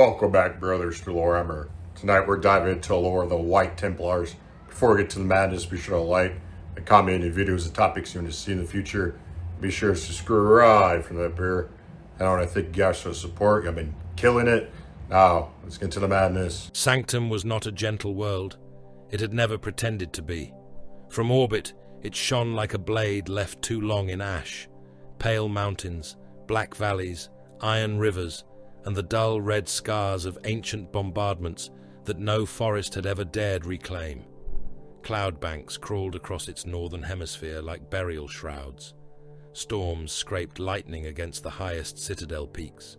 Welcome back, brothers, to Warhammer. Tonight we're diving into the lore of the White Templars. Before we get to the madness, be sure to like and comment any videos and topics you want to see in the future. Be sure to subscribe from that beer. I want to thank you guys for the support. You've been killing it. Now, let's get to the madness. Sanctum was not a gentle world. It had never pretended to be. From orbit, it shone like a blade left too long in ash. Pale mountains, black valleys, iron rivers, and the dull red scars of ancient bombardments that no forest had ever dared reclaim. Cloud banks crawled across its northern hemisphere like burial shrouds. Storms scraped lightning against the highest citadel peaks.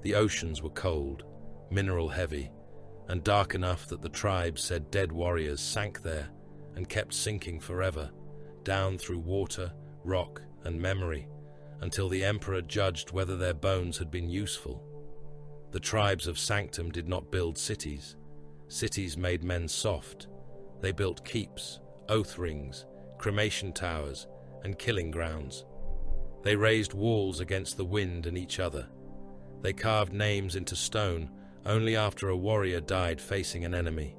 The oceans were cold, mineral-heavy, and dark enough that the tribes said dead warriors sank there and kept sinking forever, down through water, rock, and memory, until the Emperor judged whether their bones had been useful. The tribes of Sanctum did not build cities. Cities made men soft. They built keeps, oath rings, cremation towers, and killing grounds. They raised walls against the wind and each other. They carved names into stone only after a warrior died facing an enemy.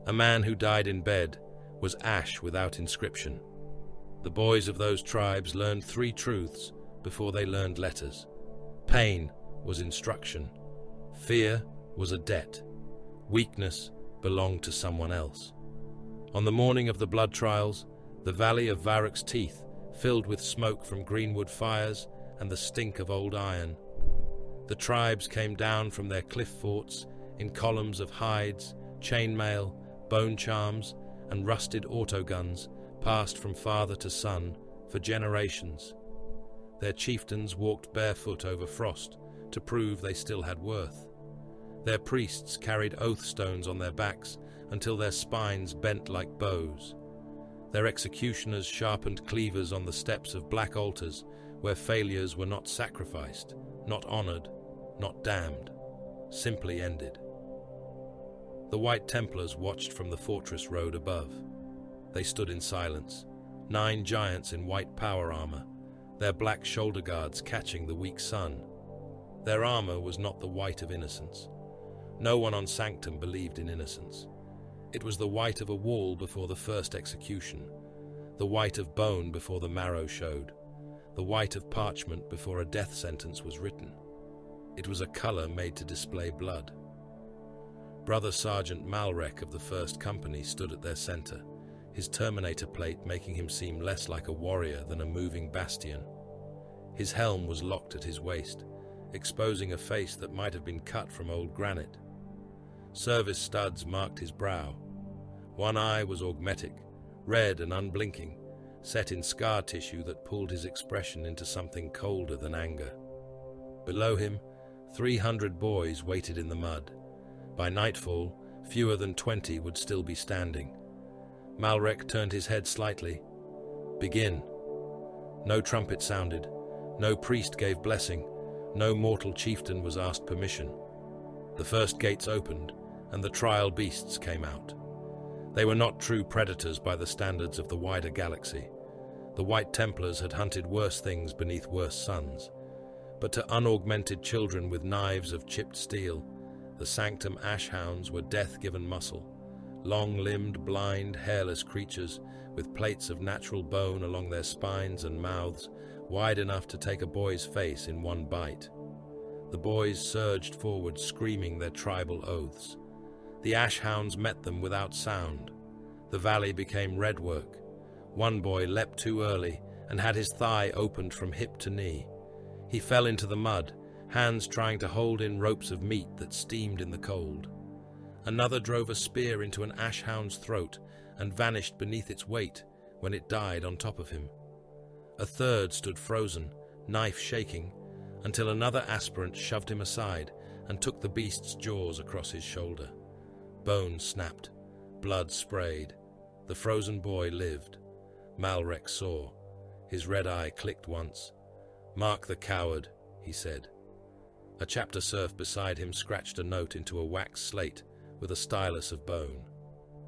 A man who died in bed was ash without inscription. The boys of those tribes learned 3 truths before they learned letters. Pain was instruction. Fear was a debt. Weakness belonged to someone else. On the morning of the blood trials, the valley of Varrock's Teeth filled with smoke from greenwood fires and the stink of old iron. The tribes came down from their cliff forts in columns of hides, chainmail, bone charms, and rusted autoguns passed from father to son for generations. Their chieftains walked barefoot over frost to prove they still had worth. Their priests carried oath stones on their backs until their spines bent like bows. Their executioners sharpened cleavers on the steps of black altars where failures were not sacrificed, not honored, not damned, simply ended. The White Templars watched from the fortress road above. They stood in silence, 9 giants in white power armor, their black shoulder guards catching the weak sun. Their armor was not the white of innocence. No one on Sanctum believed in innocence. It was the white of a wall before the first execution, the white of bone before the marrow showed, the white of parchment before a death sentence was written. It was a color made to display blood. Brother Sergeant Malrek of the 1st Company stood at their center, his Terminator plate making him seem less like a warrior than a moving bastion. His helm was locked at his waist, exposing a face that might have been cut from old granite. Service studs marked his brow. One eye was augmetic, red and unblinking, set in scar tissue that pulled his expression into something colder than anger. Below him, 300 boys waited in the mud. By nightfall, fewer than 20 would still be standing. Malrek turned his head slightly. Begin. No trumpet sounded. No priest gave blessing. No mortal chieftain was asked permission. The first gates opened, and the trial beasts came out. They were not true predators by the standards of the wider galaxy. The White Templars had hunted worse things beneath worse suns. But to unaugmented children with knives of chipped steel, the Sanctum Ashhounds were death-given muscle, long-limbed, blind, hairless creatures with plates of natural bone along their spines and mouths, wide enough to take a boy's face in one bite. The boys surged forward, screaming their tribal oaths. The Ashhounds met them without sound. The valley became redwork. One boy leapt too early and had his thigh opened from hip to knee. He fell into the mud, hands trying to hold in ropes of meat that steamed in the cold. Another drove a spear into an Ashhound's throat and vanished beneath its weight when it died on top of him. A third stood frozen, knife shaking, until another aspirant shoved him aside and took the beast's jaws across his shoulder. Bones snapped, blood sprayed. The frozen boy lived. Malrek saw. His red eye clicked once. "Mark the coward," he said. A chapter serf beside him scratched a note into a wax slate with a stylus of bone.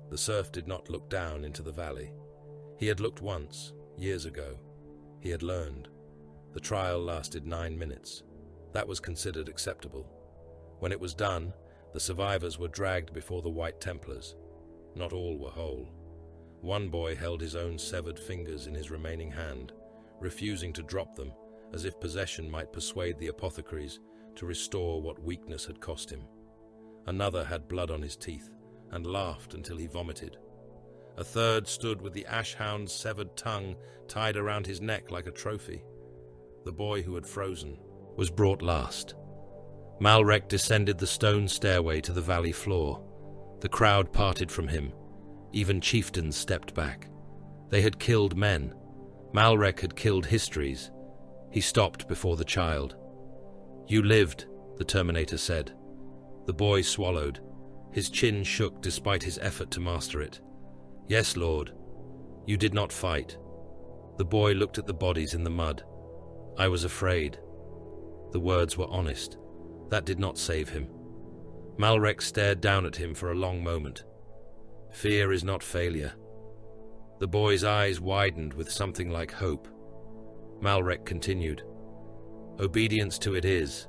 The serf did not look down into the valley. He had looked once, years ago. He had learned. The trial lasted 9 minutes. That was considered acceptable. When it was done, the survivors were dragged before the White Templars. Not all were whole. One boy held his own severed fingers in his remaining hand, refusing to drop them, as if possession might persuade the apothecaries to restore what weakness had cost him. Another had blood on his teeth, and laughed until he vomited. A third stood with the ash-hound's severed tongue tied around his neck like a trophy. The boy who had frozen was brought last. Malrek descended the stone stairway to the valley floor. The crowd parted from him. Even chieftains stepped back. They had killed men. Malrek had killed histories. He stopped before the child. "You lived," the Terminator said. The boy swallowed. His chin shook despite his effort to master it. "Yes, Lord. You did not fight." The boy looked at the bodies in the mud. "I was afraid." The words were honest. That did not save him. Malrek stared down at him for a long moment. "Fear is not failure." The boy's eyes widened with something like hope. Malrek continued, "Obedience to it is."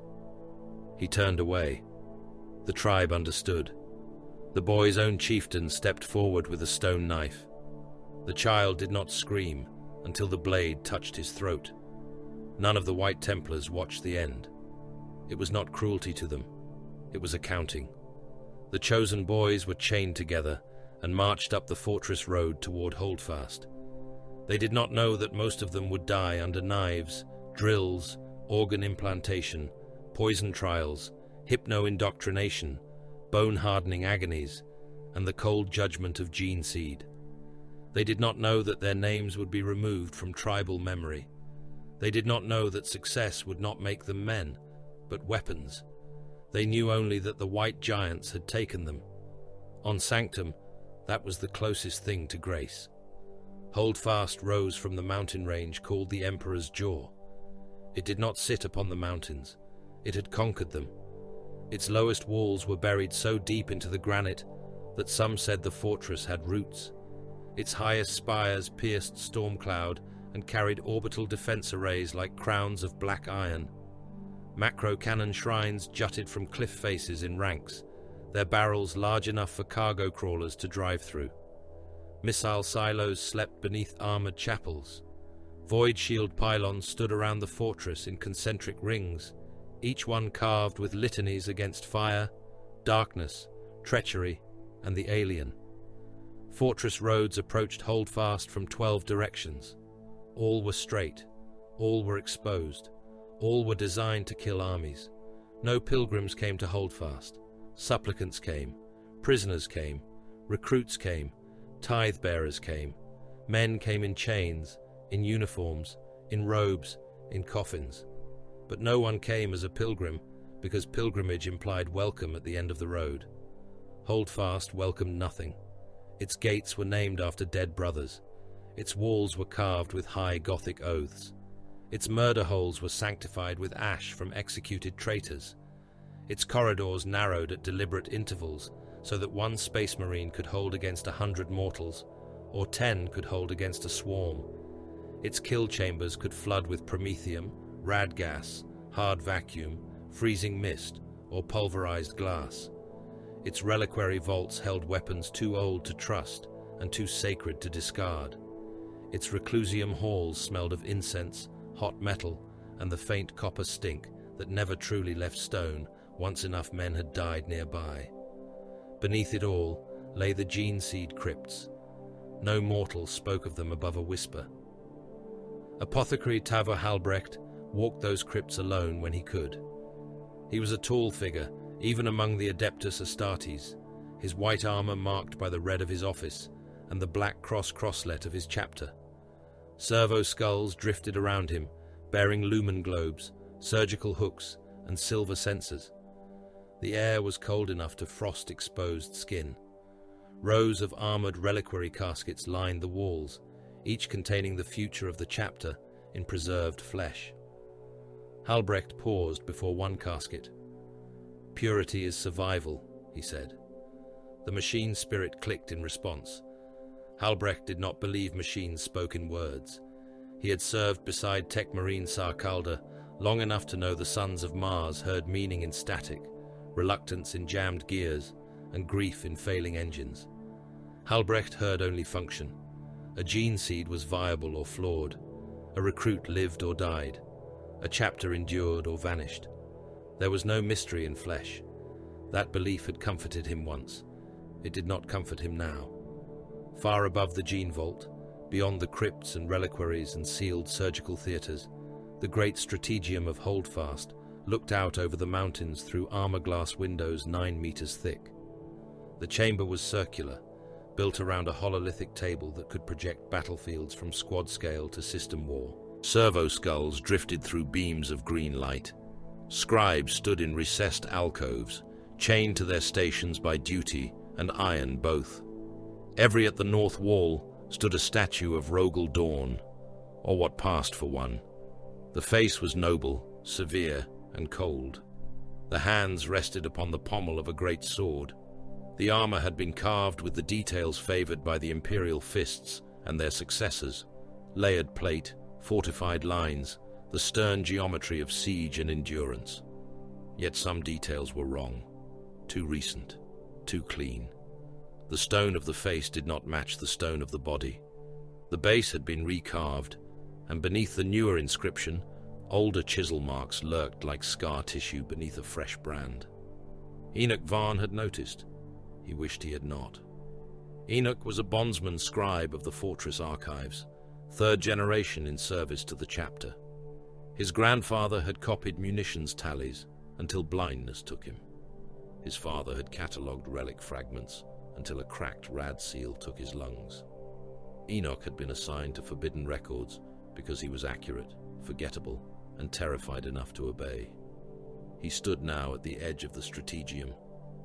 He turned away. The tribe understood. The boy's own chieftain stepped forward with a stone knife. The child did not scream until the blade touched his throat. None of the White Templars watched the end. It was not cruelty to them. It was accounting. The chosen boys were chained together and marched up the fortress road toward Holdfast. They did not know that most of them would die under knives, drills, organ implantation, poison trials, hypno-indoctrination, bone-hardening agonies, and the cold judgment of gene seed. They did not know that their names would be removed from tribal memory. They did not know that success would not make them men, but weapons. They knew only that the white giants had taken them. On Sanctum, that was the closest thing to grace. Holdfast rose from the mountain range called the Emperor's Jaw. It did not sit upon the mountains. It had conquered them. Its lowest walls were buried so deep into the granite that some said the fortress had roots. Its highest spires pierced storm cloud and carried orbital defense arrays like crowns of black iron. Macro-cannon shrines jutted from cliff faces in ranks, their barrels large enough for cargo crawlers to drive through. Missile silos slept beneath armored chapels. Void shield pylons stood around the fortress in concentric rings, each one carved with litanies against fire, darkness, treachery, and the alien. Fortress roads approached Holdfast from 12 directions. All were straight, all were exposed, all were designed to kill armies. No pilgrims came to Holdfast. Supplicants came, prisoners came, recruits came, tithe-bearers came. Men came in chains, in uniforms, in robes, in coffins. But no one came as a pilgrim, because pilgrimage implied welcome at the end of the road. Holdfast welcomed nothing. Its gates were named after dead brothers. Its walls were carved with high Gothic oaths. Its murder holes were sanctified with ash from executed traitors. Its corridors narrowed at deliberate intervals so that one space marine could hold against 100 mortals, or 10 could hold against a swarm. Its kill chambers could flood with promethium, rad gas, hard vacuum, freezing mist, or pulverized glass. Its reliquary vaults held weapons too old to trust and too sacred to discard. Its reclusium halls smelled of incense, hot metal, and the faint copper stink that never truly left stone once enough men had died nearby. Beneath it all lay the gene seed crypts. No mortal spoke of them above a whisper. Apothecary Tavor Halbrecht walked those crypts alone when he could. He was a tall figure, even among the Adeptus Astartes, his white armor marked by the red of his office and the black crosslet of his chapter. Servo skulls drifted around him, bearing lumen globes, surgical hooks, and silver sensors. The air was cold enough to frost exposed skin. Rows of armored reliquary caskets lined the walls, each containing the future of the chapter in preserved flesh. Halbrecht paused before one casket. "Purity is survival," he said. The machine spirit clicked in response. Halbrecht did not believe machines spoke in words. He had served beside Tech Marine Sarkalda long enough to know the sons of Mars heard meaning in static, reluctance in jammed gears, and grief in failing engines. Halbrecht heard only function. A gene seed was viable or flawed. A recruit lived or died. A chapter endured or vanished. There was no mystery in flesh. That belief had comforted him once. It did not comfort him now. Far above the gene vault, beyond the crypts and reliquaries and sealed surgical theatres, the great strategium of Holdfast looked out over the mountains through armor-glass windows 9 meters thick. The chamber was circular, built around a hololithic table that could project battlefields from squad scale to system war. Servo skulls drifted through beams of green light. Scribes stood in recessed alcoves, chained to their stations by duty and iron both. Every at the north wall stood a statue of Rogel Dawn, or what passed for one. The face was noble, severe, and cold. The hands rested upon the pommel of a great sword. The armor had been carved with the details favored by the imperial fists and their successors: layered plate, fortified lines, the stern geometry of siege and endurance. Yet some details were wrong, too recent, too clean. The stone of the face did not match the stone of the body. The base had been recarved, and beneath the newer inscription, older chisel marks lurked like scar tissue beneath a fresh brand. Enoch Varn had noticed. He wished he had not. Enoch was a bondsman scribe of the fortress archives, 3rd generation in service to the chapter. His grandfather had copied munitions tallies until blindness took him. His father had catalogued relic fragments until a cracked rad seal took his lungs. Enoch had been assigned to forbidden records because he was accurate, forgettable, and terrified enough to obey. He stood now at the edge of the strategium,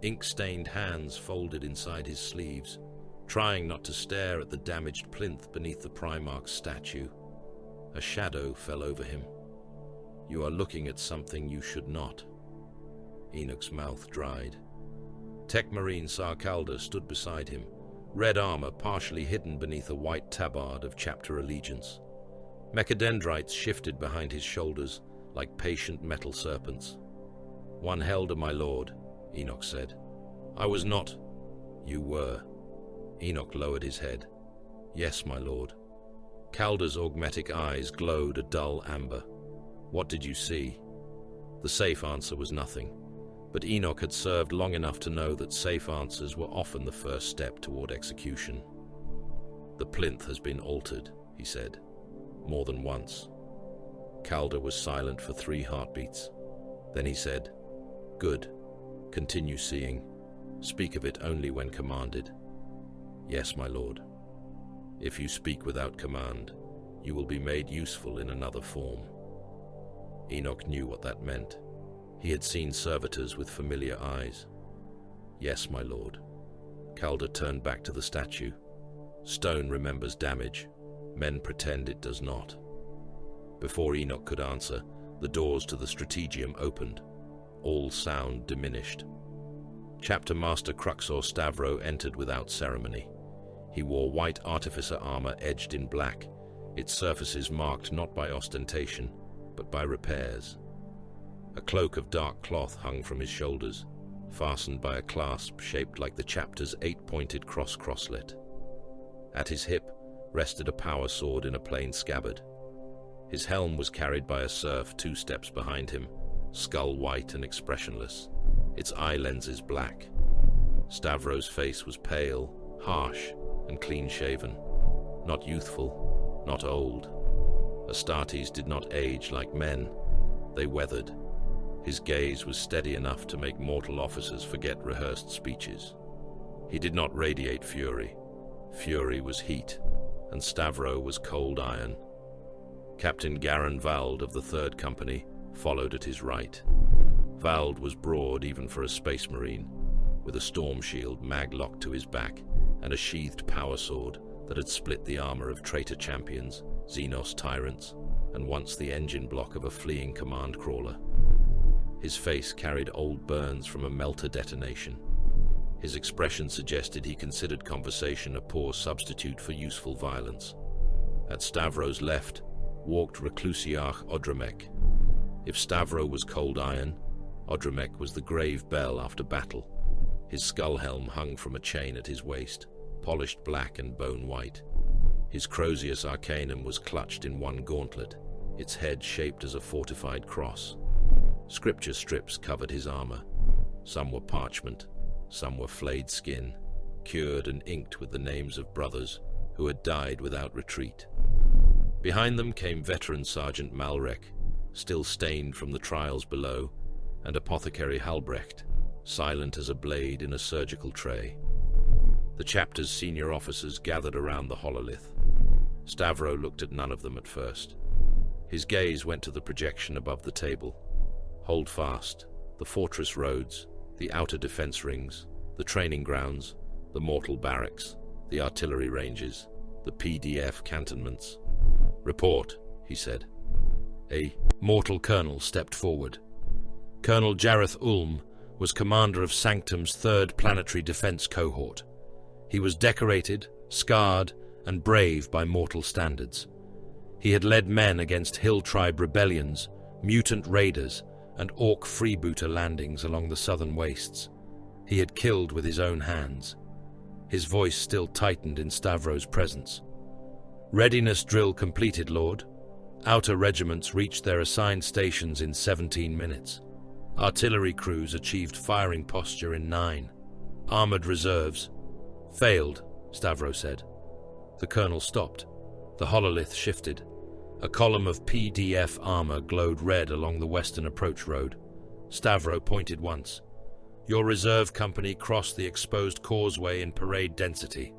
ink-stained hands folded inside his sleeves, trying not to stare at the damaged plinth beneath the Primarch's statue. A shadow fell over him. "You are looking at something you should not." Enoch's mouth dried. Tech Marine Sarkalda stood beside him, red armor partially hidden beneath a white tabard of chapter allegiance. Mechadendrites shifted behind his shoulders like patient metal serpents. "One Helder, my lord," Enoch said. "I was not." "You were." Enoch lowered his head. "Yes, my lord." Calder's augmetic eyes glowed a dull amber. "What did you see?" The safe answer was nothing, but Enoch had served long enough to know that safe answers were often the first step toward execution. "The plinth has been altered," he said. "More than once." Calder was silent for 3 heartbeats. Then he said, "Good. Continue seeing. Speak of it only when commanded." "Yes, my lord." "If you speak without command, you will be made useful in another form." Enoch knew what that meant. He had seen servitors with familiar eyes. "Yes, my lord." Calder turned back to the statue. "Stone remembers damage. Men pretend it does not." Before Enoch could answer, the doors to the strategium opened. All sound diminished. Chapter Master Cruxor Stavro entered without ceremony. He wore white artificer armor edged in black, its surfaces marked not by ostentation, but by repairs. A cloak of dark cloth hung from his shoulders, fastened by a clasp shaped like the chapter's 8-pointed crosslet. At his hip rested a power sword in a plain scabbard. His helm was carried by a serf 2 steps behind him, skull white and expressionless, its eye lenses black. Stavro's face was pale, harsh, and clean-shaven. Not youthful, not old. Astartes did not age like men. They weathered. His gaze was steady enough to make mortal officers forget rehearsed speeches. He did not radiate fury. Fury was heat, and Stavro was cold iron. Captain Garin Vald of the 3rd Company followed at his right. Vald was broad even for a space marine, with a storm shield mag-locked to his back and a sheathed power sword that had split the armor of traitor champions, Xenos tyrants, and once the engine block of a fleeing command crawler. His face carried old burns from a melter detonation. His expression suggested he considered conversation a poor substitute for useful violence. At Stavro's left walked Reclusiarch Odramek. If Stavro was cold iron, Odremek was the grave bell after battle. His skull helm hung from a chain at his waist, polished black and bone white. His Crozius Arcanum was clutched in one gauntlet, its head shaped as a fortified cross. Scripture strips covered his armor. Some were parchment, some were flayed skin, cured and inked with the names of brothers who had died without retreat. Behind them came veteran Sergeant Malrek, still stained from the trials below, and Apothecary Halbrecht, silent as a blade in a surgical tray. The chapter's senior officers gathered around the hololith. Stavro looked at none of them at first. His gaze went to the projection above the table. Hold fast. The fortress roads, the outer defense rings, the training grounds, the mortal barracks, the artillery ranges, the PDF cantonments. Report, he said. A mortal colonel stepped forward. Colonel Jareth Ulm was commander of Sanctum's 3rd Planetary Defense Cohort. He was decorated, scarred, and brave by mortal standards. He had led men against hill tribe rebellions, mutant raiders, and orc freebooter landings along the southern wastes. He had killed with his own hands. His voice still tightened in Stavro's presence. Readiness drill completed, Lord. Outer regiments reached their assigned stations in 17 minutes. Artillery crews achieved firing posture in 9. Armored reserves failed, Stavro said. The colonel stopped. The hololith shifted. A column of PDF armor glowed red along the western approach road. Stavro pointed once. Your reserve company crossed the exposed causeway in parade density.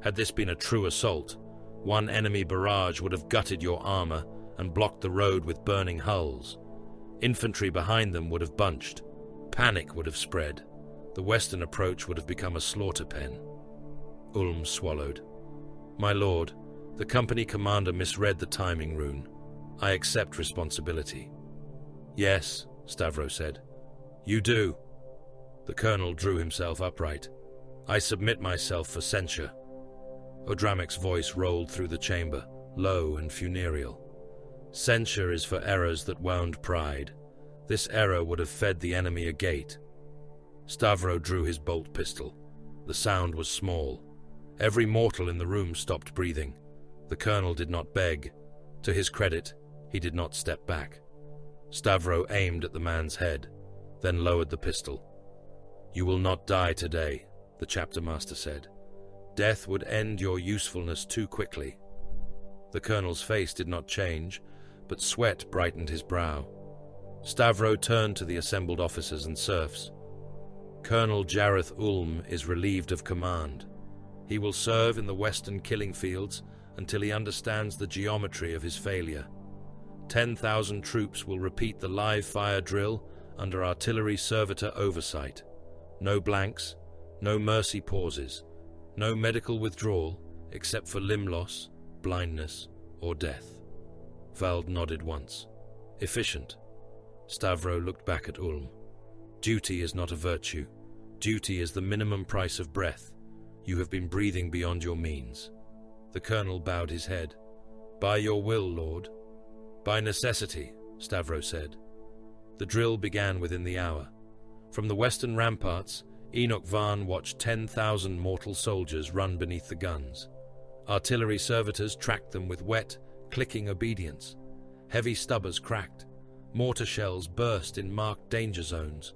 Had this been a true assault, one enemy barrage would have gutted your armor and blocked the road with burning hulls. Infantry behind them would have bunched. Panic would have spread. The western approach would have become a slaughter pen. Ulm swallowed. My lord, the company commander misread the timing rune. I accept responsibility. Yes, Stavro said. You do. The colonel drew himself upright. I submit myself for censure. Odramek's voice rolled through the chamber, low and funereal. Censure is for errors that wound pride. This error would have fed the enemy a gate. Stavro drew his bolt pistol. The sound was small. Every mortal in the room stopped breathing. The colonel did not beg. To his credit, he did not step back. Stavro aimed at the man's head, then lowered the pistol. You will not die today, the chapter master said. Death would end your usefulness too quickly. The colonel's face did not change, but sweat brightened his brow. Stavro turned to the assembled officers and serfs. Colonel Jareth Ulm is relieved of command. He will serve in the western killing fields until he understands the geometry of his failure. 10,000 troops will repeat the live fire drill under artillery servitor oversight. No blanks, no mercy pauses, no medical withdrawal except for limb loss, blindness, or death. Vald nodded once. Efficient. Stavro looked back at Ulm. Duty is not a virtue. Duty is the minimum price of breath. You have been breathing beyond your means. The colonel bowed his head. By your will, Lord. By necessity, Stavro said. The drill began within the hour. From the western ramparts, Enoch Varn watched 10,000 mortal soldiers run beneath the guns. Artillery servitors tracked them with wet, clicking obedience. Heavy stubbers cracked. Mortar shells burst in marked danger zones.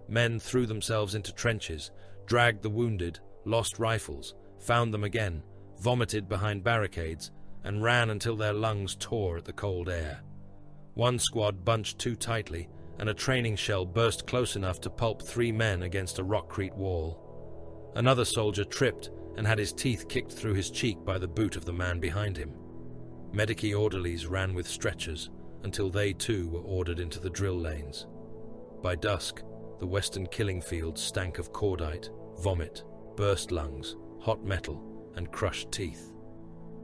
Men threw themselves into trenches, dragged the wounded, lost rifles, found them again, vomited behind barricades, and ran until their lungs tore at the cold air. One squad bunched too tightly, and a training shell burst close enough to pulp 3 men against a rockcrete wall. Another soldier tripped and had his teeth kicked through his cheek by the boot of the man behind him. Medici orderlies ran with stretchers until they too were ordered into the drill lanes. By dusk, the western killing fields stank of cordite, vomit, burst lungs, hot metal, and crushed teeth.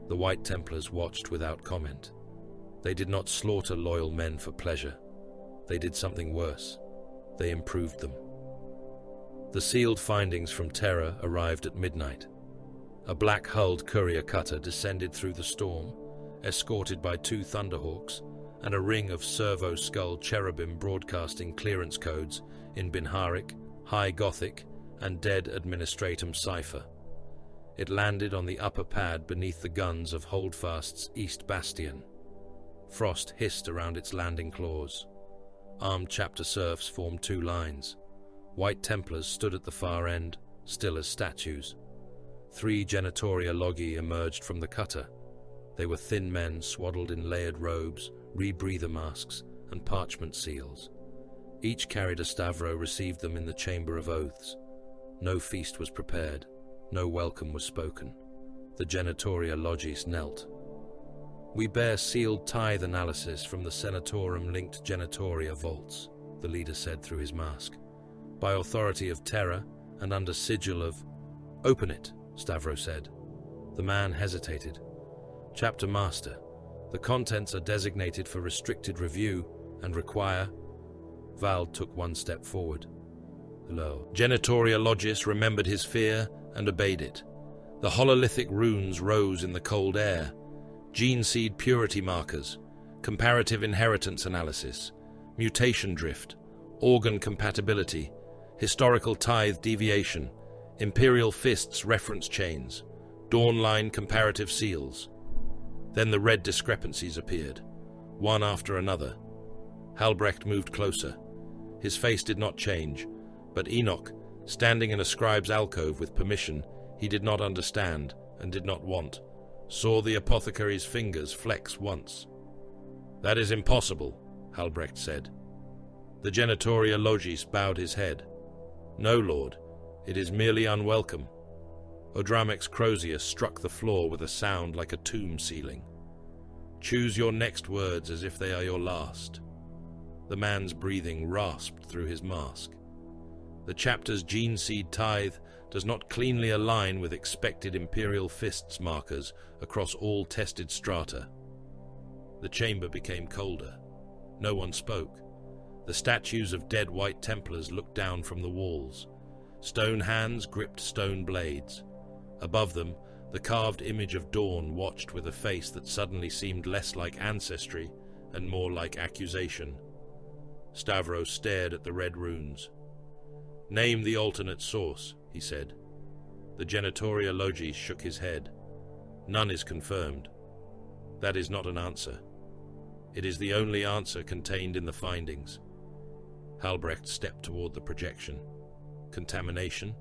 The White Templars watched without comment. They did not slaughter loyal men for pleasure. They did something worse. They improved them. The sealed findings from Terra arrived at midnight. A black-hulled courier cutter descended through the storm, escorted by 2 Thunderhawks, and a ring of servo-skull cherubim broadcasting clearance codes in Binharic, High Gothic, and Dead Administratum cipher. It landed on the upper pad beneath the guns of Holdfast's East Bastion. Frost hissed around its landing claws. Armed chapter serfs formed two lines. White Templars stood at the far end, still as statues. 3 Genitoria Logi emerged from the cutter. They were thin men swaddled in layered robes, rebreather masks, and parchment seals. Each carried a stavro received them in the Chamber of Oaths. No feast was prepared. No welcome was spoken. The Genitoria Logis knelt. "We bear sealed tithe analysis from the Senatorum-linked Genitoria vaults," the leader said through his mask. "By authority of Terra and under sigil of—" "Open it," Stavro said. The man hesitated. "Chapter Master, the contents are designated for restricted review and require—" Vald took one step forward. Lo. Genitoria Logis remembered his fear and obeyed it. The hololithic runes rose in the cold air. Gene seed purity markers, comparative inheritance analysis, mutation drift, organ compatibility, historical tithe deviation, imperial fists reference chains, dawn line comparative seals. Then the red discrepancies appeared, one after another. Halbrecht moved closer. His face did not change, but Enoch, standing in a scribe's alcove with permission he did not understand and did not want, saw the apothecary's fingers flex once. "That is impossible," Halbrecht said. The Genitoria Logis bowed his head. "No, Lord, it is merely unwelcome." Odramex's Crozier struck the floor with a sound like a tomb ceiling. "Choose your next words as if they are your last." The man's breathing rasped through his mask. "The chapter's gene seed tithe does not cleanly align with expected imperial fists markers across all tested strata." The chamber became colder. No one spoke. The statues of dead White Templars looked down from the walls. Stone hands gripped stone blades. Above them, the carved image of Dawn watched with a face that suddenly seemed less like ancestry and more like accusation. Stavros stared at the red runes. "Name the alternate source," he said. The Genitoria Logis shook his head. "None is confirmed." "That is not an answer. It is the only answer contained in the findings." Halbrecht stepped toward the projection. "Contamination?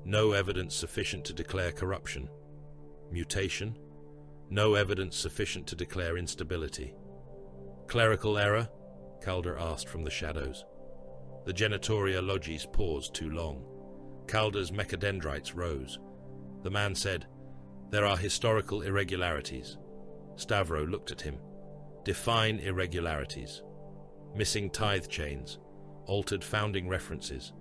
No evidence sufficient to declare corruption. Mutation? No evidence sufficient to declare instability. Clerical error?" Calder asked from the shadows. The Genitoria Logis paused too long. Calder's mechadendrites rose. The man said, "There are historical irregularities." Stavro looked at him. "Define irregularities." "Missing tithe chains, altered founding references,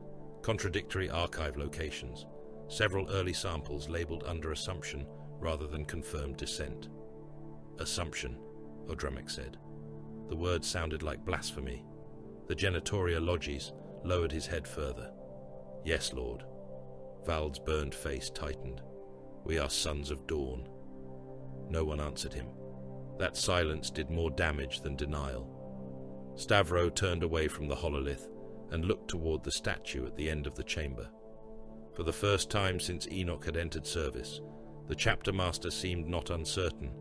contradictory archive locations, several early samples labeled under assumption rather than confirmed descent." "Assumption," Odramec said. The word sounded like blasphemy. The Genitoria Logis lowered his head further. "Yes, Lord." Vald's burned face tightened. "We are sons of Dawn." No one answered him. That silence did more damage than denial. Stavro turned away from the hololith and looked toward the statue at the end of the chamber. For the first time since Enoch had entered service, the chapter master seemed not uncertain,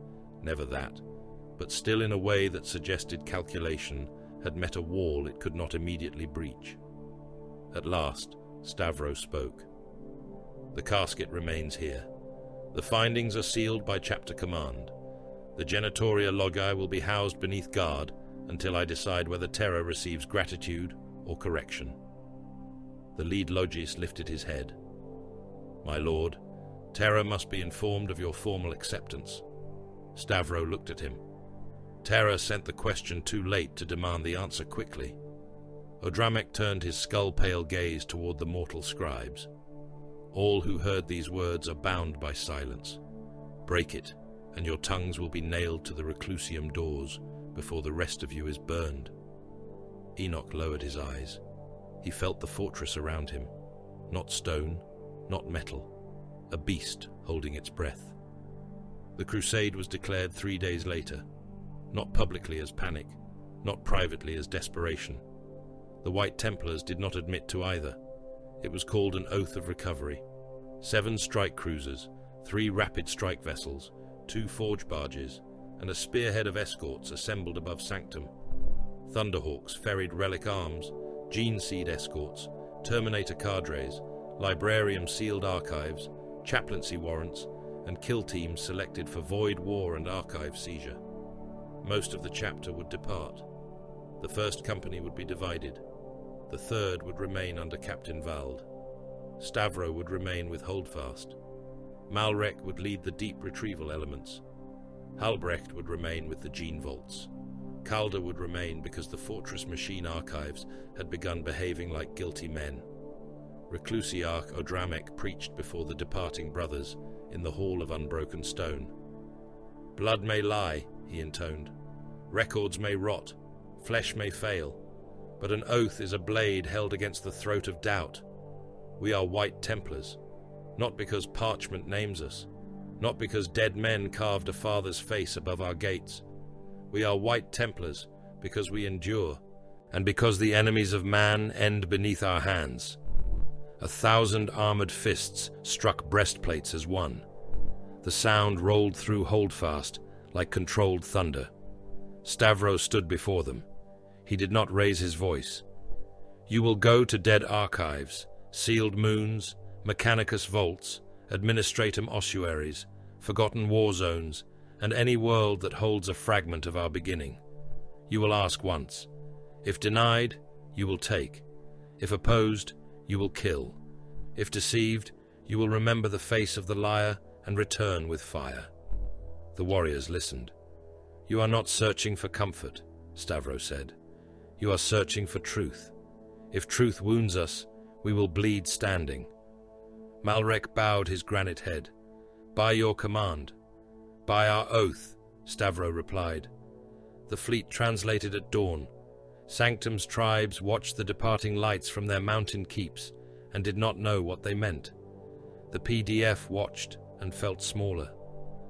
never that, but still in a way that suggested calculation had met a wall it could not immediately breach. At last, Stavro spoke. "The casket remains here. The findings are sealed by chapter command. The Genitoria Logi will be housed beneath guard until I decide whether Terra receives gratitude or correction." The lead Logis lifted his head. "My lord, Terra must be informed of your formal acceptance." Stavro looked at him. Terra sent the question too late to demand the answer quickly. Odramec turned his skull-pale gaze toward the mortal scribes. "All who heard these words are bound by silence. Break it, and your tongues will be nailed to the reclusium doors before the rest of you is burned." Enoch lowered his eyes. He felt the fortress around him. Not stone, not metal. A beast holding its breath. The crusade was declared 3 days later. not publicly as panic, not privately as desperation. The White Templars did not admit to either. It was called an oath of recovery. 7 strike cruisers, 3 rapid strike vessels, 2 forge barges, and a spearhead of escorts assembled above Sanctum. Thunderhawks ferried relic arms, gene seed escorts, Terminator cadres, Librarium sealed archives, chaplaincy warrants, and kill teams selected for void war and archive seizure. Most of the chapter would depart. The first company would be divided. The third would remain under Captain Vald. Stavro would remain with Holdfast. Malrek would lead the deep retrieval elements. Halbrecht would remain with the gene vaults. Calder would remain because the Fortress Machine archives had begun behaving like guilty men. Reclusiarch Odramek preached before the departing brothers in the Hall of Unbroken Stone. "Blood may lie," he intoned. "Records may rot. Flesh may fail. But an oath is a blade held against the throat of doubt. We are White Templars, not because parchment names us, not because dead men carved a father's face above our gates. We are White Templars because we endure, and because the enemies of man end beneath our hands." 1,000 armored fists struck breastplates as one. The sound rolled through Holdfast like controlled thunder. Stavro stood before them. He did not raise his voice. "You will go to dead archives, sealed moons, Mechanicus vaults, Administratum ossuaries, forgotten war zones, and any world that holds a fragment of our beginning. You will ask once. If denied, you will take. If opposed, you will kill. If deceived, you will remember the face of the liar and return with fire." The warriors listened. "You are not searching for comfort," Stavro said. "You are searching for truth. If truth wounds us, we will bleed standing." Malrek bowed his granite head. "By your command." "By our oath," Stavro replied. The fleet translated at dawn. Sanctum's tribes watched the departing lights from their mountain keeps and did not know what they meant. The PDF watched and felt smaller.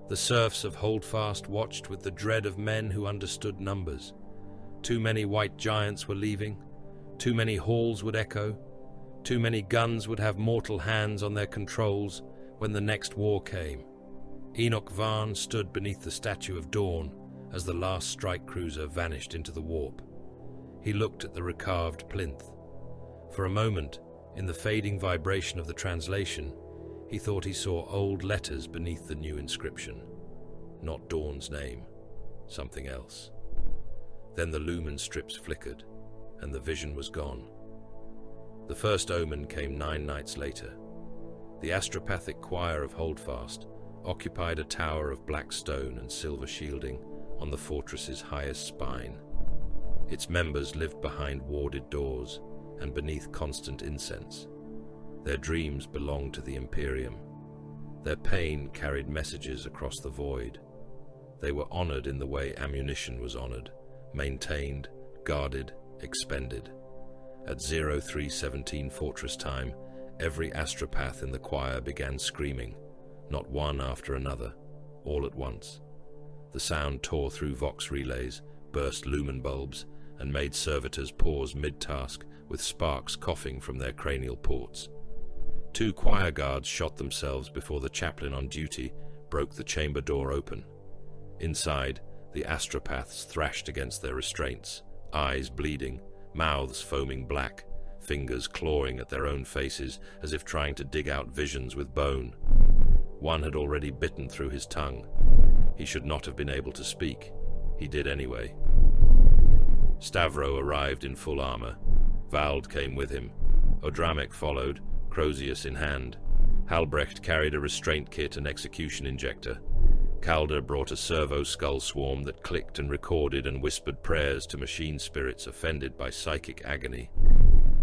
The serfs of Holdfast watched with the dread of men who understood numbers. Too many white giants were leaving. Too many halls would echo. Too many guns would have mortal hands on their controls when the next war came. Enoch Varn stood beneath the Statue of Dawn as the last strike cruiser vanished into the warp. He looked at the recarved plinth. For a moment, in the fading vibration of the translation, he thought he saw old letters beneath the new inscription. Not Dawn's name, something else. Then the lumen strips flickered, and the vision was gone. The first omen came 9 nights later. The astropathic choir of Holdfast occupied a tower of black stone and silver shielding on the fortress's highest spine. Its members lived behind warded doors and beneath constant incense. Their dreams belonged to the Imperium. Their pain carried messages across the void. They were honored in the way ammunition was honored, maintained, guarded, expended. At 0317 Fortress time, every astropath in the choir began screaming, not one after another, all at once. The sound tore through vox relays, burst lumen bulbs, and made servitors pause mid-task with sparks coughing from their cranial ports. 2 choir guards shot themselves before the chaplain on duty broke the chamber door open. Inside, the astropaths thrashed against their restraints, eyes bleeding, mouths foaming black, fingers clawing at their own faces as if trying to dig out visions with bone. One had already bitten through his tongue. He should not have been able to speak. He did anyway. Stavro arrived in full armor. Vald came with him. Odramek followed, Crozius in hand. Halbrecht carried a restraint kit and execution injector. Calder brought a servo skull swarm that clicked and recorded and whispered prayers to machine spirits offended by psychic agony.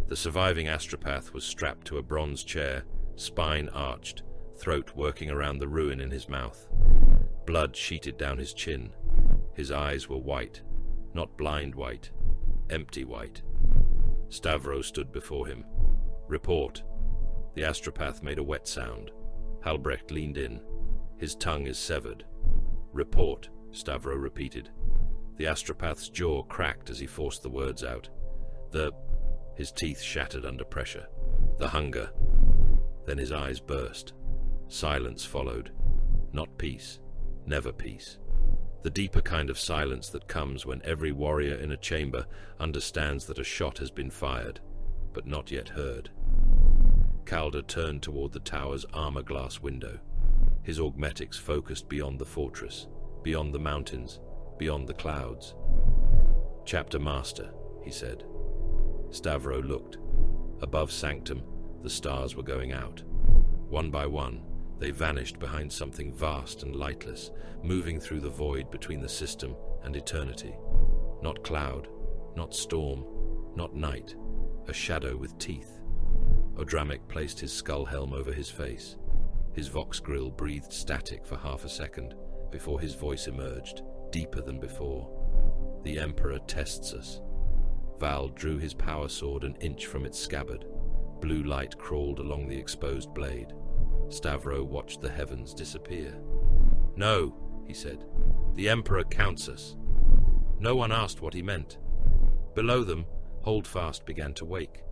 The surviving astropath was strapped to a bronze chair, spine arched, throat working around the ruin in his mouth. Blood sheeted down his chin. His eyes were white, not blind white, empty white. Stavro stood before him. "Report." The astropath made a wet sound. Halbrecht leaned in. "His tongue is severed." "Report," Stavro repeated. The astropath's jaw cracked as he forced the words out. His teeth shattered under pressure. The hunger. Then his eyes burst. Silence followed. Not peace. Never peace. The deeper kind of silence that comes when every warrior in a chamber understands that a shot has been fired, but not yet heard. Calder turned toward the tower's armor-glass window. His augmetics focused beyond the fortress, beyond the mountains, beyond the clouds. "Chapter Master," he said. Stavro looked. Above Sanctum, the stars were going out. One by one, they vanished behind something vast and lightless, moving through the void between the system and eternity. Not cloud, not storm, not night, a shadow with teeth. Odramik placed his skull helm over his face. His vox grill breathed static for half a second before his voice emerged, deeper than before. "The Emperor tests us." Val drew his power sword an inch from its scabbard. Blue light crawled along the exposed blade. Stavro watched the heavens disappear. "No," he said. "The Emperor counts us." No one asked what he meant. Below them, Holdfast began to wake.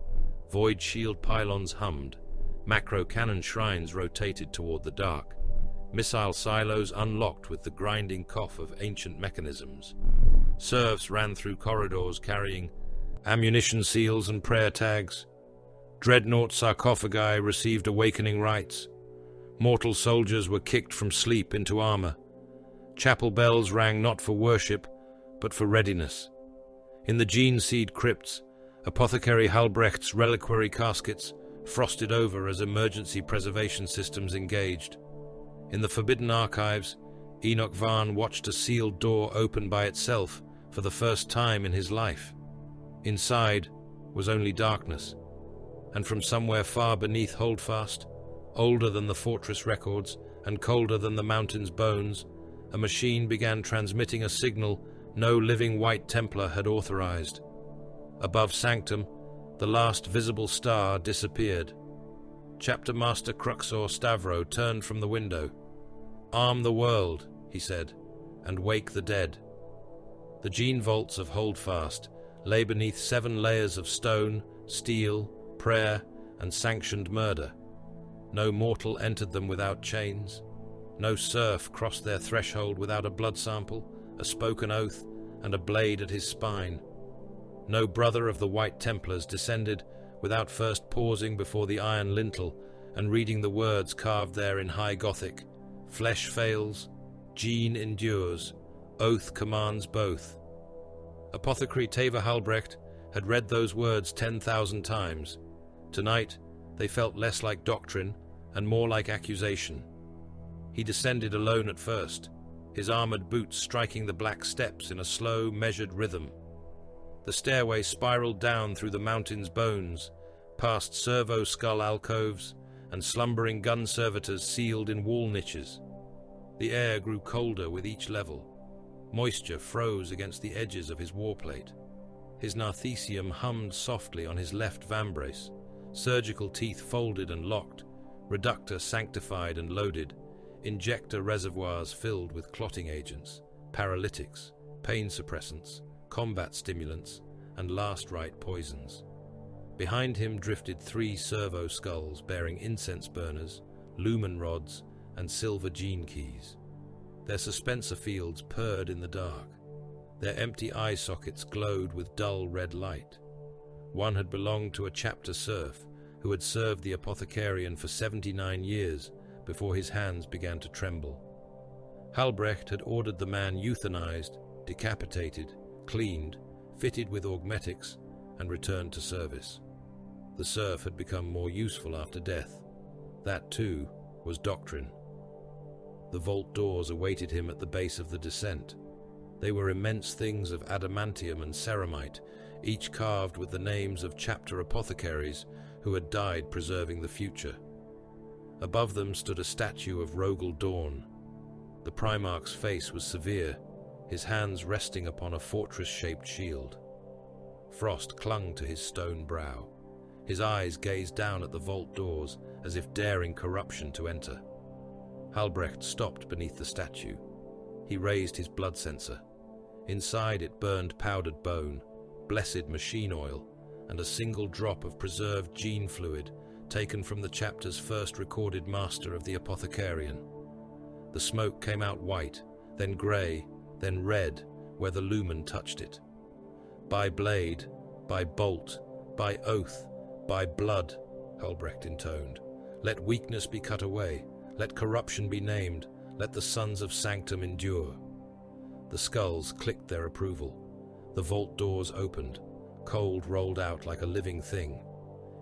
Void shield pylons hummed. Macro cannon shrines rotated toward the dark. Missile silos unlocked with the grinding cough of ancient mechanisms. Serfs ran through corridors carrying ammunition seals and prayer tags. Dreadnought sarcophagi received awakening rites. Mortal soldiers were kicked from sleep into armor. Chapel bells rang not for worship, but for readiness. In the gene seed crypts, Apothecary Halbrecht's reliquary caskets frosted over as emergency preservation systems engaged. In the Forbidden Archives, Enoch Varn watched a sealed door open by itself for the first time in his life. Inside was only darkness, and from somewhere far beneath Holdfast, older than the fortress records and colder than the mountain's bones, a machine began transmitting a signal no living White Templar had authorized. Above Sanctum, the last visible star disappeared. Chapter Master Cruxor Stavro turned from the window. "Arm the world," he said, "and wake the dead." The gene vaults of Holdfast lay beneath 7 layers of stone, steel, prayer, and sanctioned murder. No mortal entered them without chains. No serf crossed their threshold without a blood sample, a spoken oath, and a blade at his spine. No brother of the White Templars descended without first pausing before the iron lintel and reading the words carved there in High Gothic. "Flesh fails, gene endures, oath commands both." Apothecary Teva Halbrecht had read those words 10,000 times. Tonight, they felt less like doctrine and more like accusation. He descended alone at first, his armored boots striking the black steps in a slow, measured rhythm. The stairway spiraled down through the mountain's bones, past servo-skull alcoves and slumbering gun servitors sealed in wall niches. The air grew colder with each level. Moisture froze against the edges of his warplate. His narthecium hummed softly on his left vambrace, surgical teeth folded and locked, reductor sanctified and loaded, injector reservoirs filled with clotting agents, paralytics, pain suppressants, combat stimulants, and last-rite poisons. Behind him drifted 3 servo skulls bearing incense burners, lumen rods, and silver gene keys. Their suspensor fields purred in the dark. Their empty eye sockets glowed with dull red light. One had belonged to a chapter serf who had served the apothecarian for 79 years before his hands began to tremble. Halbrecht had ordered the man euthanized, decapitated, cleaned, fitted with augmetics, and returned to service. The serf had become more useful after death. That, too, was doctrine. The vault doors awaited him at the base of the descent. They were immense things of adamantium and ceramite, each carved with the names of chapter apothecaries who had died preserving the future. Above them stood a statue of Rogel Dawn. The Primarch's face was severe, his hands resting upon a fortress-shaped shield. Frost clung to his stone brow. His eyes gazed down at the vault doors as if daring corruption to enter. Halbrecht stopped beneath the statue. He raised his blood sensor. Inside it burned powdered bone, blessed machine oil, and a single drop of preserved gene fluid taken from the chapter's first recorded master of the apothecarian. The smoke came out white, then grey, then red where the lumen touched it. By blade, by bolt, by oath, by blood, Halbrecht intoned. Let weakness be cut away, let corruption be named, let the sons of sanctum endure. The skulls clicked their approval. The vault doors opened. Cold rolled out like a living thing.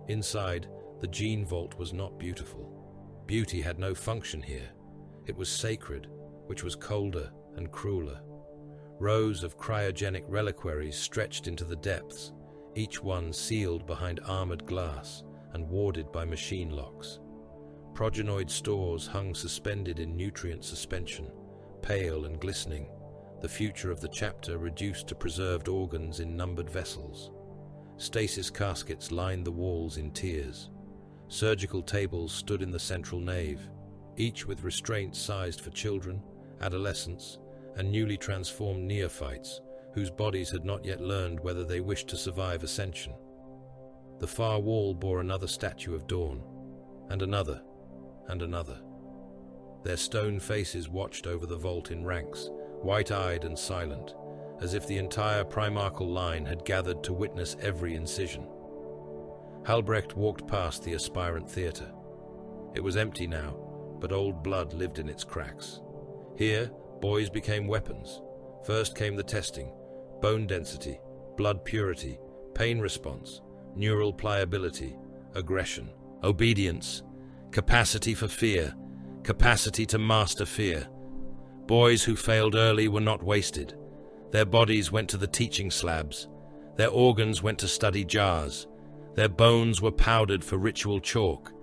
Inside, the gene vault was not beautiful. Beauty had no function here. It was sacred, which was colder and crueler. Rows of cryogenic reliquaries stretched into the depths, each one sealed behind armored glass and warded by machine locks. Progenoid stores hung suspended in nutrient suspension, pale and glistening, the future of the chapter reduced to preserved organs in numbered vessels. Stasis caskets lined the walls in tiers. Surgical tables stood in the central nave, each with restraints sized for children, adolescents, and newly transformed neophytes whose bodies had not yet learned whether they wished to survive ascension. The far wall bore another statue of Dawn, and another, and another. Their stone faces watched over the vault in ranks, white-eyed and silent, as if the entire primarchal line had gathered to witness every incision. Halbrecht walked past the aspirant theatre. It was empty now, but old blood lived in its cracks. Here, boys became weapons. First came the testing: bone density, blood purity, pain response, neural pliability, aggression, obedience, capacity for fear, capacity to master fear. Boys who failed early were not wasted. Their bodies went to the teaching slabs. Their organs went to study jars. Their bones were powdered for ritual chalk.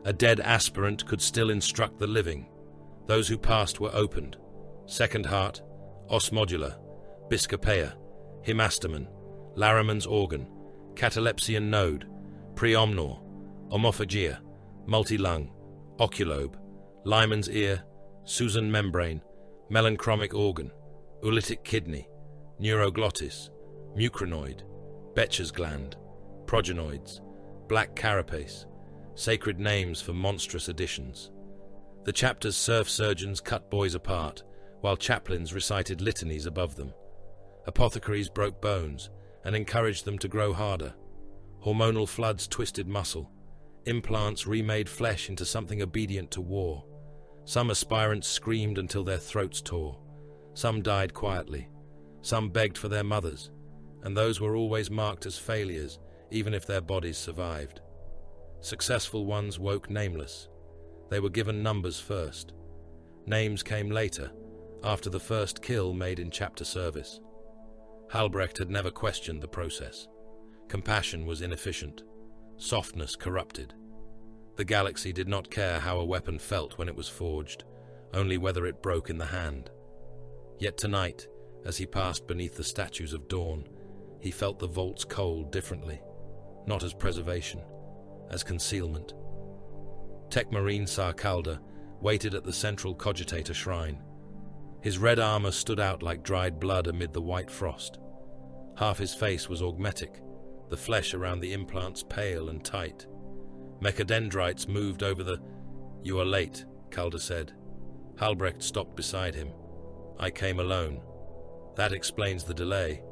A dead aspirant could still instruct the living. Those who passed were opened. Second heart, os modula, biscopea, hymastamen, Laraman's organ, catalepsian node, preomnor, omophagia, multilung, oculobe, Lyman's ear, Susan membrane, melanchromic organ, ulitic kidney, neuroglottis, mucranoid, Betcher's gland, progenoids, black carapace, sacred names for monstrous additions. The chapter's surf surgeons cut boys apart, while chaplains recited litanies above them. Apothecaries broke bones and encouraged them to grow harder. Hormonal floods twisted muscle. Implants remade flesh into something obedient to war. Some aspirants screamed until their throats tore. Some died quietly. Some begged for their mothers, and those were always marked as failures, even if their bodies survived. Successful ones woke nameless. They were given numbers first. Names came later, after the first kill made in chapter service. Halbrecht had never questioned the process. Compassion was inefficient. Softness corrupted. The galaxy did not care how a weapon felt when it was forged, only whether it broke in the hand. Yet tonight, as he passed beneath the statues of Dawn, he felt the vault's cold differently, not as preservation, as concealment. Tekmarine Sarkalda waited at the central cogitator shrine. His red armor stood out like dried blood amid the white frost. Half his face was augmetic, the flesh around the implants pale and tight. Mechadendrites moved over the... "You are late," Calder said. Halbrecht stopped beside him. "I came alone." "That explains the delay."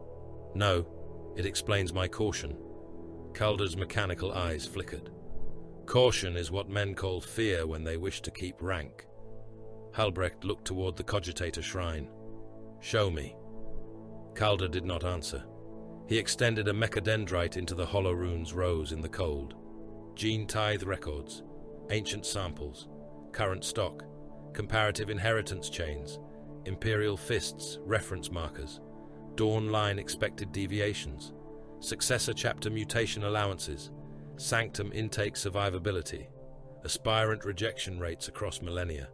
"No, it explains my caution." Calder's mechanical eyes flickered. "Caution is what men call fear when they wish to keep rank." Halbrecht looked toward the cogitator shrine. "Show me." Calder did not answer. He extended a mechadendrite into the hollow rune's rows in the cold. Gene tithe records, ancient samples, current stock, comparative inheritance chains, imperial fists, reference markers, Dawn line expected deviations, successor chapter mutation allowances, sanctum intake survivability, aspirant rejection rates across millennia,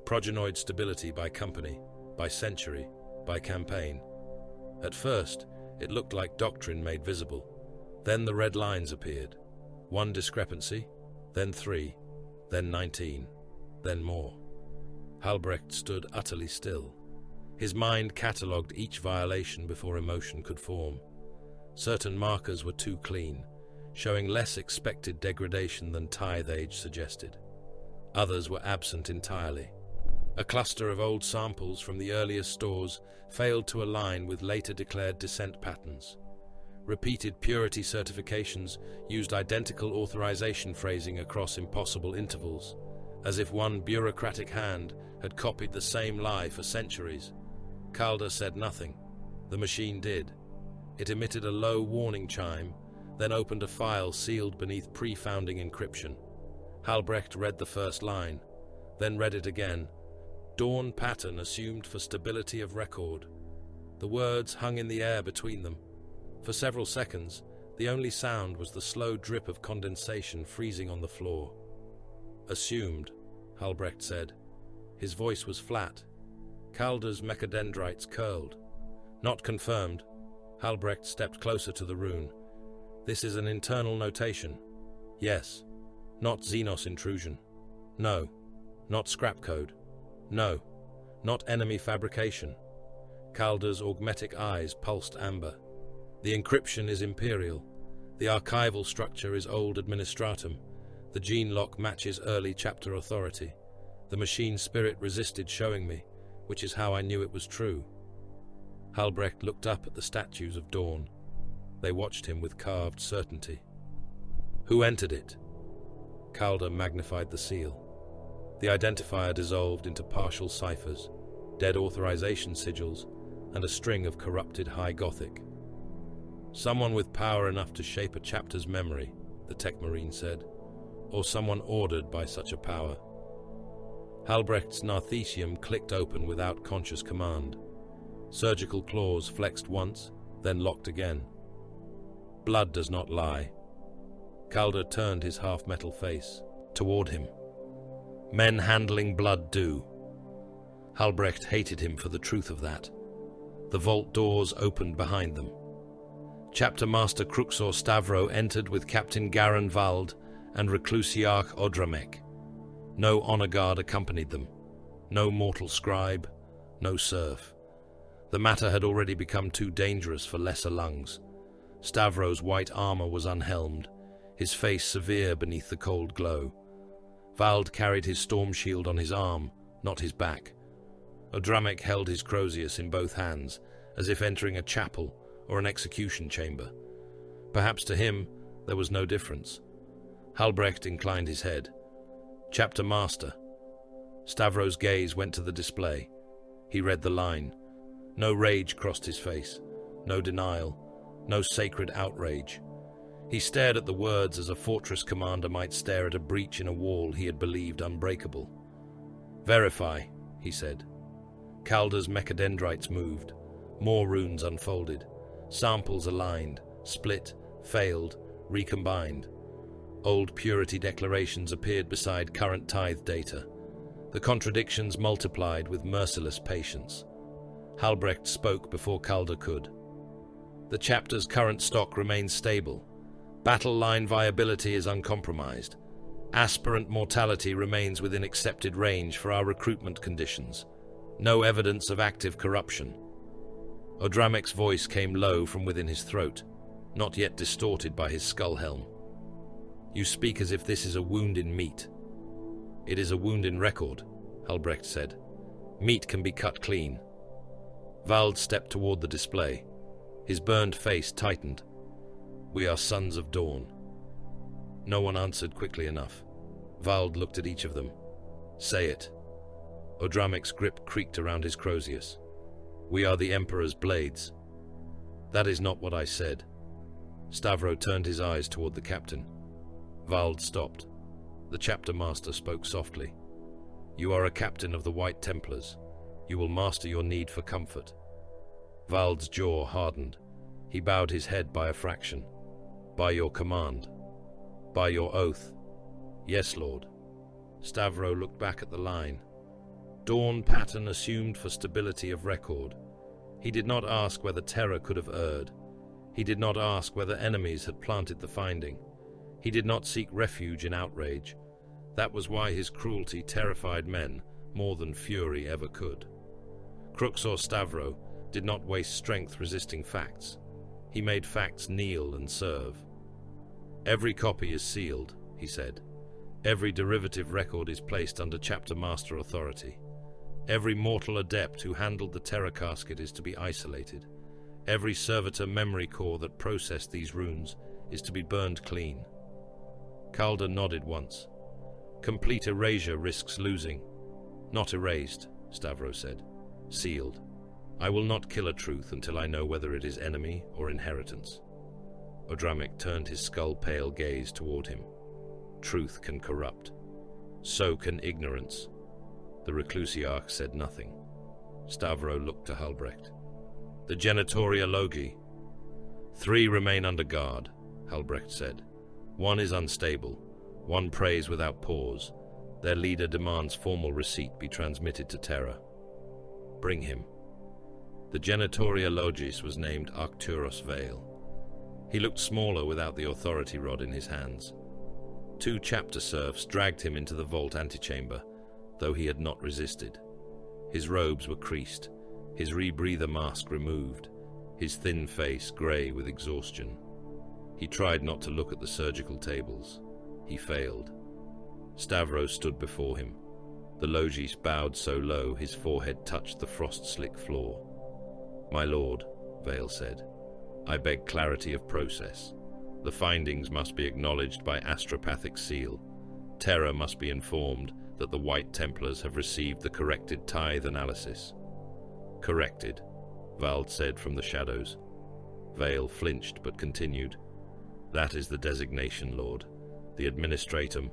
progenoid stability by company, by century, by campaign. At first, it looked like doctrine made visible. Then the red lines appeared. One discrepancy, then 3, then 19, then more. Halbrecht stood utterly still. His mind catalogued each violation before emotion could form. Certain markers were too clean, showing less expected degradation than tithe age suggested. Others were absent entirely. A cluster of old samples from the earliest stores failed to align with later declared descent patterns. Repeated purity certifications used identical authorization phrasing across impossible intervals, as if one bureaucratic hand had copied the same lie for centuries. Calder said nothing. The machine did. It emitted a low warning chime, then opened a file sealed beneath pre-founding encryption. Halbrecht read the first line, then read it again. Dawn pattern assumed for stability of record. The words hung in the air between them. For several seconds, the only sound was the slow drip of condensation freezing on the floor. Assumed, Halbrecht said. His voice was flat. Calder's mechadendrites curled. Not confirmed. Halbrecht stepped closer to the rune. This is an internal notation. Yes. Not Xenos intrusion. No. Not scrap code. No. Not enemy fabrication. Calder's augmetic eyes pulsed amber. The encryption is imperial. The archival structure is old administratum. The gene lock matches early chapter authority. The machine spirit resisted showing me, which is how I knew it was true. Halbrecht looked up at the statues of Dawn. They watched him with carved certainty. Who entered it? Calder magnified the seal. The identifier dissolved into partial ciphers, dead authorization sigils, and a string of corrupted High Gothic. Someone with power enough to shape a chapter's memory, the tech marine said, or someone ordered by such a power. Halbrecht's narthecium clicked open without conscious command. Surgical claws flexed once, then locked again. Blood does not lie. Calder turned his half-metal face toward him. Men handling blood do. Halbrecht hated him for the truth of that. The vault doors opened behind them. Chapter Master Cruxor Stavro entered with Captain Garan Vald and Reclusiarch Odramek. No honor guard accompanied them. No mortal scribe, no serf. The matter had already become too dangerous for lesser lungs. Stavro's white armor was unhelmed, his face severe beneath the cold glow. Vald carried his storm shield on his arm, not his back. Odramek held his Crozius in both hands, as if entering a chapel or an execution chamber. Perhaps to him there was no difference. Halbrecht inclined his head. Chapter Master. Stavro's gaze went to the display. He read the line. No rage crossed his face, no denial, no sacred outrage. He stared at the words as a fortress commander might stare at a breach in a wall he had believed unbreakable. Verify, he said. Calder's mechadendrites moved. More runes unfolded. Samples aligned, split, failed, recombined. Old purity declarations appeared beside current tithe data. The contradictions multiplied with merciless patience. Halbrecht spoke before Calder could. The chapter's current stock remains stable. Battle line viability is uncompromised. Aspirant mortality remains within accepted range for our recruitment conditions. No evidence of active corruption. Odramek's voice came low from within his throat, not yet distorted by his skull helm. You speak as if this is a wound in meat. It is a wound in record, Halbrecht said. Meat can be cut clean. Vald stepped toward the display. His burned face tightened. We are sons of dawn. No one answered quickly enough. Vald looked at each of them. Say it. Odramek's grip creaked around his Crozius. We are the Emperor's blades. That is not what I said. Stavro turned his eyes toward the captain. Vald stopped. The chapter master spoke softly. You are a captain of the White Templars. You will master your need for comfort. Vald's jaw hardened. He bowed his head by a fraction. By your command. By your oath. Yes, Lord. Stavro looked back at the line. Dawn pattern assumed for stability of record. He did not ask whether terror could have erred. He did not ask whether enemies had planted the finding. He did not seek refuge in outrage. That was why his cruelty terrified men more than fury ever could. Crux or Stavro did not waste strength resisting facts. He made facts kneel and serve. Every copy is sealed, he said. Every derivative record is placed under chapter master authority. Every mortal adept who handled the terror casket is to be isolated. Every servitor memory core that processed these runes is to be burned clean. Calder nodded once. Complete erasure risks losing. Not erased, Stavro said. Sealed. I will not kill a truth until I know whether it is enemy or inheritance. Odramik turned his skull-pale gaze toward him. Truth can corrupt. So can ignorance. The Reclusiarch said nothing. Stavro looked to Halbrecht. The Genitoria Logi. 3 remain under guard, Halbrecht said. 1 is unstable. 1 prays without pause. Their leader demands formal receipt be transmitted to Terra. Bring him. The Genitoria Logis was named Arcturus Vale. He looked smaller without the authority rod in his hands. 2 chapter serfs dragged him into the vault antechamber, though he had not resisted. His robes were creased, his rebreather mask removed, his thin face grey with exhaustion. He tried not to look at the surgical tables. He failed. Stavro stood before him. The Logis bowed so low his forehead touched the frost-slick floor. My lord, Vale said, I beg clarity of process. The findings must be acknowledged by astropathic seal. Terra must be informed that the White Templars have received the corrected tithe analysis. Corrected, Vald said from the shadows. Vale flinched but continued. That is the designation, Lord. The administratum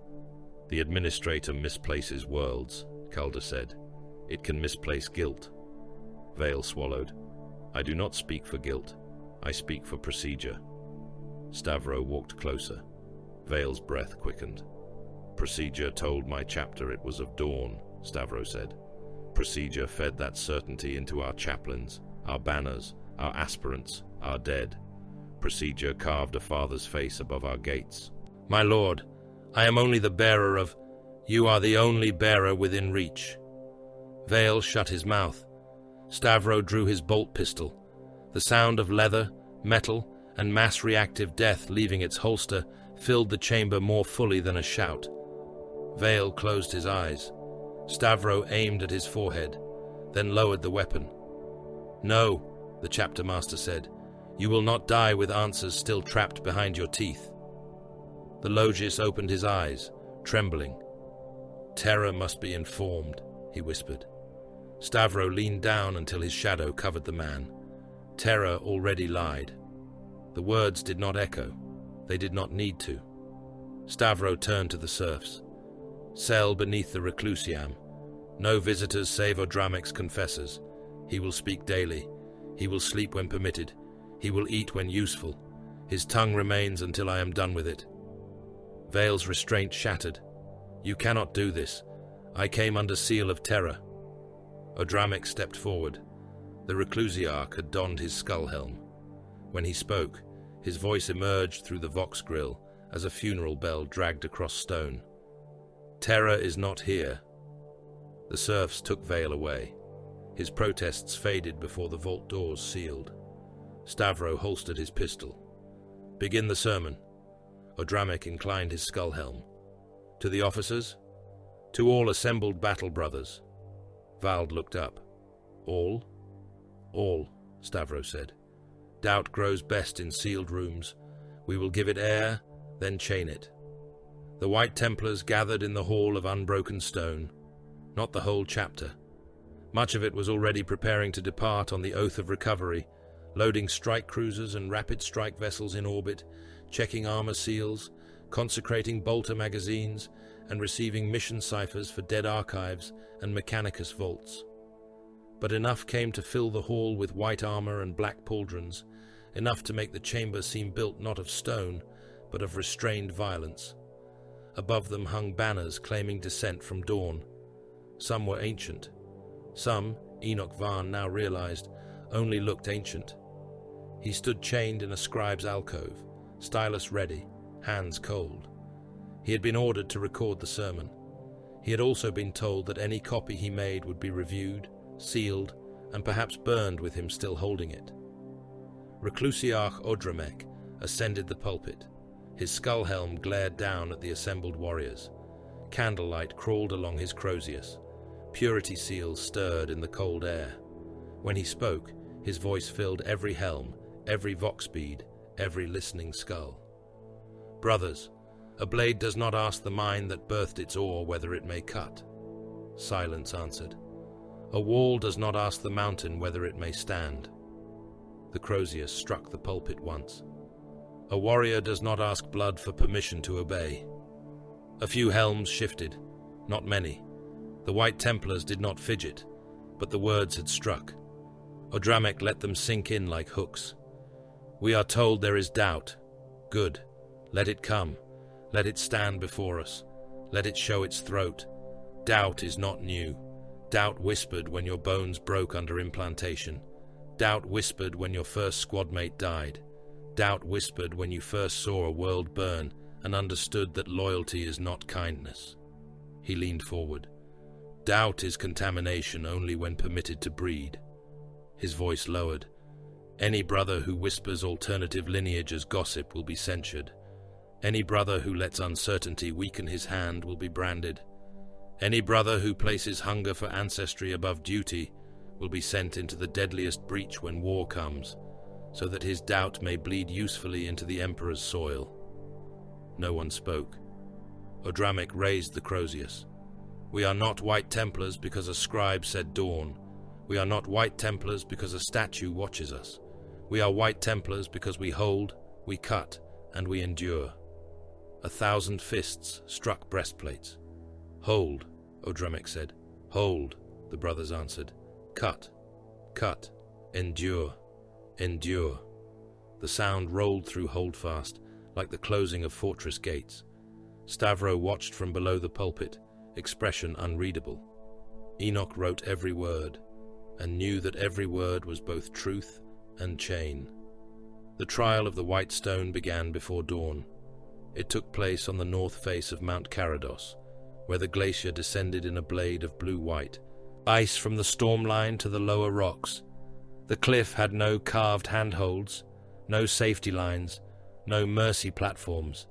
misplaces worlds, Calder said. It can misplace guilt. Vale swallowed. I do not speak for guilt. I speak for procedure. Stavro walked closer. Vale's breath quickened. Procedure told my chapter it was of dawn, Stavro said. Procedure fed that certainty into our chaplains, our banners, our aspirants, our dead. Procedure carved a father's face above our gates. My lord, I am only the bearer of... You are the only bearer within reach. Vale shut his mouth. Stavro drew his bolt pistol. The sound of leather, metal, and mass-reactive death leaving its holster filled the chamber more fully than a shout. Vale closed his eyes. Stavro aimed at his forehead, then lowered the weapon. No, the chapter master said. You will not die with answers still trapped behind your teeth. The Logis opened his eyes, trembling. Terror must be informed, he whispered. Stavro leaned down until his shadow covered the man. Terror already lied. The words did not echo. They did not need to. Stavro turned to the serfs. Cell beneath the Reclusiam. No visitors save Odramik's confessors. He will speak daily. He will sleep when permitted. He will eat when useful. His tongue remains until I am done with it. Vale's restraint shattered. You cannot do this. I came under seal of terror. Odramik stepped forward. The Reclusiarch had donned his skull helm. When he spoke, his voice emerged through the vox grill as a funeral bell dragged across stone. Terror is not here. The serfs took Vale away. His protests faded before the vault doors sealed. Stavro holstered his pistol. Begin the sermon. Odramik inclined his skull helm. To the officers? To all assembled battle brothers. Vald looked up. All? All, Stavro said. Doubt grows best in sealed rooms. We will give it air, then chain it. The White Templars gathered in the Hall of Unbroken Stone. Not the whole chapter. Much of it was already preparing to depart on the Oath of Recovery, loading strike cruisers and rapid strike vessels in orbit, checking armor seals, consecrating bolter magazines, and receiving mission ciphers for dead archives and Mechanicus vaults. But enough came to fill the hall with white armor and black pauldrons, enough to make the chamber seem built not of stone, but of restrained violence. Above them hung banners claiming descent from dawn. Some were ancient. Some, Enoch Varn now realized, only looked ancient. He stood chained in a scribe's alcove, stylus ready, hands cold. He had been ordered to record the sermon. He had also been told that any copy he made would be reviewed, sealed, and perhaps burned with him still holding it. Reclusiarch Odramek ascended the pulpit. His skull helm glared down at the assembled warriors. Candlelight crawled along his crozius. Purity seals stirred in the cold air. When he spoke, his voice filled every helm, every vox bead, every listening skull. Brothers, a blade does not ask the mind that birthed its ore whether it may cut. Silence answered. A wall does not ask the mountain whether it may stand. The crozier struck the pulpit once. A warrior does not ask blood for permission to obey. A few helms shifted, not many. The White Templars did not fidget, but the words had struck. Odramek let them sink in like hooks. We are told there is doubt. Good. Let it come. Let it stand before us. Let it show its throat. Doubt is not new. Doubt whispered when your bones broke under implantation. Doubt whispered when your first squadmate died. Doubt whispered when you first saw a world burn and understood that loyalty is not kindness. He leaned forward. Doubt is contamination only when permitted to breed. His voice lowered. Any brother who whispers alternative lineage as gossip will be censured. Any brother who lets uncertainty weaken his hand will be branded. Any brother who places hunger for ancestry above duty will be sent into the deadliest breach when war comes, so that his doubt may bleed usefully into the Emperor's soil. No one spoke. Odramek raised the crozius. We are not White Templars because a scribe said dawn. We are not White Templars because a statue watches us. We are White Templars because we hold, we cut, and we endure. 1,000 fists struck breastplates. Hold, Odramek said. Hold, the brothers answered. Cut, cut, endure, endure. The sound rolled through Holdfast like the closing of fortress gates. Stavro watched from below the pulpit, expression unreadable. Enoch wrote every word, and knew that every word was both truth and chain. The trial of the White Stone began before dawn. It took place on the north face of Mount Carados, where the glacier descended in a blade of blue-white, ice from the storm line to the lower rocks. The cliff had no carved handholds, no safety lines, no mercy platforms.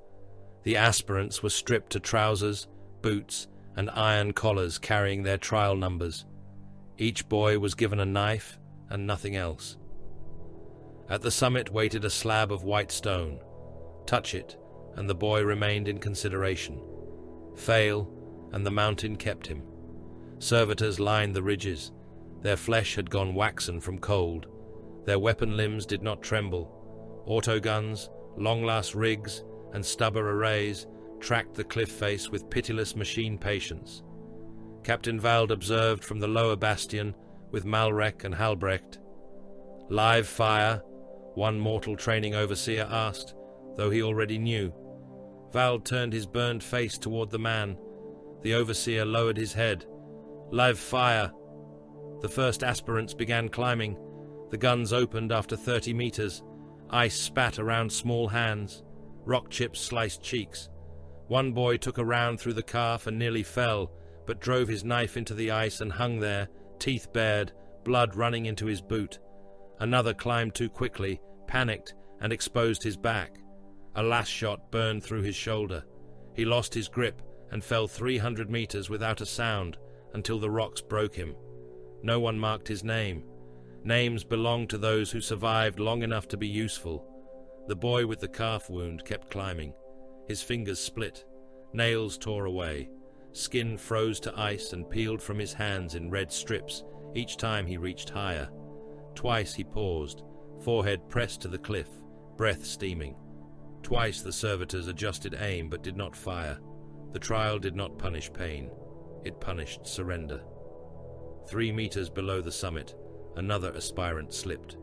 The aspirants were stripped to trousers, boots, and iron collars carrying their trial numbers. Each boy was given a knife and nothing else. At the summit waited a slab of white stone. Touch it, and the boy remained in consideration. Fail, and the mountain kept him. Servitors lined the ridges. Their flesh had gone waxen from cold. Their weapon limbs did not tremble. Autoguns, long-last rigs, and stubber arrays tracked the cliff face with pitiless machine patience. Captain Vald observed from the lower bastion with Malrek and Halbrecht. Live fire? One mortal training overseer asked, though he already knew. Vald turned his burned face toward the man. The overseer lowered his head. Live fire! The first aspirants began climbing. The guns opened after 30 meters. Ice spat around small hands. Rock chips sliced cheeks. One boy took a round through the calf and nearly fell, but drove his knife into the ice and hung there, teeth bared, blood running into his boot. Another climbed too quickly, panicked, and exposed his back. A last shot burned through his shoulder. He lost his grip and fell 300 meters without a sound until the rocks broke him. No one marked his name. Names belonged to those who survived long enough to be useful. The boy with the calf wound kept climbing. His fingers split. Nails tore away. Skin froze to ice and peeled from his hands in red strips each time he reached higher. Twice he paused, forehead pressed to the cliff, breath steaming. Twice the servitors adjusted aim but did not fire. The trial did not punish pain. It punished surrender. 3 meters below the summit, another aspirant slipped.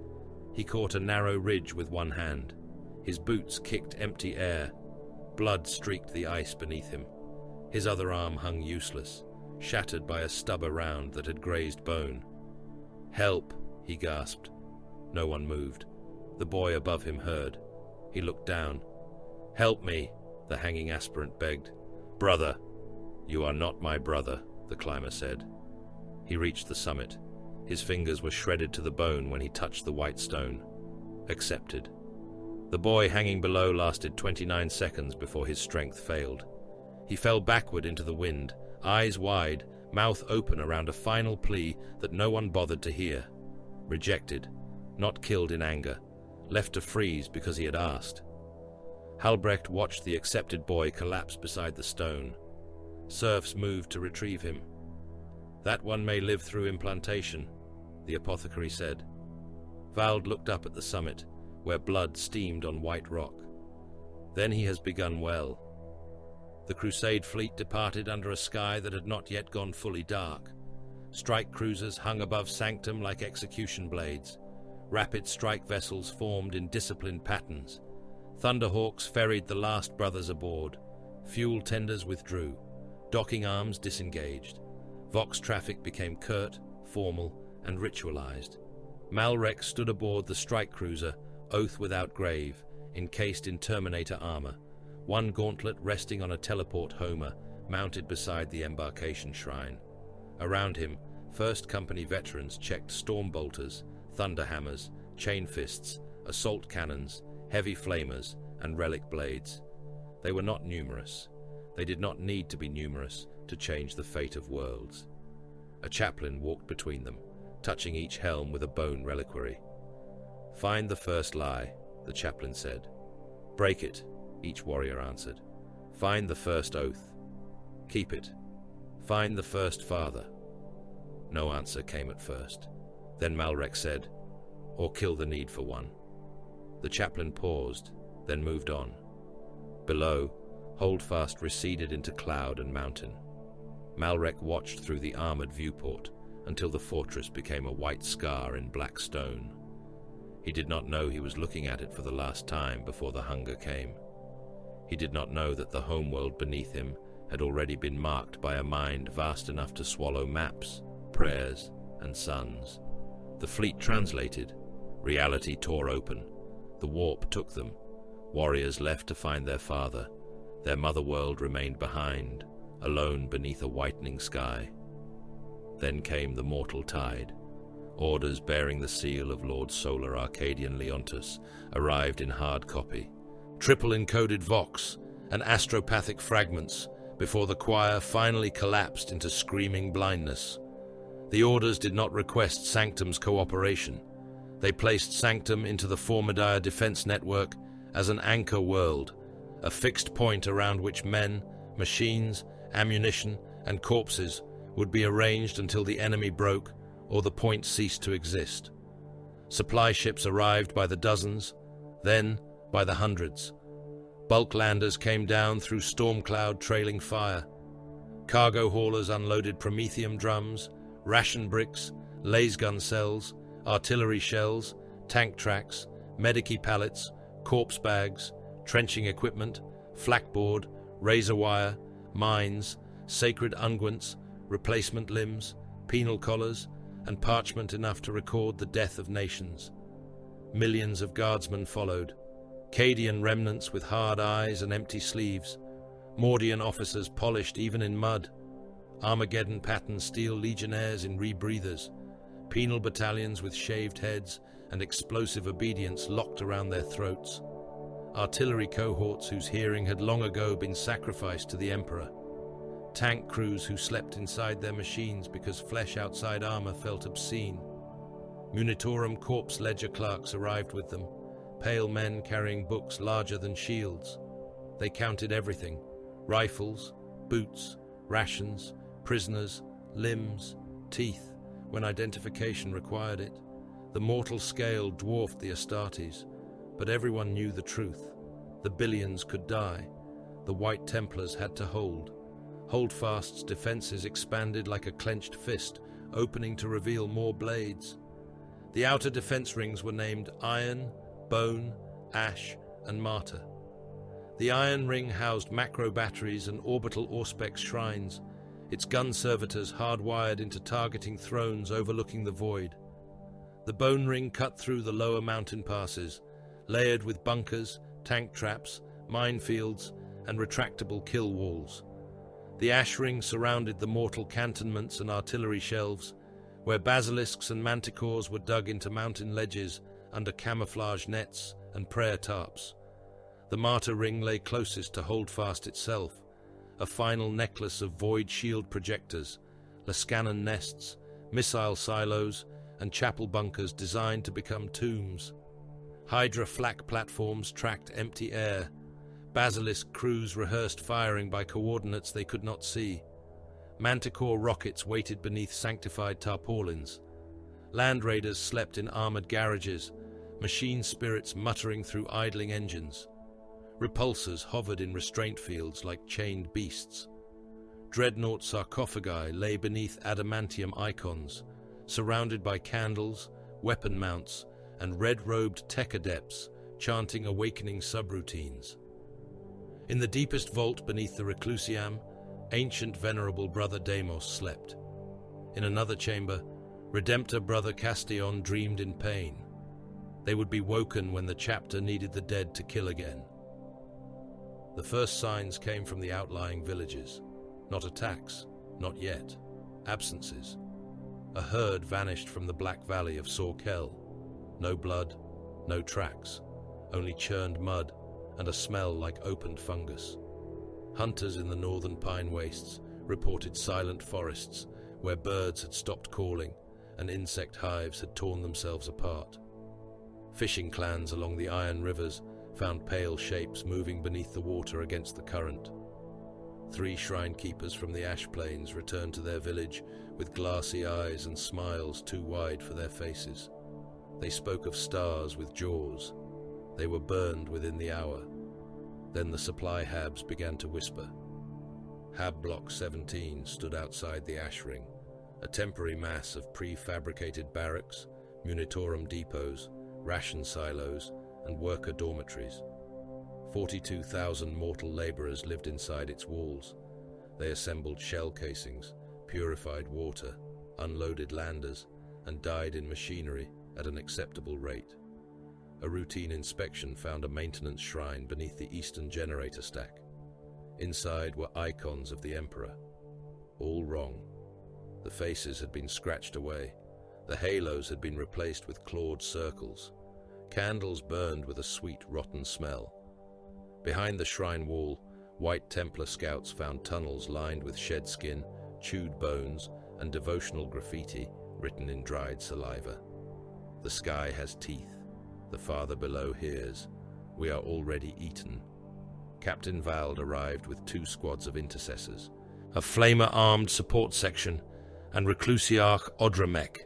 He caught a narrow ridge with one hand. His boots kicked empty air. Blood streaked the ice beneath him. His other arm hung useless, shattered by a stub around that had grazed bone. "Help!" he gasped. No one moved. The boy above him heard. He looked down. "Help me," the hanging aspirant begged. "Brother." "You are not my brother," the climber said. He reached the summit. His fingers were shredded to the bone when he touched the white stone. Accepted. The boy hanging below lasted 29 seconds before his strength failed. He fell backward into the wind, eyes wide, mouth open around a final plea that no one bothered to hear. Rejected, not killed in anger, left to freeze because he had asked. Halbrecht watched the accepted boy collapse beside the stone. Serfs moved to retrieve him. "That one may live through implantation," the apothecary said. Vald looked up at the summit, where blood steamed on white rock. "Then he has begun well." The Crusade fleet departed under a sky that had not yet gone fully dark. Strike cruisers hung above Sanctum like execution blades. Rapid strike vessels formed in disciplined patterns. Thunderhawks ferried the last brothers aboard. Fuel tenders withdrew. Docking arms disengaged. Vox traffic became curt, formal, and ritualized. Malrek stood aboard the strike cruiser, Oath Without Grave, encased in Terminator armor, one gauntlet resting on a teleport Homer mounted beside the embarkation shrine. Around him, First Company veterans checked storm bolters, thunderhammers, chain fists, assault cannons, heavy flamers, and relic blades. They were not numerous. They did not need to be numerous to change the fate of worlds. A chaplain walked between them, touching each helm with a bone reliquary. "Find the first lie," the chaplain said. "Break it," each warrior answered. "Find the first oath. Keep it. Find the first father." No answer came at first. Then Malrek said, "Or kill the need for one." The chaplain paused, then moved on. Below, Holdfast receded into cloud and mountain. Malrek watched through the armored viewport until the fortress became a white scar in black stone. He did not know he was looking at it for the last time before the hunger came. He did not know that the homeworld beneath him had already been marked by a mind vast enough to swallow maps, prayers, and suns. The fleet translated. Reality tore open. The warp took them. Warriors left to find their father. Their mother world remained behind, alone beneath a whitening sky. Then came the mortal tide. Orders bearing the seal of Lord Solar Arcadian Leontus arrived in hard copy. Triple encoded vox and astropathic fragments before the choir finally collapsed into screaming blindness. The orders did not request Sanctum's cooperation. They placed Sanctum into the Formidire defense network as an anchor world, a fixed point around which men, machines, ammunition, and corpses would be arranged until the enemy broke or the point ceased to exist. Supply ships arrived by the dozens, then by the hundreds. Bulk landers came down through storm cloud trailing fire. Cargo haulers unloaded promethium drums, ration bricks, lasgun cells, artillery shells, tank tracks, medici pallets, corpse bags, trenching equipment, flakboard, razor wire, mines, sacred unguents, replacement limbs, penal collars, and parchment enough to record the death of nations. Millions of guardsmen followed, Cadian remnants with hard eyes and empty sleeves, Mordian officers polished even in mud, Armageddon pattern steel legionnaires in rebreathers, penal battalions with shaved heads and explosive obedience locked around their throats, artillery cohorts whose hearing had long ago been sacrificed to the Emperor, tank crews who slept inside their machines because flesh outside armor felt obscene. Munitorum corpse ledger clerks arrived with them, pale men carrying books larger than shields. They counted everything: rifles, boots, rations, prisoners, limbs, teeth, when identification required it. The mortal scale dwarfed the Astartes, but everyone knew the truth. The billions could die. The White Templars had to hold. Holdfast's defenses expanded like a clenched fist, opening to reveal more blades. The outer defense rings were named Iron, Bone, Ash, and Martyr. The Iron Ring housed macro batteries and orbital Auspex shrines, its gun servitors hardwired into targeting thrones overlooking the void. The Bone Ring cut through the lower mountain passes, layered with bunkers, tank traps, minefields, and retractable kill walls. The Ash Ring surrounded the mortal cantonments and artillery shelves, where basilisks and manticores were dug into mountain ledges under camouflage nets and prayer tarps. The martyr ring lay closest to Holdfast itself, a final necklace of void shield projectors, Lascanon nests, missile silos, and chapel bunkers designed to become tombs. Hydra flak platforms tracked empty air. Basilisk crews rehearsed firing by coordinates they could not see. Manticore rockets waited beneath sanctified tarpaulins. Land raiders slept in armored garages, machine spirits muttering through idling engines. Repulsors hovered in restraint fields like chained beasts. Dreadnought sarcophagi lay beneath adamantium icons, surrounded by candles, weapon mounts, and red-robed tech adepts chanting awakening subroutines. In the deepest vault beneath the Reclusiam, ancient venerable Brother Deimos slept. In another chamber, Redemptor Brother Castillon dreamed in pain. They would be woken when the chapter needed the dead to kill again. The first signs came from the outlying villages. Not attacks, not yet. Absences. A herd vanished from the Black Valley of Sorkel. No blood, no tracks, only churned mud and a smell like opened fungus. Hunters in the northern pine wastes reported silent forests where birds had stopped calling and insect hives had torn themselves apart. Fishing clans along the iron rivers found pale shapes moving beneath the water against the current. 3 shrine keepers from the ash plains returned to their village with glassy eyes and smiles too wide for their faces. They spoke of stars with jaws. They were burned within the hour. Then the supply habs began to whisper. Hab Block 17 stood outside the ash ring, a temporary mass of prefabricated barracks, munitorum depots, ration silos, and worker dormitories. 42,000 mortal laborers lived inside its walls. They assembled shell casings, purified water, unloaded landers, and died in machinery at an acceptable rate. A routine inspection found a maintenance shrine beneath the eastern generator stack. Inside were icons of the Emperor. All wrong. The faces had been scratched away. The halos had been replaced with clawed circles. Candles burned with a sweet, rotten smell. Behind the shrine wall, white Templar scouts found tunnels lined with shed skin, chewed bones, and devotional graffiti written in dried saliva. The sky has teeth. The Father below hears. We are already eaten. Captain Vald arrived with 2 squads of intercessors, a flamer-armed support section, and Reclusiarch Odramek.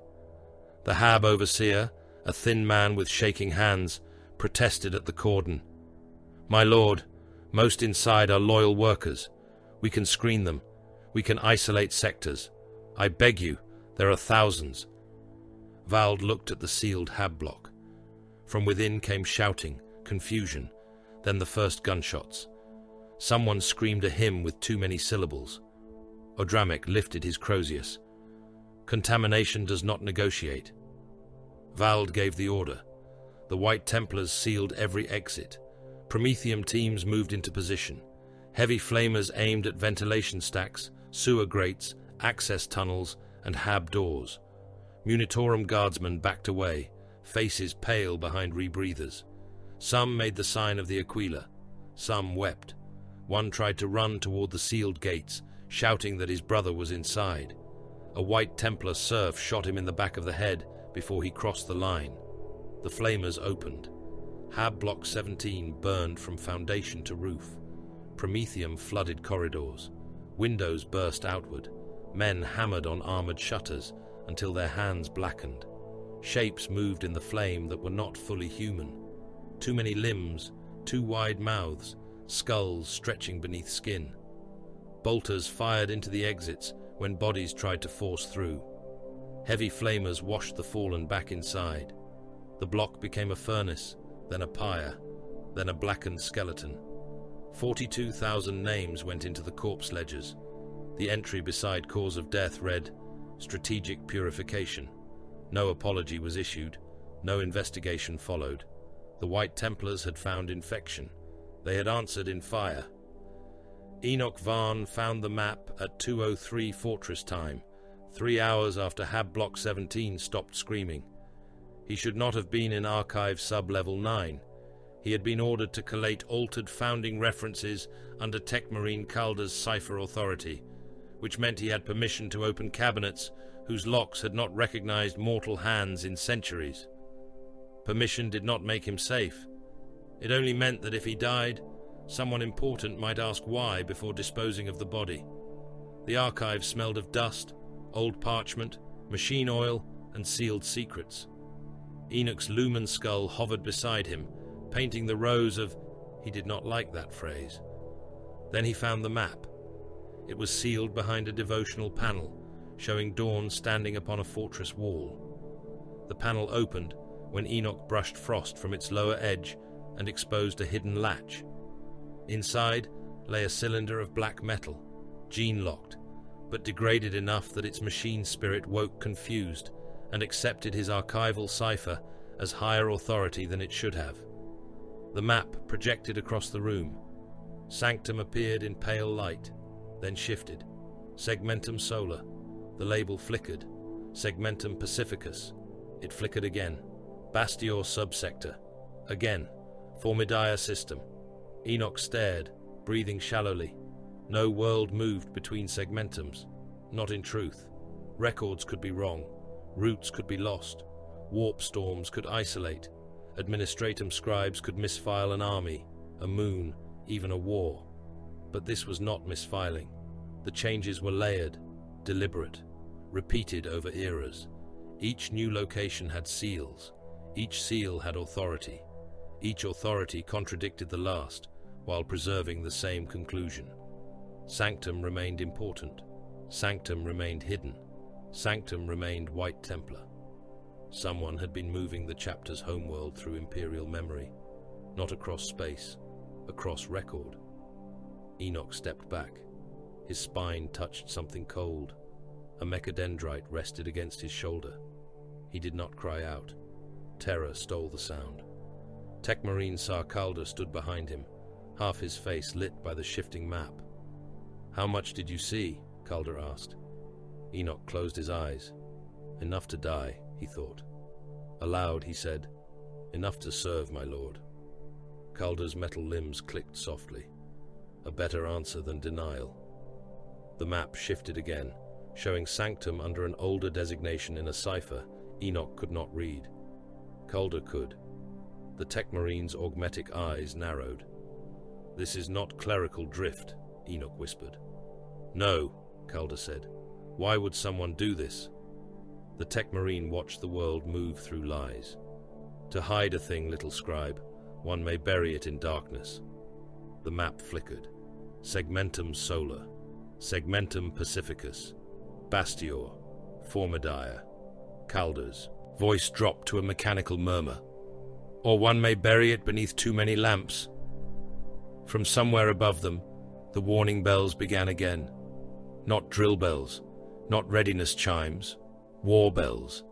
The Hab overseer, a thin man with shaking hands, protested at the cordon. My lord, most inside are loyal workers. We can screen them. We can isolate sectors. I beg you, there are thousands. Vald looked at the sealed Hab block. From within came shouting, confusion, then the first gunshots. Someone screamed a hymn with too many syllables. Odramek lifted his Crozius. Contamination does not negotiate. Vald gave the order. The White Templars sealed every exit. Prometheum teams moved into position. Heavy flamers aimed at ventilation stacks, sewer grates, access tunnels, and Hab doors. Munitorum guardsmen backed away, faces pale behind rebreathers. Some made the sign of the Aquila. Some wept. One tried to run toward the sealed gates, shouting that his brother was inside. A White Templar serf shot him in the back of the head before he crossed the line. The flamers opened. Hab Block 17 burned from foundation to roof. Prometheum flooded corridors. Windows burst outward. Men hammered on armored shutters until their hands blackened. Shapes moved in the flame that were not fully human. Too many limbs, too wide mouths, skulls stretching beneath skin. Bolters fired into the exits when bodies tried to force through. Heavy flamers washed the fallen back inside. The block became a furnace, then a pyre, then a blackened skeleton. 42,000 names went into the corpse ledgers. The entry beside cause of death read, Strategic Purification. No apology was issued. No investigation followed. The White Templars had found infection. They had answered in fire. Enoch Varn found the map at 2:03 Fortress time. 3 hours after Hab Block 17 stopped screaming. He should not have been in Archive Sub-Level 9. He had been ordered to collate altered founding references under Tech Marine Calder's cipher authority, which meant he had permission to open cabinets whose locks had not recognized mortal hands in centuries. Permission did not make him safe. It only meant that if he died, someone important might ask why before disposing of the body. The archive smelled of dust, old parchment, machine oil, and sealed secrets. Enoch's lumen skull hovered beside him, painting the rows of... He did not like that phrase. Then he found the map. It was sealed behind a devotional panel, showing Dawn standing upon a fortress wall. The panel opened when Enoch brushed frost from its lower edge and exposed a hidden latch. Inside lay a cylinder of black metal, gene-locked, but degraded enough that its machine spirit woke confused and accepted his archival cipher as higher authority than it should have. The map projected across the room. Sanctum appeared in pale light, then shifted. Segmentum Solar. The label flickered. Segmentum Pacificus. It flickered again. Bastior Subsector. Again. Formidaia System. Enoch stared, breathing shallowly. No world moved between segmentums. Not in truth. Records could be wrong. Routes could be lost. Warp storms could isolate. Administratum scribes could misfile an army, a moon, even a war. But this was not misfiling. The changes were layered, deliberate, repeated over eras. Each new location had seals. Each seal had authority. Each authority contradicted the last, while preserving the same conclusion. Sanctum remained important. Sanctum remained hidden. Sanctum remained White Templar. Someone had been moving the chapter's homeworld through Imperial memory, not across space, across record. Enoch stepped back. His spine touched something cold. A mechadendrite rested against his shoulder. He did not cry out. Terror stole the sound. Tech Marine Sar Calder stood behind him, half his face lit by the shifting map. "How much did you see?" Calder asked. Enoch closed his eyes. "Enough to die," he thought. Aloud he said, "Enough to serve, my lord." Calder's metal limbs clicked softly. A better answer than denial. The map shifted again, showing Sanctum under an older designation in a cipher Enoch could not read. Calder could. The Tech Marine's augmetic eyes narrowed. "This is not clerical drift," Enoch whispered. "No," Calder said. "Why would someone do this?" The Tech Marine watched the world move through lies. To hide a thing, little scribe, one may bury it in darkness. The map flickered. Segmentum Solar. Segmentum Pacificus. Bastior. Formidaia. Calder's voice dropped to a mechanical murmur. "Or one may bury it beneath too many lamps." From somewhere above them, the warning bells began again. Not drill bells, not readiness chimes, war bells.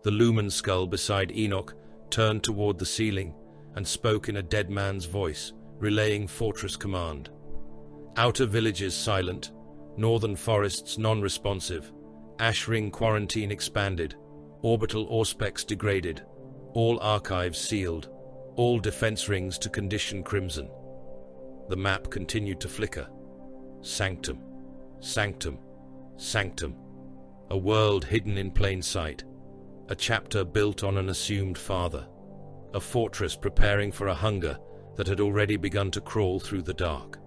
The lumen skull beside Enoch turned toward the ceiling and spoke in a dead man's voice, relaying fortress command. Outer villages silent, northern forests non-responsive, ash ring quarantine expanded, orbital auspex degraded, all archives sealed, all defense rings to condition crimson. The map continued to flicker. Sanctum, sanctum, sanctum. A world hidden in plain sight. A chapter built on an assumed father. A fortress preparing for a hunger that had already begun to crawl through the dark.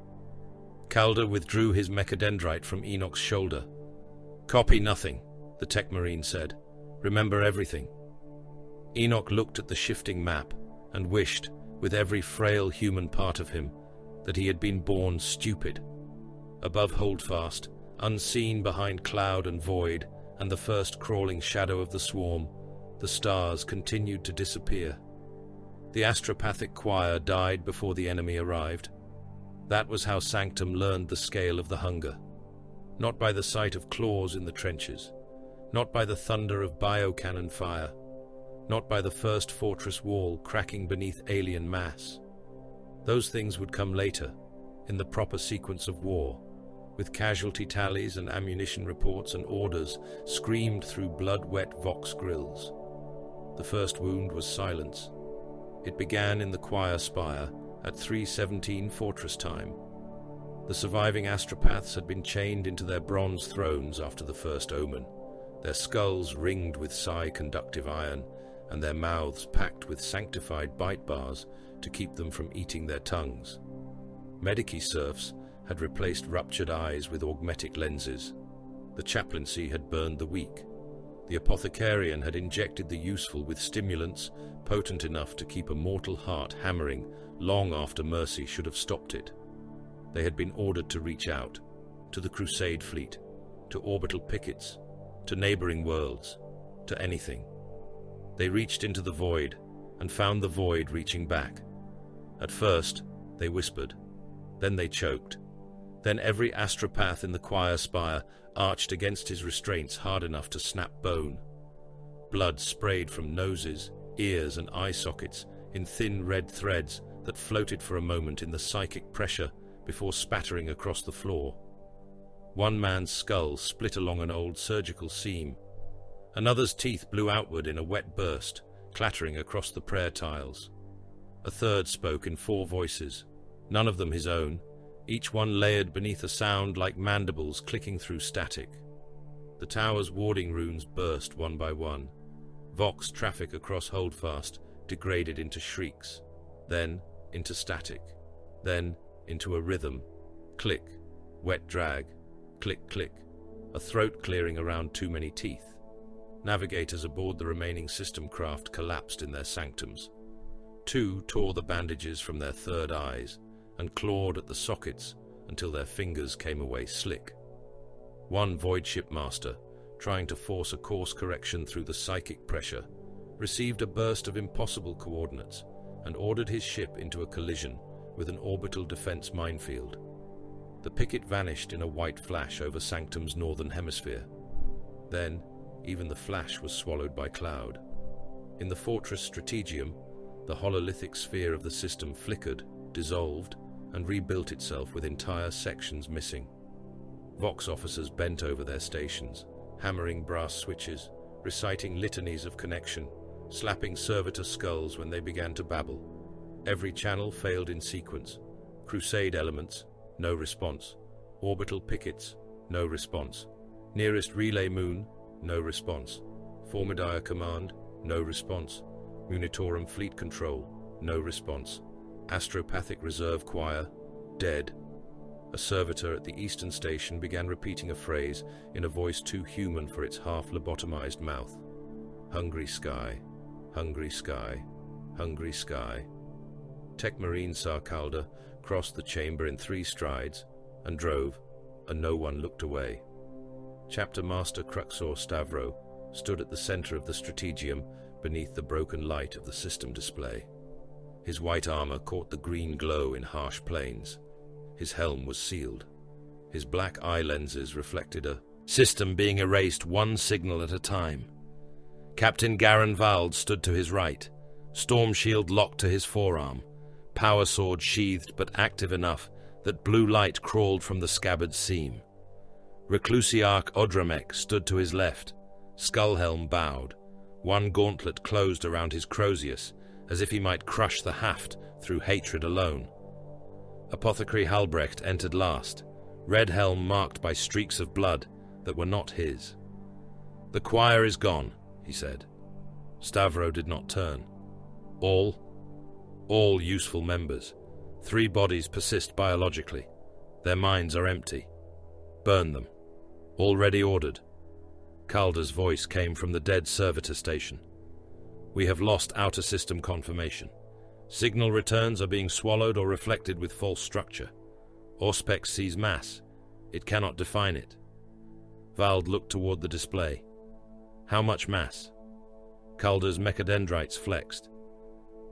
Calder withdrew his mechadendrite from Enoch's shoulder. "Copy nothing," the Tech Marine said. "Remember everything." Enoch looked at the shifting map and wished, with every frail human part of him, that he had been born stupid. Above Holdfast, unseen behind cloud and void, and the first crawling shadow of the swarm, the stars continued to disappear. The astropathic choir died before the enemy arrived. That was how Sanctum learned the scale of the hunger. Not by the sight of claws in the trenches, not by the thunder of biocannon fire, not by the first fortress wall cracking beneath alien mass. Those things would come later, in the proper sequence of war, with casualty tallies and ammunition reports and orders screamed through blood-wet Vox grills. The first wound was silence. It began in the choir spire at 3:17 Fortress time. The surviving astropaths had been chained into their bronze thrones after the first omen, their skulls ringed with psi-conductive iron and their mouths packed with sanctified bite bars to keep them from eating their tongues. Medici serfs had replaced ruptured eyes with augmetic lenses. The chaplaincy had burned the weak. The apothecarian had injected the useful with stimulants potent enough to keep a mortal heart hammering long after mercy should have stopped it. They had been ordered to reach out, to the Crusade fleet, to orbital pickets, to neighboring worlds, to anything. They reached into the void and found the void reaching back. At first, they whispered. Then they choked. Then every astropath in the choir spire arched against his restraints hard enough to snap bone. Blood sprayed from noses, ears, and eye sockets in thin red threads that floated for a moment in the psychic pressure before spattering across the floor. One man's skull split along an old surgical seam. Another's teeth blew outward in a wet burst, clattering across the prayer tiles. A third spoke in 4 voices, none of them his own, each one layered beneath a sound like mandibles clicking through static. The tower's warding runes burst one by one. Vox traffic across Holdfast degraded into shrieks, then into static, then into a rhythm. Click, wet drag, click, click, a throat clearing around too many teeth. Navigators aboard the remaining system craft collapsed in their sanctums. 2 tore the bandages from their third eyes and clawed at the sockets until their fingers came away slick. One void shipmaster, trying to force a course correction through the psychic pressure, received a burst of impossible coordinates and ordered his ship into a collision with an orbital defense minefield. The picket vanished in a white flash over Sanctum's northern hemisphere. Then, even the flash was swallowed by cloud. In the fortress strategium, the hololithic sphere of the system flickered, dissolved, and rebuilt itself with entire sections missing. Vox officers bent over their stations, hammering brass switches, reciting litanies of connection, slapping servitor skulls when they began to babble. Every channel failed in sequence. Crusade elements, no response. Orbital pickets, no response. Nearest relay moon, no response. Formidae command, no response. Munitorum fleet control, no response. Astropathic reserve choir, dead. A servitor at the eastern station began repeating a phrase in a voice too human for its half-lobotomized mouth. Hungry sky, hungry sky, hungry sky. Tech Marine Sarkalda crossed the chamber in 3 strides and drove, and no one looked away. Chapter Master Cruxor Stavro stood at the center of the strategium beneath the broken light of the system display. His white armor caught the green glow in harsh planes. His helm was sealed. His black eye lenses reflected a system being erased one signal at a time. Captain Garen Vald stood to his right, storm shield locked to his forearm, power sword sheathed but active enough that blue light crawled from the scabbard's seam. Reclusiarch Odramek stood to his left, skull helm bowed, one gauntlet closed around his Crozius, as if he might crush the haft through hatred alone. Apothecary Halbrecht entered last, red helm marked by streaks of blood that were not his. "The choir is gone," he said. Stavro did not turn. All useful members. 3 bodies persist biologically. Their minds are empty. Burn them. Already ordered. Calder's voice came from the dead servitor station. We have lost outer system confirmation. Signal returns are being swallowed or reflected with false structure. Auspex sees mass. It cannot define it. Vald looked toward the display. How much mass? Calder's mechadendrites flexed.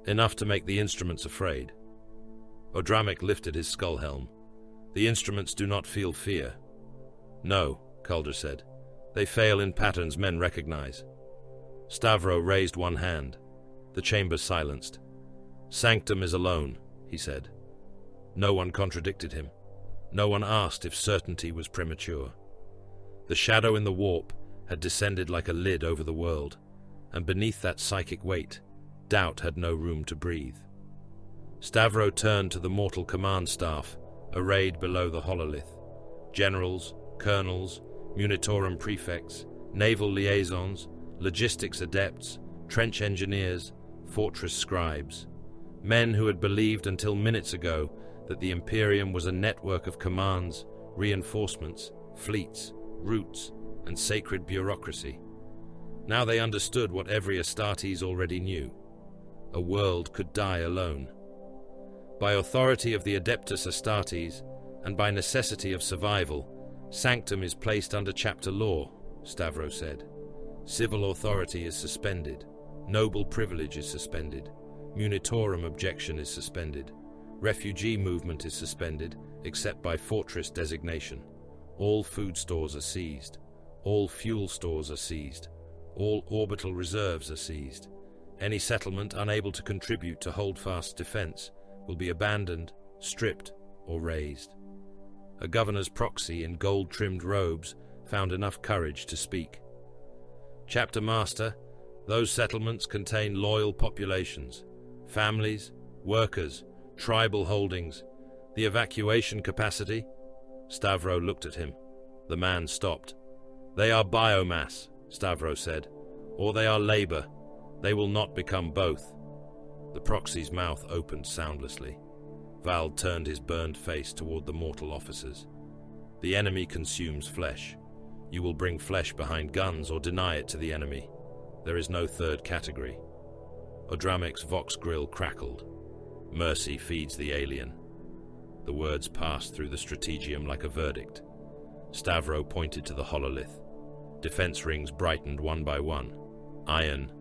Enough to make the instruments afraid. Odramek lifted his skull helm. The instruments do not feel fear. No, Calder said. They fail in patterns men recognize. Stavro raised one hand. The chamber silenced. Sanctum is alone, he said. No one contradicted him. No one asked if certainty was premature. The shadow in the warp had descended like a lid over the world, and beneath that psychic weight, doubt had no room to breathe. Stavro turned to the mortal command staff, arrayed below the hololith. Generals, colonels, munitorum prefects, naval liaisons, logistics adepts, trench engineers, fortress scribes. Men who had believed until minutes ago that the Imperium was a network of commands, reinforcements, fleets, routes, and sacred bureaucracy. Now they understood what every Astartes already knew. A world could die alone. By authority of the Adeptus Astartes, and by necessity of survival, Sanctum is placed under chapter law, Stavro said. Civil authority is suspended. Noble privilege is suspended. Munitorum objection is suspended. Refugee movement is suspended, except by fortress designation. All food stores are seized. All fuel stores are seized. All orbital reserves are seized. Any settlement unable to contribute to holdfast defense will be abandoned, stripped, or razed. A governor's proxy in gold-trimmed robes found enough courage to speak. Chapter Master, those settlements contain loyal populations, families, workers, tribal holdings. The evacuation capacity? Stavro looked at him. The man stopped. They are biomass, Stavro said, or they are labor. They will not become both. The proxy's mouth opened soundlessly. Val turned his burned face toward the mortal officers. The enemy consumes flesh. You will bring flesh behind guns or deny it to the enemy. There is no third category. Odramic's vox grill crackled. Mercy feeds the alien. The words passed through the strategium like a verdict. Stavro pointed to the hololith. Defense rings brightened one by one. Iron,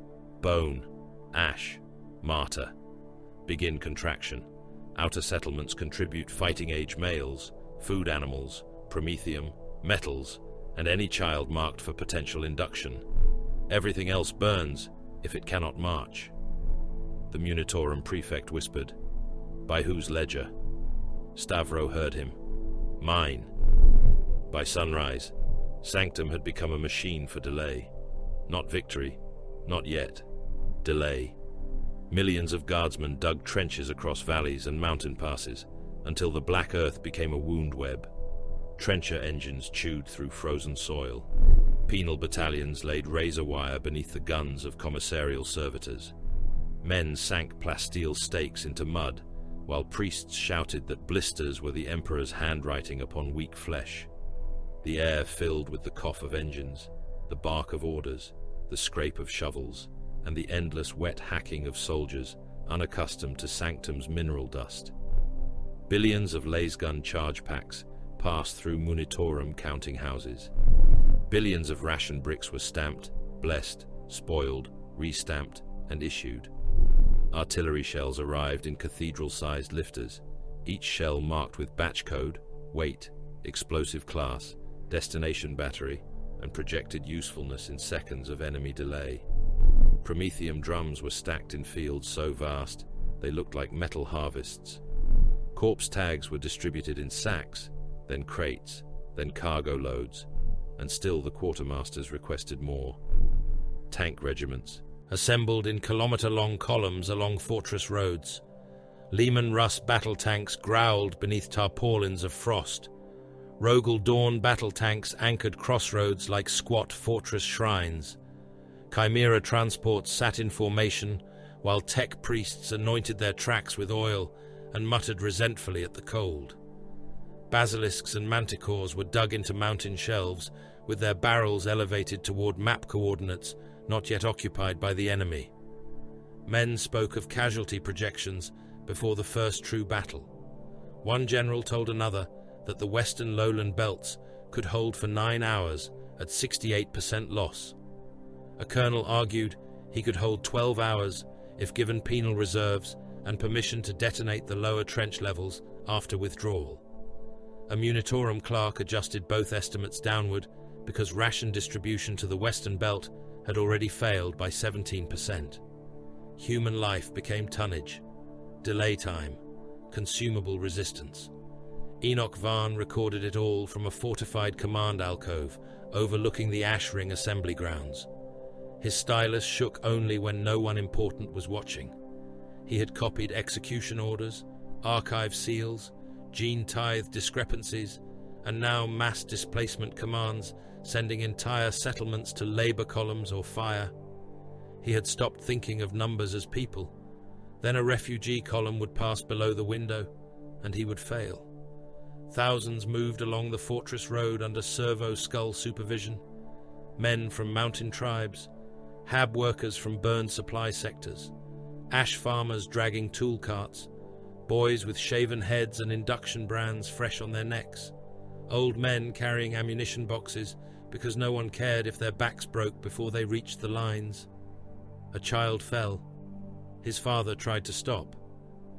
bone, ash, martyr. Begin contraction. Outer settlements contribute fighting-age males, food animals, promethium, metals, and any child marked for potential induction. Everything else burns if it cannot march. The Munitorum prefect whispered. By whose ledger? Stavro heard him. Mine. By sunrise, Sanctum had become a machine for delay. Not victory, not yet. Delay. Millions of guardsmen dug trenches across valleys and mountain passes until the black earth became a wound web. Trencher engines chewed through frozen soil. Penal battalions laid razor wire beneath the guns of commissarial servitors. Men sank plasteel stakes into mud, while priests shouted that blisters were the emperor's handwriting upon weak flesh. The air filled with the cough of engines, the bark of orders, the scrape of shovels, and the endless wet hacking of soldiers unaccustomed to Sanctum's mineral dust. Billions of lasgun charge packs passed through Munitorum counting houses. Billions of ration bricks were stamped, blessed, spoiled, restamped, and issued. Artillery shells arrived in cathedral-sized lifters, each shell marked with batch code, weight, explosive class, destination battery, and projected usefulness in seconds of enemy delay. Promethium drums were stacked in fields so vast they looked like metal harvests. Corpse tags were distributed in sacks, then crates, then cargo loads, and still the quartermasters requested more. Tank regiments, assembled in kilometer-long columns along fortress roads. Lehman Russ battle tanks growled beneath tarpaulins of frost. Rogel Dawn battle tanks anchored crossroads like squat fortress shrines. Chimera transports sat in formation, while tech priests anointed their tracks with oil and muttered resentfully at the cold. Basilisks and manticores were dug into mountain shelves, with their barrels elevated toward map coordinates not yet occupied by the enemy. Men spoke of casualty projections before the first true battle. One general told another that the western lowland belts could hold for 9 hours at 68% loss. A colonel argued he could hold 12 hours if given penal reserves and permission to detonate the lower trench levels after withdrawal. A Munitorum clerk adjusted both estimates downward because ration distribution to the western belt had already failed by 17%. Human life became tonnage, delay time, consumable resistance. Enoch Vaughn recorded it all from a fortified command alcove overlooking the Ash Ring assembly grounds. His stylus shook only when no one important was watching. He had copied execution orders, archive seals, gene tithe discrepancies, and now mass displacement commands sending entire settlements to labor columns or fire. He had stopped thinking of numbers as people. Then a refugee column would pass below the window, and he would fail. Thousands moved along the fortress road under servo skull supervision. Men from mountain tribes, hab workers from burned supply sectors, ash farmers dragging tool carts, boys with shaven heads and induction brands fresh on their necks, old men carrying ammunition boxes because no one cared if their backs broke before they reached the lines. A child fell. His father tried to stop.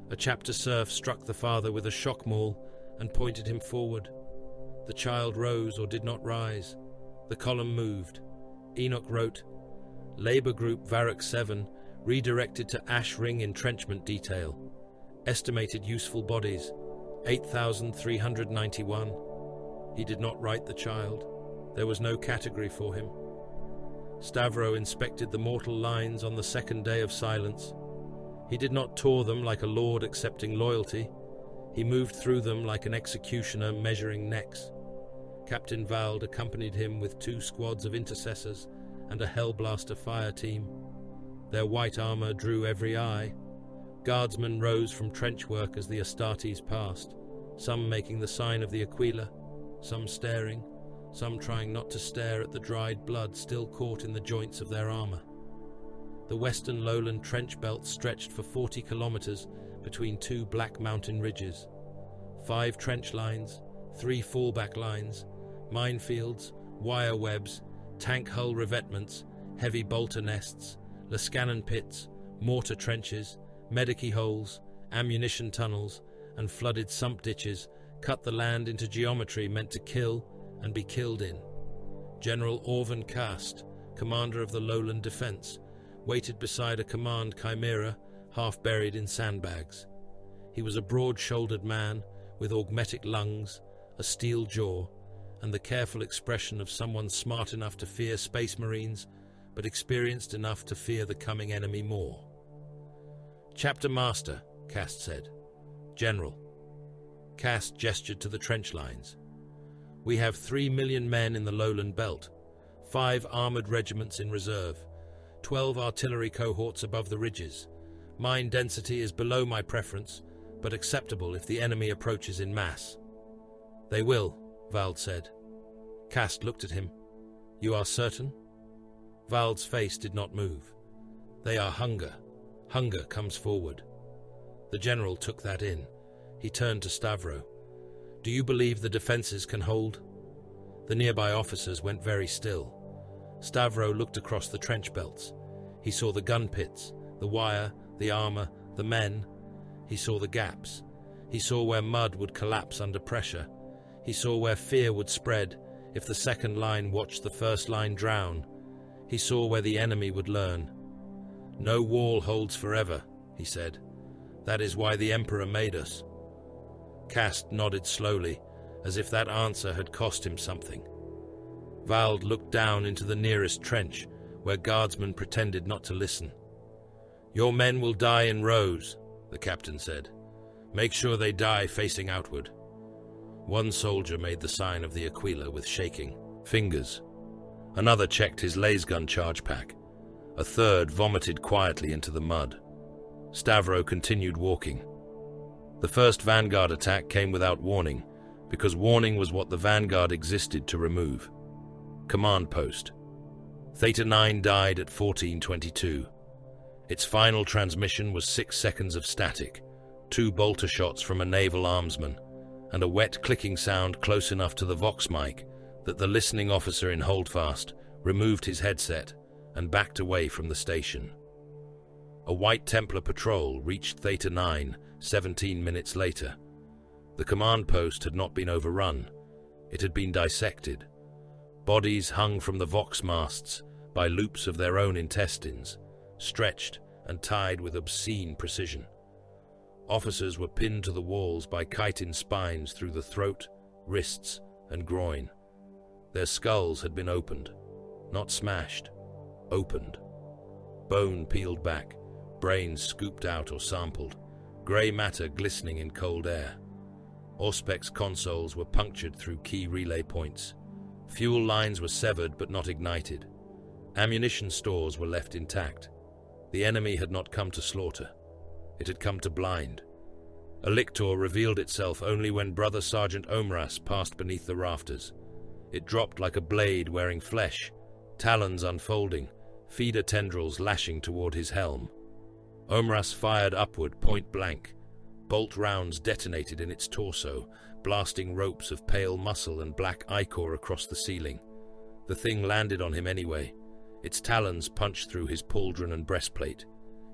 A chapter serf struck the father with a shock maul and pointed him forward. The child rose or did not rise. The column moved. Enoch wrote, Labour Group Varrock 7 redirected to Ash Ring entrenchment detail. Estimated useful bodies, 8,391. He did not write the child. There was no category for him. Stavro inspected the mortal lines on the second day of silence. He did not tore them like a lord accepting loyalty. He moved through them like an executioner measuring necks. Captain Vald accompanied him with 2 squads of intercessors and a Hellblaster fire team. Their white armor drew every eye. Guardsmen rose from trench work as the Astartes passed, some making the sign of the Aquila, some staring, some trying not to stare at the dried blood still caught in the joints of their armor. The western lowland trench belt stretched for 40 kilometers between 2 black mountain ridges. 5 trench lines, 3 fallback lines, minefields, wire webs, tank hull revetments, heavy bolter nests, Lascannon pits, mortar trenches, medici holes, ammunition tunnels, and flooded sump ditches cut the land into geometry meant to kill and be killed in. General Orvan Kast, commander of the Lowland Defense, waited beside a command chimera half buried in sandbags. He was a broad-shouldered man with augmetic lungs, a steel jaw, and the careful expression of someone smart enough to fear space marines, but experienced enough to fear the coming enemy more. Chapter Master, Kast said. General. Kast gestured to the trench lines. We have 3 million men in the lowland belt, 5 armored regiments in reserve, 12 artillery cohorts above the ridges. Mine density is below my preference, but acceptable if the enemy approaches in mass. They will, Vald said. Kast looked at him. You are certain? Vald's face did not move. They are hunger. Hunger comes forward. The general took that in. He turned to Stavro. Do you believe the defenses can hold? The nearby officers went very still. Stavro looked across the trench belts. He saw the gun pits, the wire, the armor, the men. He saw the gaps. He saw where mud would collapse under pressure. He saw where fear would spread if the second line watched the first line drown. He saw where the enemy would learn. No wall holds forever, he said. That is why the Emperor made us. Kast nodded slowly, as if that answer had cost him something. Vald looked down into the nearest trench, where guardsmen pretended not to listen. Your men will die in rows, the captain said. Make sure they die facing outward. One soldier made the sign of the Aquila with shaking fingers. Another checked his lasgun charge pack. A third vomited quietly into the mud. Stavro continued walking. The first vanguard attack came without warning, because warning was what the vanguard existed to remove. Command post. Theta 9 died at 14:22. Its final transmission was 6 seconds of static, 2 bolter shots from a naval armsman, and a wet clicking sound close enough to the Vox mic that the listening officer in Holdfast removed his headset and backed away from the station. A white Templar patrol reached Theta 9 17 minutes later. The command post had not been overrun. It had been dissected. Bodies hung from the Vox masts by loops of their own intestines, stretched and tied with obscene precision. Officers were pinned to the walls by chitin spines through the throat, wrists, and groin. Their skulls had been opened, not smashed, opened. Bone peeled back, brains scooped out or sampled, grey matter glistening in cold air. Auspex consoles were punctured through key relay points. Fuel lines were severed but not ignited. Ammunition stores were left intact. The enemy had not come to slaughter. It had come to blind. A lictor revealed itself only when Brother Sergeant Omras passed beneath the rafters. It dropped like a blade wearing flesh, talons unfolding, feeder tendrils lashing toward his helm. Omras fired upward, point blank. Bolt rounds detonated in its torso, blasting ropes of pale muscle and black ichor across the ceiling. The thing landed on him anyway. Its talons punched through his pauldron and breastplate.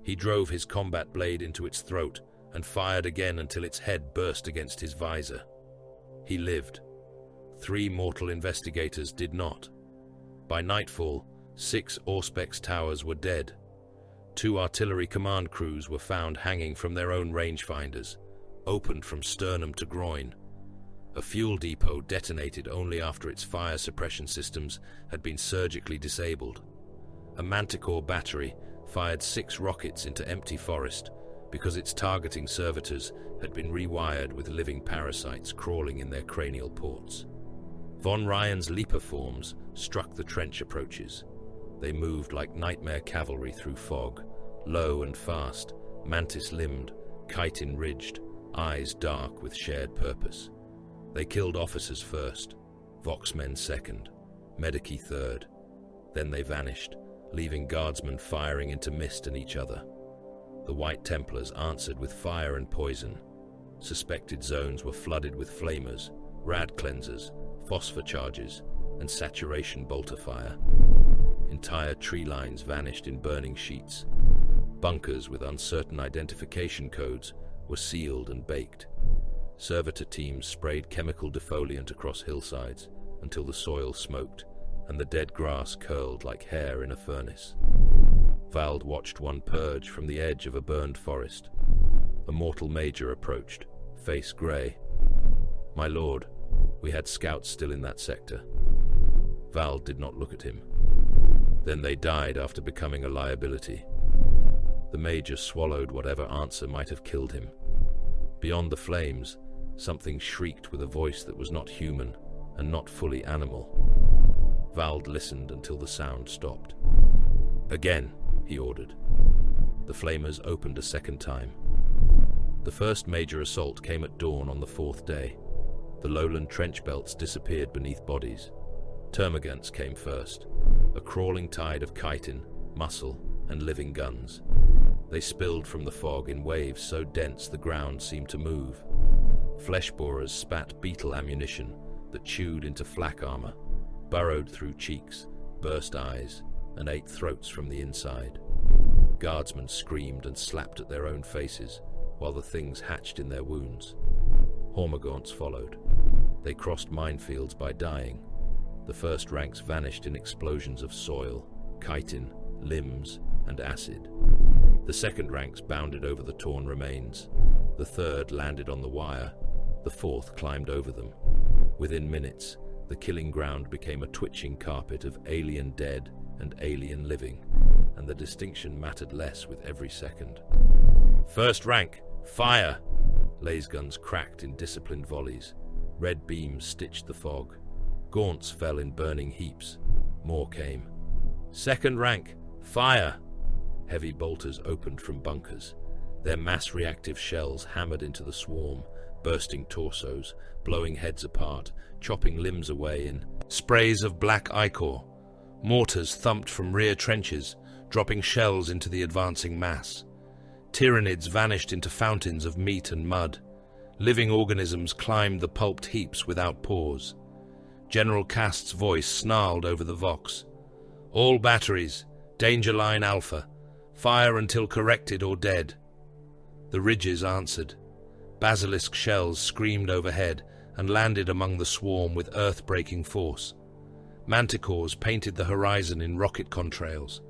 He drove his combat blade into its throat and fired again until its head burst against his visor. He lived. 3 mortal investigators did not. By nightfall, 6 Auspex towers were dead. 2 artillery command crews were found hanging from their own rangefinders, opened from sternum to groin. A fuel depot detonated only after its fire suppression systems had been surgically disabled. A Manticore battery fired 6 rockets into empty forest because its targeting servitors had been rewired with living parasites crawling in their cranial ports. Von Ryan's leaper forms struck the trench approaches. They moved like nightmare cavalry through fog, low and fast, mantis-limbed, chitin-ridged, eyes dark with shared purpose. They killed officers first, Voxmen second, Medici third. Then they vanished, leaving guardsmen firing into mist and each other. The White Templars answered with fire and poison. Suspected zones were flooded with flamers, rad cleansers, phosphor charges, and saturation bolter fire. Entire tree lines vanished in burning sheets. Bunkers with uncertain identification codes were sealed and baked. Servitor teams sprayed chemical defoliant across hillsides until the soil smoked and the dead grass curled like hair in a furnace. Vald watched one purge from the edge of a burned forest. A mortal major approached, face grey. "My lord, we had scouts still in that sector." Vald did not look at him. Then they died after becoming a liability. The major swallowed whatever answer might have killed him. Beyond the flames, something shrieked with a voice that was not human and not fully animal. Vald listened until the sound stopped. "Again," he ordered. The flamers opened a second time. The first major assault came at dawn on the 4th day. The lowland trench belts disappeared beneath bodies. Termagants came first, a crawling tide of chitin, muscle, and living guns. They spilled from the fog in waves so dense the ground seemed to move. Flesh borers spat beetle ammunition that chewed into flak armor, burrowed through cheeks, burst eyes, and ate throats from the inside. Guardsmen screamed and slapped at their own faces, while the things hatched in their wounds. Hormagaunts followed. They crossed minefields by dying. The first ranks vanished in explosions of soil, chitin, limbs, and acid. The second ranks bounded over the torn remains. The third landed on the wire. The fourth climbed over them. Within minutes, the killing ground became a twitching carpet of alien dead and alien living, and the distinction mattered less with every second. "First rank, fire!" Lasguns cracked in disciplined volleys. Red beams stitched the fog. Gaunts fell in burning heaps. More came. "Second rank, fire!" Heavy bolters opened from bunkers. Their mass-reactive shells hammered into the swarm, bursting torsos, blowing heads apart, chopping limbs away in sprays of black ichor. Mortars thumped from rear trenches, dropping shells into the advancing mass. Tyranids vanished into fountains of meat and mud. Living organisms climbed the pulped heaps without pause. General Cast's voice snarled over the vox. "All batteries, danger line Alpha. Fire until corrected or dead." The ridges answered. Basilisk shells screamed overhead and landed among the swarm with earth-breaking force. Manticores painted the horizon in rocket contrails.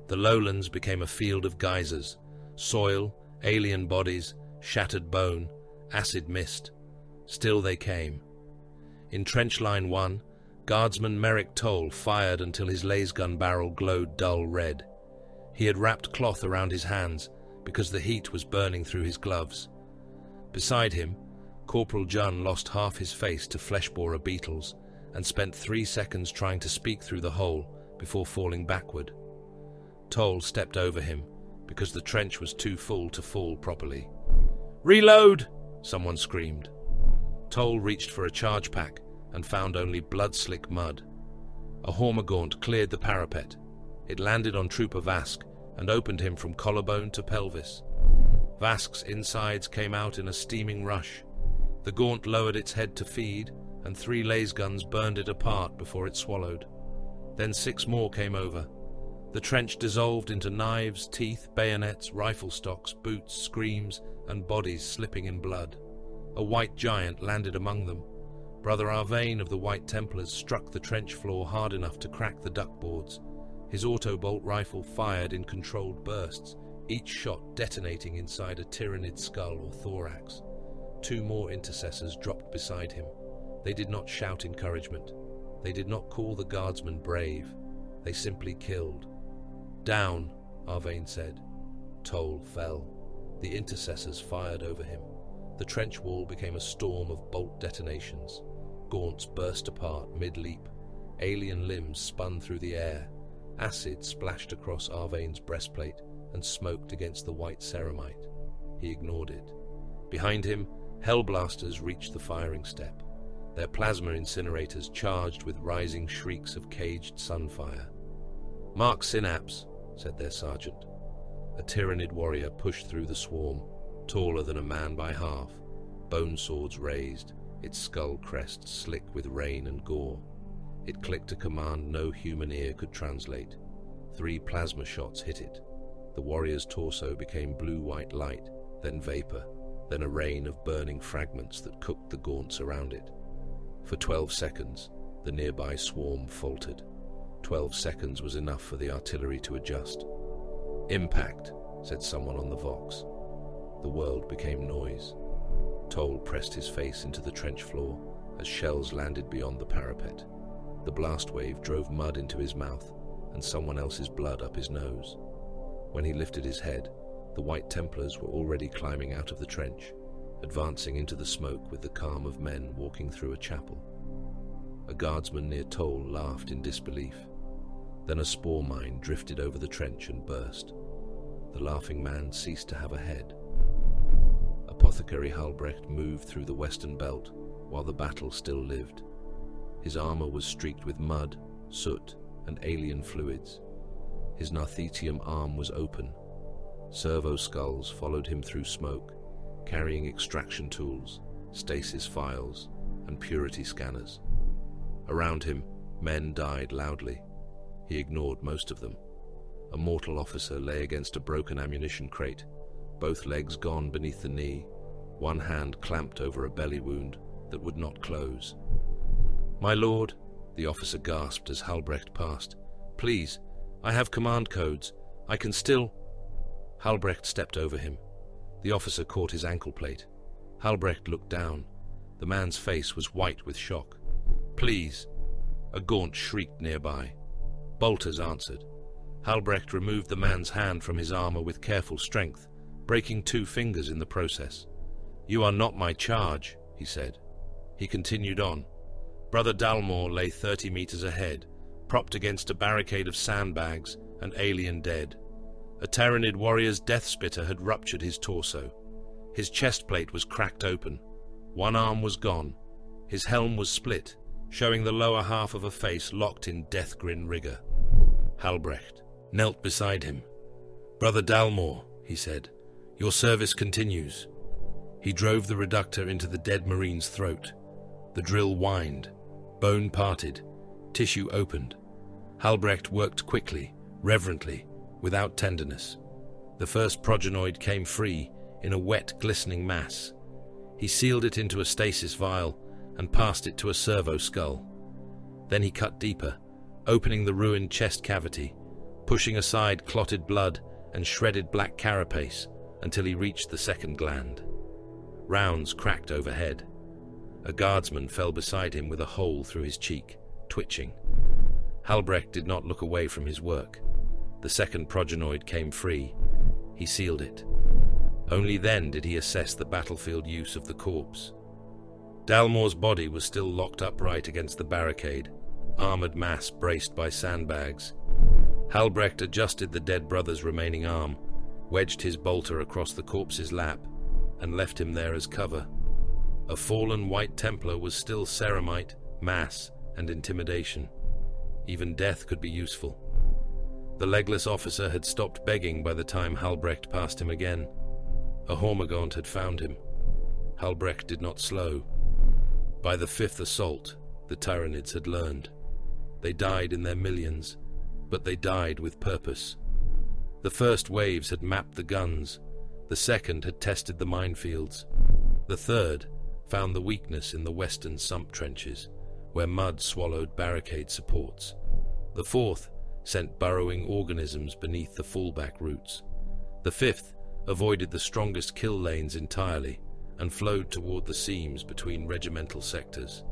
The lowlands became a field of geysers. Soil, alien bodies, shattered bone, acid mist. Still they came. In trench line 1, Guardsman Merrick Toll fired until his lasgun barrel glowed dull red. He had wrapped cloth around his hands because the heat was burning through his gloves. Beside him, Corporal Junn lost half his face to flesh-borer beetles and spent 3 seconds trying to speak through the hole before falling backward. Toll stepped over him because the trench was too full to fall properly. "Reload!" someone screamed. Toll reached for a charge pack and found only blood-slick mud. A Hormagaunt cleared the parapet. It landed on Trooper Vask and opened him from collarbone to pelvis. Vask's insides came out in a steaming rush. The Gaunt lowered its head to feed, and 3 lasguns burned it apart before it swallowed. Then 6 more came over. The trench dissolved into knives, teeth, bayonets, rifle stocks, boots, screams, and bodies slipping in blood. A white giant landed among them. Brother Arvain of the White Templars struck the trench floor hard enough to crack the duckboards. His autobolt rifle fired in controlled bursts, each shot detonating inside a Tyranid skull or thorax. 2 more intercessors dropped beside him. They did not shout encouragement. They did not call the guardsmen brave. They simply killed. "Down," Arvain said. Toll fell. The intercessors fired over him. The trench wall became a storm of bolt detonations. Gaunts burst apart mid-leap. Alien limbs spun through the air. Acid splashed across Arvain's breastplate and smoked against the white ceramite. He ignored it. Behind him, Hellblasters reached the firing step. Their plasma incinerators charged with rising shrieks of caged sunfire. "Mark Synapse," said their sergeant. A Tyranid warrior pushed through the swarm, taller than a man by half, bone swords raised, its skull crest slick with rain and gore. It clicked a command no human ear could translate. 3 plasma shots hit it. The warrior's torso became blue-white light, then vapor, then a rain of burning fragments that cooked the gaunts around it. For 12 seconds, the nearby swarm faltered. 12 seconds was enough for the artillery to adjust. "Impact," said someone on the Vox. The world became noise. Toll pressed his face into the trench floor as shells landed beyond the parapet. The blast wave drove mud into his mouth and someone else's blood up his nose. When he lifted his head, the White Templars were already climbing out of the trench, advancing into the smoke with the calm of men walking through a chapel. A guardsman near Toll laughed in disbelief. Then a spore mine drifted over the trench and burst. The laughing man ceased to have a head. Apothecary Halbrecht moved through the western belt while the battle still lived. His armor was streaked with mud, soot, and alien fluids. His Narthetium arm was open. Servo skulls followed him through smoke, carrying extraction tools, stasis files, and purity scanners. Around him, men died loudly. He ignored most of them. A mortal officer lay against a broken ammunition crate, both legs gone beneath the knee, one hand clamped over a belly wound that would not close. "My lord," the officer gasped as Halbrecht passed. "Please, I have command codes. I can still—" Halbrecht stepped over him. The officer caught his ankle plate. Halbrecht looked down. The man's face was white with shock. "Please!" A Gaunt shrieked nearby. Bolters answered. Halbrecht removed the man's hand from his armor with careful strength, breaking 2 fingers in the process. "You are not my charge," he said. He continued on. Brother Dalmor lay 30 meters ahead, propped against a barricade of sandbags and alien dead. A Tyranid warrior's death spitter had ruptured his torso. His chest plate was cracked open. One arm was gone. His helm was split, showing the lower half of a face locked in death grin rigor. Halbrecht knelt beside him. "Brother Dalmor," he said, "your service continues." He drove the reductor into the dead Marine's throat. The drill whined. Bone parted. Tissue opened. Halbrecht worked quickly, reverently, without tenderness. The first progenoid came free, in a wet, glistening mass. He sealed it into a stasis vial and passed it to a servo skull. Then he cut deeper, opening the ruined chest cavity, pushing aside clotted blood and shredded black carapace until he reached the second gland. Rounds cracked overhead. A guardsman fell beside him with a hole through his cheek, twitching. Halbrecht did not look away from his work. The second progenoid came free. He sealed it. Only then did he assess the battlefield use of the corpse. Dalmore's body was still locked upright against the barricade, armored mass braced by sandbags. Halbrecht adjusted the dead brother's remaining arm, wedged his bolter across the corpse's lap, and left him there as cover. A fallen White Templar was still ceramite, mass, and intimidation. Even death could be useful. The legless officer had stopped begging by the time Halbrecht passed him again. A Hormagaunt had found him. Halbrecht did not slow. By the fifth assault, the Tyranids had learned. They died in their millions, but they died with purpose. The first waves had mapped the guns. The second had tested the minefields. The third found the weakness in the western sump trenches, where mud swallowed barricade supports. The fourth sent burrowing organisms beneath the fallback routes. The fifth avoided the strongest kill lanes entirely and flowed toward the seams between regimental sectors.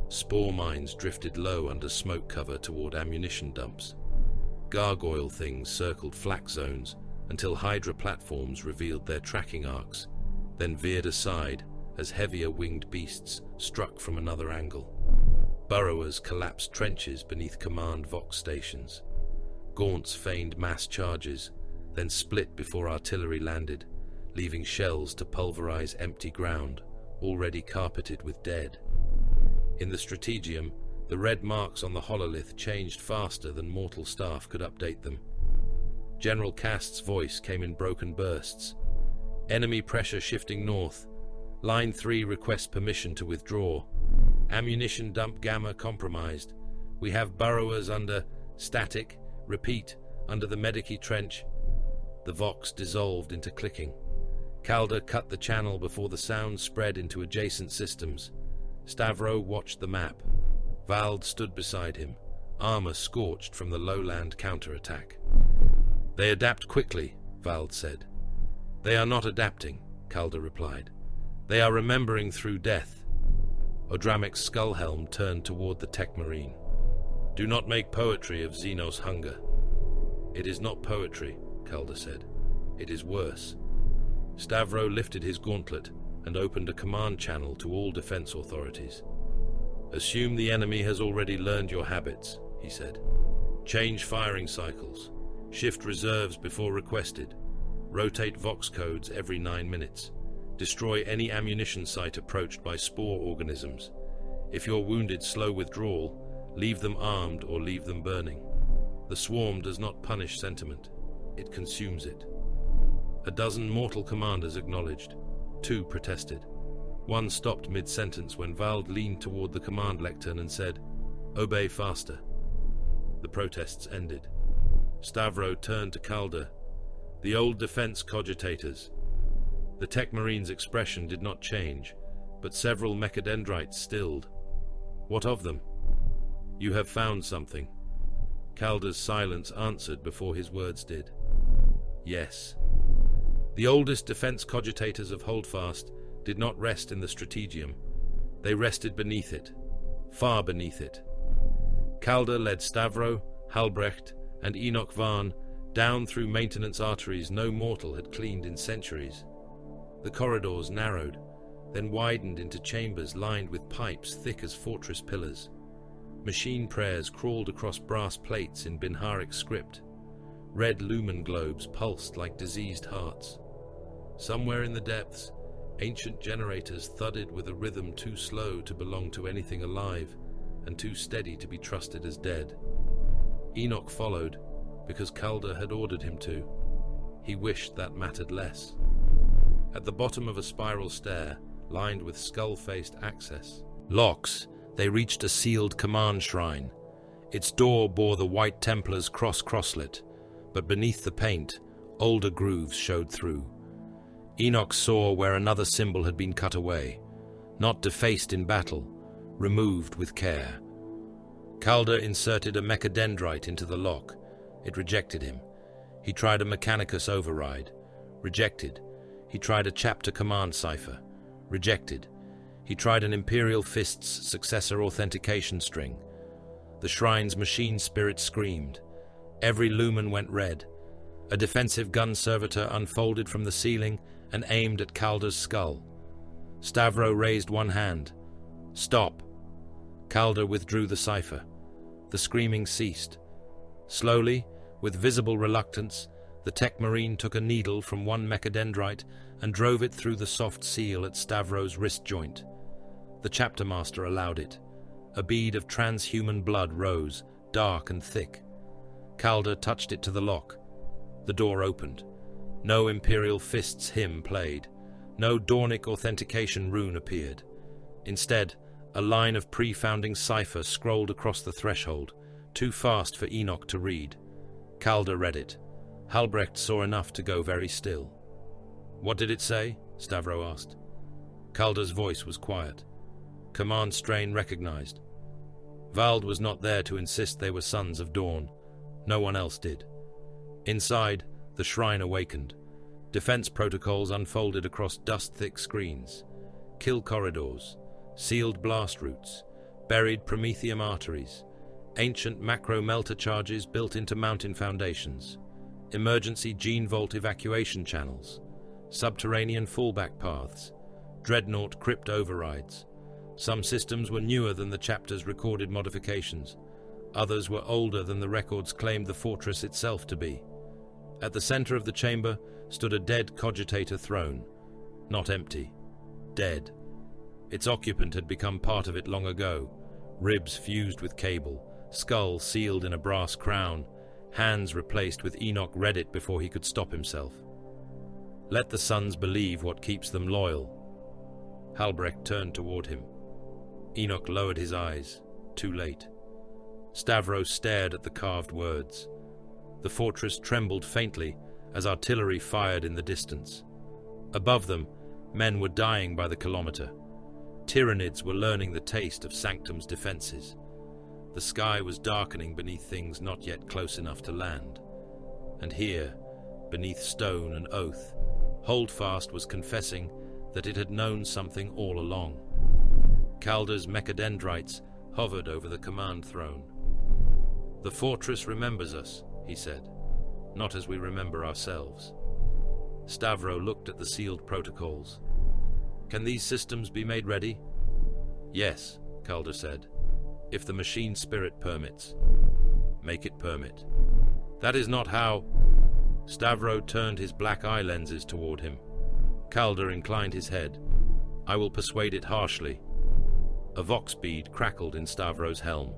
Spore mines drifted low under smoke cover toward ammunition dumps. Gargoyle things circled flak zones until Hydra platforms revealed their tracking arcs, then veered aside as heavier winged beasts struck from another angle. Burrowers collapsed trenches beneath command Vox stations. Gaunts feigned mass charges, then split before artillery landed, leaving shells to pulverize empty ground, already carpeted with dead. In the strategium, the red marks on the hololith changed faster than mortal staff could update them. General Cast's voice came in broken bursts. Enemy pressure shifting north. Line 3 requests permission to withdraw. Ammunition dump Gamma compromised. We have burrowers under static. Repeat, under the Medici trench. The Vox dissolved into clicking. Calder cut the channel before the sound spread into adjacent systems. Stavro watched the map. Vald stood beside him, armor scorched from the lowland counterattack. They adapt quickly, Vald said. They are not adapting, Calder replied. They are remembering through death. Odramic's skullhelm turned toward the tech marine. Do not make poetry of Xenos' hunger. It is not poetry, Calder said. It is worse. Stavro lifted his gauntlet and opened a command channel to all defense authorities. Assume the enemy has already learned your habits, he said. Change firing cycles. Shift reserves before requested. Rotate Vox codes every 9 minutes. Destroy any ammunition site approached by spore organisms. If you're wounded, slow withdrawal. Leave them armed or leave them burning. The swarm does not punish sentiment. It consumes it. A dozen mortal commanders acknowledged. 2 protested. 1 stopped mid-sentence when Vald leaned toward the command lectern and said, "Obey faster." The protests ended. Stavro turned to Calder. The old defense cogitators. The tech marine's expression did not change, but several mechadendrites stilled. What of them? You have found something. Calder's silence answered before his words did. Yes. The oldest defense cogitators of Holdfast did not rest in the strategium. They rested beneath it, far beneath it. Calder led Stavro, Halbrecht, and Enoch Varn down through maintenance arteries no mortal had cleaned in centuries. The corridors narrowed, then widened into chambers lined with pipes thick as fortress pillars. Machine prayers crawled across brass plates in Binharic script. Red lumen globes pulsed like diseased hearts. Somewhere in the depths, ancient generators thudded with a rhythm too slow to belong to anything alive and too steady to be trusted as dead. Enoch followed because Calder had ordered him to. He wished that mattered less. At the bottom of a spiral stair, lined with skull-faced access locks, they reached a sealed command shrine. Its door bore the White Templars' crosslet, but beneath the paint, older grooves showed through. Enoch saw where another symbol had been cut away, not defaced in battle, removed with care. Calder inserted a mechadendrite into the lock. It rejected him. He tried a Mechanicus override. Rejected. He tried a chapter command cipher. Rejected. He tried an Imperial Fist's successor authentication string. The shrine's machine spirit screamed. Every lumen went red. A defensive gun servitor unfolded from the ceiling and aimed at Calder's skull. Stavro raised one hand. Stop. Calder withdrew the cipher. The screaming ceased. Slowly, with visible reluctance, the tech marine took a needle from one mechadendrite and drove it through the soft seal at Stavro's wrist joint. The chapter master allowed it. A bead of transhuman blood rose, dark and thick. Calder touched it to the lock. The door opened. No Imperial Fist's hymn played. No Dornic authentication rune appeared. Instead, a line of pre-founding cipher scrolled across the threshold, too fast for Enoch to read. Calder read it. Halbrecht saw enough to go very still. "What did it say?" Stavro asked. Calder's voice was quiet. Command strain recognized. Vald was not there to insist they were sons of Dawn. No one else did. Inside, the shrine awakened. Defense protocols unfolded across dust-thick screens. Kill corridors, sealed blast routes, buried promethium arteries, ancient macro-melter charges built into mountain foundations, emergency gene vault evacuation channels, subterranean fallback paths, dreadnought crypt overrides. Some systems were newer than the chapter's recorded modifications. Others were older than the records claimed the fortress itself to be. At the center of the chamber stood a dead cogitator throne. Not empty. Dead. Its occupant had become part of it long ago. Ribs fused with cable, skull sealed in a brass crown, hands replaced with Enoch read it before he could stop himself. Let the sons believe what keeps them loyal. Halbrecht turned toward him. Enoch lowered his eyes. Too late. Stavro stared at the carved words. The fortress trembled faintly as artillery fired in the distance. Above them, men were dying by the kilometer. Tyranids were learning the taste of Sanctum's defenses. The sky was darkening beneath things not yet close enough to land. And here, beneath stone and oath, Holdfast was confessing that it had known something all along. Calder's mechadendrites hovered over the command throne. "The fortress remembers us," he said, "not as we remember ourselves." Stavro looked at the sealed protocols. "Can these systems be made ready?" "Yes," Calder said, "if the machine spirit permits." "Make it permit." "That is not how—" Stavro turned his black eye lenses toward him. Calder inclined his head. "I will persuade it harshly." A vox bead crackled in Stavro's helm.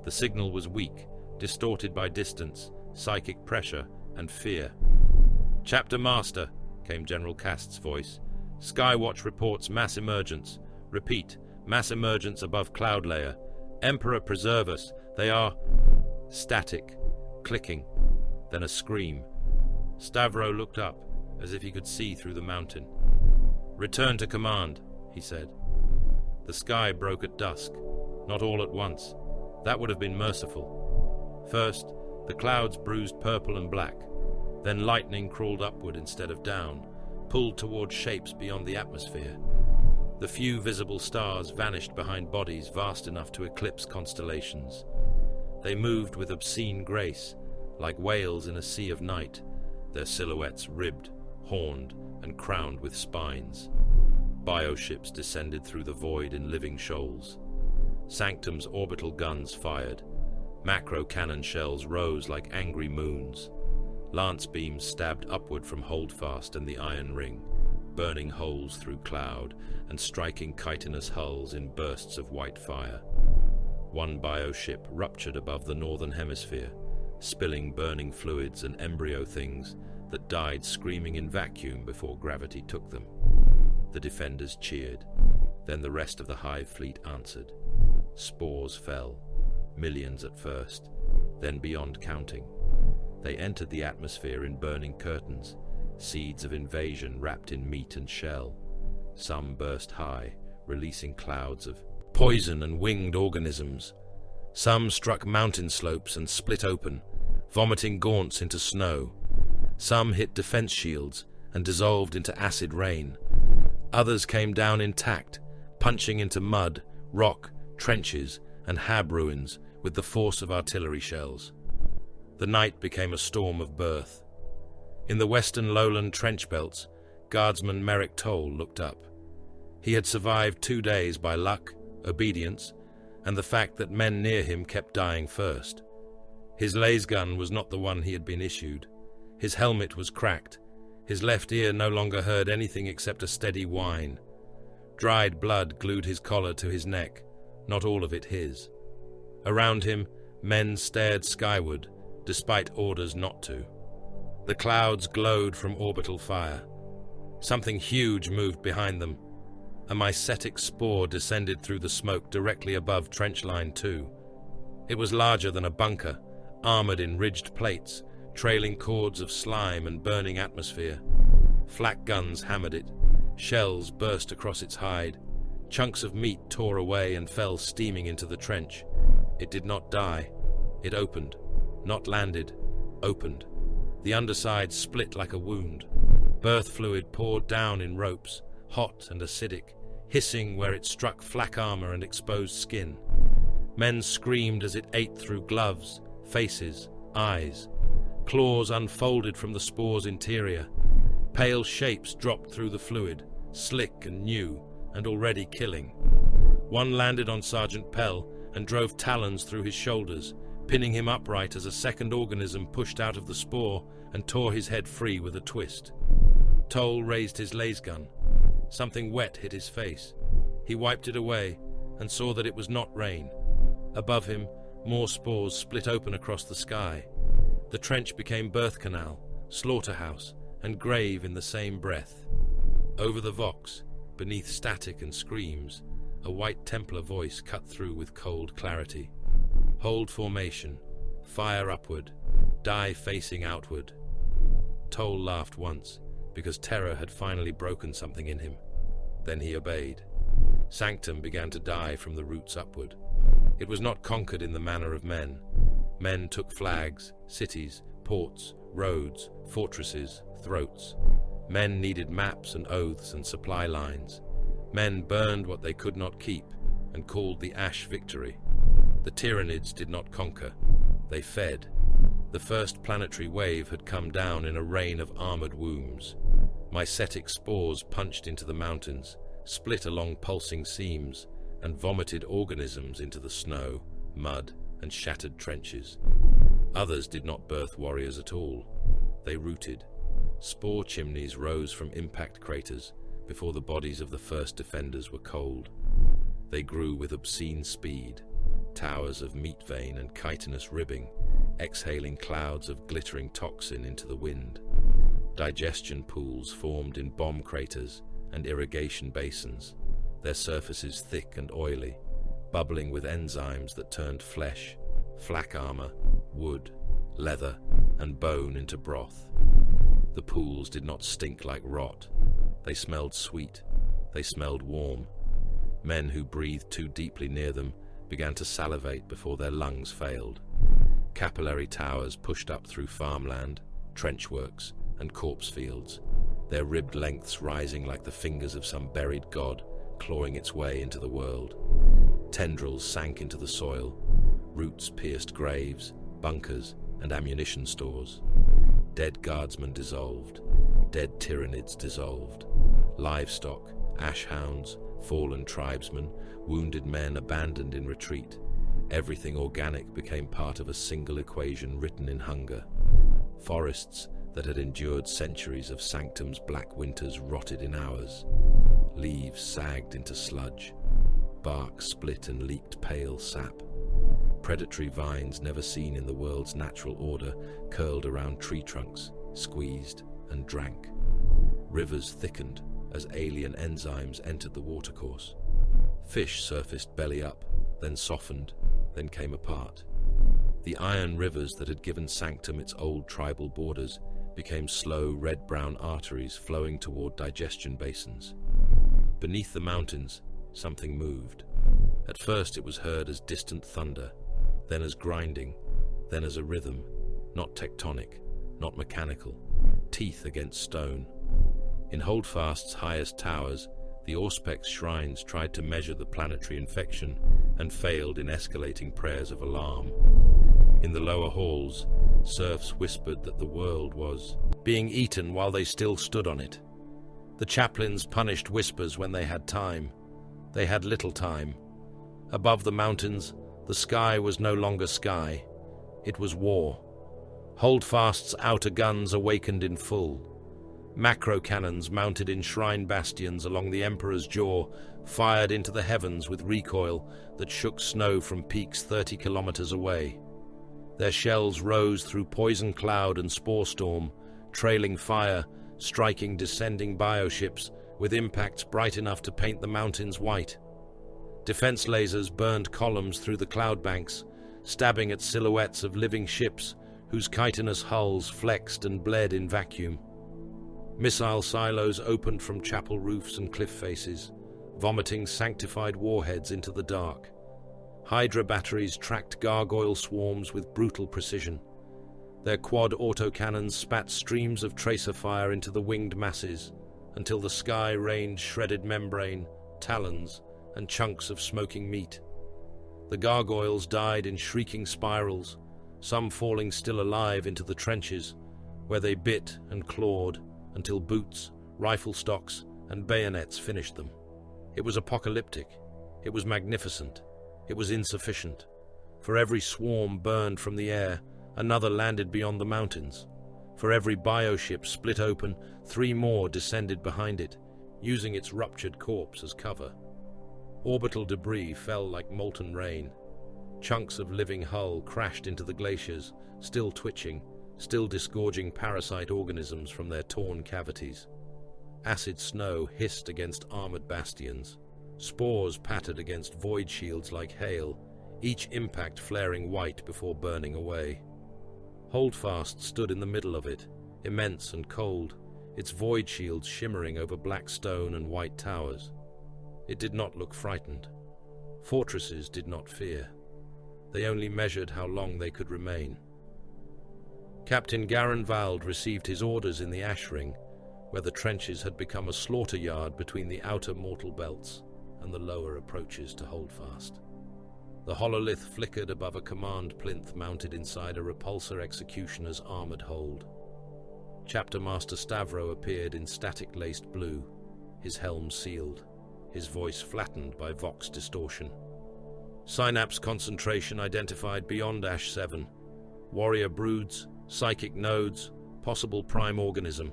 The signal was weak, distorted by distance, psychic pressure, and fear. "Chapter Master," came General Cast's voice. "Skywatch reports mass emergence. Repeat, mass emergence above cloud layer. Emperor preserve us. They are—" Static, clicking, then a scream. Stavro looked up, as if he could see through the mountain. "Return to command," he said. The sky broke at dusk, not all at once. That would have been merciful. First, the clouds bruised purple and black. Then lightning crawled upward instead of down, pulled toward shapes beyond the atmosphere. The few visible stars vanished behind bodies vast enough to eclipse constellations. They moved with obscene grace, like whales in a sea of night, their silhouettes ribbed, horned, and crowned with spines. Bioships descended through the void in living shoals. Sanctum's orbital guns fired. Macro cannon shells rose like angry moons. Lance beams stabbed upward from Holdfast and the Iron Ring, burning holes through cloud and striking chitinous hulls in bursts of white fire. One bioship ruptured above the northern hemisphere, spilling burning fluids and embryo things that died screaming in vacuum before gravity took them. The defenders cheered. Then the rest of the Hive fleet answered. Spores fell, millions at first, then beyond counting. They entered the atmosphere in burning curtains, seeds of invasion wrapped in meat and shell. Some burst high, releasing clouds of poison and winged organisms. Some struck mountain slopes and split open, vomiting gaunts into snow. Some hit defense shields and dissolved into acid rain. Others came down intact, punching into mud, rock, trenches, and hab ruins with the force of artillery shells. The night became a storm of birth. In the western lowland trench belts, Guardsman Merrick Toll looked up. He had survived 2 days by luck, obedience, and the fact that men near him kept dying first. His lasgun was not the one he had been issued. His helmet was cracked. His left ear no longer heard anything except a steady whine. Dried blood glued his collar to his neck, not all of it his. Around him, men stared skyward, despite orders not to. The clouds glowed from orbital fire. Something huge moved behind them. A mycetic spore descended through the smoke directly above Trench Line 2. It was larger than a bunker, armored in ridged plates, trailing cords of slime and burning atmosphere. Flak guns hammered it. Shells burst across its hide. Chunks of meat tore away and fell steaming into the trench. It did not die. It opened. Not landed. Opened. The underside split like a wound. Birth fluid poured down in ropes, hot and acidic, hissing where it struck flak armor and exposed skin. Men screamed as it ate through gloves, faces, eyes. Claws unfolded from the spore's interior. Pale shapes dropped through the fluid, slick and new, and already killing. One landed on Sergeant Pell and drove talons through his shoulders, pinning him upright as a second organism pushed out of the spore and tore his head free with a twist. Toll raised his lasgun. Something wet hit his face. He wiped it away and saw that it was not rain. Above him, more spores split open across the sky. The trench became birth canal, slaughterhouse, and grave in the same breath. Over the vox, beneath static and screams, a white Templar voice cut through with cold clarity. Hold formation, fire upward, die facing outward. Toll laughed once, because terror had finally broken something in him. Then he obeyed. Sanctum began to die from the roots upward. It was not conquered in the manner of men. Men took flags, cities, ports, roads, fortresses, throats. Men needed maps and oaths and supply lines. Men burned what they could not keep and called the ash victory. The Tyranids did not conquer. They fed. The first planetary wave had come down in a rain of armored wombs. Mycetic spores punched into the mountains, split along pulsing seams, and vomited organisms into the snow, mud, and shattered trenches. Others did not birth warriors at all. They rooted. Spore chimneys rose from impact craters before the bodies of the first defenders were cold. They grew with obscene speed, towers of meat vein and chitinous ribbing, exhaling clouds of glittering toxin into the wind. Digestion pools formed in bomb craters and irrigation basins, their surfaces thick and oily, bubbling with enzymes that turned flesh, flak armor, wood, leather, and bone into broth. The pools did not stink like rot. They smelled sweet. They smelled warm. Men who breathed too deeply near them began to salivate before their lungs failed. Capillary towers pushed up through farmland, trenchworks, and corpse fields, their ribbed lengths rising like the fingers of some buried god clawing its way into the world. Tendrils sank into the soil. Roots pierced graves, bunkers, and ammunition stores. Dead guardsmen dissolved. Dead Tyranids dissolved. Livestock, ash hounds, fallen tribesmen, wounded men abandoned in retreat. Everything organic became part of a single equation written in hunger. Forests that had endured centuries of Sanctum's black winters rotted in hours. Leaves sagged into sludge. Bark split and leaked pale sap. Predatory vines never seen in the world's natural order curled around tree trunks, squeezed and drank. Rivers thickened as alien enzymes entered the watercourse. Fish surfaced belly up, then softened, then came apart. The iron rivers that had given Sanctum its old tribal borders became slow red-brown arteries flowing toward digestion basins. Beneath the mountains, something moved. At first it was heard as distant thunder, then as grinding, then as a rhythm, not tectonic, not mechanical, teeth against stone. In Holdfast's highest towers, The Auspex shrines tried to measure the planetary infection and failed in escalating prayers of alarm. In the lower halls, serfs whispered that the world was being eaten while they still stood on it. The chaplains punished whispers when they had time. They had little time. Above the mountains, the sky was no longer sky. It was war. Holdfast's outer guns awakened in full. Macro cannons mounted in shrine bastions along the Emperor's jaw fired into the heavens with recoil that shook snow from peaks 30 kilometers away. Their shells rose through poison cloud and spore storm, trailing fire, striking descending bioships with impacts bright enough to paint the mountains white. Defense lasers burned columns through the cloud banks, stabbing at silhouettes of living ships whose chitinous hulls flexed and bled in vacuum. Missile silos opened from chapel roofs and cliff faces, vomiting sanctified warheads into the dark. Hydra batteries tracked gargoyle swarms with brutal precision. Their quad autocannons spat streams of tracer fire into the winged masses, until the sky rained shredded membrane, talons, and chunks of smoking meat. The gargoyles died in shrieking spirals, some falling still alive into the trenches, where they bit and clawed until boots, rifle stocks, and bayonets finished them. It was apocalyptic. It was magnificent. It was insufficient. For every swarm burned from the air, another landed beyond the mountains. For every bioship split open, 3 more descended behind it, using its ruptured corpse as cover. Orbital debris fell like molten rain. Chunks of living hull crashed into the glaciers, still twitching, still disgorging parasite organisms from their torn cavities. Acid snow hissed against armored bastions. Spores pattered against void shields like hail, each impact flaring white before burning away. Holdfast stood in the middle of it, immense and cold, its void shields shimmering over black stone and white towers. It did not look frightened. Fortresses did not fear. They only measured how long they could remain. Captain Garen Vald received his orders in the ash ring, where the trenches had become a slaughter yard between the outer mortal belts and the lower approaches to Holdfast. The hololith flickered above a command plinth mounted inside a repulsor executioner's armored hold. Chapter Master Stavro appeared in static-laced blue, his helm sealed, his voice flattened by vox distortion. Synapse concentration identified beyond Ash 7. Warrior broods, psychic nodes, possible prime organism.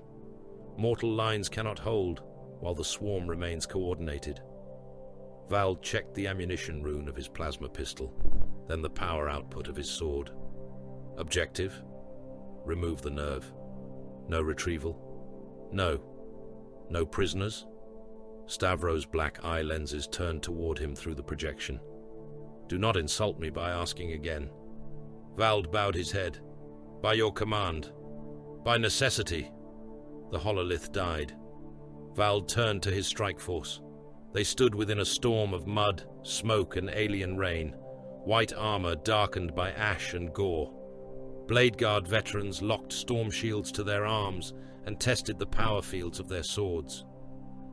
Mortal lines cannot hold, while the swarm remains coordinated. Vald checked the ammunition rune of his plasma pistol, then the power output of his sword. Objective? Remove the nerve. No retrieval? No. No prisoners? Stavro's black eye lenses turned toward him through the projection. Do not insult me by asking again. Vald bowed his head. By your command. By necessity. The hololith died. Vald turned to his strike force. They stood within a storm of mud, smoke, and alien rain, white armor darkened by ash and gore. Blade Guard veterans locked storm shields to their arms and tested the power fields of their swords.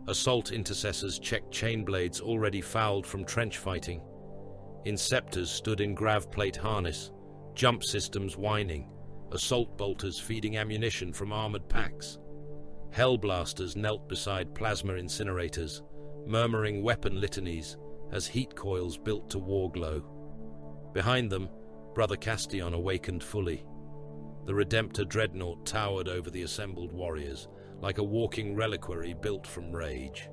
Assault intercessors checked chain blades already fouled from trench fighting. Inceptors stood in gravplate harness, jump systems whining, assault bolters feeding ammunition from armored packs. Hellblasters knelt beside plasma incinerators, murmuring weapon litanies as heat coils built to war glow. Behind them, Brother Castion awakened fully. The Redemptor dreadnought towered over the assembled warriors, like a walking reliquary built from rage.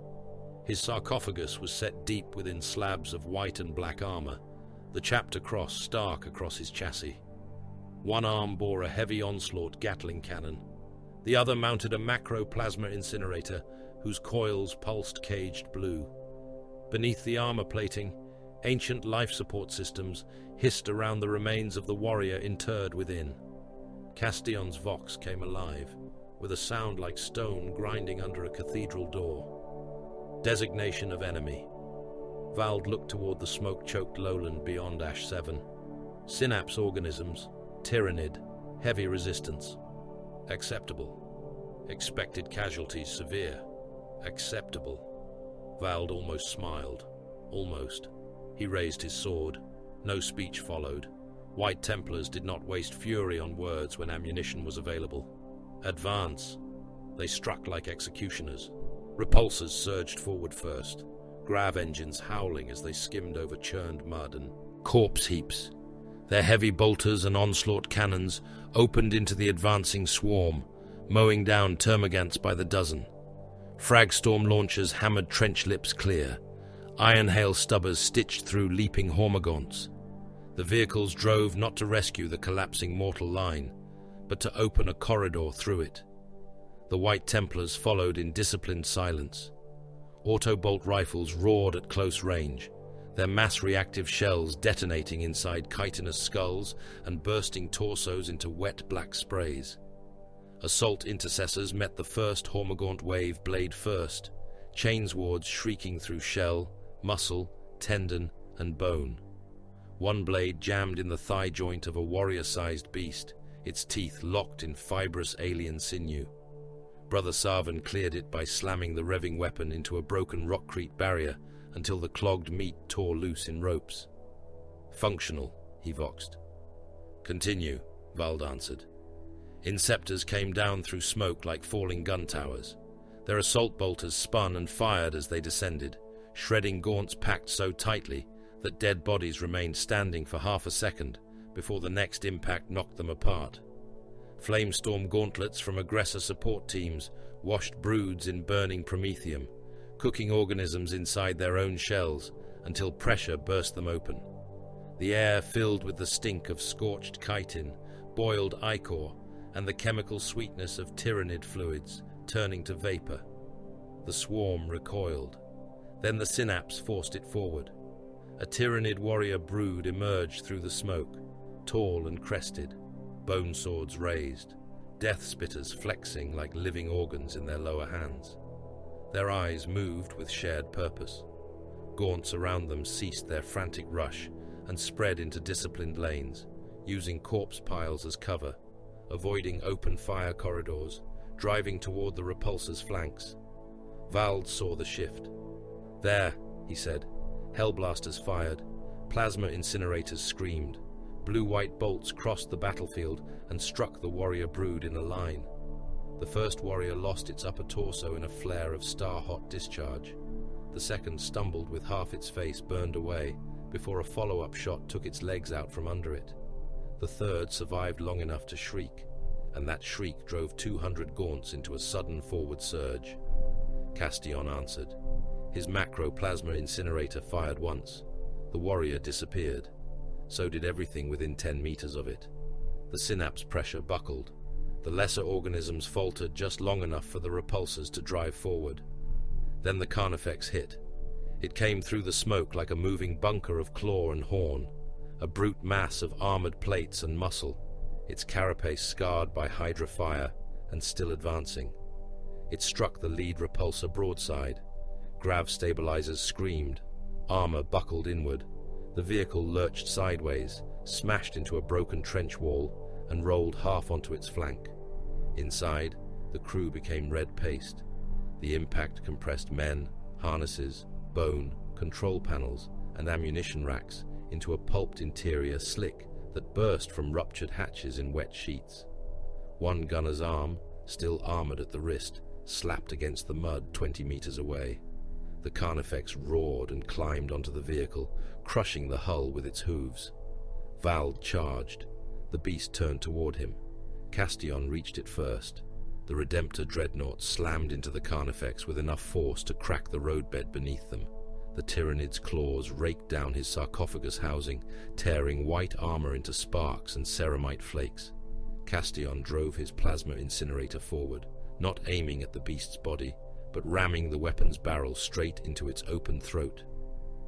His sarcophagus was set deep within slabs of white and black armor, the chapter cross stark across his chassis. One arm bore a heavy onslaught Gatling cannon. The other mounted a macro-plasma incinerator whose coils pulsed caged blue. Beneath the armor plating, ancient life support systems hissed around the remains of the warrior interred within. Castion's vox came alive, with a sound like stone grinding under a cathedral door. Designation of enemy. Vald looked toward the smoke-choked lowland beyond Ash 7. Synapse organisms, Tyranid, heavy resistance. Acceptable. Expected casualties severe. Acceptable. Vald almost smiled. Almost. He raised his sword. No speech followed. White Templars did not waste fury on words when ammunition was available. Advance. They struck like executioners. Repulsors surged forward first, grav engines howling as they skimmed over churned mud and corpse heaps. Their heavy bolters and onslaught cannons opened into the advancing swarm, mowing down termagants by the dozen. Fragstorm launchers hammered trench lips clear. Iron hail stubbers stitched through leaping hormagaunts. The vehicles drove not to rescue the collapsing mortal line, but to open a corridor through it. The White Templars followed in disciplined silence. Autobolt rifles roared at close range, their mass-reactive shells detonating inside chitinous skulls and bursting torsos into wet black sprays. Assault intercessors met the first Hormagaunt wave blade first, chainswords shrieking through shell, muscle, tendon, and bone. One blade jammed in the thigh joint of a warrior-sized beast, its teeth locked in fibrous alien sinew. Brother Sarvan cleared it by slamming the revving weapon into a broken rockcrete barrier until the clogged meat tore loose in ropes. Functional, he voxed. Continue, Vald answered. Inceptors came down through smoke like falling gun towers. Their assault bolters spun and fired as they descended, shredding gaunts packed so tightly that dead bodies remained standing for half a second before the next impact knocked them apart. Flamestorm gauntlets from aggressor support teams washed broods in burning promethium, cooking organisms inside their own shells until pressure burst them open. The air filled with the stink of scorched chitin, boiled ichor, and the chemical sweetness of Tyranid fluids turning to vapor. The swarm recoiled. Then the synapse forced it forward. A Tyranid warrior brood emerged through the smoke, tall and crested, bone swords raised, death spitters flexing like living organs in their lower hands. Their eyes moved with shared purpose. Gaunts around them ceased their frantic rush and spread into disciplined lanes, using corpse piles as cover, avoiding open fire corridors, driving toward the repulsor's flanks. Vald saw the shift. There, he said. Hellblasters fired. Plasma incinerators screamed. Blue-white bolts crossed the battlefield and struck the warrior brood in a line. The first warrior lost its upper torso in a flare of star-hot discharge. The second stumbled with half its face burned away before a follow-up shot took its legs out from under it. The third survived long enough to shriek, and that shriek drove 200 gaunts into a sudden forward surge. Castillon answered. His macro-plasma incinerator fired once. The warrior disappeared. So did everything within 10 meters of it. The synapse pressure buckled. The lesser organisms faltered just long enough for the repulsors to drive forward. Then the Carnifex hit. It came through the smoke like a moving bunker of claw and horn, a brute mass of armored plates and muscle, its carapace scarred by Hydra fire and still advancing. It struck the lead repulsor broadside. Grav stabilizers screamed. Armor buckled inward. The vehicle lurched sideways, smashed into a broken trench wall, and rolled half onto its flank. Inside, the crew became red paste. The impact compressed men, harnesses, bone, control panels, and ammunition racks into a pulped interior slick that burst from ruptured hatches in wet sheets. One gunner's arm, still armored at the wrist, slapped against the mud 20 meters away. The Carnifex roared and climbed onto the vehicle, crushing the hull with its hooves. Vald charged. The beast turned toward him. Castillon reached it first. The Redemptor dreadnought slammed into the Carnifex with enough force to crack the roadbed beneath them. The Tyranid's claws raked down his sarcophagus housing, tearing white armor into sparks and ceramite flakes. Castillon drove his plasma incinerator forward, not aiming at the beast's body, but ramming the weapon's barrel straight into its open throat.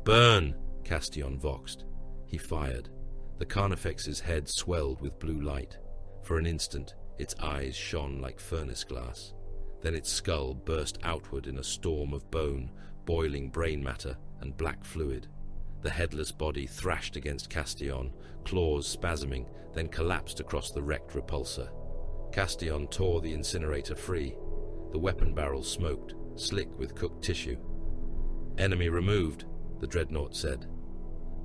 "Burn!" Castillon voxed. He fired. The Carnifex's head swelled with blue light. For an instant, its eyes shone like furnace glass. Then its skull burst outward in a storm of bone, boiling brain matter, and black fluid. The headless body thrashed against Castillon, claws spasming, then collapsed across the wrecked repulsor. Castillon tore the incinerator free. The weapon barrel smoked, slick with cooked tissue. Enemy removed, the dreadnought said.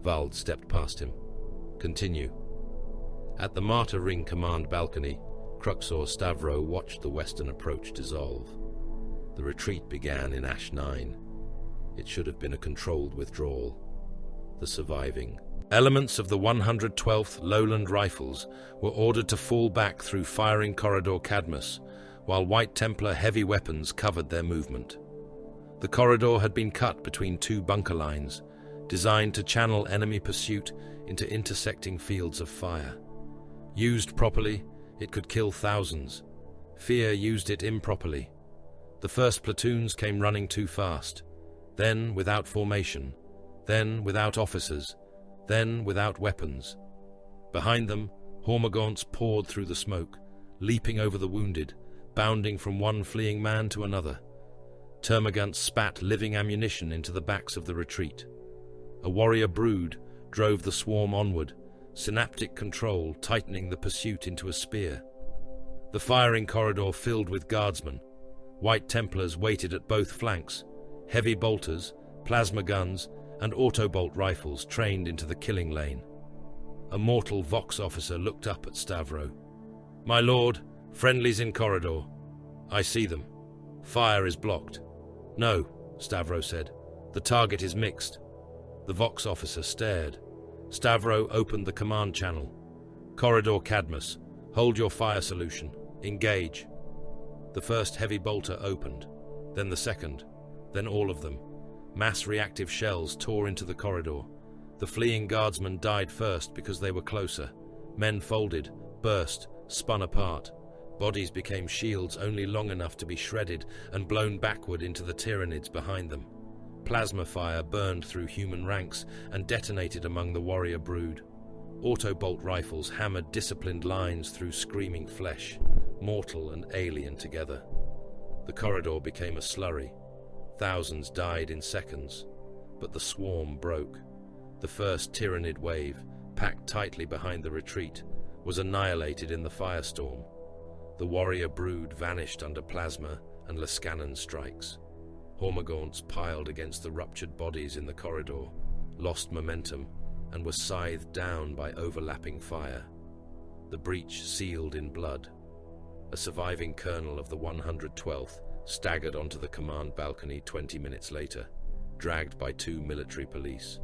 Vald stepped past him. Continue. At the Martyr Ring command balcony, Cruxor Stavro watched the western approach dissolve. The retreat began in Ash 9. It should have been a controlled withdrawal. The surviving elements of the 112th Lowland Rifles were ordered to fall back through firing corridor Cadmus, while White Templar heavy weapons covered their movement. The corridor had been cut between two bunker lines, designed to channel enemy pursuit into intersecting fields of fire. Used properly, it could kill thousands. Fear used it improperly. The first platoons came running too fast, then without formation, then without officers, then without weapons. Behind them, Hormagaunts poured through the smoke, leaping over the wounded, bounding from one fleeing man to another. Termagants spat living ammunition into the backs of the retreat. A warrior brood drove the swarm onward, synaptic control tightening the pursuit into a spear. The firing corridor filled with guardsmen. White Templars waited at both flanks, heavy bolters, plasma guns, and autobolt rifles trained into the killing lane. A mortal Vox officer looked up at Stavro. "My lord, friendlies in corridor. I see them. Fire is blocked." "No," Stavro said. "The target is mixed." The Vox officer stared. Stavro opened the command channel. "Corridor Cadmus, hold your fire solution. Engage." The first heavy bolter opened, then the second, then all of them. Mass reactive shells tore into the corridor. The fleeing guardsmen died first because they were closer. Men folded, burst, spun apart. Bodies became shields only long enough to be shredded and blown backward into the Tyranids behind them. Plasma fire burned through human ranks and detonated among the warrior brood. Autobolt rifles hammered disciplined lines through screaming flesh, mortal and alien together. The corridor became a slurry. Thousands died in seconds, but the swarm broke. The first Tyranid wave, packed tightly behind the retreat, was annihilated in the firestorm. The warrior brood vanished under plasma and Lascanon strikes. Hormagaunts piled against the ruptured bodies in the corridor, lost momentum, and were scythed down by overlapping fire. The breach sealed in blood. A surviving colonel of the 112th staggered onto the command balcony 20 minutes later, dragged by 2 military police.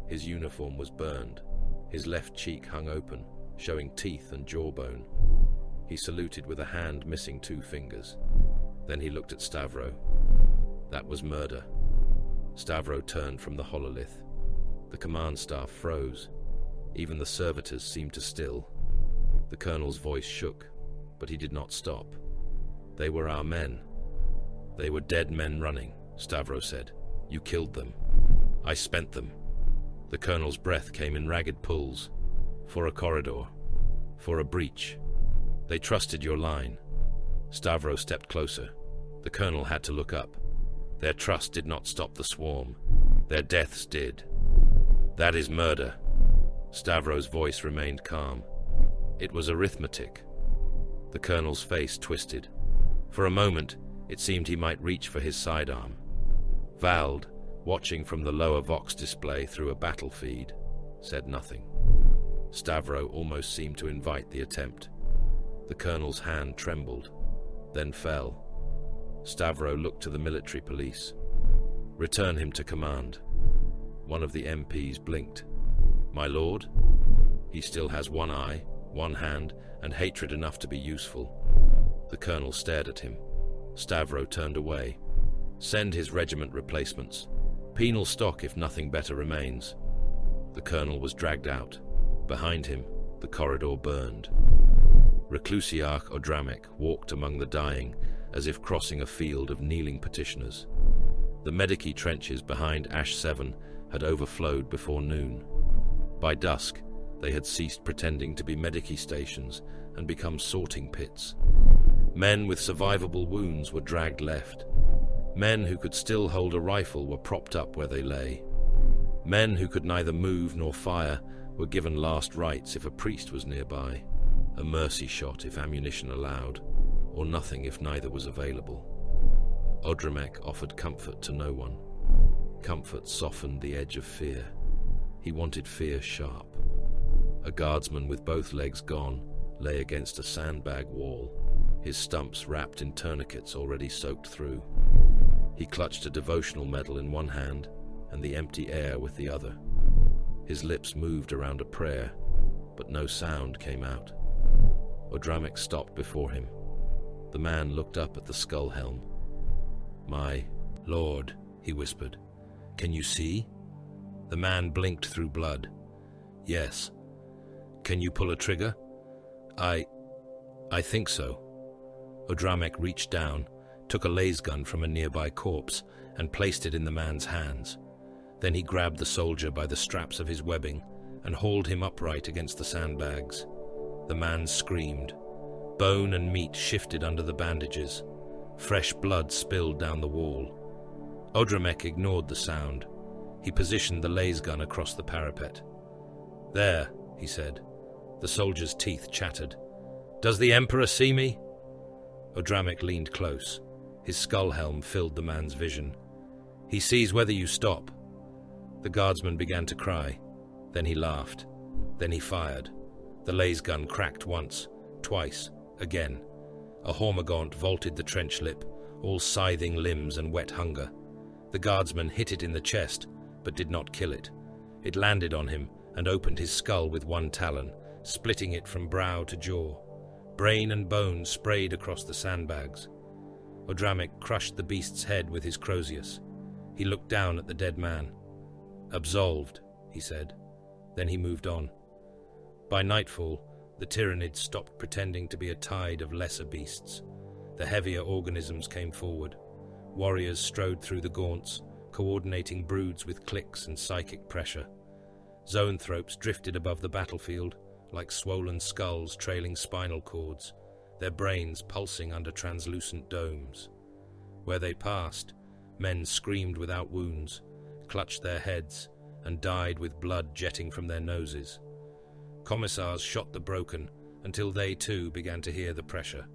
His uniform was burned. His left cheek hung open, showing teeth and jawbone. He saluted with a hand missing 2 fingers. Then he looked at Stavro. That was murder. Stavro turned from the hololith. The command staff froze. Even the servitors seemed to still. The colonel's voice shook, but he did not stop. "They were our men." "They were dead men running," Stavro said. "You killed them. I spent them." The colonel's breath came in ragged pulls. "For a corridor. For a breach. They trusted your line." Stavro stepped closer. The colonel had to look up. Their trust did not stop the swarm. Their deaths did. "That is murder." Stavro's voice remained calm. "It was arithmetic." The colonel's face twisted. For a moment, it seemed he might reach for his sidearm. Vald, watching from the lower Vox display through a battle feed, said nothing. Stavro almost seemed to invite the attempt. The colonel's hand trembled, then fell. Stavro looked to the military police. "Return him to command." One of the MPs blinked. "My lord?" "He still has one eye, one hand, and hatred enough to be useful." The colonel stared at him. Stavro turned away. "Send his regiment replacements. Penal stock if nothing better remains." The colonel was dragged out. Behind him, the corridor burned. Reclusiarch Odramek walked among the dying as if crossing a field of kneeling petitioners. The Medici trenches behind Ash 7 had overflowed before noon. By dusk, they had ceased pretending to be Medici stations and become sorting pits. Men with survivable wounds were dragged left. Men who could still hold a rifle were propped up where they lay. Men who could neither move nor fire were given last rites if a priest was nearby, a mercy shot if ammunition allowed, or nothing if neither was available. Odramek offered comfort to no one. comfort softened the edge of fear. He wanted fear sharp. A guardsman with both legs gone lay against a sandbag wall, his stumps wrapped in tourniquets already soaked through. He clutched a devotional medal in one hand and the empty air with the other. His lips moved around a prayer, but no sound came out. Odramec stopped before him. The man looked up at the skull helm. "My lord," he whispered, "can you see?" The man blinked through blood. "Yes." "Can you pull a trigger?" I think so." Odramec reached down, took a lasgun from a nearby corpse, and placed it in the man's hands. Then he grabbed the soldier by the straps of his webbing and hauled him upright against the sandbags. The man screamed. Bone and meat shifted under the bandages. Fresh blood spilled down the wall. Odramec ignored the sound. He positioned the lasgun across the parapet. "There," he said. The soldier's teeth chattered. "Does the Emperor see me?" Odramec leaned close. His skull helm filled the man's vision. "He sees whether you stop." The guardsman began to cry. Then he laughed. Then he fired. The lasgun cracked once, twice, again. A hormagaunt vaulted the trench lip, all scything limbs and wet hunger. The guardsman hit it in the chest, but did not kill it. It landed on him and opened his skull with one talon, splitting it from brow to jaw. Brain and bone sprayed across the sandbags. Odramec crushed the beast's head with his crozius. He looked down at the dead man. "Absolved," he said. Then he moved on. By nightfall, the Tyranid stopped pretending to be a tide of lesser beasts. The heavier organisms came forward. Warriors strode through the gaunts, coordinating broods with clicks and psychic pressure. Zoanthropes drifted above the battlefield, like swollen skulls trailing spinal cords, their brains pulsing under translucent domes. Where they passed, men screamed without wounds, clutched their heads, and died with blood jetting from their noses. Commissars shot the broken until they too began to hear the pressure.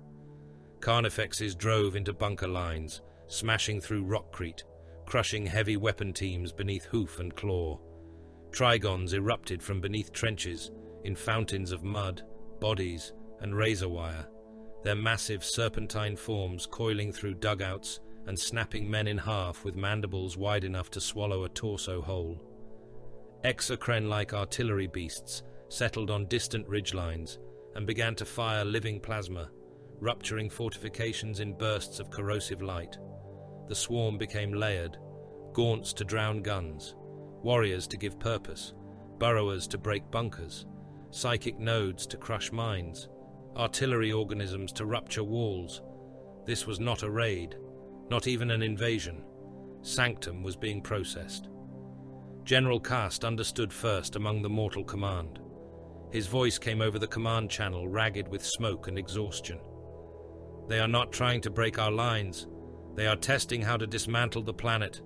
Carnifexes drove into bunker lines, smashing through rockcrete, crushing heavy weapon teams beneath hoof and claw. Trigons erupted from beneath trenches in fountains of mud, bodies, and razor wire, their massive serpentine forms coiling through dugouts and snapping men in half with mandibles wide enough to swallow a torso whole. Exocrine-like artillery beasts settled on distant ridgelines and began to fire living plasma, rupturing fortifications in bursts of corrosive light. The swarm became layered, gaunts to drown guns, warriors to give purpose, burrowers to break bunkers, psychic nodes to crush mines, artillery organisms to rupture walls. This was not a raid, not even an invasion. Sanctum was being processed. General Cast understood first among the mortal command. His voice came over the command channel, ragged with smoke and exhaustion. "They are not trying to break our lines. They are testing how to dismantle the planet."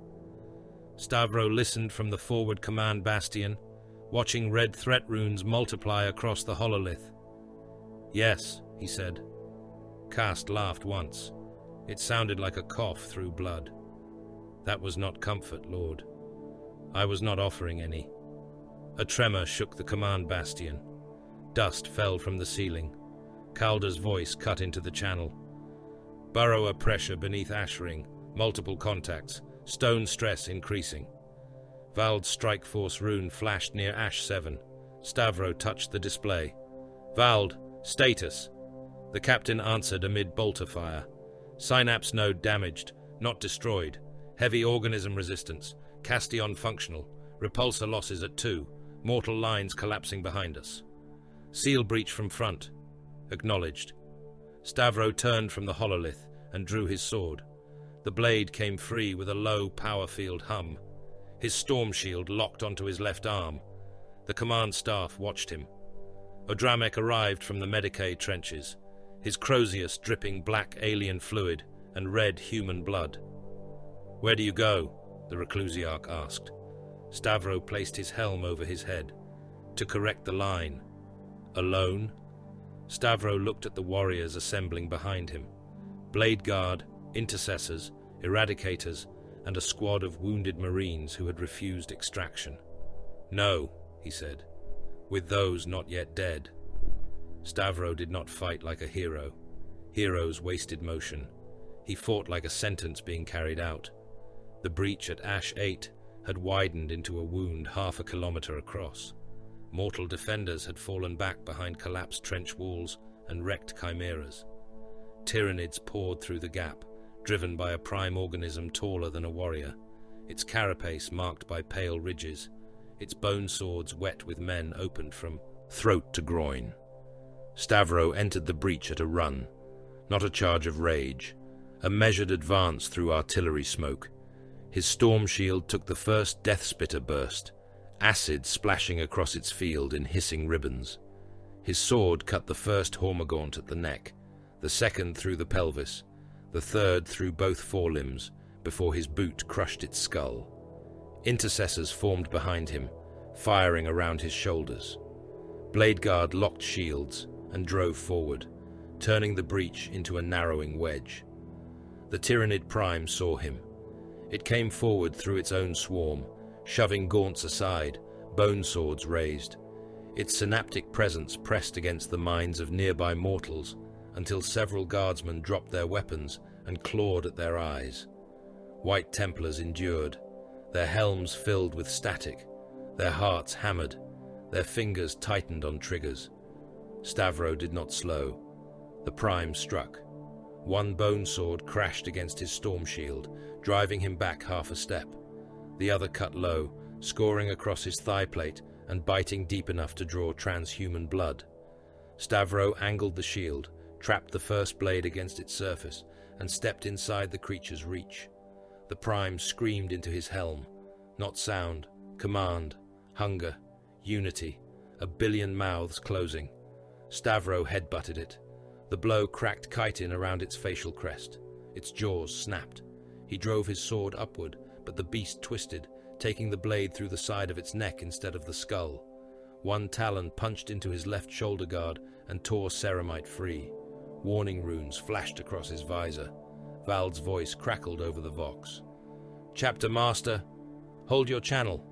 Stavro listened from the forward command bastion, watching red threat runes multiply across the hololith. "Yes," he said. Cast laughed once. It sounded like a cough through blood. "That was not comfort, Lord. I was not offering any." A tremor shook the command bastion. Dust fell from the ceiling. Calder's voice cut into the channel. "Burrower pressure beneath ash ring, multiple contacts, stone stress increasing." Vald's strike force rune flashed near Ash 7. Stavro touched the display. "Vald, status." The captain answered amid bolter fire. "Synapse node damaged, not destroyed. Heavy organism resistance. Castion functional. Repulsor losses at 2. Mortal lines collapsing behind us. Seal breach from front. Acknowledged." Stavro turned from the hololith and drew his sword. The blade came free with a low power field hum. His storm shield locked onto his left arm. The command staff watched him. Odramec arrived from the Medicae trenches, his crozius dripping black alien fluid and red human blood. "Where do you go?" the Reclusiarch asked. Stavro placed his helm over his head. "To correct the line." "Alone?" Stavro looked at the warriors assembling behind him. Blade Guard, Intercessors, Eradicators, and a squad of wounded Marines who had refused extraction. "No," he said, "with those not yet dead." Stavro did not fight like a hero. Heroes wasted motion. He fought like a sentence being carried out. The breach at Ash 8 had widened into a wound half a kilometer across. Mortal defenders had fallen back behind collapsed trench walls and wrecked chimeras. Tyranids poured through the gap, driven by a prime organism taller than a warrior, its carapace marked by pale ridges, its bone swords wet with men opened from throat to groin. Stavro entered the breach at a run, not a charge of rage, a measured advance through artillery smoke. His storm shield took the first death spitter burst, acid splashing across its field in hissing ribbons. His sword cut the first hormigaunt at the neck, the second through the pelvis, the third through both forelimbs, before his boot crushed its skull. Intercessors formed behind him, firing around his shoulders. Bladeguard locked shields and drove forward, turning the breach into a narrowing wedge. The Tyranid Prime saw him. It came forward through its own swarm, shoving gaunts aside, bone swords raised. Its synaptic presence pressed against the minds of nearby mortals until several guardsmen dropped their weapons and clawed at their eyes. White Templars endured, their helms filled with static, their hearts hammered, their fingers tightened on triggers. Stavro did not slow. The Prime struck. One bone sword crashed against his storm shield, driving him back half a step. The other cut low, scoring across his thigh plate and biting deep enough to draw transhuman blood. Stavro angled the shield, trapped the first blade against its surface, and stepped inside the creature's reach. The Prime screamed into his helm. Not sound, command, hunger, unity, a billion mouths closing. Stavro headbutted it. The blow cracked chitin around its facial crest. Its jaws snapped. He drove his sword upward, but the beast twisted, taking the blade through the side of its neck instead of the skull. One talon punched into his left shoulder guard and tore Ceramite free. Warning runes flashed across his visor. Vald's voice crackled over the vox. "Chapter Master, hold your channel."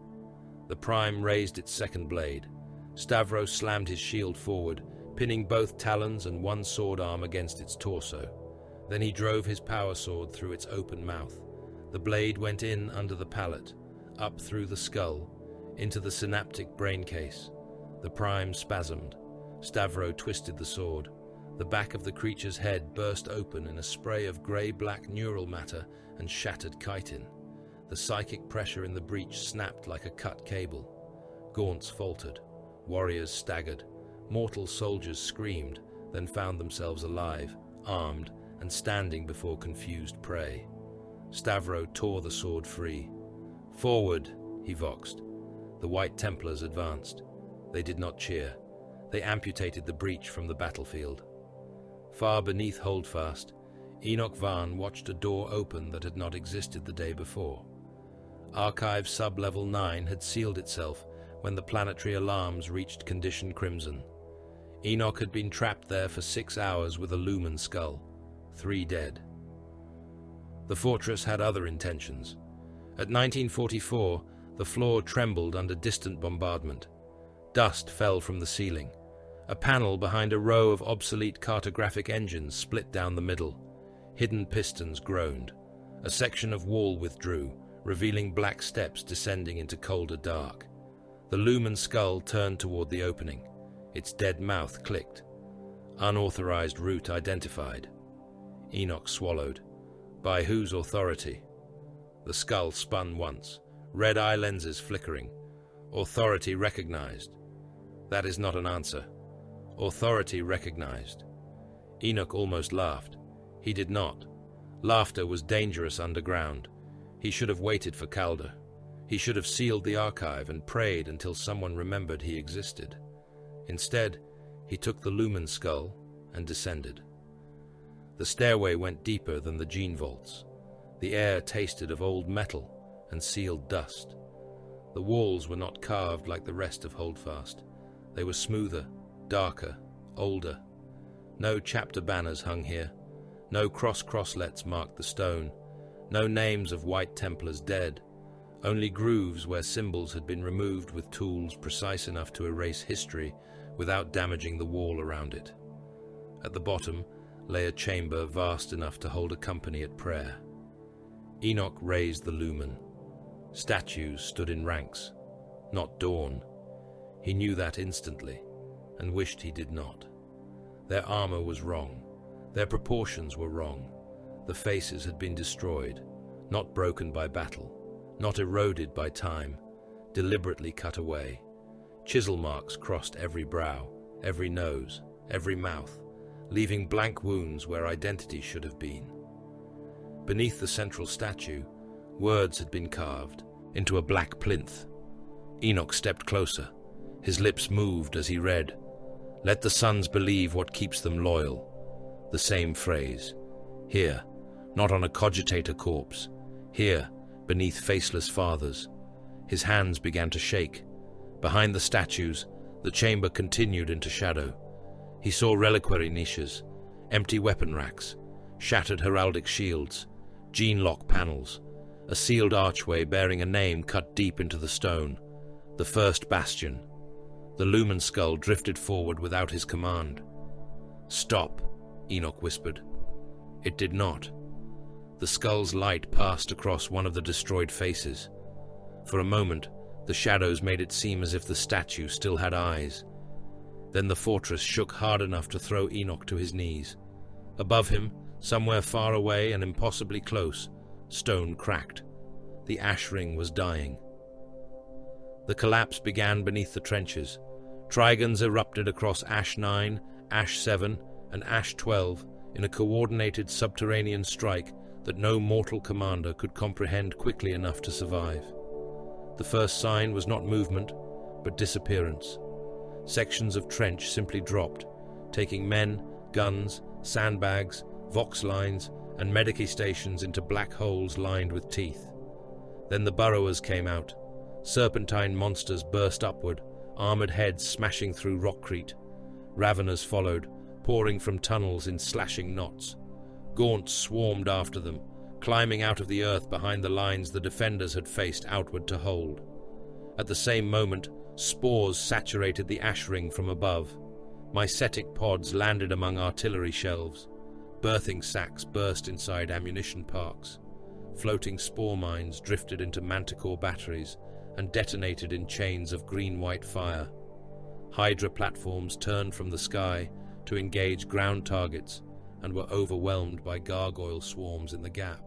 The Prime raised its second blade. Stavro slammed his shield forward, pinning both talons and one sword arm against its torso. Then he drove his power sword through its open mouth. The blade went in under the palate, up through the skull, into the synaptic brain case. The Prime spasmed. Stavro twisted the sword. The back of the creature's head burst open in a spray of grey-black neural matter and shattered chitin. The psychic pressure in the breach snapped like a cut cable. Gaunts faltered. Warriors staggered. Mortal soldiers screamed, then found themselves alive, armed, and standing before confused prey. Stavro tore the sword free. "Forward," he voxed. The White Templars advanced. They did not cheer. They amputated the breach from the battlefield. Far beneath Holdfast, Enoch Vaughn watched a door open that had not existed the day before. Archive Sub-Level 9 had sealed itself when the planetary alarms reached Condition Crimson. Enoch had been trapped there for 6 hours with a lumen skull, 3 dead. The fortress had other intentions. At 1944, the floor trembled under distant bombardment. Dust fell from the ceiling. A panel behind a row of obsolete cartographic engines split down the middle. Hidden pistons groaned. A section of wall withdrew, revealing black steps descending into colder dark. The lumen skull turned toward the opening. Its dead mouth clicked. Unauthorized route identified. Enoch swallowed. By whose authority? The skull spun once, red eye lenses flickering. Authority recognized. That is not an answer. Authority recognized. Enoch almost laughed. He did not. Laughter was dangerous underground. He should have waited for Calder. He should have sealed the archive and prayed until someone remembered he existed. Instead, he took the lumen skull and descended. The stairway went deeper than the gene vaults. The air tasted of old metal and sealed dust. The walls were not carved like the rest of Holdfast. They were smoother, darker, older. No chapter banners hung here. No crosslets marked the stone. No names of White Templars dead, only grooves where symbols had been removed with tools precise enough to erase history without damaging the wall around it. At the bottom lay a chamber vast enough to hold a company at prayer. Enoch raised the lumen. Statues stood in ranks, not dawn. He knew that instantly, and wished he did not. Their armor was wrong. Their proportions were wrong. The faces had been destroyed, not broken by battle, not eroded by time, deliberately cut away. Chisel marks crossed every brow, every nose, every mouth, leaving blank wounds where identity should have been. Beneath the central statue, words had been carved into a black plinth. Enoch stepped closer. His lips moved as he read, "Let the sons believe what keeps them loyal." The same phrase. Here, not on a cogitator corpse. Here, beneath faceless fathers. His hands began to shake. Behind the statues, the chamber continued into shadow. He saw reliquary niches, empty weapon racks, shattered heraldic shields, gene-lock panels, a sealed archway bearing a name cut deep into the stone, the first bastion. The lumen skull drifted forward without his command. "Stop," Enoch whispered. It did not. The skull's light passed across one of the destroyed faces. For a moment, the shadows made it seem as if the statue still had eyes. Then the fortress shook hard enough to throw Enoch to his knees. Above him, somewhere far away and impossibly close, stone cracked. The ash ring was dying. The collapse began beneath the trenches. Trigons erupted across Ash 9, Ash 7, and Ash 12 in a coordinated subterranean strike that no mortal commander could comprehend quickly enough to survive. The first sign was not movement, but disappearance. Sections of trench simply dropped, taking men, guns, sandbags, vox lines, and medici stations into black holes lined with teeth. Then the burrowers came out. Serpentine monsters burst upward, armored heads smashing through rockcrete. Raveners followed, pouring from tunnels in slashing knots. Gaunts swarmed after them, climbing out of the earth behind the lines the defenders had faced outward to hold. At the same moment, spores saturated the ash ring from above. Mycetic pods landed among artillery shelves. Birthing sacks burst inside ammunition parks. Floating spore mines drifted into manticore batteries and detonated in chains of green-white fire. Hydra platforms turned from the sky to engage ground targets and were overwhelmed by gargoyle swarms in the gap.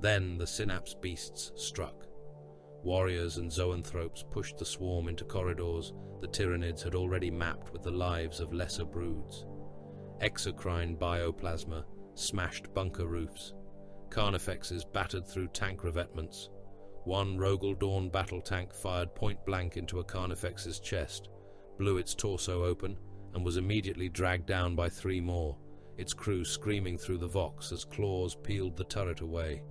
Then the synapse beasts struck. Warriors and zoanthropes pushed the swarm into corridors the Tyranids had already mapped with the lives of lesser broods. Exocrine bioplasma smashed bunker roofs. Carnifexes battered through tank revetments. One Rogel Dawn battle tank fired point-blank into a Carnifex's chest, blew its torso open, and was immediately dragged down by 3 more, its crew screaming through the vox as claws peeled the turret away.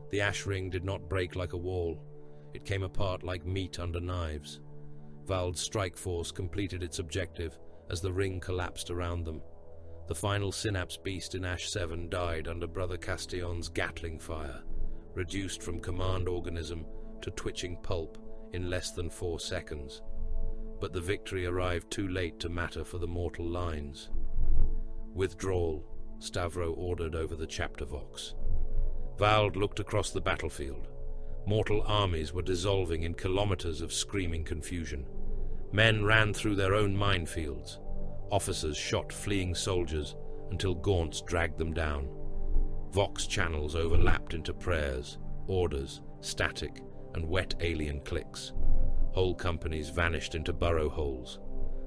The ash ring did not break like a wall. It came apart like meat under knives. Vald's strike force completed its objective as the ring collapsed around them. The final synapse beast in Ash 7 died under Brother Castellon's Gatling fire, reduced from command organism to twitching pulp in less than 4 seconds. But the victory arrived too late to matter for the mortal lines. "Withdrawal," Stavro ordered over the chapter vox. Vald looked across the battlefield. Mortal armies were dissolving in kilometers of screaming confusion. Men ran through their own minefields. Officers shot fleeing soldiers until gaunts dragged them down. Vox channels overlapped into prayers, orders, static, and wet alien clicks. Whole companies vanished into burrow holes.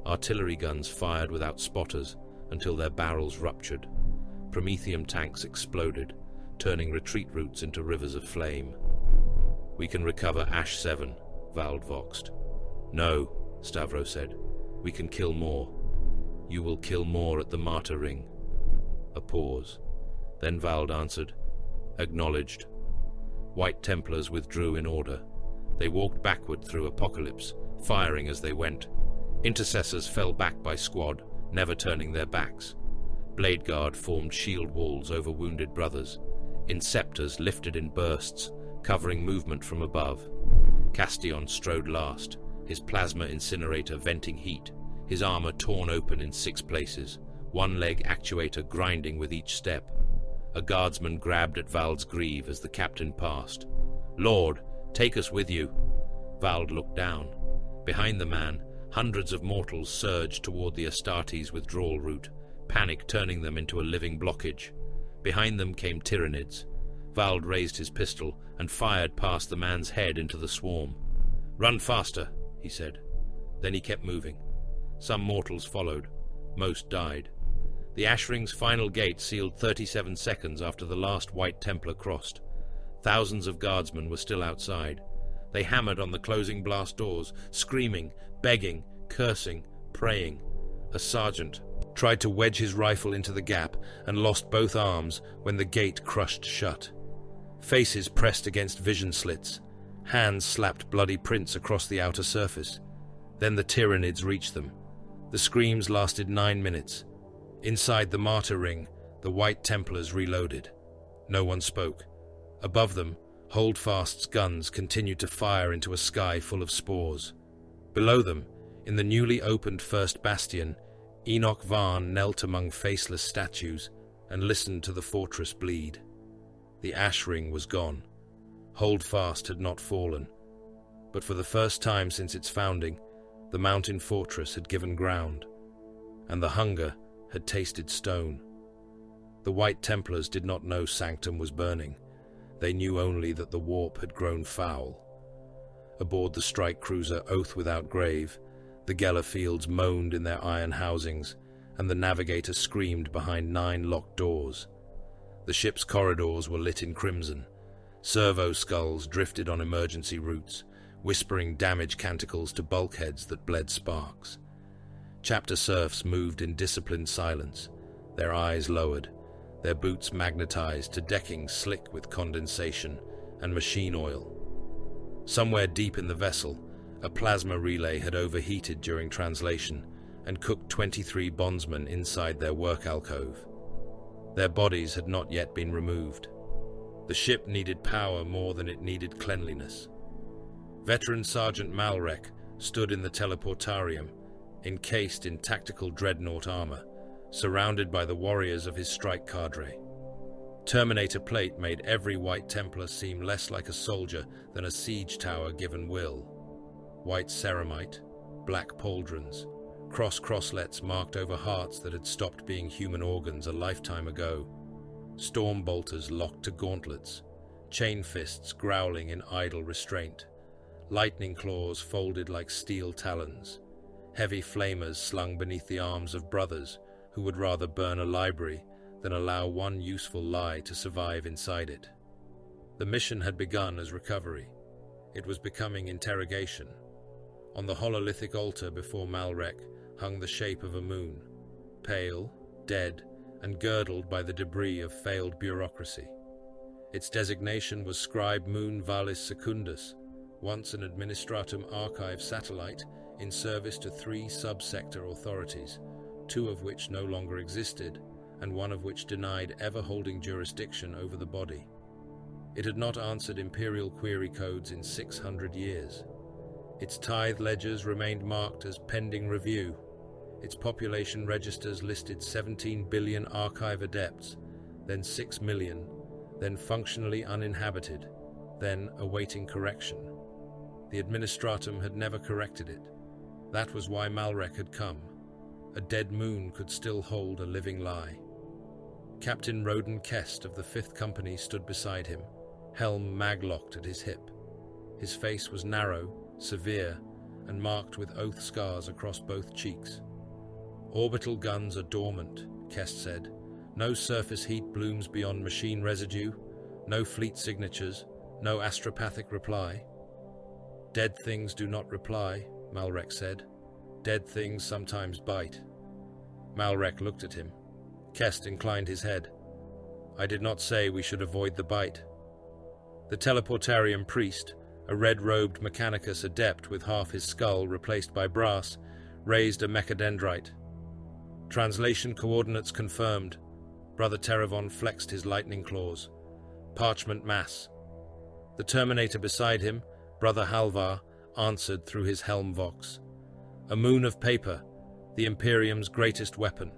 Artillery guns fired without spotters until their barrels ruptured. Promethium tanks exploded, turning retreat routes into rivers of flame. "We can recover Ash 7, Vald voxed. "No," Stavro said. "We can kill more. You will kill more at the martyr ring." A pause. Then Vald answered, "Acknowledged." White Templars withdrew in order. They walked backward through Apocalypse, firing as they went. Intercessors fell back by squad, never turning their backs. Blade Guard formed shield walls over wounded brothers. Inceptors lifted in bursts, covering movement from above. Castion strode last, his plasma incinerator venting heat, his armor torn open in 6 places, one leg actuator grinding with each step. A guardsman grabbed at Vald's greave as the captain passed. "Lord, take us with you." Vald looked down. Behind the man, hundreds of mortals surged toward the Astartes' withdrawal route, panic turning them into a living blockage. Behind them came Tyranids. Vald raised his pistol and fired past the man's head into the swarm. "Run faster," he said. Then he kept moving. Some mortals followed. Most died. The Ashring's final gate sealed 37 seconds after the last White Templar crossed. Thousands of guardsmen were still outside. They hammered on the closing blast doors, screaming, begging, cursing, praying. A sergeant tried to wedge his rifle into the gap and lost both arms when the gate crushed shut. Faces pressed against vision slits. Hands slapped bloody prints across the outer surface. Then the Tyranids reached them. The screams lasted 9 minutes. Inside the martyr ring, the White Templars reloaded. No one spoke. Above them, Holdfast's guns continued to fire into a sky full of spores. Below them, in the newly opened first bastion, Enoch Varn knelt among faceless statues and listened to the fortress bleed. The ash ring was gone. Holdfast had not fallen. But for the first time since its founding, the mountain fortress had given ground, and the hunger had tasted stone. The White Templars did not know Sanctum was burning. They knew only that the warp had grown foul. Aboard the strike cruiser Oath Without Grave, the Geller fields moaned in their iron housings, and the navigator screamed behind 9 locked doors. The ship's corridors were lit in crimson. Servo skulls drifted on emergency routes, whispering damage canticles to bulkheads that bled sparks. Chapter serfs moved in disciplined silence, their eyes lowered, their boots magnetized to decking slick with condensation and machine oil. Somewhere deep in the vessel, a plasma relay had overheated during translation and cooked 23 bondsmen inside their work alcove. Their bodies had not yet been removed. The ship needed power more than it needed cleanliness. Veteran Sergeant Malrek stood in the teleportarium, encased in tactical dreadnought armor, surrounded by the warriors of his strike cadre. Terminator plate made every White Templar seem less like a soldier than a siege tower given will. White ceramite, black pauldrons, crosslets marked over hearts that had stopped being human organs a lifetime ago. Storm bolters locked to gauntlets, chain fists growling in idle restraint, lightning claws folded like steel talons, heavy flamers slung beneath the arms of brothers who would rather burn a library than allow one useful lie to survive inside it. The mission had begun as recovery. It was becoming interrogation. On the hololithic altar before Malrek hung the shape of a moon, pale, dead, and girdled by the debris of failed bureaucracy. Its designation was Scribe Moon Vallis Secundus, once an Administratum Archive satellite in service to 3 subsector authorities, 2 of which no longer existed, and 1 of which denied ever holding jurisdiction over the body. It had not answered imperial query codes in 600 years. Its tithe ledgers remained marked as pending review. Its population registers listed 17 billion archive adepts, then 6 million, then functionally uninhabited, then awaiting correction. The Administratum had never corrected it. That was why Malrek had come. A dead moon could still hold a living lie. Captain Roden Kest of the 5th Company stood beside him, helm maglocked at his hip. His face was narrow, severe, and marked with oath scars across both cheeks. "Orbital guns are dormant," Kest said. "No surface heat blooms beyond machine residue, no fleet signatures, no astropathic reply." "Dead things do not reply," Malrek said. "Dead things sometimes bite." Malrek looked at him. Kest inclined his head. "I did not say we should avoid the bite." The teleportarium priest, a red-robed Mechanicus adept with half his skull replaced by brass, raised a mechadendrite. "Translation coordinates confirmed." Brother Teravon flexed his lightning claws. Parchment mass. The Terminator beside him, Brother Halvar, answered through his helm vox. A moon of paper, the Imperium's greatest weapon.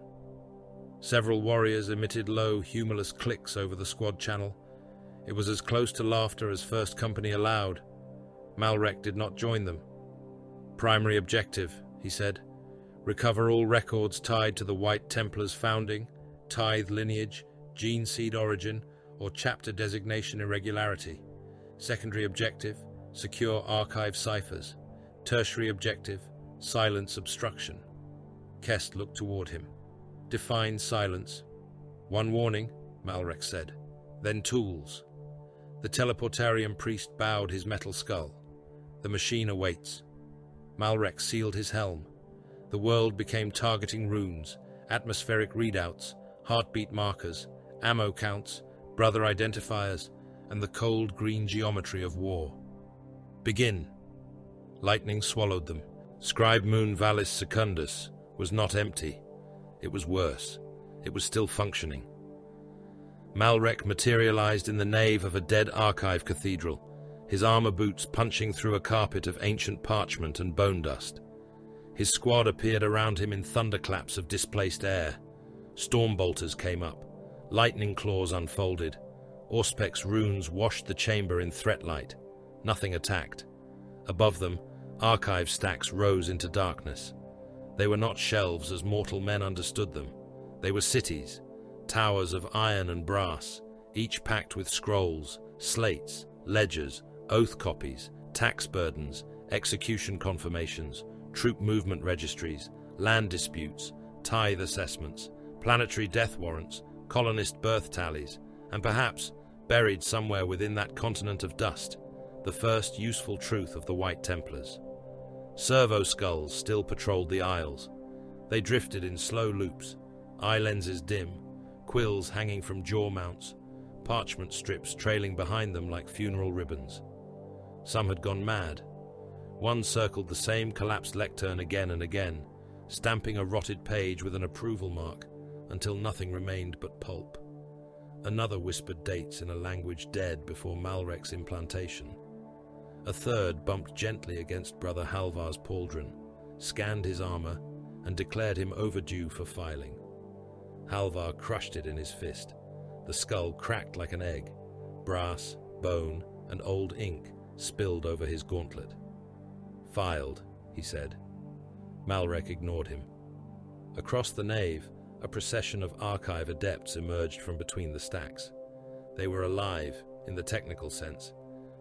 Several warriors emitted low, humorless clicks over the squad channel. It was as close to laughter as First Company allowed. Malrek did not join them. Primary objective, he said. Recover all records tied to the White Templars' founding, tithe lineage, gene seed origin, or chapter designation irregularity. Secondary objective, secure archive ciphers. Tertiary objective, silence obstruction. Kest looked toward him. Define silence. One warning, Malrek said. Then tools. The teleportarian priest bowed his metal skull. The machine awaits. Malrek sealed his helm. The world became targeting runes, atmospheric readouts, heartbeat markers, ammo counts, brother identifiers, and the cold green geometry of war. Begin. Lightning swallowed them. Scribe Moon Vallis Secundus was not empty. It was worse. It was still functioning. Malrek materialized in the nave of a dead archive cathedral, his armor boots punching through a carpet of ancient parchment and bone dust. His squad appeared around him in thunderclaps of displaced air. Stormbolters came up. Lightning claws unfolded. Auspec's runes washed the chamber in threat light. Nothing attacked. Above them, archive stacks rose into darkness. They were not shelves as mortal men understood them. They were cities, towers of iron and brass, each packed with scrolls, slates, ledgers, oath copies, tax burdens, execution confirmations, troop movement registries, land disputes, tithe assessments, planetary death warrants, colonist birth tallies, and perhaps, buried somewhere within that continent of dust, the first useful truth of the White Templars. Servo skulls still patrolled the aisles. They drifted in slow loops, eye lenses dim, quills hanging from jaw mounts, parchment strips trailing behind them like funeral ribbons. Some had gone mad. One circled the same collapsed lectern again and again, stamping a rotted page with an approval mark until nothing remained but pulp. Another whispered dates in a language dead before Malrek's implantation. A third bumped gently against Brother Halvar's pauldron, scanned his armor, and declared him overdue for filing. Halvar crushed it in his fist. The skull cracked like an egg. Brass, bone, and old ink spilled over his gauntlet. Filed, he said. Malrek ignored him. Across the nave, a procession of archive adepts emerged from between the stacks. They were alive, in the technical sense.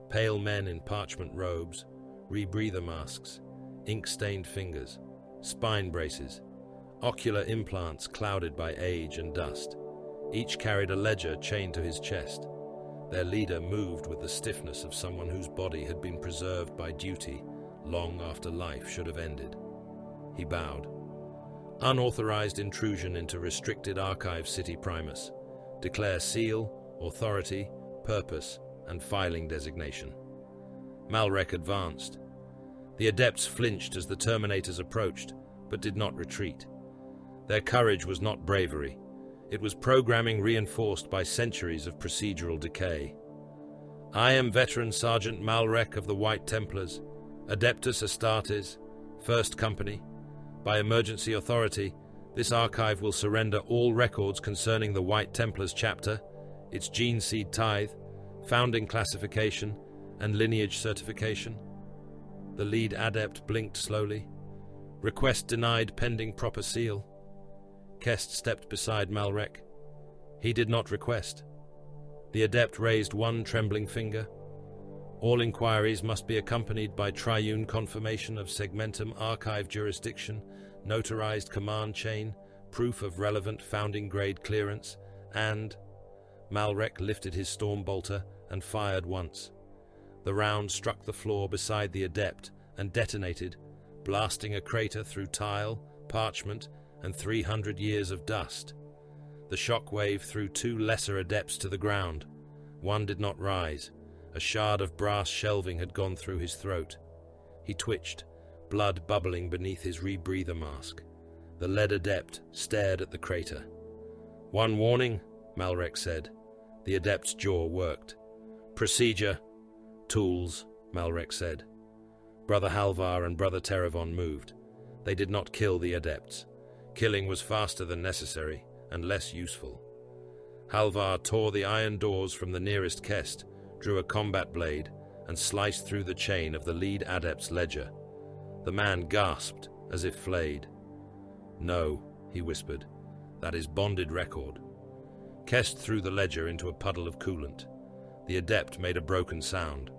Pale men in parchment robes, rebreather masks, ink-stained fingers, spine braces, ocular implants clouded by age and dust. Each carried a ledger chained to his chest. Their leader moved with the stiffness of someone whose body had been preserved by duty long after life should have ended. He bowed. Unauthorized intrusion into restricted archive city primus. Declare seal, authority, purpose, and filing designation. Malrek advanced. The adepts flinched as the Terminators approached, but did not retreat. Their courage was not bravery. It was programming reinforced by centuries of procedural decay. I am Veteran Sergeant Malrek of the White Templars, Adeptus Astartes, First Company. By emergency authority, this archive will surrender all records concerning the White Templars chapter, its gene seed tithe, founding classification, and lineage certification. The lead adept blinked slowly. Request denied pending proper seal. Kest stepped beside Malrek. He did not request. The adept raised one trembling finger. All inquiries must be accompanied by triune confirmation of segmentum archive jurisdiction, notarized command chain, proof of relevant founding grade clearance, and... Malrek lifted his storm bolter and fired once. The round struck the floor beside the adept and detonated, blasting a crater through tile, parchment, and 300 years of dust. The shock wave threw two lesser adepts to the ground. One did not rise. A shard of brass shelving had gone through his throat. He twitched, blood bubbling beneath his rebreather mask. The lead adept stared at the crater. One warning, Malrek said. The Adept's jaw worked. "Procedure. Tools," Malrek said. Brother Halvar and Brother Terravon moved. They did not kill the Adepts. Killing was faster than necessary and less useful. Halvar tore the iron doors from the nearest Kest, drew a combat blade, and sliced through the chain of the lead Adept's ledger. The man gasped, as if flayed. "No," he whispered. "That is bonded record." Kest threw the ledger into a puddle of coolant. The Adept made a broken sound.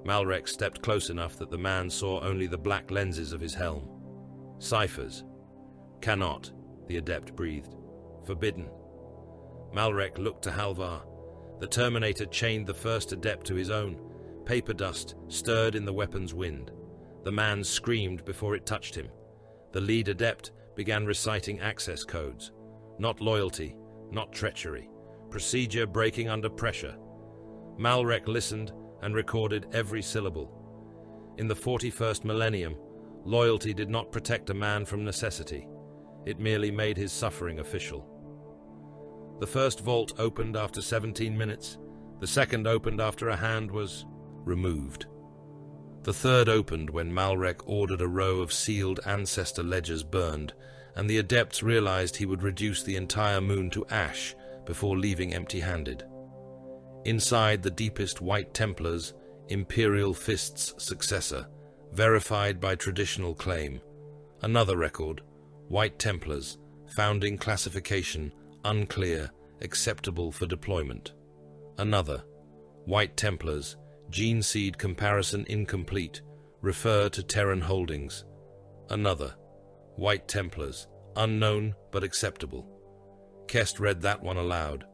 Malrek stepped close enough that the man saw only the black lenses of his helm. "Ciphers." "Cannot," the Adept breathed. "Forbidden." Malrek looked to Halvar. The Terminator chained the first Adept to his own. Paper dust stirred in the weapon's wind. The man screamed before it touched him. The lead Adept began reciting access codes. Not loyalty, not treachery. Procedure breaking under pressure. Malrek listened and recorded every syllable. In the 41st millennium, loyalty did not protect a man from necessity. It merely made his suffering official. The first vault opened after 17 minutes. The second opened after a hand was removed. The third opened when Malrek ordered a row of sealed ancestor ledgers burned, and the Adepts realized he would reduce the entire moon to ash before leaving empty-handed. Inside the deepest White Templars, Imperial Fist's successor, verified by traditional claim. Another record, White Templars, founding classification, unclear, acceptable for deployment. Another, White Templars, gene seed comparison incomplete, refer to Terran holdings. Another, White Templars, unknown but acceptable. Kest read that one aloud.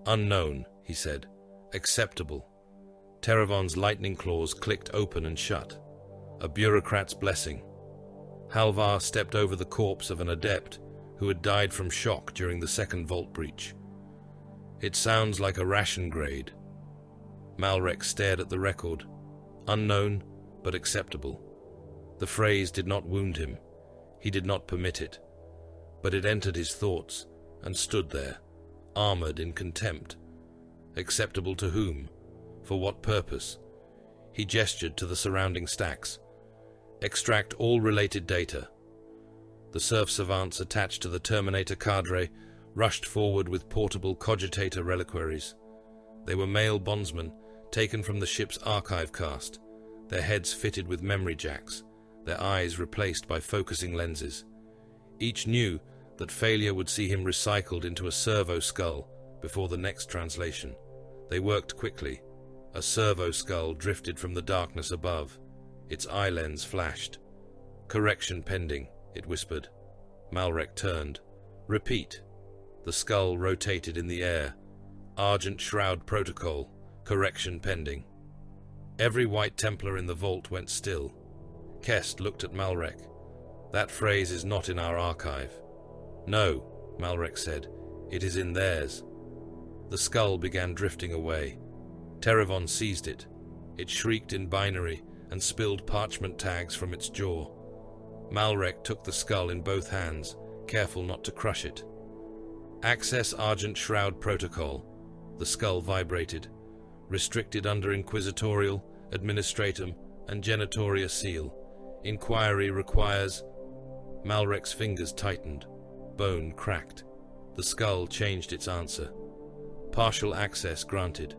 "Unknown," he said. "Acceptable." Terravon's lightning claws clicked open and shut. A bureaucrat's blessing. Halvar stepped over the corpse of an Adept who had died from shock during the second vault breach. "It sounds like a ration grade." Malrek stared at the record. Unknown, but acceptable. The phrase did not wound him. He did not permit it. But it entered his thoughts and stood there, armored in contempt. Acceptable to whom? For what purpose? He gestured to the surrounding stacks. "Extract all related data." The serf savants attached to the Terminator cadre rushed forward with portable cogitator reliquaries. They were male bondsmen, taken from the ship's archive cast, their heads fitted with memory jacks, their eyes replaced by focusing lenses. Each knew that failure would see him recycled into a servo skull before the next translation. They worked quickly. A servo skull drifted from the darkness above. Its eye lens flashed. "Correction pending," it whispered. Malrek turned. "Repeat." The skull rotated in the air. "Argent Shroud Protocol. Correction pending." Every White Templar in the vault went still. Kest looked at Malrek. "That phrase is not in our archive." "No," Malrek said. "It is in theirs." The skull began drifting away. Terravon seized it. It shrieked in binary and spilled parchment tags from its jaw. Malrek took the skull in both hands, careful not to crush it. "Access Argent Shroud Protocol." The skull vibrated. "Restricted under Inquisitorial, Administratum, and Genitoria seal. Inquiry requires..." Malrek's fingers tightened. Bone cracked. The skull changed its answer. "Partial access granted."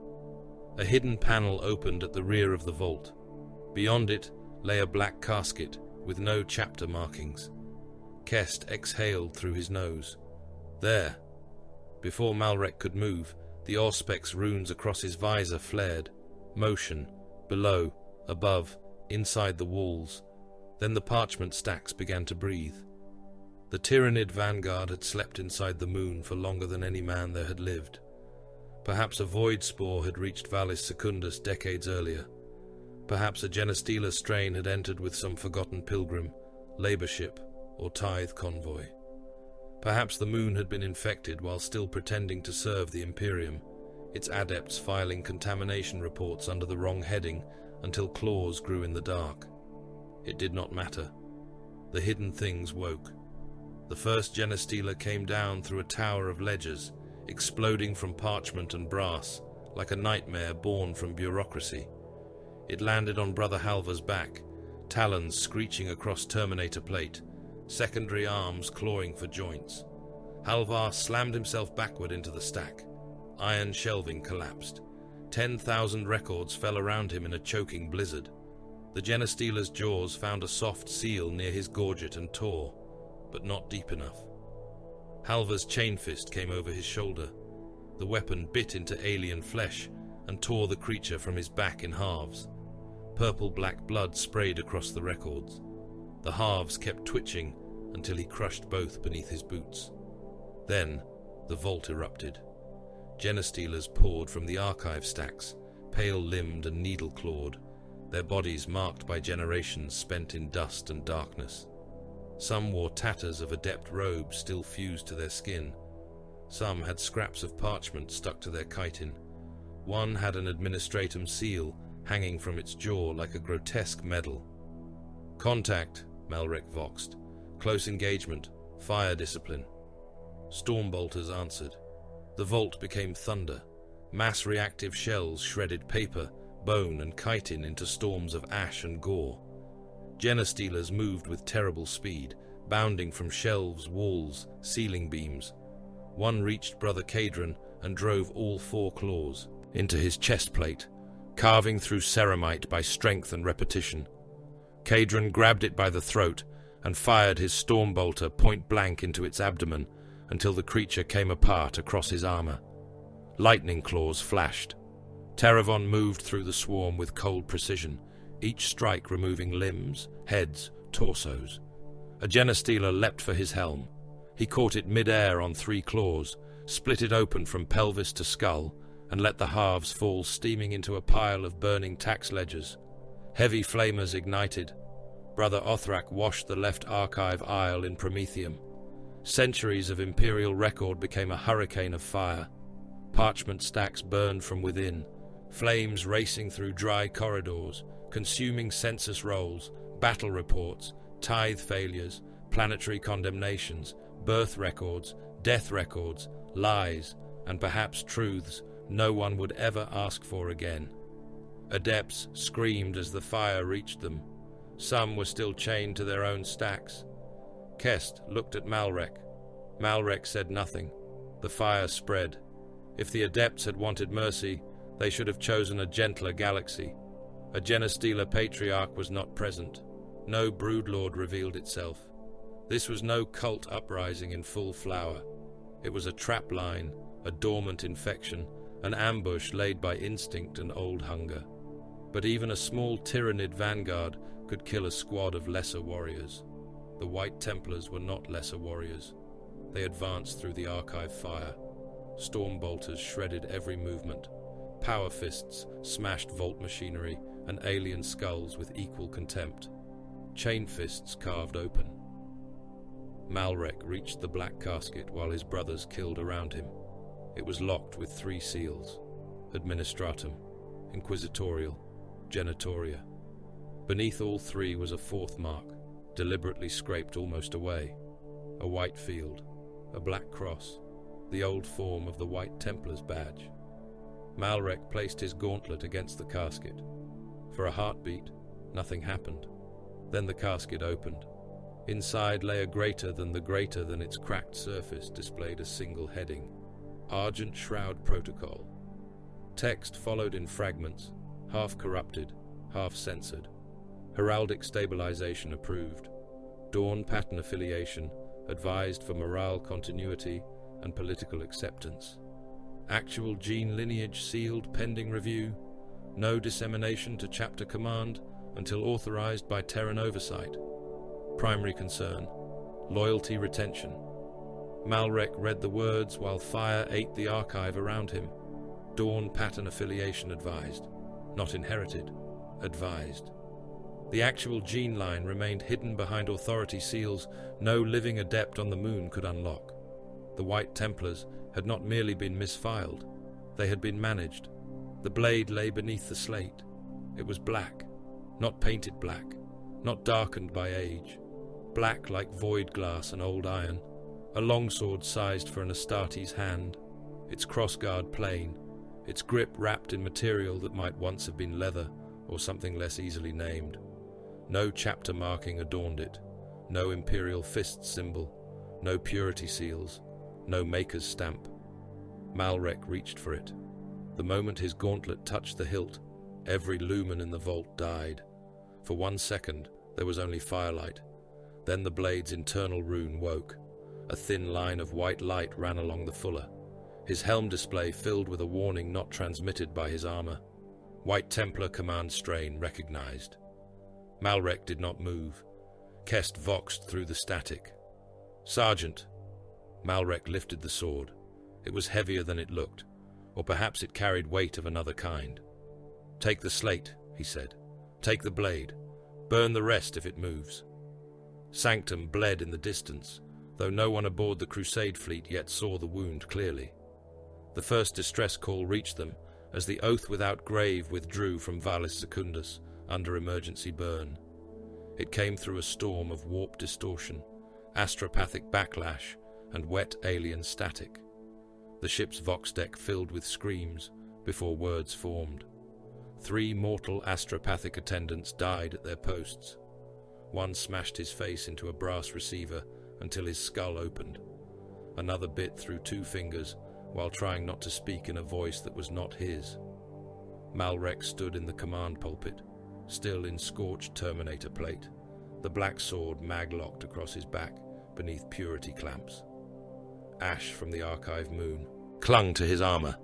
A hidden panel opened at the rear of the vault. Beyond it lay a black casket with no chapter markings. Kest exhaled through his nose. There. Before Malrek could move, the Auspex runes across his visor flared. Motion. Below, above, inside the walls. Then the parchment stacks began to breathe. The Tyranid vanguard had slept inside the moon for longer than any man there had lived. Perhaps a void spore had reached Vallis Secundus decades earlier. Perhaps a Genestila strain had entered with some forgotten pilgrim, labor ship, or tithe convoy. Perhaps the moon had been infected while still pretending to serve the Imperium, its adepts filing contamination reports under the wrong heading until claws grew in the dark. It did not matter. The hidden things woke. The first Genestila came down through a tower of ledgers, exploding from parchment and brass, like a nightmare born from bureaucracy. It landed on Brother Halvar's back, talons screeching across Terminator plate, secondary arms clawing for joints. Halvar slammed himself backward into the stack. Iron shelving collapsed. 10,000 records fell around him in a choking blizzard. The Genestealer's jaws found a soft seal near his gorget and tore, but not deep enough. Halvar's chain fist came over his shoulder. The weapon bit into alien flesh and tore the creature from his back in halves. Purple-black blood sprayed across the records. The halves kept twitching until he crushed both beneath his boots. Then, the vault erupted. Genestealers poured from the archive stacks, pale-limbed and needle-clawed, their bodies marked by generations spent in dust and darkness. Some wore tatters of adept robes still fused to their skin. Some had scraps of parchment stuck to their chitin. One had an administratum seal hanging from its jaw like a grotesque medal. "Contact," Malrek voxed. "Close engagement. Fire discipline." Stormbolters answered. The vault became thunder. Mass reactive shells shredded paper, bone and chitin into storms of ash and gore. Genestealers moved with terrible speed, bounding from shelves, walls, ceiling beams. One reached Brother Cadron and drove all 4 claws into his chest plate, carving through ceramite by strength and repetition. Cadron grabbed it by the throat and fired his stormbolter point-blank into its abdomen until the creature came apart across his armor. Lightning claws flashed. Teravon moved through the swarm with cold precision, each strike removing limbs, heads, torsos. A Genestealer leapt for his helm. He caught it mid-air on 3 claws, split it open from pelvis to skull, and let the halves fall steaming into a pile of burning tax ledgers. Heavy flamers ignited. Brother Othrak washed the left archive aisle in promethium. Centuries of Imperial record became a hurricane of fire. Parchment stacks burned from within, flames racing through dry corridors, consuming census rolls, battle reports, tithe failures, planetary condemnations, birth records, death records, lies, and perhaps truths no one would ever ask for again. Adepts screamed as the fire reached them. Some were still chained to their own stacks. Kest looked at Malrek. Malrek said nothing. The fire spread. If the Adepts had wanted mercy, they should have chosen a gentler galaxy. A Genestealer patriarch was not present. No broodlord revealed itself. This was no cult uprising in full flower. It was a trap line, a dormant infection, an ambush laid by instinct and old hunger. But even a small Tyranid vanguard could kill a squad of lesser warriors. The White Templars were not lesser warriors. They advanced through the archive fire. Stormbolters shredded every movement. Power fists smashed vault machinery and alien skulls with equal contempt. Chain fists carved open. Malrek reached the black casket while his brothers killed around him. It was locked with 3 seals: Administratum, Inquisitorial, Genitoria. Beneath all 3 was a 4th mark, deliberately scraped almost away. A white field, a black cross, the old form of the White Templars badge. Malrek placed his gauntlet against the casket. For a heartbeat, nothing happened. Then the casket opened. Inside lay a greater than its cracked surface displayed a single heading: Argent Shroud Protocol. Text followed in fragments, half corrupted, half censored. Heraldic stabilization approved. Dawn pattern affiliation advised for morale continuity and political acceptance. Actual gene lineage sealed pending review. No dissemination to chapter command until authorized by Terran oversight. Primary concern: loyalty retention. Malrek read the words while fire ate the archive around him. Dawn pattern affiliation advised. Not inherited. Advised. The actual gene line remained hidden behind authority seals no living adept on the moon could unlock. The White Templars had not merely been misfiled, they had been managed. The blade lay beneath the slate. It was black, not painted black, not darkened by age. Black like void glass and old iron, a longsword sized for an Astartes hand, its crossguard plain, its grip wrapped in material that might once have been leather or something less easily named. No chapter marking adorned it, no imperial fist symbol, no purity seals, no maker's stamp. Malrek reached for it. The moment his gauntlet touched the hilt, every lumen in the vault died. For 1 second, there was only firelight. Then the blade's internal rune woke. A thin line of white light ran along the fuller. His helm display filled with a warning not transmitted by his armor. White Templar command strain recognized. Malrek did not move. Kest voxed through the static. "Sergeant!" Malrek lifted the sword. It was heavier than it looked, or perhaps it carried weight of another kind. "Take the slate," he said. "Take the blade. Burn the rest if it moves." Sanctum bled in the distance, though no one aboard the Crusade fleet yet saw the wound clearly. The first distress call reached them as the Oath Without Grave withdrew from Vallis Secundus under emergency burn. It came through a storm of warp distortion, astropathic backlash, and wet alien static. The ship's vox deck filled with screams before words formed. 3 mortal astropathic attendants died at their posts. One smashed his face into a brass receiver until his skull opened. Another bit through 2 fingers while trying not to speak in a voice that was not his. Malrek stood in the command pulpit, still in scorched Terminator plate, the black sword mag-locked across his back beneath purity clamps. Ash from the archive moon clung to his armor.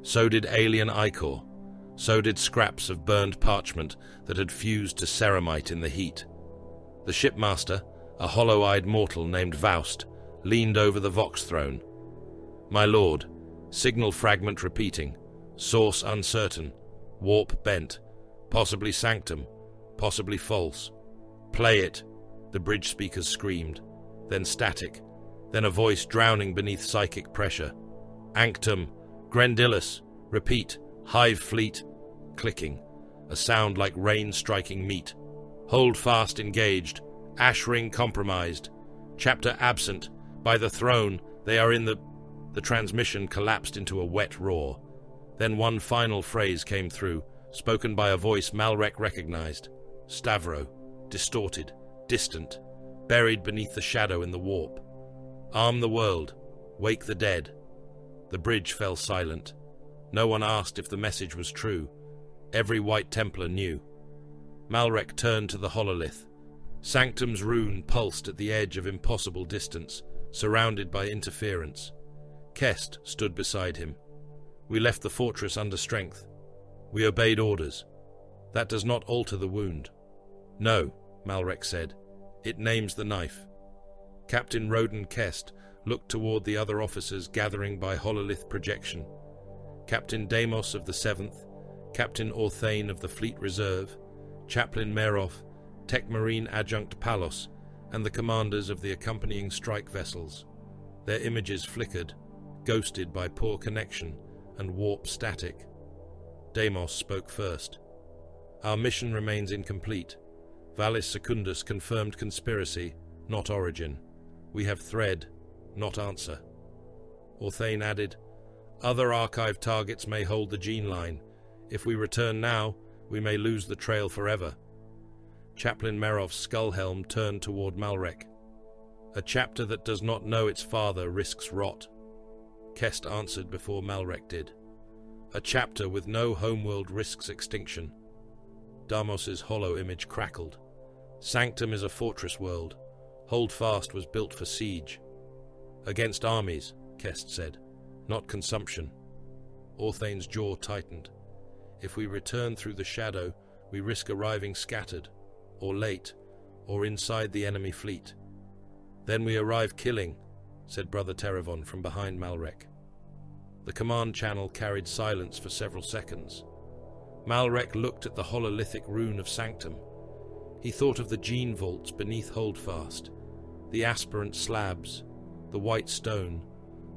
So did alien ichor. So did scraps of burned parchment that had fused to ceramite in the heat. The shipmaster, a hollow-eyed mortal named Vaust, leaned over the Vox throne. "My lord, signal fragment repeating, source uncertain, warp bent, possibly sanctum, possibly false. Play it," the bridge speakers screamed, then static, then a voice drowning beneath psychic pressure. "Anctum, Grendillus, repeat, Hive Fleet," clicking, a sound like rain striking meat. "Hold fast engaged, Ash Ring compromised, chapter absent, by the throne, they are in the transmission collapsed into a wet roar. Then one final phrase came through, spoken by a voice Malrek recognized. Stavro, distorted, distant, buried beneath the shadow in the warp. "Arm the world, wake the dead." The bridge fell silent. No one asked if the message was true. Every White Templar knew. Malrek turned to the hololith. Sanctum's rune pulsed at the edge of impossible distance, surrounded by interference. Kest stood beside him. "We left the fortress under strength. We obeyed orders. That does not alter the wound." "No," Malrek said. "It names the knife." Captain Roden Kest looked toward the other officers gathering by hololith projection. Captain Deimos of the 7th, Captain Orthane of the Fleet Reserve, Chaplain Merov, Tech Marine Adjunct Palos, and the commanders of the accompanying strike vessels. Their images flickered, ghosted by poor connection and warp static. Deimos spoke first. "Our mission remains incomplete. Vallis Secundus confirmed conspiracy, not origin. We have thread, not answer." Orthane added, "Other archive targets may hold the gene line. If we return now, we may lose the trail forever." Chaplain Merov's skull helm turned toward Malrek. "A chapter that does not know its father risks rot." Kest answered before Malrek did. "A chapter with no homeworld risks extinction." Damos's hollow image crackled. "Sanctum is a fortress world. Holdfast was built for siege." "Against armies," Kest said, "not consumption." Orthane's jaw tightened. "If we return through the shadow, we risk arriving scattered, or late, or inside the enemy fleet." "Then we arrive killing," said Brother Terravon from behind Malrek. The command channel carried silence for several seconds. Malrek looked at the hololithic rune of Sanctum. He thought of the gene vaults beneath Holdfast, the aspirant slabs, the white stone,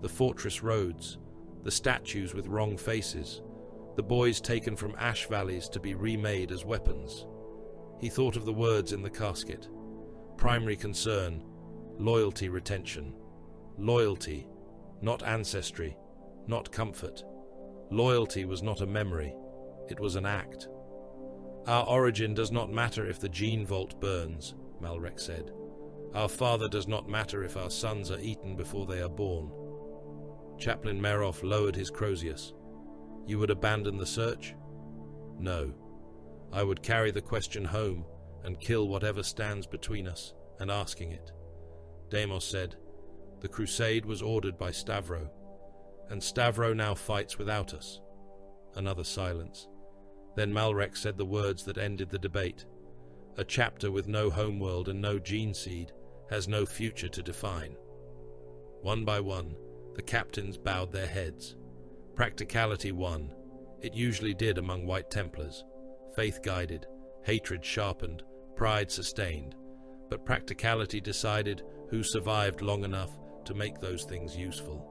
the fortress roads, the statues with wrong faces, the boys taken from ash valleys to be remade as weapons. He thought of the words in the casket. Primary concern, loyalty retention. Loyalty, not ancestry, not comfort. Loyalty was not a memory, it was an act. Our origin does not matter if the gene vault burns, Malrek said. Our father does not matter if our sons are eaten before they are born. Chaplain Meroff lowered his Crozius. You would abandon the search? No. I would carry the question home and kill whatever stands between us and asking it. Deimos said, the crusade was ordered by Stavro, and Stavro now fights without us. Another silence. Then Malrek said the words that ended the debate. A chapter with no homeworld and no gene seed has no future to define. One by one, the captains bowed their heads. Practicality won. It usually did among White Templars. Faith guided, hatred sharpened, pride sustained. But practicality decided who survived long enough to make those things useful.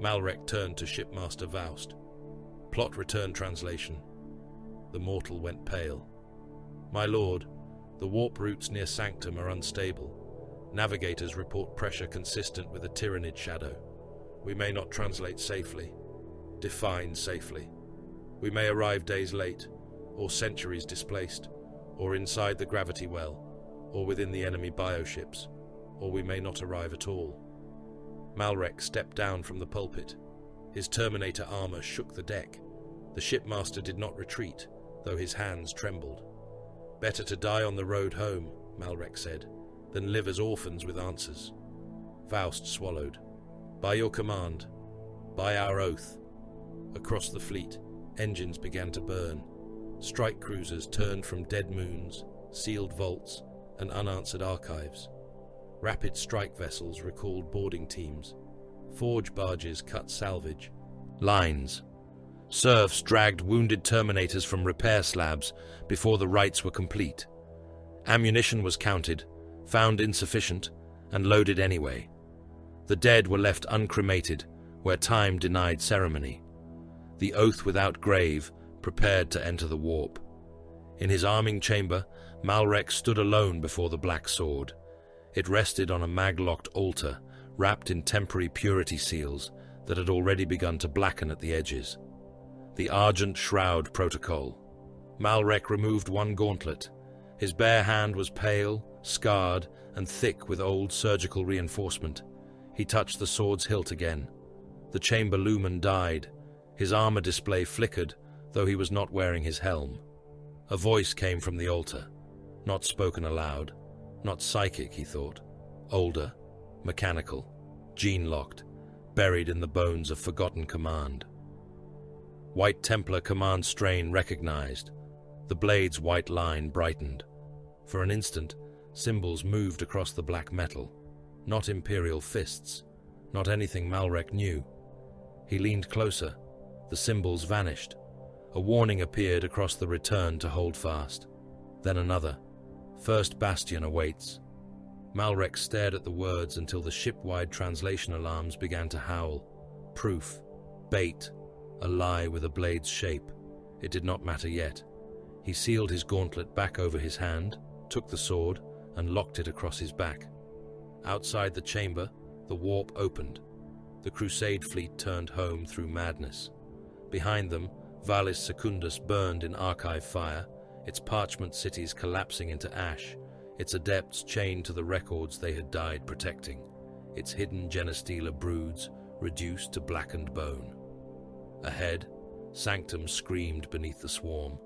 Malrek turned to Shipmaster Voust. Plot return translation. The mortal went pale. My lord, the warp routes near Sanctum are unstable. Navigators report pressure consistent with a Tyranid shadow. We may not translate safely. Define safely. We may arrive days late, or centuries displaced, or inside the gravity well, or within the enemy bioships, or we may not arrive at all. Malrek stepped down from the pulpit. His Terminator armor shook the deck. The shipmaster did not retreat, though his hands trembled. Better to die on the road home, Malrek said, than live as orphans with answers. Voust swallowed. By your command, by our oath. Across the fleet, engines began to burn. Strike cruisers turned from dead moons, sealed vaults, and unanswered archives. Rapid strike vessels recalled boarding teams. Forge barges cut salvage. Lines. Serfs dragged wounded Terminators from repair slabs before the rites were complete. Ammunition was counted, found insufficient, and loaded anyway. The dead were left uncremated, where time denied ceremony. The oath without grave prepared to enter the warp. In his arming chamber, Malrek stood alone before the black sword. It rested on a mag-locked altar, wrapped in temporary purity seals that had already begun to blacken at the edges. The Argent Shroud Protocol. Malrek removed one gauntlet. His bare hand was pale, scarred, and thick with old surgical reinforcement. He touched the sword's hilt again. The chamber lumen died. His armor display flickered, though he was not wearing his helm. A voice came from the altar. Not spoken aloud. Not psychic, he thought. Older, mechanical, gene-locked, buried in the bones of forgotten command. White Templar command strain recognized. The blade's white line brightened. For an instant, symbols moved across the black metal. Not imperial fists. Not anything Malrek knew. He leaned closer. The symbols vanished. A warning appeared across the return to hold fast. Then another. First bastion awaits. Malrek stared at the words until the ship-wide translation alarms began to howl. Proof. Bait. A lie with a blade's shape. It did not matter yet. He sealed his gauntlet back over his hand, took the sword, and locked it across his back. Outside the chamber, the warp opened. The Crusade fleet turned home through madness. Behind them, Vallis Secundus burned in archive fire, its parchment cities collapsing into ash, its adepts chained to the records they had died protecting, its hidden Genestila broods reduced to blackened bone. Ahead, Sanctum screamed beneath the swarm,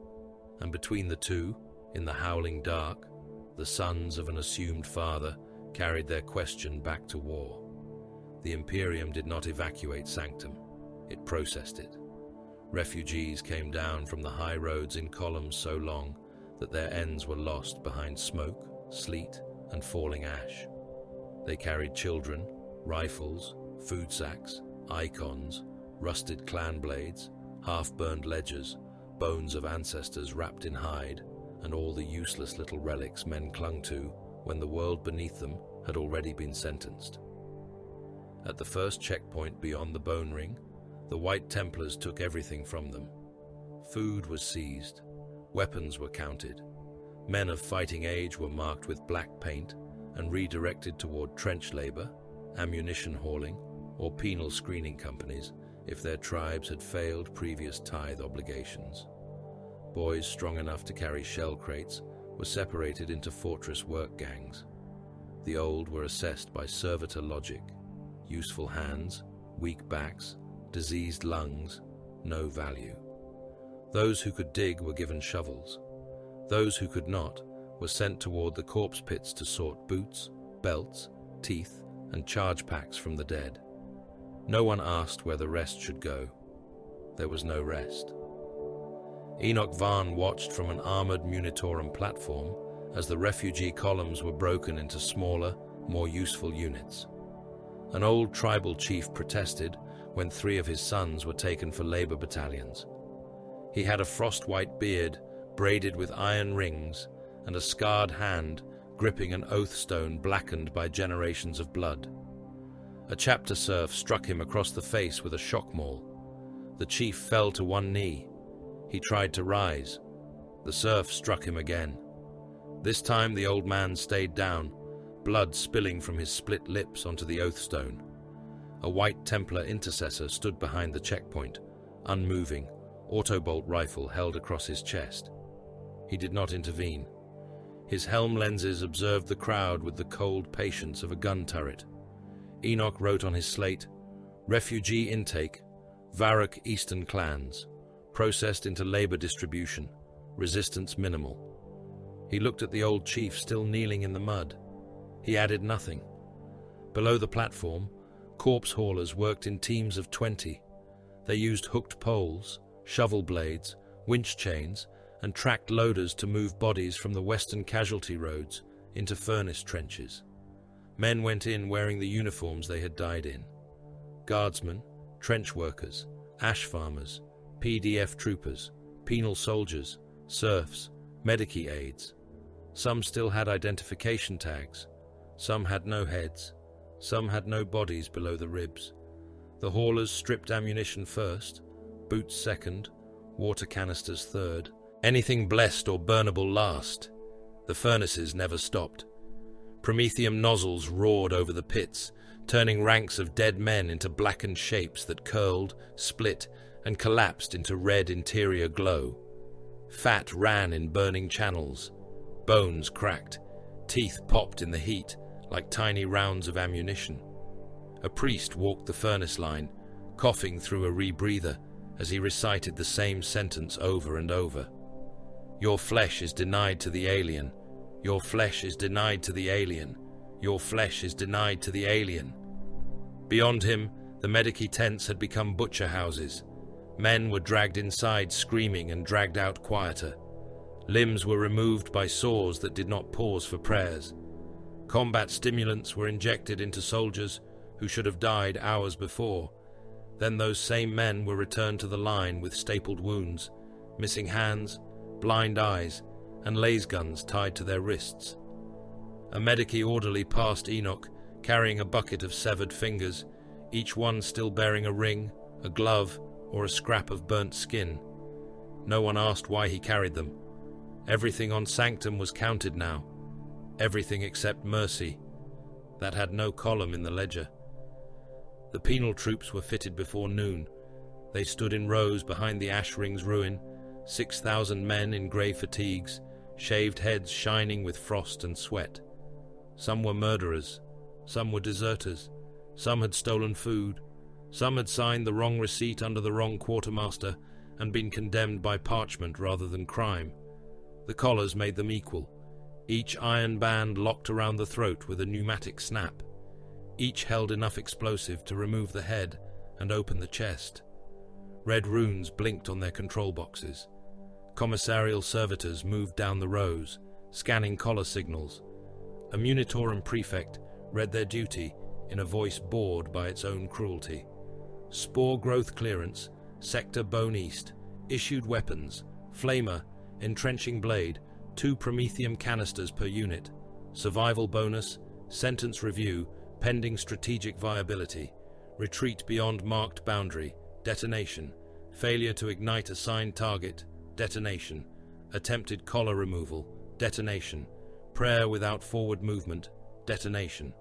and between the two, in the howling dark, the sons of an assumed father carried their question back to war. The Imperium did not evacuate Sanctum, it processed it. Refugees came down from the high roads in columns so long that their ends were lost behind smoke, sleet, and falling ash. They carried children, rifles, food sacks, icons, rusted clan blades, half-burned ledgers, bones of ancestors wrapped in hide, and all the useless little relics men clung to when the world beneath them had already been sentenced. At the first checkpoint beyond the Bone Ring, the White Templars took everything from them. Food was seized, weapons were counted, men of fighting age were marked with black paint and redirected toward trench labor, ammunition hauling, or penal screening companies if their tribes had failed previous tithe obligations. Boys strong enough to carry shell crates were separated into fortress work gangs. The old were assessed by servitor logic: useful hands, weak backs, diseased lungs, no value. Those who could dig were given shovels. Those who could not were sent toward the corpse pits to sort boots, belts, teeth, and charge packs from the dead. No one asked where the rest should go. There was no rest. Enoch Vaughn watched from an armored Munitorum platform as the refugee columns were broken into smaller, more useful units. An old tribal chief protested when 3 of his sons were taken for labor battalions. He had a frost-white beard braided with iron rings and a scarred hand gripping an oath stone blackened by generations of blood. A chapter serf struck him across the face with a shock maul. The chief fell to one knee. He tried to rise. The serf struck him again. This time the old man stayed down, blood spilling from his split lips onto the oath stone. A white Templar intercessor stood behind the checkpoint, unmoving, autobolt rifle held across his chest. He did not intervene. His helm lenses observed the crowd with the cold patience of a gun turret. Enoch wrote on his slate, "Refugee intake, Varrock Eastern clans, processed into labor distribution, resistance minimal." He looked at the old chief still kneeling in the mud. He added nothing. Below the platform, corpse haulers worked in teams of 20. They used hooked poles, shovel blades, winch chains, and tracked loaders to move bodies from the western casualty roads into furnace trenches. Men went in wearing the uniforms they had died in. Guardsmen, trench workers, ash farmers, PDF troopers, penal soldiers, serfs, medici aides. Some still had identification tags. Some had no heads. Some had no bodies below the ribs. The haulers stripped ammunition first, boots second, water canisters third, anything blessed or burnable last. The furnaces never stopped. Promethium nozzles roared over the pits, turning ranks of dead men into blackened shapes that curled, split, and collapsed into red interior glow. Fat ran in burning channels. Bones cracked. Teeth popped in the heat like tiny rounds of ammunition. A priest walked the furnace line, coughing through a rebreather as he recited the same sentence over and over. "Your flesh is denied to the alien. Your flesh is denied to the alien. Your flesh is denied to the alien." Beyond him, the medici tents had become butcher houses. Men were dragged inside screaming and dragged out quieter. Limbs were removed by saws that did not pause for prayers. Combat stimulants were injected into soldiers who should have died hours before. Then those same men were returned to the line with stapled wounds, missing hands, blind eyes, and laser guns tied to their wrists. A medici orderly passed Enoch, carrying a bucket of severed fingers, each one still bearing a ring, a glove, or a scrap of burnt skin. No one asked why he carried them. Everything on Sanctum was counted now. Everything except mercy. That had no column in the ledger. The penal troops were fitted before noon. They stood in rows behind the Ash Ring's ruin, 6,000 men in grey fatigues, shaved heads shining with frost and sweat. Some were murderers, some were deserters, some had stolen food, some had signed the wrong receipt under the wrong quartermaster and been condemned by parchment rather than crime. The collars made them equal, each iron band locked around the throat with a pneumatic snap. Each held enough explosive to remove the head and open the chest. Red runes blinked on their control boxes. Commissarial servitors moved down the rows, scanning collar signals. A Munitorum prefect read their duty in a voice bored by its own cruelty. Spore growth clearance, sector bone east, issued weapons, flamer, entrenching blade, 2 promethium canisters per unit, survival bonus, sentence review, pending strategic viability, retreat beyond marked boundary, detonation, failure to ignite assigned target, detonation, attempted collar removal, detonation, prayer without forward movement, detonation.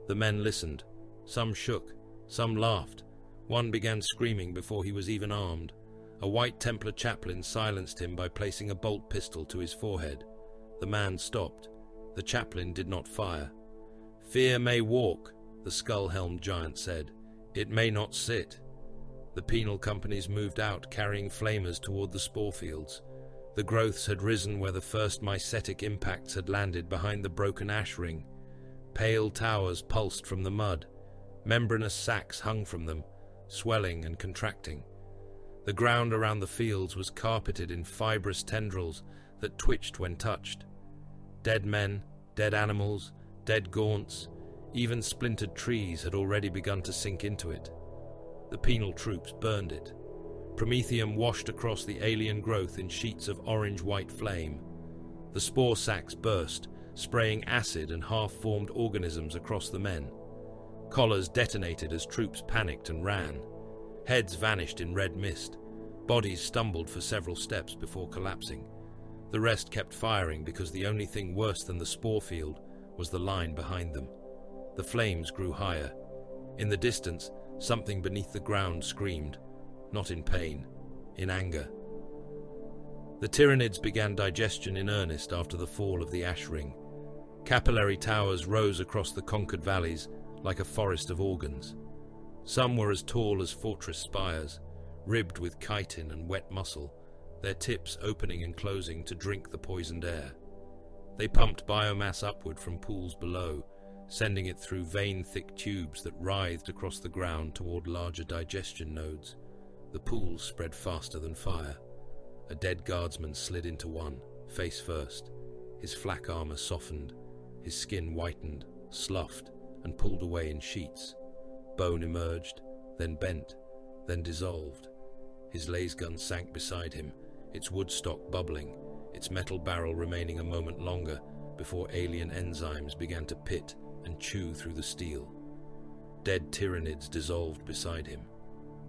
The men listened. Some shook, some laughed, One began screaming before he was even armed. A White Templar chaplain silenced him by placing a bolt pistol to his forehead. The man stopped. The chaplain did not fire. "Fear may walk," the skull-helmed giant said. "It may not sit." The penal companies moved out, carrying flamers toward the spore fields. The growths had risen where the first mycetic impacts had landed behind the broken ash ring. Pale towers pulsed from the mud. Membranous sacs hung from them, swelling and contracting. The ground around the fields was carpeted in fibrous tendrils that twitched when touched. Dead men, dead animals, dead gaunts, even splintered trees had already begun to sink into it. The penal troops burned it. Promethium washed across the alien growth in sheets of orange-white flame. The spore sacs burst, spraying acid and half-formed organisms across the men. Collars detonated as troops panicked and ran. Heads vanished in red mist. Bodies stumbled for several steps before collapsing. The rest kept firing because the only thing worse than the spore field was the line behind them. The flames grew higher. In the distance, something beneath the ground screamed, not in pain, in anger. The Tyranids began digestion in earnest after the fall of the ash ring. Capillary towers rose across the conquered valleys like a forest of organs. Some were as tall as fortress spires, ribbed with chitin and wet muscle, their tips opening and closing to drink the poisoned air. They pumped biomass upward from pools below, sending it through vein-thick tubes that writhed across the ground toward larger digestion nodes. The pools spread faster than fire. A dead guardsman slid into one, face first. His flak armor softened, his skin whitened, sloughed, and pulled away in sheets. Bone emerged, then bent, then dissolved. His laser gun sank beside him, its wood stock bubbling, its metal barrel remaining a moment longer before alien enzymes began to pit and chew through the steel. Dead Tyranids dissolved beside him.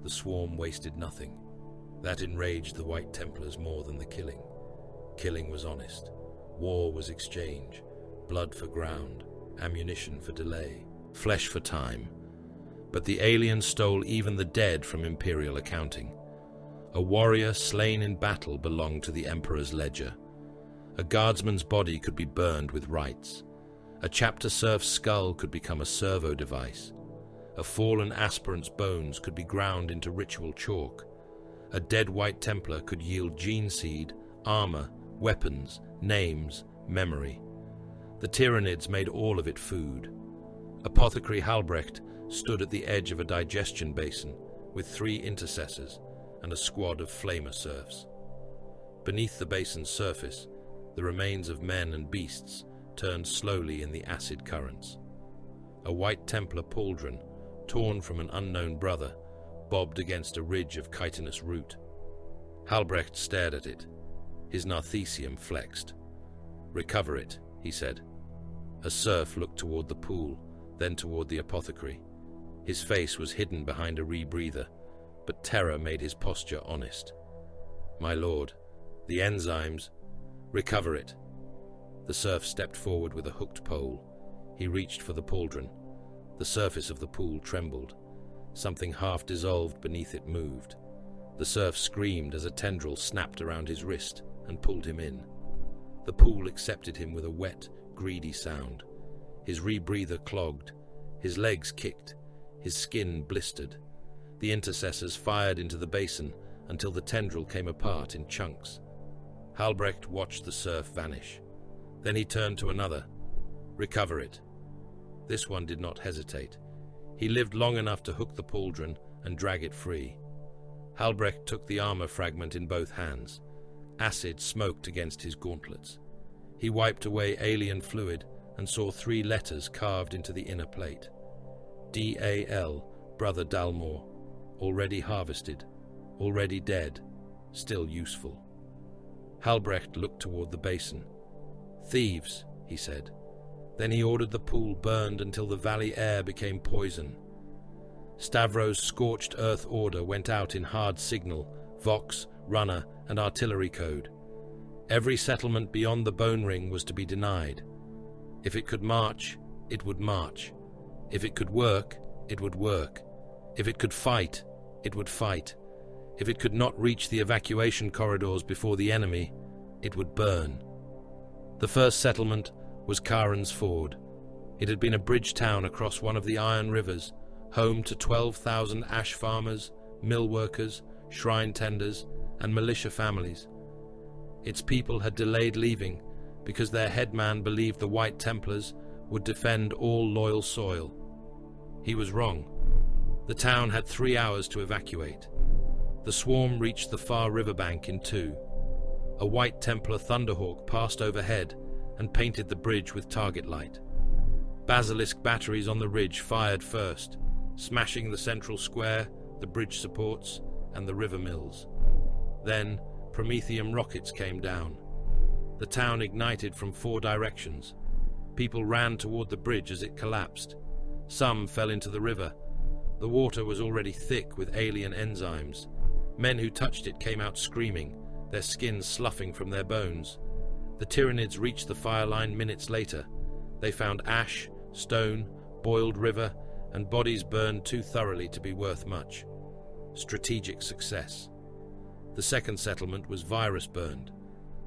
The swarm wasted nothing. That enraged the White Templars more than the killing. Killing was honest. War was exchange. Blood for ground, ammunition for delay, flesh for time. But the aliens stole even the dead from Imperial accounting. A warrior slain in battle belonged to the Emperor's ledger. A guardsman's body could be burned with rites. A chapter serf's skull could become a servo device. A fallen aspirant's bones could be ground into ritual chalk. A dead White Templar could yield gene seed, armor, weapons, names, memory. The Tyranids made all of it food. Apothecary Halbrecht stood at the edge of a digestion basin with 3 intercessors and a squad of flamer serfs. Beneath the basin's surface, the remains of men and beasts turned slowly in the acid currents. A White Templar pauldron, torn from an unknown brother, bobbed against a ridge of chitinous root. Halbrecht stared at it. His narthecium flexed. "Recover it," he said. A serf looked toward the pool, then toward the apothecary. His face was hidden behind a rebreather, but terror made his posture honest. "My lord, the enzymes—" "Recover it." The serf stepped forward with a hooked pole. He reached for the pauldron. The surface of the pool trembled. Something half dissolved beneath it moved. The serf screamed as a tendril snapped around his wrist and pulled him in. The pool accepted him with a wet, greedy sound. His rebreather clogged. His legs kicked. His skin blistered. The intercessors fired into the basin until the tendril came apart in chunks. Halbrecht watched the serf vanish. Then he turned to another. "Recover it." This one did not hesitate. He lived long enough to hook the pauldron and drag it free. Halbrecht took the armor fragment in both hands. Acid smoked against his gauntlets. He wiped away alien fluid and saw 3 letters carved into the inner plate. D.A.L., Brother Dalmor. Already harvested. Already dead. Still useful. Halbrecht looked toward the basin. "Thieves," he said. Then he ordered the pool burned until the valley air became poison. Stavros' scorched earth order went out in hard signal, vox, runner, and artillery code. Every settlement beyond the bone ring was to be denied. If it could march, it would march. If it could work, it would work. If it could fight, it would fight. If it could not reach the evacuation corridors before the enemy, it would burn. The first settlement was Karen's Ford. It had been a bridge town across one of the Iron Rivers, home to 12,000 ash farmers, mill workers, shrine tenders, and militia families. Its people had delayed leaving because their headman believed the White Templars would defend all loyal soil. He was wrong. The town had 3 hours to evacuate. The swarm reached the far riverbank in 2. A White Templar Thunderhawk passed overhead and painted the bridge with target light. Basilisk batteries on the ridge fired first, smashing the central square, the bridge supports, and the river mills. Then, Prometheum rockets came down. The town ignited from 4 directions. People ran toward the bridge as it collapsed. Some fell into the river. The water was already thick with alien enzymes. Men who touched it came out screaming, their skins sloughing from their bones. The Tyranids reached the fire line minutes later. They found ash, stone, boiled river, and bodies burned too thoroughly to be worth much. Strategic success. The second settlement was virus-burned.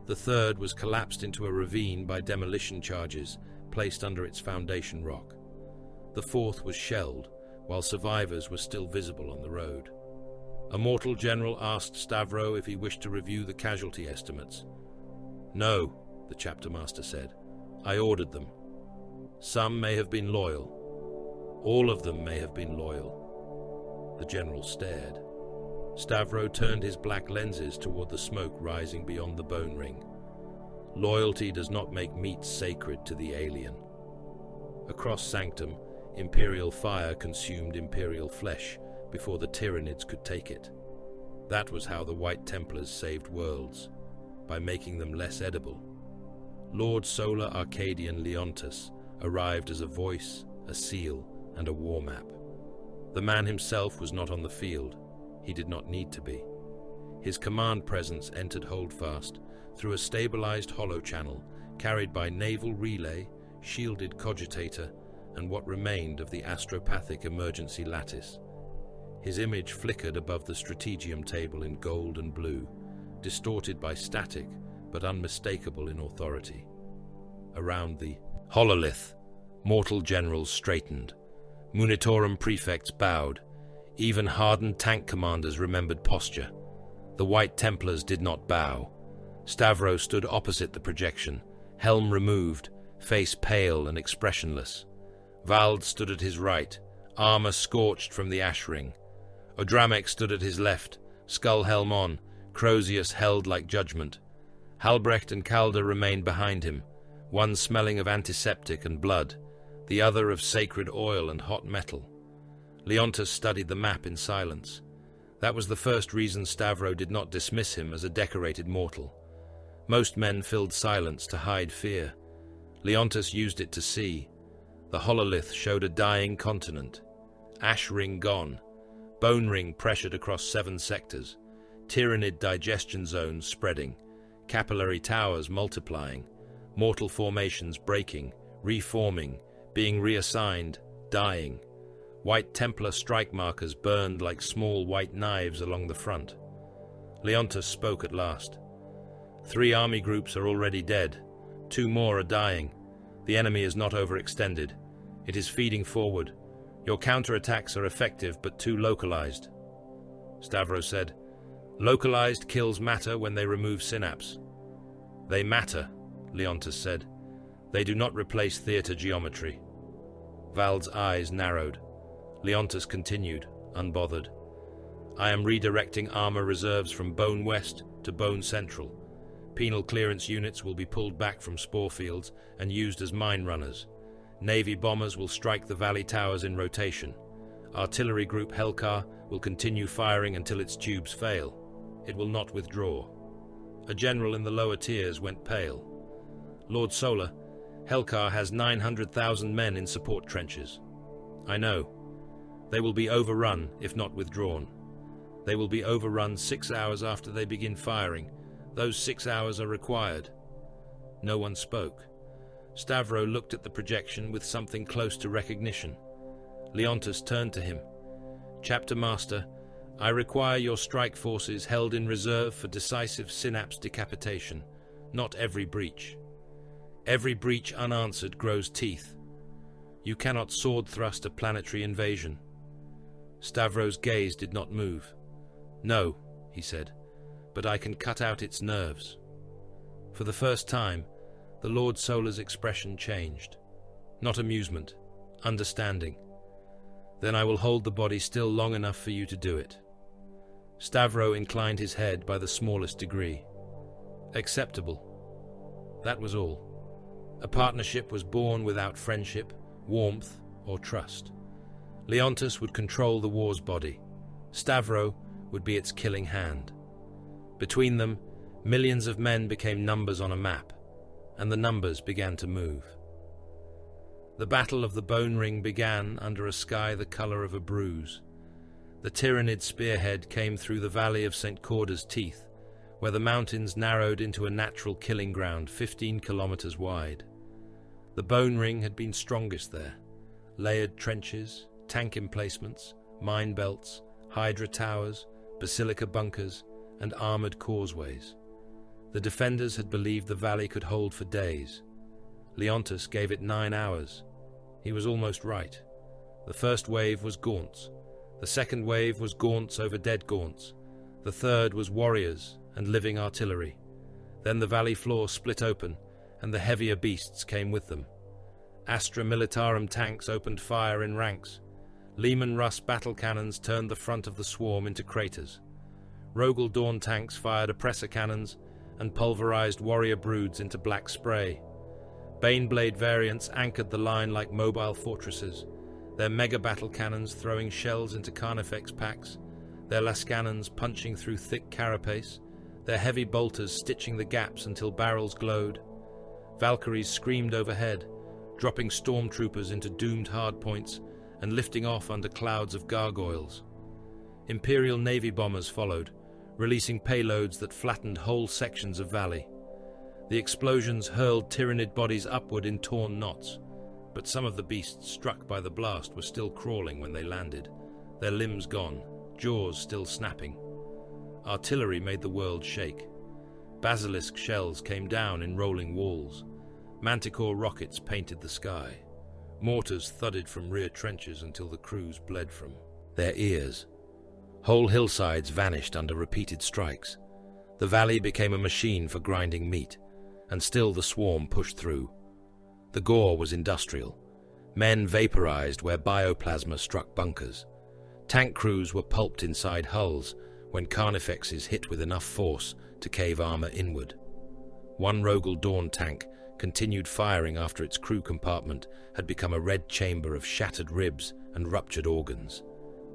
The third was collapsed into a ravine by demolition charges placed under its foundation rock. The fourth was shelled, while survivors were still visible on the road. A mortal general asked Stavro if he wished to review the casualty estimates. "No," the chapter master said. "I ordered them. Some may have been loyal. All of them may have been loyal." The general stared. Stavro turned his black lenses toward the smoke rising beyond the bone ring. Loyalty does not make meat sacred to the alien. Across Sanctum, Imperial fire consumed Imperial flesh before the Tyranids could take it. That was how the White Templars saved worlds, by making them less edible. Lord Solar Arcadian Leontus arrived as a voice, a seal, and a war map. The man himself was not on the field. He did not need to be. His command presence entered Holdfast through a stabilized holochannel carried by naval relay, shielded cogitator, and what remained of the astropathic emergency lattice. His image flickered above the strategium table in gold and blue, distorted by static but unmistakable in authority. Around the hololith, mortal generals straightened. Munitorum prefects bowed. Even hardened tank commanders remembered posture. The White Templars did not bow. Stavro stood opposite the projection, helm removed, face pale and expressionless. Vald stood at his right, armor scorched from the ash ring. Odramek stood at his left, skull helm on, Crozius held like judgment. Halbrecht and Calder remained behind him, one smelling of antiseptic and blood, the other of sacred oil and hot metal. Leontus studied the map in silence. That was the first reason Stavro did not dismiss him as a decorated mortal. Most men filled silence to hide fear. Leontus used it to see. The hololith showed a dying continent. Ash ring gone. Bone ring pressured across 7 sectors. Tyranid digestion zones spreading. Capillary towers multiplying. Mortal formations breaking, reforming, being reassigned, dying. White Templar strike markers burned like small white knives along the front. Leontus spoke at last. 3 army groups are already dead. 2 more are dying. The enemy is not overextended. It is feeding forward. Your counterattacks are effective but too localized. Stavro said, "Localized kills matter when they remove synapse." "They matter," Leontus said. "They do not replace theater geometry." Vald's eyes narrowed. Leontus continued, unbothered. "I am redirecting armor reserves from Bone West to Bone Central. Penal clearance units will be pulled back from spore fields and used as mine runners. Navy bombers will strike the valley towers in rotation. Artillery Group Helkar will continue firing until its tubes fail. It will not withdraw." A general in the lower tiers went pale. "Lord Solar, Helkar has 900,000 men in support trenches." "I know. They will be overrun if not withdrawn. They will be overrun 6 hours after they begin firing. Those 6 hours are required." No one spoke. Stavro looked at the projection with something close to recognition. Leontus turned to him. Chapter Master, I require your strike forces held in reserve for decisive synapse decapitation, not every breach. Every breach unanswered grows teeth. You cannot sword thrust a planetary invasion. Stavro's gaze did not move. No, he said, but I can cut out its nerves. For the first time, the Lord Solar's expression changed. Not amusement, understanding. Then I will hold the body still long enough for you to do it. Stavro inclined his head by the smallest degree. Acceptable. That was all. A partnership was born without friendship, warmth, or trust. Leontus would control the war's body. Stavro would be its killing hand. Between them, millions of men became numbers on a map, and the numbers began to move. The Battle of the Bone Ring began under a sky the colour of a bruise. The Tyranid spearhead came through the valley of St. Corda's Teeth, where the mountains narrowed into a natural killing ground 15 kilometres wide. The Bone Ring had been strongest there. Layered trenches, tank emplacements, mine belts, Hydra towers, basilica bunkers, and armoured causeways. The defenders had believed the valley could hold for days. Leontus gave it 9 hours. He was almost right. The first wave was gaunts. The second wave was gaunts over dead gaunts. The third was warriors and living artillery. Then the valley floor split open, and the heavier beasts came with them. Astra Militarum tanks opened fire in ranks. Lehman Russ battle cannons turned the front of the swarm into craters. Rogel Dawn tanks fired oppressor cannons and pulverized warrior broods into black spray. Baneblade variants anchored the line like mobile fortresses, their mega battle cannons throwing shells into Carnifex packs, their lascannons punching through thick carapace, their heavy bolters stitching the gaps until barrels glowed. Valkyries screamed overhead, dropping stormtroopers into doomed hardpoints and lifting off under clouds of gargoyles. Imperial Navy bombers followed, releasing payloads that flattened whole sections of valley. The explosions hurled Tyranid bodies upward in torn knots, but some of the beasts struck by the blast were still crawling when they landed, their limbs gone, jaws still snapping. Artillery made the world shake. Basilisk shells came down in rolling walls. Manticore rockets painted the sky. Mortars thudded from rear trenches until the crews bled from their ears. Whole hillsides vanished under repeated strikes. The valley became a machine for grinding meat, and still the swarm pushed through. The gore was industrial. Men vaporized where bioplasma struck bunkers. Tank crews were pulped inside hulls when carnifexes hit with enough force to cave armor inward. One Rogel Dawn tank continued firing after its crew compartment had become a red chamber of shattered ribs and ruptured organs.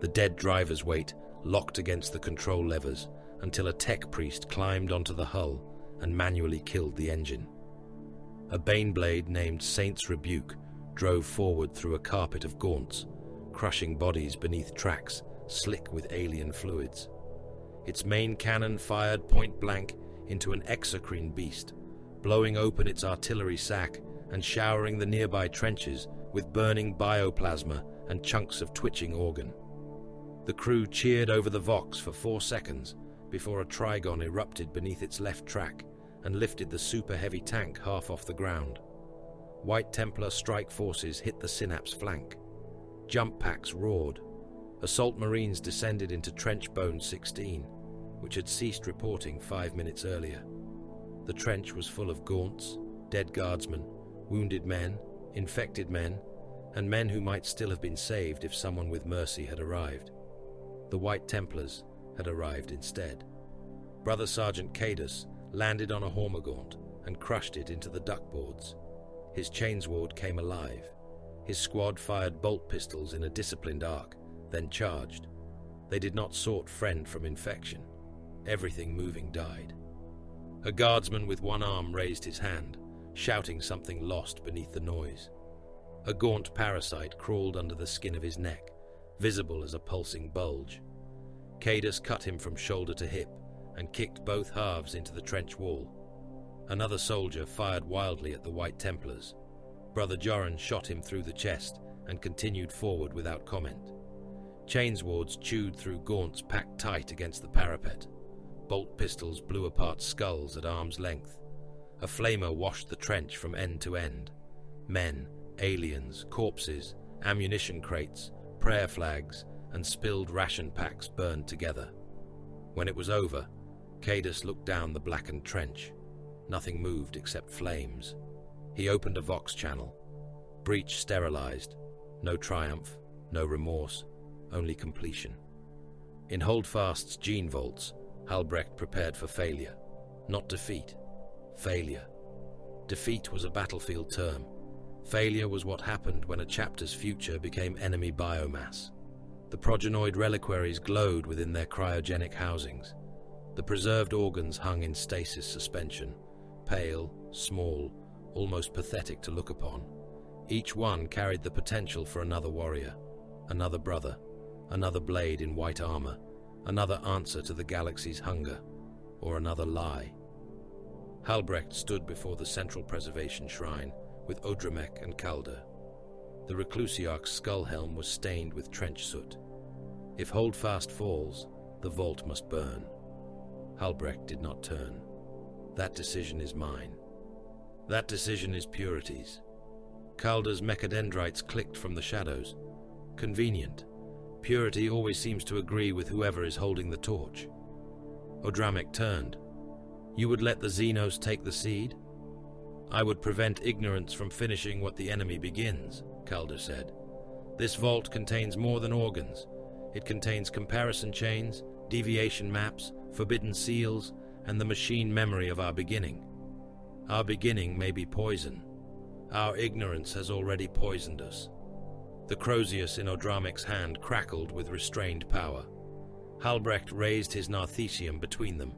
The dead driver's weight locked against the control levers until a tech priest climbed onto the hull and manually killed the engine. A Baneblade named Saint's Rebuke drove forward through a carpet of gaunts, crushing bodies beneath tracks slick with alien fluids. Its main cannon fired point-blank into an exocrine beast, blowing open its artillery sack and showering the nearby trenches with burning bioplasma and chunks of twitching organ. The crew cheered over the Vox for 4 seconds before a Trigon erupted beneath its left track and lifted the super-heavy tank half off the ground. White Templar strike forces hit the Synapse flank. Jump packs roared. Assault Marines descended into Trench Bone 16, which had ceased reporting 5 minutes earlier. The trench was full of gaunts, dead guardsmen, wounded men, infected men, and men who might still have been saved if someone with mercy had arrived. The White Templars had arrived instead. Brother Sergeant Cadus landed on a Hormagaunt and crushed it into the duckboards. His chainsword came alive. His squad fired bolt pistols in a disciplined arc, then charged. They did not sort friend from infection. Everything moving died. A guardsman with one arm raised his hand, shouting something lost beneath the noise. A gaunt parasite crawled under the skin of his neck, visible as a pulsing bulge. Cadus cut him from shoulder to hip and kicked both halves into the trench wall. Another soldier fired wildly at the White Templars. Brother Joran shot him through the chest and continued forward without comment. Chainswords chewed through gaunts packed tight against the parapet. Bolt pistols blew apart skulls at arm's length. A flamer washed the trench from end to end. Men, aliens, corpses, ammunition crates, prayer flags, and spilled ration packs burned together. When it was over, Cadus looked down the blackened trench. Nothing moved except flames. He opened a Vox channel. Breach sterilized. No triumph, no remorse, only completion. In Holdfast's gene vaults, Halbrecht prepared for failure. Not defeat. Failure. Defeat was a battlefield term. Failure was what happened when a chapter's future became enemy biomass. The progenoid reliquaries glowed within their cryogenic housings. The preserved organs hung in stasis suspension, pale, small, almost pathetic to look upon. Each one carried the potential for another warrior, another brother, another blade in white armor, another answer to the galaxy's hunger, or another lie. Halbrecht stood before the central preservation shrine with Odremek and Calder. The Reclusiarch's skull helm was stained with trench soot. If Holdfast falls, the vault must burn. Halbrecht did not turn. That decision is mine. That decision is Purity's. Calder's mechadendrites clicked from the shadows. Convenient. Purity always seems to agree with whoever is holding the torch. Odremek turned. You would let the Xenos take the seed? I would prevent ignorance from finishing what the enemy begins, Calder said. This vault contains more than organs. It contains comparison chains, deviation maps, forbidden seals, and the machine memory of our beginning. Our beginning may be poison. Our ignorance has already poisoned us. The Crozius in Odramek's hand crackled with restrained power. Halbrecht raised his Narthesium between them.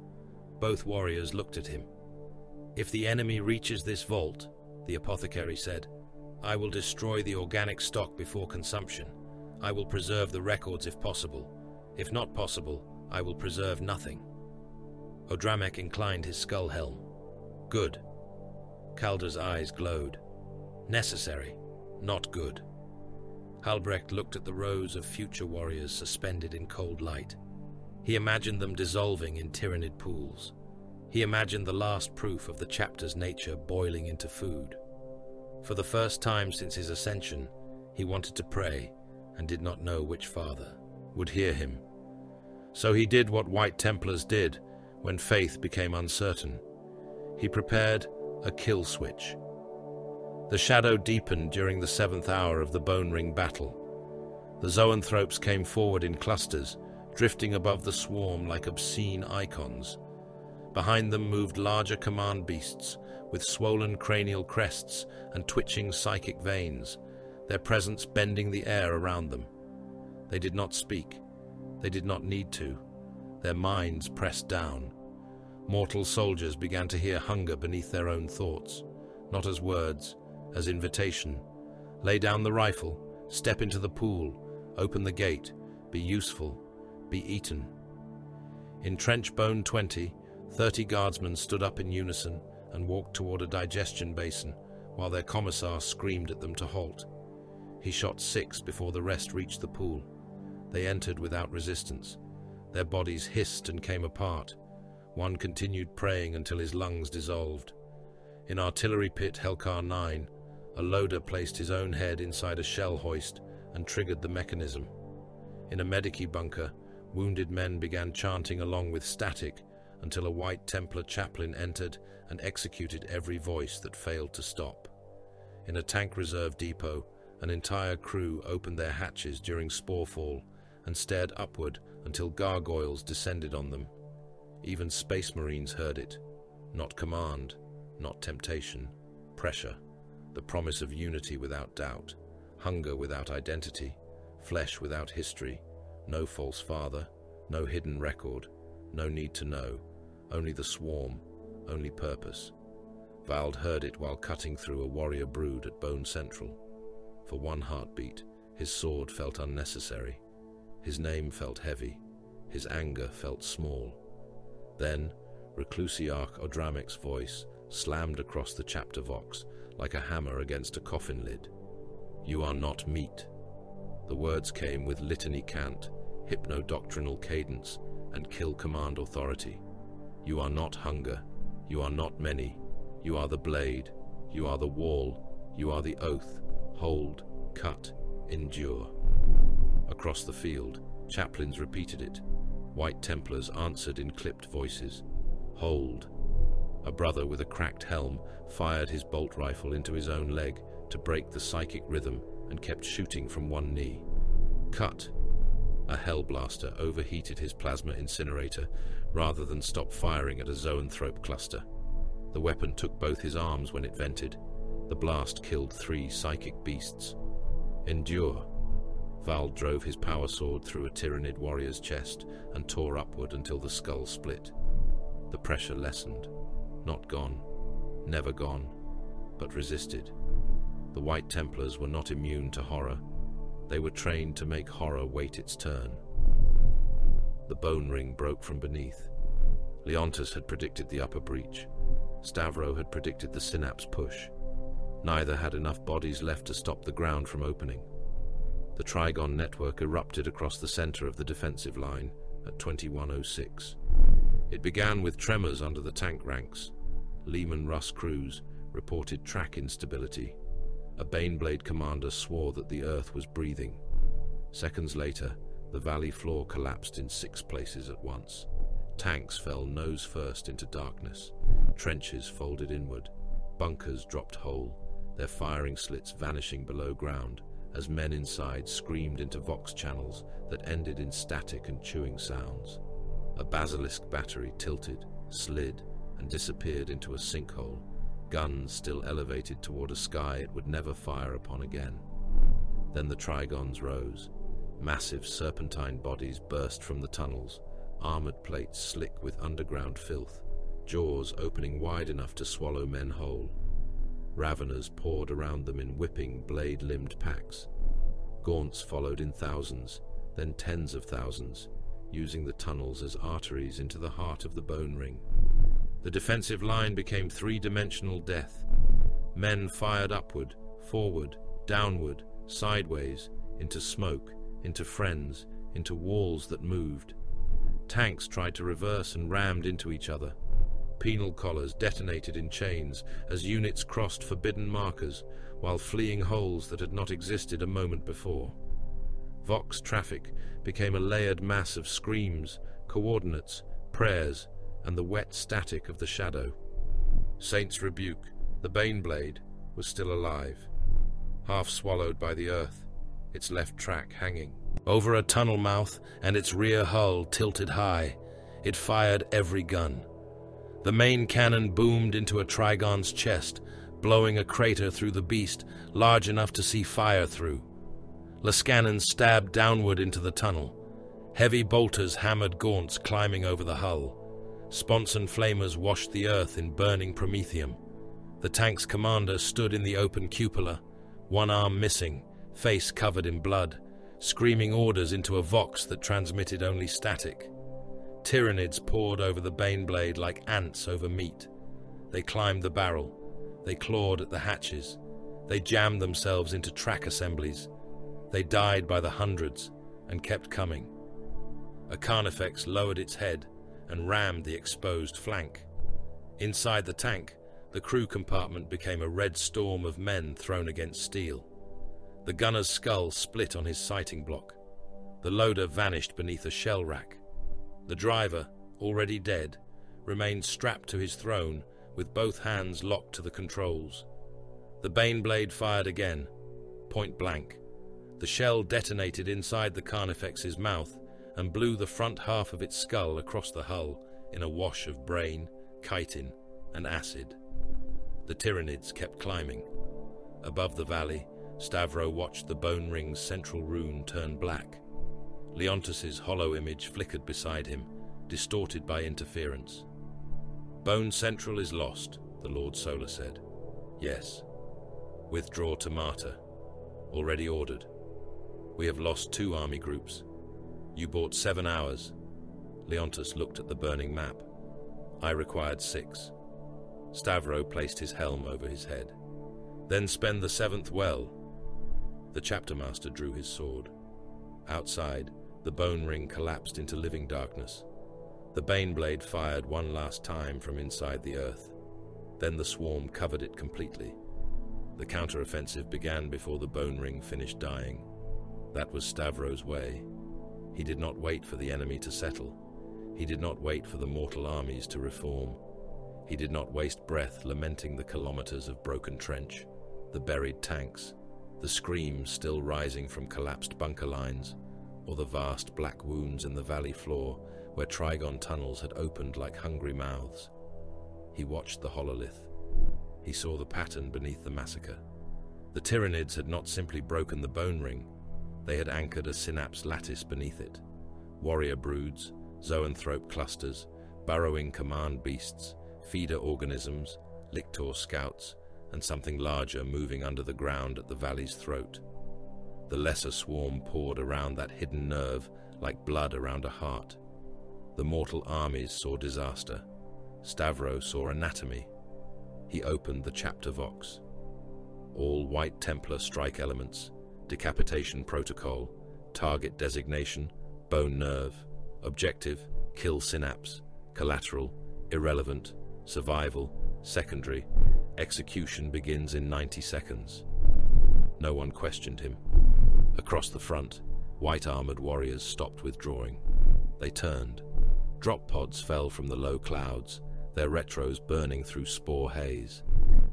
Both warriors looked at him. If the enemy reaches this vault, the apothecary said, I will destroy the organic stock before consumption. I will preserve the records if possible. If not possible, I will preserve nothing. Odremek inclined his skull helm. Good. Calder's eyes glowed. Necessary, not good. Halbrecht looked at the rows of future warriors suspended in cold light. He imagined them dissolving in Tyranid pools. He imagined the last proof of the chapter's nature boiling into food. For the first time since his ascension, he wanted to pray and did not know which father would hear him. So he did what White Templars did when faith became uncertain. He prepared a kill switch. The shadow deepened during the 7th hour of the Bone Ring battle. The zoanthropes came forward in clusters, drifting above the swarm like obscene icons. Behind them moved larger command beasts with swollen cranial crests and twitching psychic veins, their presence bending the air around them. They did not speak. They did not need to. Their minds pressed down. Mortal soldiers began to hear hunger beneath their own thoughts, not as words, as invitation. Lay down the rifle, step into the pool, open the gate, be useful, be eaten. In Trench Bone 20, 30 guardsmen stood up in unison and walked toward a digestion basin, while their commissar screamed at them to halt. He shot 6 before the rest reached the pool. They entered without resistance. Their bodies hissed and came apart. One continued praying until his lungs dissolved. In Artillery Pit Helkar 9, a loader placed his own head inside a shell hoist and triggered the mechanism. In a Medici bunker, wounded men began chanting along with static until a White Templar chaplain entered and executed every voice that failed to stop. In a tank reserve depot, an entire crew opened their hatches during Sporefall and stared upward until gargoyles descended on them. Even Space Marines heard it. Not command, not temptation, pressure, the promise of unity without doubt, hunger without identity, flesh without history, no false father, no hidden record, no need to know, only the swarm, only purpose. Vald heard it while cutting through a warrior brood at Bone Central. For one heartbeat, his sword felt unnecessary. His name felt heavy. His anger felt small. Then, Reclusiarch Odramek's voice slammed across the chapter vox like a hammer against a coffin lid. You are not meat. The words came with litany cant, hypno-doctrinal cadence, and kill command authority. You are not hunger, you are not many, you are the blade, you are the wall, you are the oath, hold, cut, endure. Across the field, chaplains repeated it. White Templars answered in clipped voices. Hold. A brother with a cracked helm fired his bolt rifle into his own leg to break the psychic rhythm and kept shooting from one knee. Cut. A hellblaster overheated his plasma incinerator rather than stop firing at a zoanthrope cluster. The weapon took both his arms when it vented. The blast killed 3 psychic beasts. Endure. Val drove his power sword through a Tyranid warrior's chest and tore upward until the skull split. The pressure lessened. Not gone. Never gone. But resisted. The White Templars were not immune to horror. They were trained to make horror wait its turn. The bone ring broke from beneath. Leontus had predicted the upper breach. Stavro had predicted the synapse push. Neither had enough bodies left to stop the ground from opening. The Trigon network erupted across the center of the defensive line at 2106. It began with tremors under the tank ranks. Lehman Russ crews reported track instability. A Baneblade commander swore that the earth was breathing. Seconds later, the valley floor collapsed in 6 places at once. Tanks fell nose first into darkness. Trenches folded inward. Bunkers dropped whole, their firing slits vanishing below ground as men inside screamed into vox channels that ended in static and chewing sounds. A basilisk battery tilted, slid, and disappeared into a sinkhole, guns still elevated toward a sky it would never fire upon again. Then the Trigons rose. Massive serpentine bodies burst from the tunnels, armored plates slick with underground filth, jaws opening wide enough to swallow men whole. Raveners poured around them in whipping, blade-limbed packs. Gaunts followed in thousands, then tens of thousands, using the tunnels as arteries into the heart of the bone ring. The defensive line became 3-dimensional death. Men fired upward, forward, downward, sideways, into smoke, into friends, into walls that moved. Tanks tried to reverse and rammed into each other. Penal collars detonated in chains as units crossed forbidden markers while fleeing holes that had not existed a moment before. Vox traffic became a layered mass of screams, coordinates, prayers, and the wet static of the shadow. Saint's Rebuke, the Baneblade, was still alive, half swallowed by the earth, its left track hanging. Over a tunnel mouth and its rear hull tilted high, it fired every gun. The main cannon boomed into a Trigon's chest, blowing a crater through the beast large enough to see fire through. Lascanon stabbed downward into the tunnel. Heavy bolters hammered gaunts climbing over the hull. Sponson flamers washed the earth in burning promethium. The tank's commander stood in the open cupola, one arm missing, face covered in blood, screaming orders into a vox that transmitted only static. Tyranids poured over the Baneblade like ants over meat. They climbed the barrel. They clawed at the hatches. They jammed themselves into track assemblies. They died by the hundreds and kept coming. A Carnifex lowered its head and rammed the exposed flank. Inside the tank, the crew compartment became a red storm of men thrown against steel. The gunner's skull split on his sighting block. The loader vanished beneath a shell rack. The driver, already dead, remained strapped to his throne with both hands locked to the controls. The Baneblade fired again, point blank. The shell detonated inside the Carnifex's mouth and blew the front half of its skull across the hull in a wash of brain, chitin, and acid. The Tyranids kept climbing. Above the valley, Stavro watched the bone ring's central rune turn black. Leontus's hollow image flickered beside him, distorted by interference. Bone Central is lost, the Lord Solar said. Yes. Withdraw to Martyr. Already ordered. We have lost 2 army groups. You bought 7 hours. Leontus looked at the burning map. I required 6. Stavro placed his helm over his head. Then spend the 7th well. The chapter master drew his sword. Outside, the bone ring collapsed into living darkness. The Baneblade fired one last time from inside the earth. Then the swarm covered it completely. The counteroffensive began before the bone ring finished dying. That was Stavro's way. He did not wait for the enemy to settle. He did not wait for the mortal armies to reform. He did not waste breath lamenting the kilometers of broken trench, the buried tanks, the screams still rising from collapsed bunker lines, or the vast black wounds in the valley floor where Trigon tunnels had opened like hungry mouths. He watched the hololith. He saw the pattern beneath the massacre. The Tyranids had not simply broken the bone ring, they had anchored a synapse lattice beneath it. Warrior broods, zoanthrope clusters, burrowing command beasts, feeder organisms, lictor scouts, and something larger moving under the ground at the valley's throat. The lesser swarm poured around that hidden nerve like blood around a heart. The mortal armies saw disaster. Stavro saw anatomy. He opened the chapter vox. All White Templar strike elements, decapitation protocol, target designation, bone nerve, objective, kill synapse, collateral, irrelevant, survival, secondary, execution begins in 90 seconds. No one questioned him. Across the front, white-armored warriors stopped withdrawing. They turned. Drop pods fell from the low clouds, their retros burning through spore haze.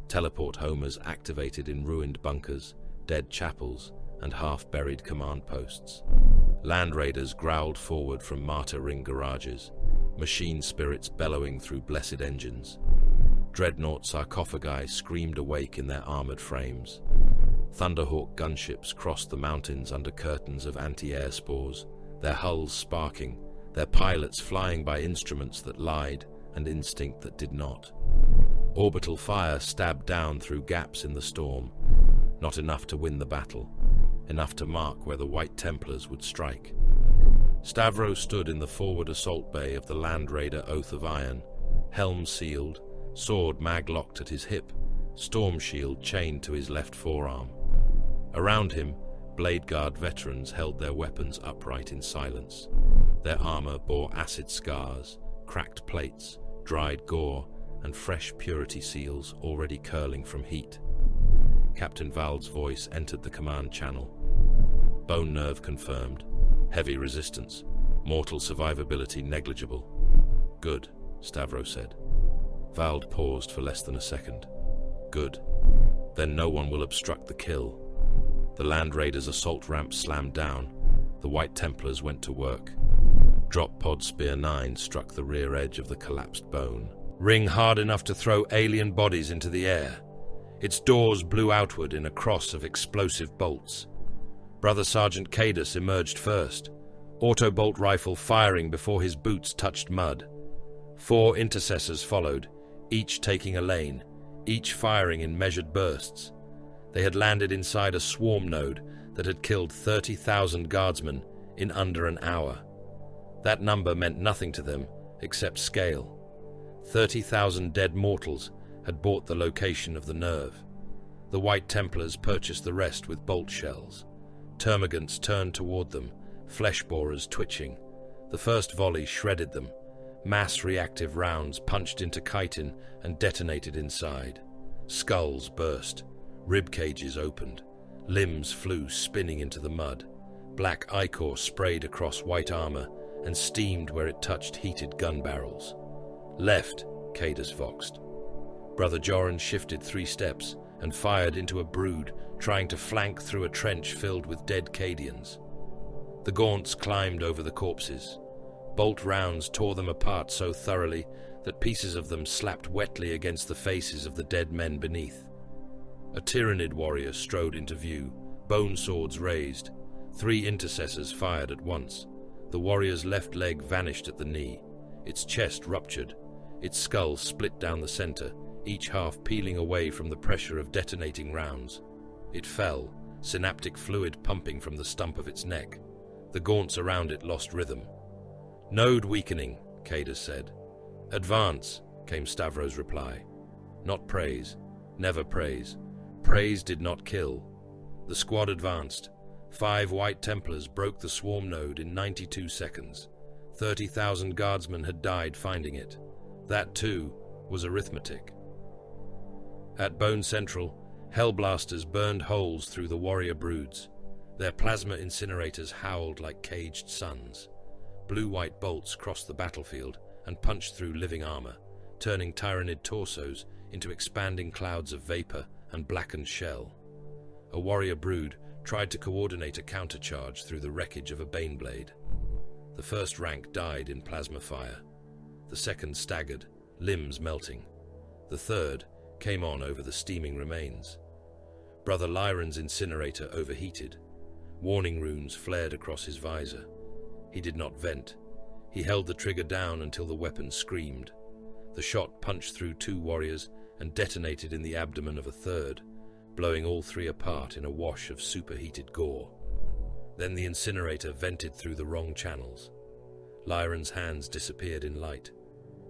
Teleport homers activated in ruined bunkers, dead chapels, and half-buried command posts. Land raiders growled forward from martyr ring garages, machine spirits bellowing through blessed engines. Dreadnought sarcophagi screamed awake in their armored frames. Thunderhawk gunships crossed the mountains under curtains of anti-air spores, their hulls sparking, their pilots flying by instruments that lied and instinct that did not. Orbital fire stabbed down through gaps in the storm, not enough to win the battle, enough to mark where the White Templars would strike. Stavro stood in the forward assault bay of the Land Raider Oath of Iron, helm sealed, sword mag-locked at his hip, storm shield chained to his left forearm. Around him, Blade Guard veterans held their weapons upright in silence. Their armor bore acid scars, cracked plates, dried gore, and fresh purity seals already curling from heat. Captain Vald's voice entered the command channel. Bone nerve confirmed. Heavy resistance. Mortal survivability negligible. Good, Stavro said. Vald paused for less than a second. Good. Then no one will obstruct the kill. The Land Raiders' assault ramp slammed down. The White Templars went to work. Drop pod Spear 9 struck the rear edge of the collapsed bone. Ring hard enough to throw alien bodies into the air. Its doors blew outward in a cross of explosive bolts. Brother Sergeant Cadus emerged first, autobolt rifle firing before his boots touched mud. 4 intercessors followed, each taking a lane, each firing in measured bursts. They had landed inside a swarm node that had killed 30,000 guardsmen in under an hour. That number meant nothing to them except scale. 30,000 dead mortals had bought the location of the nerve. The White Templars purchased the rest with bolt shells. Termagants turned toward them, flesh borers twitching. The first volley shredded them. Mass reactive rounds punched into chitin and detonated inside. Skulls burst. Rib cages opened. Limbs flew spinning into the mud. Black ichor sprayed across white armor and steamed where it touched heated gun barrels. Left, Cadus voxed. Brother Joran shifted 3 steps and fired into a brood, trying to flank through a trench filled with dead Cadians. The Gaunts climbed over the corpses. Bolt rounds tore them apart so thoroughly that pieces of them slapped wetly against the faces of the dead men beneath. A Tyranid warrior strode into view, bone swords raised. 3 intercessors fired at once. The warrior's left leg vanished at the knee. Its chest ruptured. Its skull split down the center, each half peeling away from the pressure of detonating rounds. It fell, synaptic fluid pumping from the stump of its neck. The gaunts around it lost rhythm. "Node weakening," Cadus said. "Advance," came Stavro's reply. Not praise. Never praise. Praise did not kill. The squad advanced. 5 White Templars broke the swarm node in 92 seconds. 30,000 guardsmen had died finding it. That, too, was arithmetic. At Bone Central, Hellblasters burned holes through the warrior broods. Their plasma incinerators howled like caged suns. Blue-white bolts crossed the battlefield and punched through living armor, turning Tyranid torsos into expanding clouds of vapor and blackened shell. A warrior brood tried to coordinate a countercharge through the wreckage of a Baneblade. The first rank died in plasma fire. The second staggered, limbs melting. The third came on over the steaming remains. Brother Lyron's incinerator overheated. Warning runes flared across his visor. He did not vent. He held the trigger down until the weapon screamed. The shot punched through 2 warriors and detonated in the abdomen of a third, blowing all 3 apart in a wash of superheated gore. Then the incinerator vented through the wrong channels. Lyron's hands disappeared in light.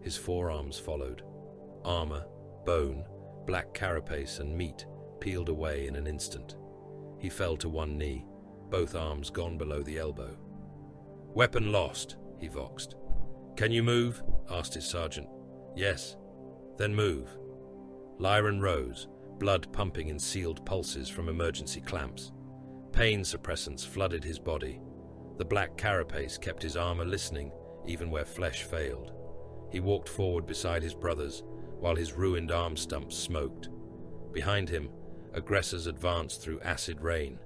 His forearms followed. Armor, bone, black carapace and meat peeled away in an instant. He fell to one knee, both arms gone below the elbow. "Weapon lost," he voxed. "Can you move?" asked his sergeant. "Yes." "Then move." Lyron rose, blood pumping in sealed pulses from emergency clamps. Pain suppressants flooded his body. The black carapace kept his armor listening, even where flesh failed. He walked forward beside his brothers, while his ruined arm stumps smoked. Behind him, aggressors advanced through acid rain.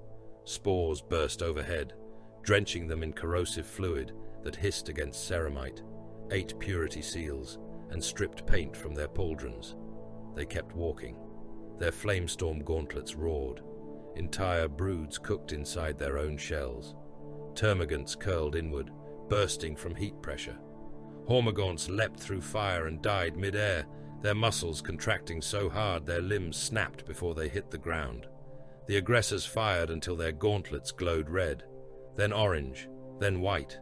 Spores burst overhead, drenching them in corrosive fluid that hissed against ceramite, ate purity seals, and stripped paint from their pauldrons. They kept walking. Their flamestorm gauntlets roared. Entire broods cooked inside their own shells. Termagants curled inward, bursting from heat pressure. Hormagaunts leapt through fire and died mid-air, their muscles contracting so hard their limbs snapped before they hit the ground. The aggressors fired until their gauntlets glowed red, then orange, then white.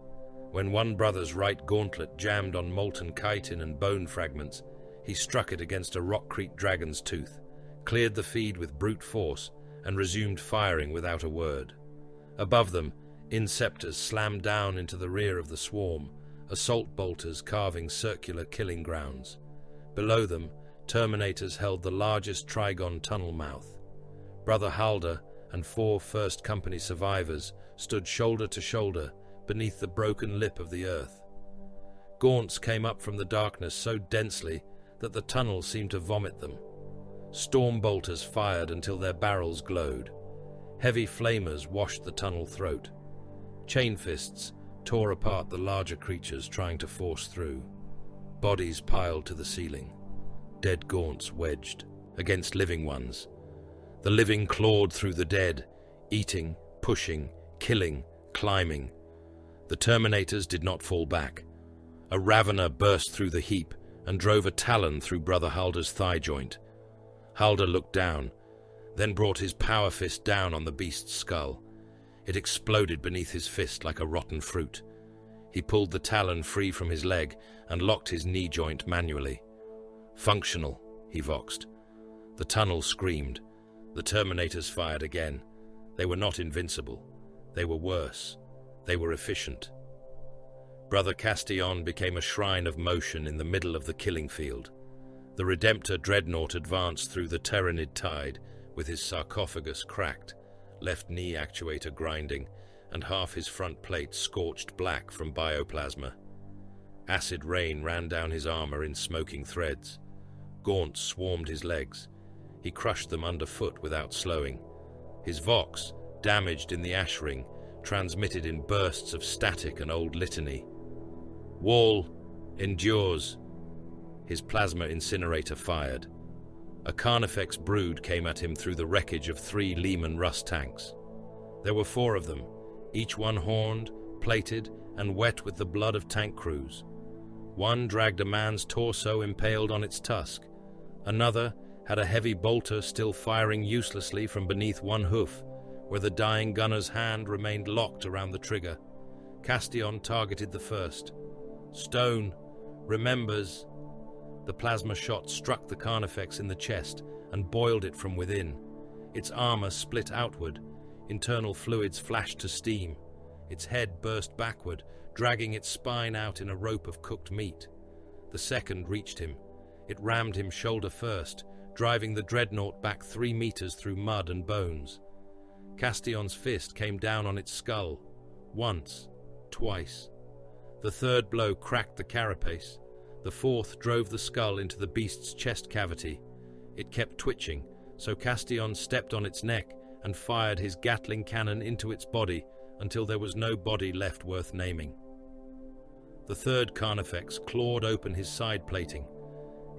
When one brother's right gauntlet jammed on molten chitin and bone fragments, he struck it against a rockcrete dragon's tooth, cleared the feed with brute force, and resumed firing without a word. Above them, inceptors slammed down into the rear of the swarm, assault bolters carving circular killing grounds. Below them, terminators held the largest Trigon tunnel mouth. Brother Halder and 4 First Company survivors stood shoulder to shoulder beneath the broken lip of the earth. Gaunts came up from the darkness so densely that the tunnel seemed to vomit them. Storm bolters fired until their barrels glowed. Heavy flamers washed the tunnel throat. Chain fists tore apart the larger creatures trying to force through. Bodies piled to the ceiling. Dead gaunts wedged against living ones. The living clawed through the dead, eating, pushing, killing, climbing. The Terminators did not fall back. A Ravener burst through the heap and drove a talon through Brother Halder's thigh joint. Halder looked down, then brought his power fist down on the beast's skull. It exploded beneath his fist like a rotten fruit. He pulled the talon free from his leg and locked his knee joint manually. "Functional," he voxed. The tunnel screamed. The Terminators fired again. They were not invincible. They were worse. They were efficient. Brother Castillon became a shrine of motion in the middle of the killing field. The Redemptor dreadnought advanced through the Tyranid tide, with his sarcophagus cracked, left knee actuator grinding, and half his front plate scorched black from bioplasma. Acid rain ran down his armor in smoking threads. Gaunts swarmed his legs. He crushed them underfoot without slowing. His vox, damaged in the ash ring, transmitted in bursts of static and old litany. "Wall endures." His plasma incinerator fired. A Carnifex brood came at him through the wreckage of 3 Lehman Russ tanks. There were 4 of them, each one horned, plated, and wet with the blood of tank crews. One dragged a man's torso impaled on its tusk. Another had a heavy bolter still firing uselessly from beneath one hoof, where the dying gunner's hand remained locked around the trigger. Castillon targeted the first. "Stone remembers." The plasma shot struck the Carnifex in the chest and boiled it from within. Its armor split outward. Internal fluids flashed to steam. Its head burst backward, dragging its spine out in a rope of cooked meat. The second reached him. It rammed him shoulder first, driving the dreadnought back 3 meters through mud and bones. Castion's fist came down on its skull. Once, twice. The third blow cracked the carapace. The fourth drove the skull into the beast's chest cavity. It kept twitching, so Castion stepped on its neck and fired his Gatling cannon into its body until there was no body left worth naming. The third Carnifex clawed open his side plating.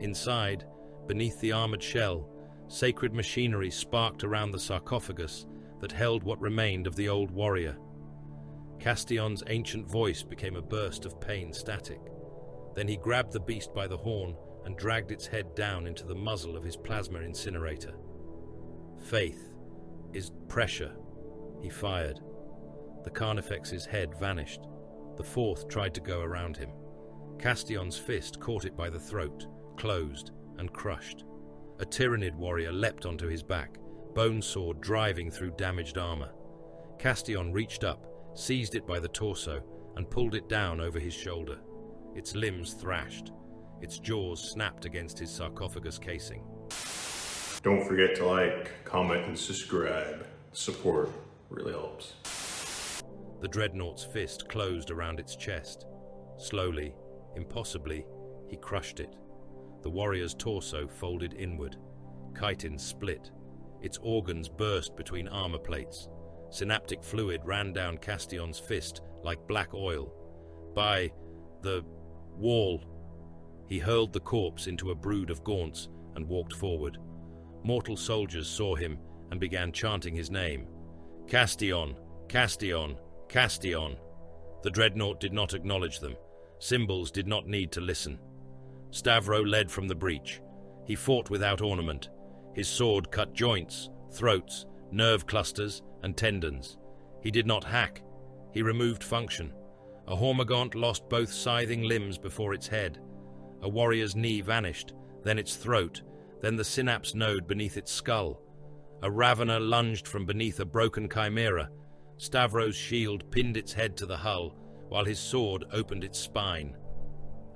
Inside, beneath the armored shell, sacred machinery sparked around the sarcophagus that held what remained of the old warrior. Castion's ancient voice became a burst of pain static. Then he grabbed the beast by the horn and dragged its head down into the muzzle of his plasma incinerator. Faith is pressure. He fired. The Carnifex's head vanished. The fourth tried to go around him. Castion's fist caught it by the throat, closed, and crushed. A Tyranid warrior leapt onto his back, bone sword driving through damaged armor. Castion reached up, seized it by the torso, and pulled it down over his shoulder. Its limbs thrashed. Its jaws snapped against his sarcophagus casing. Don't forget to like, comment, and subscribe. Support really helps. The dreadnought's fist closed around its chest. Slowly, impossibly, he crushed it. The warrior's torso folded inward. Chitin split. Its organs burst between armor plates. Synaptic fluid ran down Castion's fist like black oil. By the wall, he hurled the corpse into a brood of gaunts and walked forward. Mortal soldiers saw him and began chanting his name. Castion, Castion, Castion. The dreadnought did not acknowledge them. Symbols did not need to listen. Stavro led from the breach. He fought without ornament. His sword cut joints, throats, nerve clusters, and tendons. He did not hack. He removed function. A Hormagaunt lost both scything limbs before its head. A warrior's knee vanished, then its throat, then the synapse node beneath its skull. A Ravener lunged from beneath a broken chimera. Stavro's shield pinned its head to the hull, while his sword opened its spine.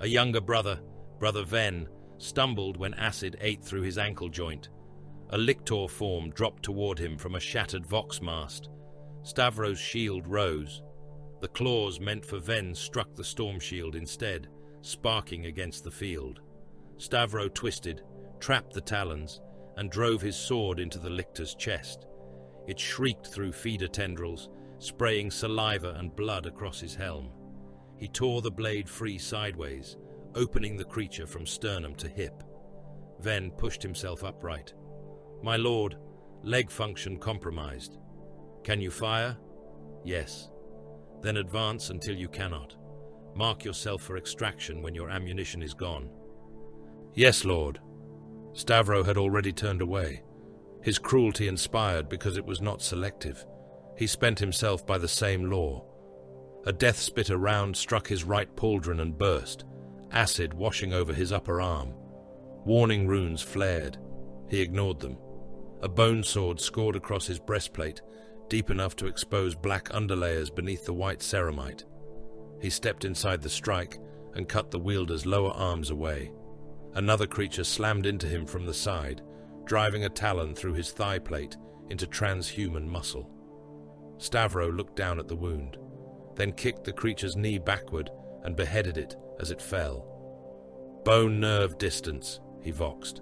A younger brother, Brother Ven, stumbled when acid ate through his ankle joint. A lictor form dropped toward him from a shattered vox mast. Stavro's shield rose. The claws meant for Ven struck the storm shield instead, sparking against the field. Stavro twisted, trapped the talons, and drove his sword into the lictor's chest. It shrieked through feeder tendrils, spraying saliva and blood across his helm. He tore the blade free sideways, opening the creature from sternum to hip. Ven pushed himself upright. "My lord, leg function compromised. Can you fire?" "Yes." "Then advance until you cannot. Mark yourself for extraction when your ammunition is gone." "Yes, lord." Stavro had already turned away. His cruelty inspired because it was not selective. He spent himself by the same law. A death spitter round struck his right pauldron and burst, acid washing over his upper arm. Warning runes flared. He ignored them. A bone sword scored across his breastplate, deep enough to expose black underlayers beneath the white ceramite. He stepped inside the strike and cut the wielder's lower arms away. Another creature slammed into him from the side, driving a talon through his thigh plate into transhuman muscle. Stavro looked down at the wound, then kicked the creature's knee backward and beheaded it as it fell. "Bone nerve distance," he voxed.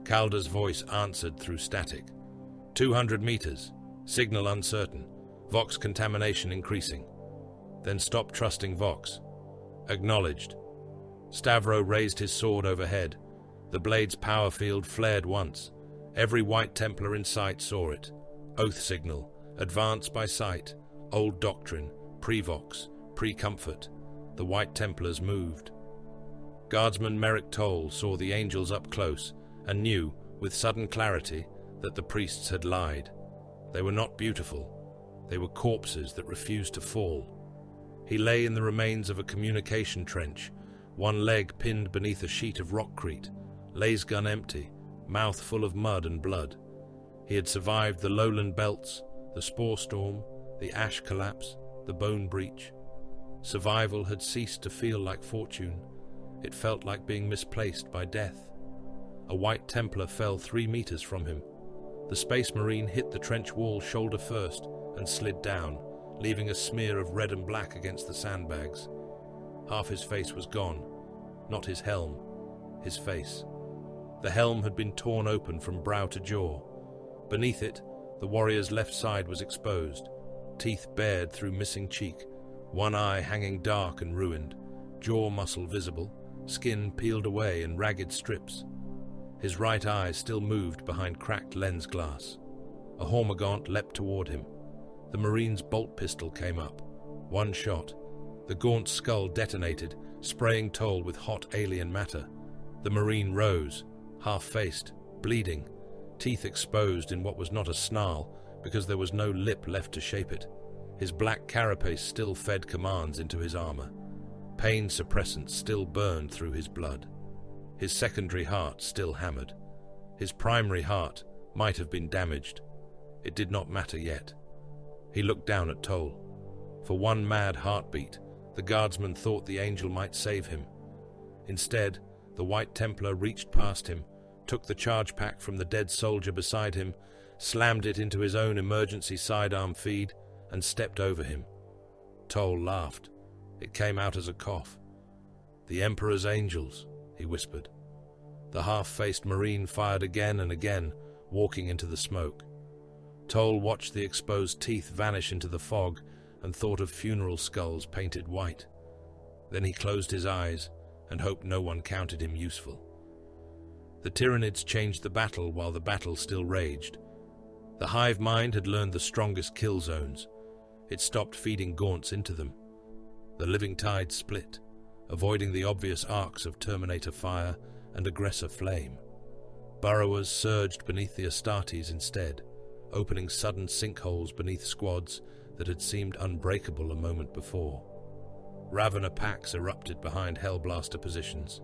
Calder's voice answered through static. 200 meters. Signal uncertain. Vox contamination increasing. Then stop trusting Vox. Acknowledged. Stavro raised his sword overhead. The blade's power field flared once. Every White Templar in sight saw it. Oath signal. Advance by sight. Old doctrine. Pre-Vox. Pre-comfort. The White Templars moved. Guardsman Merrick Toll saw the angels up close and knew, with sudden clarity, that the priests had lied. They were not beautiful. They were corpses that refused to fall. He lay in the remains of a communication trench, one leg pinned beneath a sheet of rockcrete, laser gun empty, mouth full of mud and blood. He had survived the lowland belts, The spore storm, the ash collapse, the bone breach. Survival had ceased to feel like fortune. It felt like being misplaced by death. A white Templar fell 3 meters from him. The Space Marine hit the trench wall shoulder first and slid down, leaving a smear of red and black against the sandbags. Half his face was gone. Not his helm, his face. The helm had been torn open from brow to jaw. Beneath it, the warrior's left side was exposed, teeth bared through missing cheek, one eye hanging dark and ruined, jaw muscle visible, skin peeled away in ragged strips. His right eye still moved behind cracked lens glass. A Hormagaunt leapt toward him. The Marine's bolt pistol came up. One shot. The gaunt's skull detonated, spraying Toll with hot alien matter. The Marine rose, half-faced, bleeding, teeth exposed in what was not a snarl because there was no lip left to shape it. His black carapace still fed commands into his armor. Pain suppressants still burned through his blood. His secondary heart still hammered. His primary heart might have been damaged. It did not matter yet. He looked down at Toll. For one mad heartbeat, the guardsman thought the angel might save him. Instead, the White Templar reached past him, took the charge pack from the dead soldier beside him, slammed it into his own emergency sidearm feed, and stepped over him. Toll laughed. It came out as a cough. "The Emperor's angels," he whispered. The half-faced Marine fired again and again, walking into the smoke. Toll watched the exposed teeth vanish into the fog and thought of funeral skulls painted white. Then he closed his eyes and hoped no one counted him useful. The Tyranids changed the battle while the battle still raged. The hive mind had learned the strongest kill zones. It stopped feeding gaunts into them. The living tide split, avoiding the obvious arcs of Terminator fire and aggressor flame. Burrowers surged beneath the Astartes instead, opening sudden sinkholes beneath squads that had seemed unbreakable a moment before. Ravener packs erupted behind Hellblaster positions.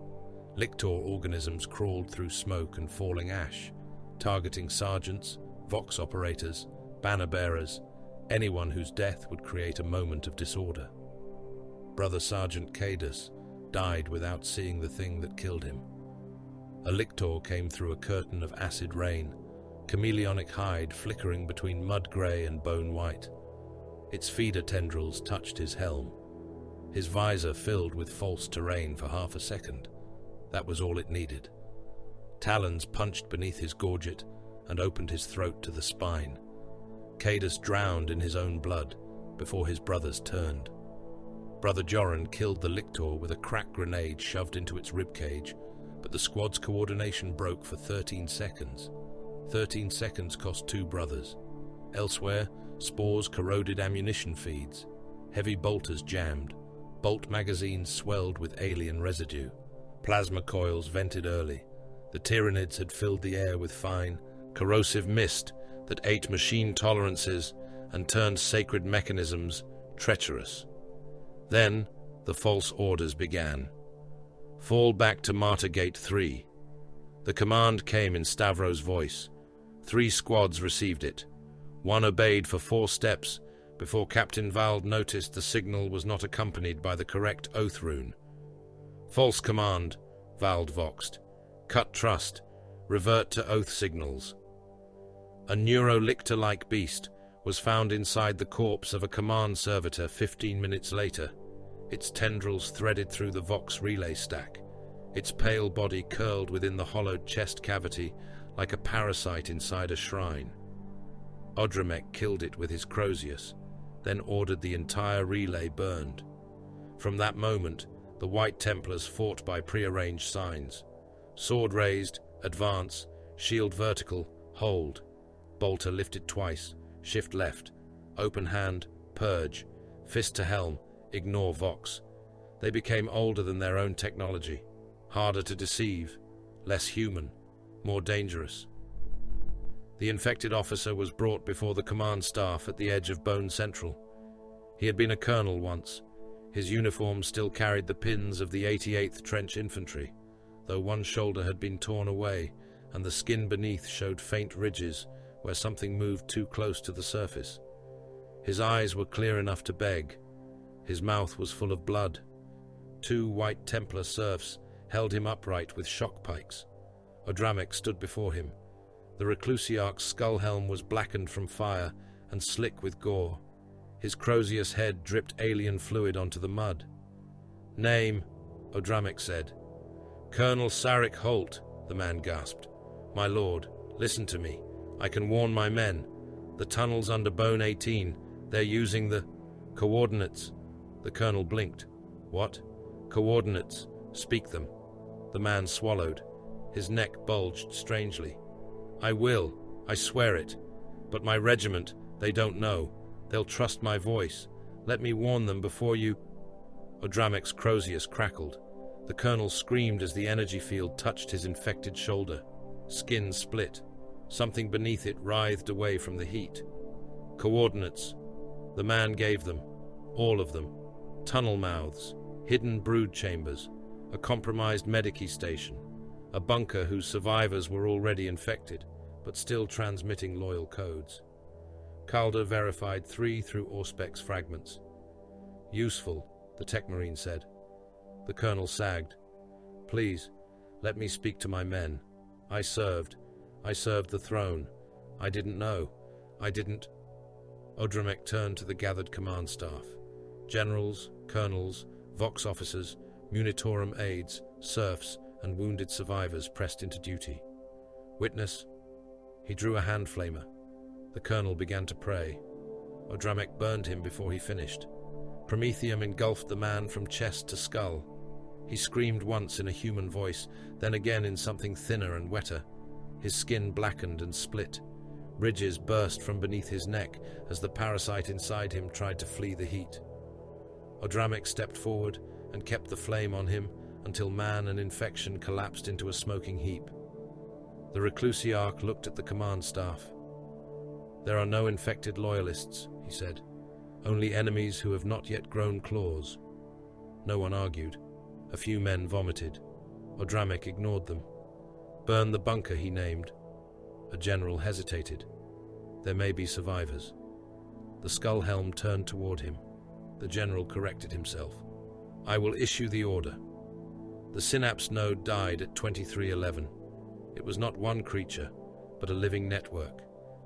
Lictor organisms crawled through smoke and falling ash, targeting sergeants, Vox operators, banner bearers, anyone whose death would create a moment of disorder. Brother Sergeant Cadus died without seeing the thing that killed him. A lictor came through a curtain of acid rain, chameleonic hide flickering between mud grey and bone white. Its feeder tendrils touched his helm. His visor filled with false terrain for half a second. That was all it needed. Talons punched beneath his gorget and opened his throat to the spine. Cadus drowned in his own blood before his brothers turned. Brother Joran killed the lictor with a crack grenade shoved into its ribcage, but the squad's coordination broke for 13 seconds. 13 seconds cost 2 brothers. Elsewhere, spores corroded ammunition feeds. Heavy bolters jammed. Bolt magazines swelled with alien residue. Plasma coils vented early. The Tyranids had filled the air with fine, corrosive mist that ate machine tolerances and turned sacred mechanisms treacherous. Then, the false orders began. Fall back to Martyr Gate 3. The command came in Stavros' voice. 3 squads received it. 1 obeyed for 4 steps before Captain Vald noticed the signal was not accompanied by the correct oath rune. False command, Vald voxed. Cut trust. Revert to oath signals. A neurolictor-like beast was found inside the corpse of a command servitor 15 minutes later, its tendrils threaded through the Vox relay stack, its pale body curled within the hollowed chest cavity like a parasite inside a shrine. Odremek killed it with his Crozius, then ordered the entire relay burned. From that moment, the White Templars fought by prearranged signs. Sword raised, advance, shield vertical, hold. Bolter lifted twice, shift left, open hand, purge, fist to helm, ignore Vox. They became older than their own technology, harder to deceive, less human, more dangerous. The infected officer was brought before the command staff at the edge of Bone Central. He had been a colonel once. His uniform still carried the pins of the 88th Trench Infantry, though one shoulder had been torn away and the skin beneath showed faint ridges where something moved too close to the surface. His eyes were clear enough to beg. His mouth was full of blood. 2 white Templar serfs held him upright with shock pikes. Odramec stood before him. The Reclusiarch's skull helm was blackened from fire and slick with gore. His crozius head dripped alien fluid onto the mud. "Name," Odramec said. "Colonel Sarek Holt," the man gasped. "My lord, listen to me. I can warn my men. The tunnel's under Bone 18. They're using the coordinates." The colonel blinked. "What? Coordinates. Speak them." The man swallowed. His neck bulged strangely. "I will. I swear it. But my regiment, they don't know. They'll trust my voice. Let me warn them before you—" Odramec's crozius crackled. The colonel screamed as the energy field touched his infected shoulder. Skin split. Something beneath it writhed away from the heat. Coordinates. The man gave them. All of them. Tunnel mouths. Hidden brood chambers. A compromised medici station. A bunker whose survivors were already infected, but still transmitting loyal codes. Calder verified 3 through Auspex fragments. "Useful," the tech marine said. The colonel sagged. "Please, let me speak to my men. I served the throne. I didn't know. I didn't—" Odramec turned to the gathered command staff. Generals, colonels, Vox officers, Munitorum aides, serfs, and wounded survivors pressed into duty. "Witness." He drew a hand flamer. The colonel began to pray. Odramec burned him before he finished. Prometheum engulfed the man from chest to skull. He screamed once in a human voice, then again in something thinner and wetter. His skin blackened and split. Ridges burst from beneath his neck as the parasite inside him tried to flee the heat. Odramec stepped forward and kept the flame on him until man and infection collapsed into a smoking heap. The Reclusiarch looked at the command staff. "There are no infected loyalists," he said. "Only enemies who have not yet grown claws." No one argued. A few men vomited. Odramec ignored them. "Burn the bunker," he named. A general hesitated. "There may be survivors." The skull helm turned toward him. The general corrected himself. "I will issue the order." The synapse node died at 2311. It was not one creature, but a living network.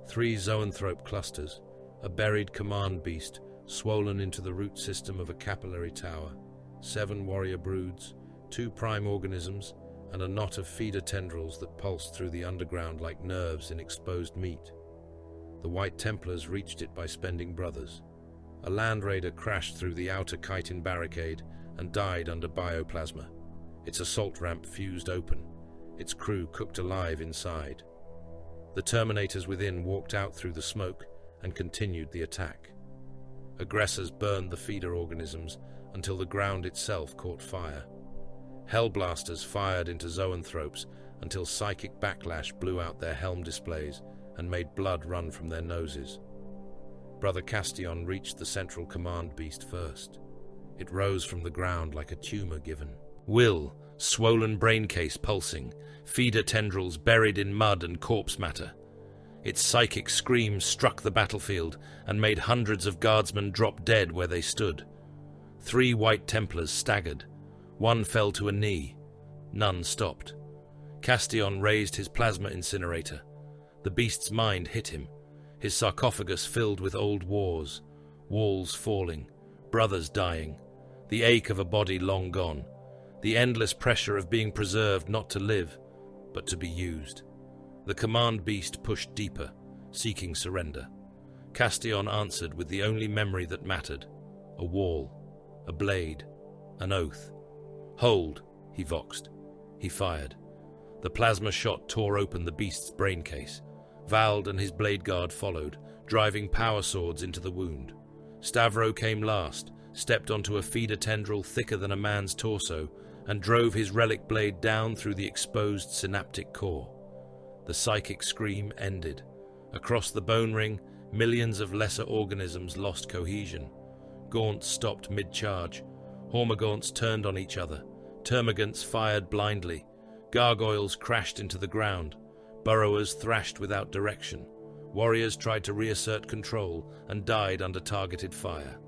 3 zoanthrope clusters, a buried command beast swollen into the root system of a capillary tower, 7 warrior broods, 2 prime organisms, and a knot of feeder tendrils that pulsed through the underground like nerves in exposed meat. The White Templars reached it by spending brothers. A land raider crashed through the outer chitin barricade and died under bioplasma. Its assault ramp fused open. Its crew cooked alive inside. The Terminators within walked out through the smoke and continued the attack. Aggressors burned the feeder organisms until the ground itself caught fire. Hellblasters fired into zoanthropes until psychic backlash blew out their helm displays and made blood run from their noses. Brother Castion reached the central command beast first. It rose from the ground like a tumor given. Will, swollen brain case pulsing, feeder tendrils buried in mud and corpse matter. Its psychic scream struck the battlefield and made hundreds of guardsmen drop dead where they stood. 3 White Templars staggered. 1 fell to a knee. None stopped. Castion raised his plasma incinerator. The beast's mind hit him. His sarcophagus filled with old wars. Walls falling. Brothers dying. The ache of a body long gone. The endless pressure of being preserved not to live, but to be used. The command beast pushed deeper, seeking surrender. Castion answered with the only memory that mattered. A wall. A blade. An oath. "Hold," he voxed. He fired. The plasma shot tore open the beast's brain case. Vald and his blade guard followed, driving power swords into the wound. Stavro came last, stepped onto a feeder tendril thicker than a man's torso, and drove his relic blade down through the exposed synaptic core. The psychic scream ended. Across the bone ring, millions of lesser organisms lost cohesion. Gaunts stopped mid-charge. Hormagaunts turned on each other. Termagants fired blindly. Gargoyles crashed into the ground. Burrowers thrashed without direction. Warriors tried to reassert control and died under targeted fire.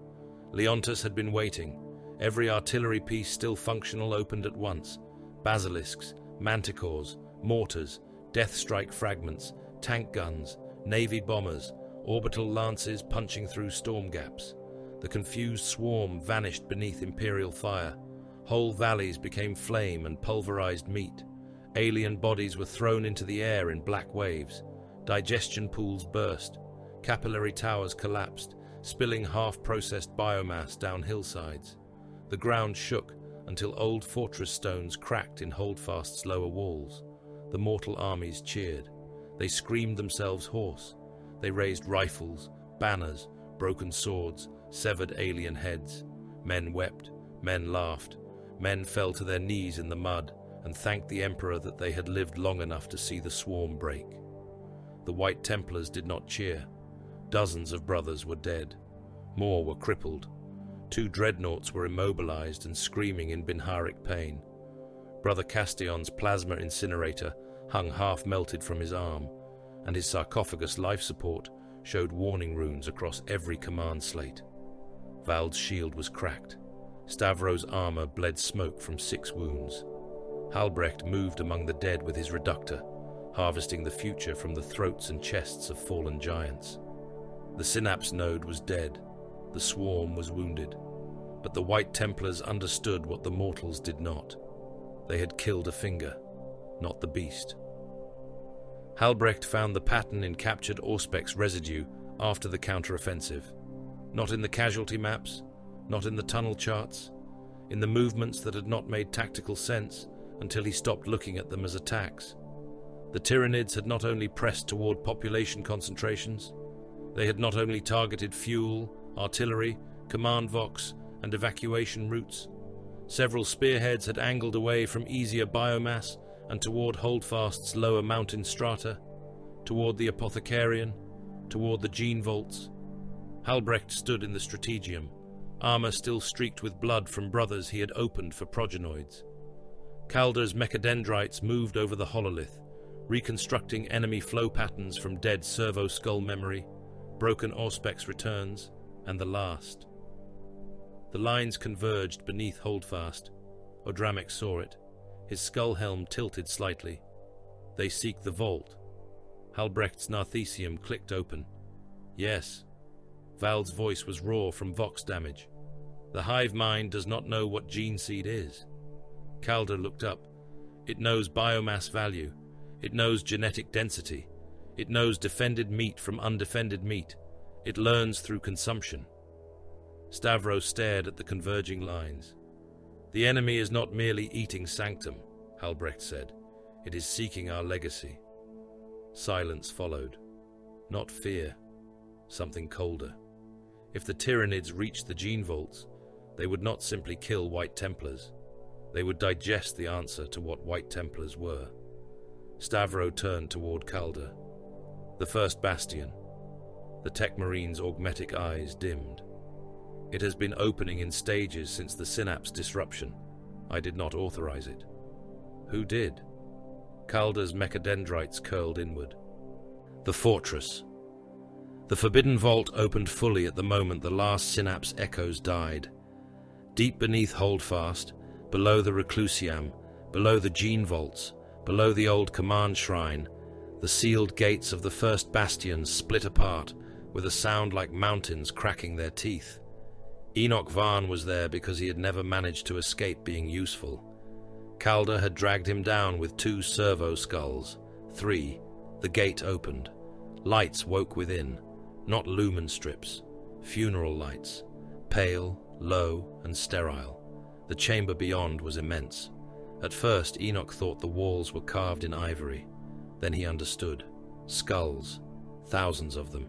Leontus had been waiting. Every artillery piece still functional opened at once. Basilisks, manticores, mortars, death strike fragments, tank guns, navy bombers, orbital lances punching through storm gaps. The confused swarm vanished beneath Imperial fire. Whole valleys became flame and pulverized meat. Alien bodies were thrown into the air in black waves. Digestion pools burst. Capillary towers collapsed, spilling half-processed biomass down hillsides. The ground shook until old fortress stones cracked in Holdfast's lower walls. The mortal armies cheered. They screamed themselves hoarse. They raised rifles, banners, broken swords, severed alien heads. Men wept, men laughed. Men fell to their knees in the mud and thanked the Emperor that they had lived long enough to see the swarm break. The White Templars did not cheer. Dozens of brothers were dead. More were crippled. 2 dreadnoughts were immobilized and screaming in Binharic pain. Brother Castion's plasma incinerator hung half-melted from his arm, and his sarcophagus life support showed warning runes across every command slate. Vald's shield was cracked. Stavro's armor bled smoke from 6 wounds. Halbrecht moved among the dead with his reductor, harvesting the future from the throats and chests of fallen giants. The synapse node was dead. The swarm was wounded. But the White Templars understood what the mortals did not. They had killed a finger, not the beast. Halbrecht found the pattern in captured Auspec's residue after the counteroffensive. Not in the casualty maps, not in the tunnel charts, in the movements that had not made tactical sense until he stopped looking at them as attacks. The Tyranids had not only pressed toward population concentrations, they had not only targeted fuel, artillery, command vox, and evacuation routes. Several spearheads had angled away from easier biomass and toward Holdfast's lower mountain strata, toward the Apothecarian, toward the gene vaults. Halbrecht stood in the strategium, armor still streaked with blood from brothers he had opened for progenoids. Calder's mechadendrites moved over the hololith, reconstructing enemy flow patterns from dead servo-skull memory, broken Auspex returns, and the last. The lines converged beneath Holdfast. Odramic saw it. His skull helm tilted slightly. They seek the vault. Halbrecht's Narthesium clicked open. Yes. Vald's voice was raw from vox damage. The hive mind does not know what gene seed is. Calder looked up. It knows biomass value. It knows genetic density. It knows defended meat from undefended meat. It learns through consumption. Stavro stared at the converging lines. The enemy is not merely eating sanctum, Halbrecht said. It is seeking our legacy. Silence followed. Not fear. Something colder. If the Tyranids reached the gene vaults, they would not simply kill White Templars. They would digest the answer to what White Templars were. Stavro turned toward Calder. The first bastion. The Tech Marine's augmetic eyes dimmed. It has been opening in stages since the synapse disruption. I did not authorize it. Who did? Calder's mechadendrites curled inward. The fortress. The forbidden vault opened fully at the moment the last synapse echoes died. Deep beneath Holdfast, below the Reclusiam, below the gene vaults, below the old command shrine, the sealed gates of the first bastions split apart with a sound like mountains cracking their teeth. Enoch Varn was there because he had never managed to escape being useful. Calder had dragged him down with 2 servo skulls. 3. The gate opened. Lights woke within, not lumen strips, funeral lights, pale, low, and sterile. The chamber beyond was immense. At first, Enoch thought the walls were carved in ivory. Then he understood. Skulls. Thousands of them.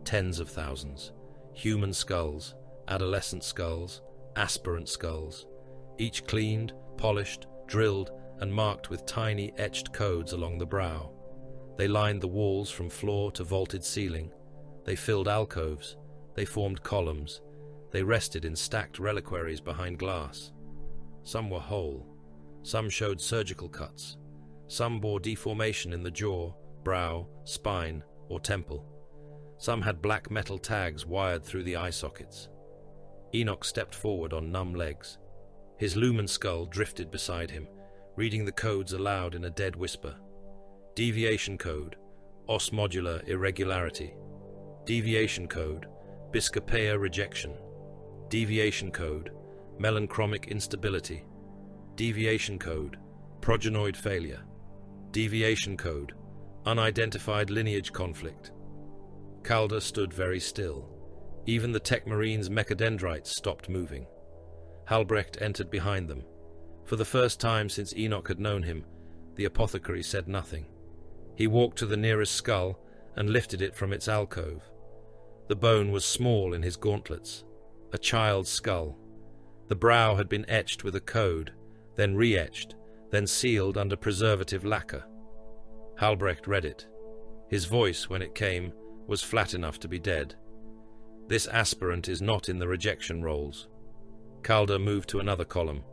Tens of thousands. Human skulls. Adolescent skulls. Aspirant skulls. Each cleaned, polished, drilled, and marked with tiny etched codes along the brow. They lined the walls from floor to vaulted ceiling. They filled alcoves. They formed columns. They rested in stacked reliquaries behind glass. Some were whole. Some showed surgical cuts. Some bore deformation in the jaw, brow, spine, or temple. Some had black metal tags wired through the eye sockets. Enoch stepped forward on numb legs. His lumen skull drifted beside him, reading the codes aloud in a dead whisper. Deviation code, os modular irregularity. Deviation code, Biscopea rejection. Deviation code, melanchromic instability. Deviation code, progenoid failure. Deviation code, unidentified lineage conflict. Calder stood very still. Even the Tech Marines' mechadendrites stopped moving. Halbrecht entered behind them. For the first time since Enoch had known him, the apothecary said nothing. He walked to the nearest skull and lifted it from its alcove. The bone was small in his gauntlets, a child's skull. The brow had been etched with a code, then re-etched, then sealed under preservative lacquer. Halbrecht read it. His voice, when it came, was flat enough to be dead. This aspirant is not in the rejection rolls. Calder moved to another column.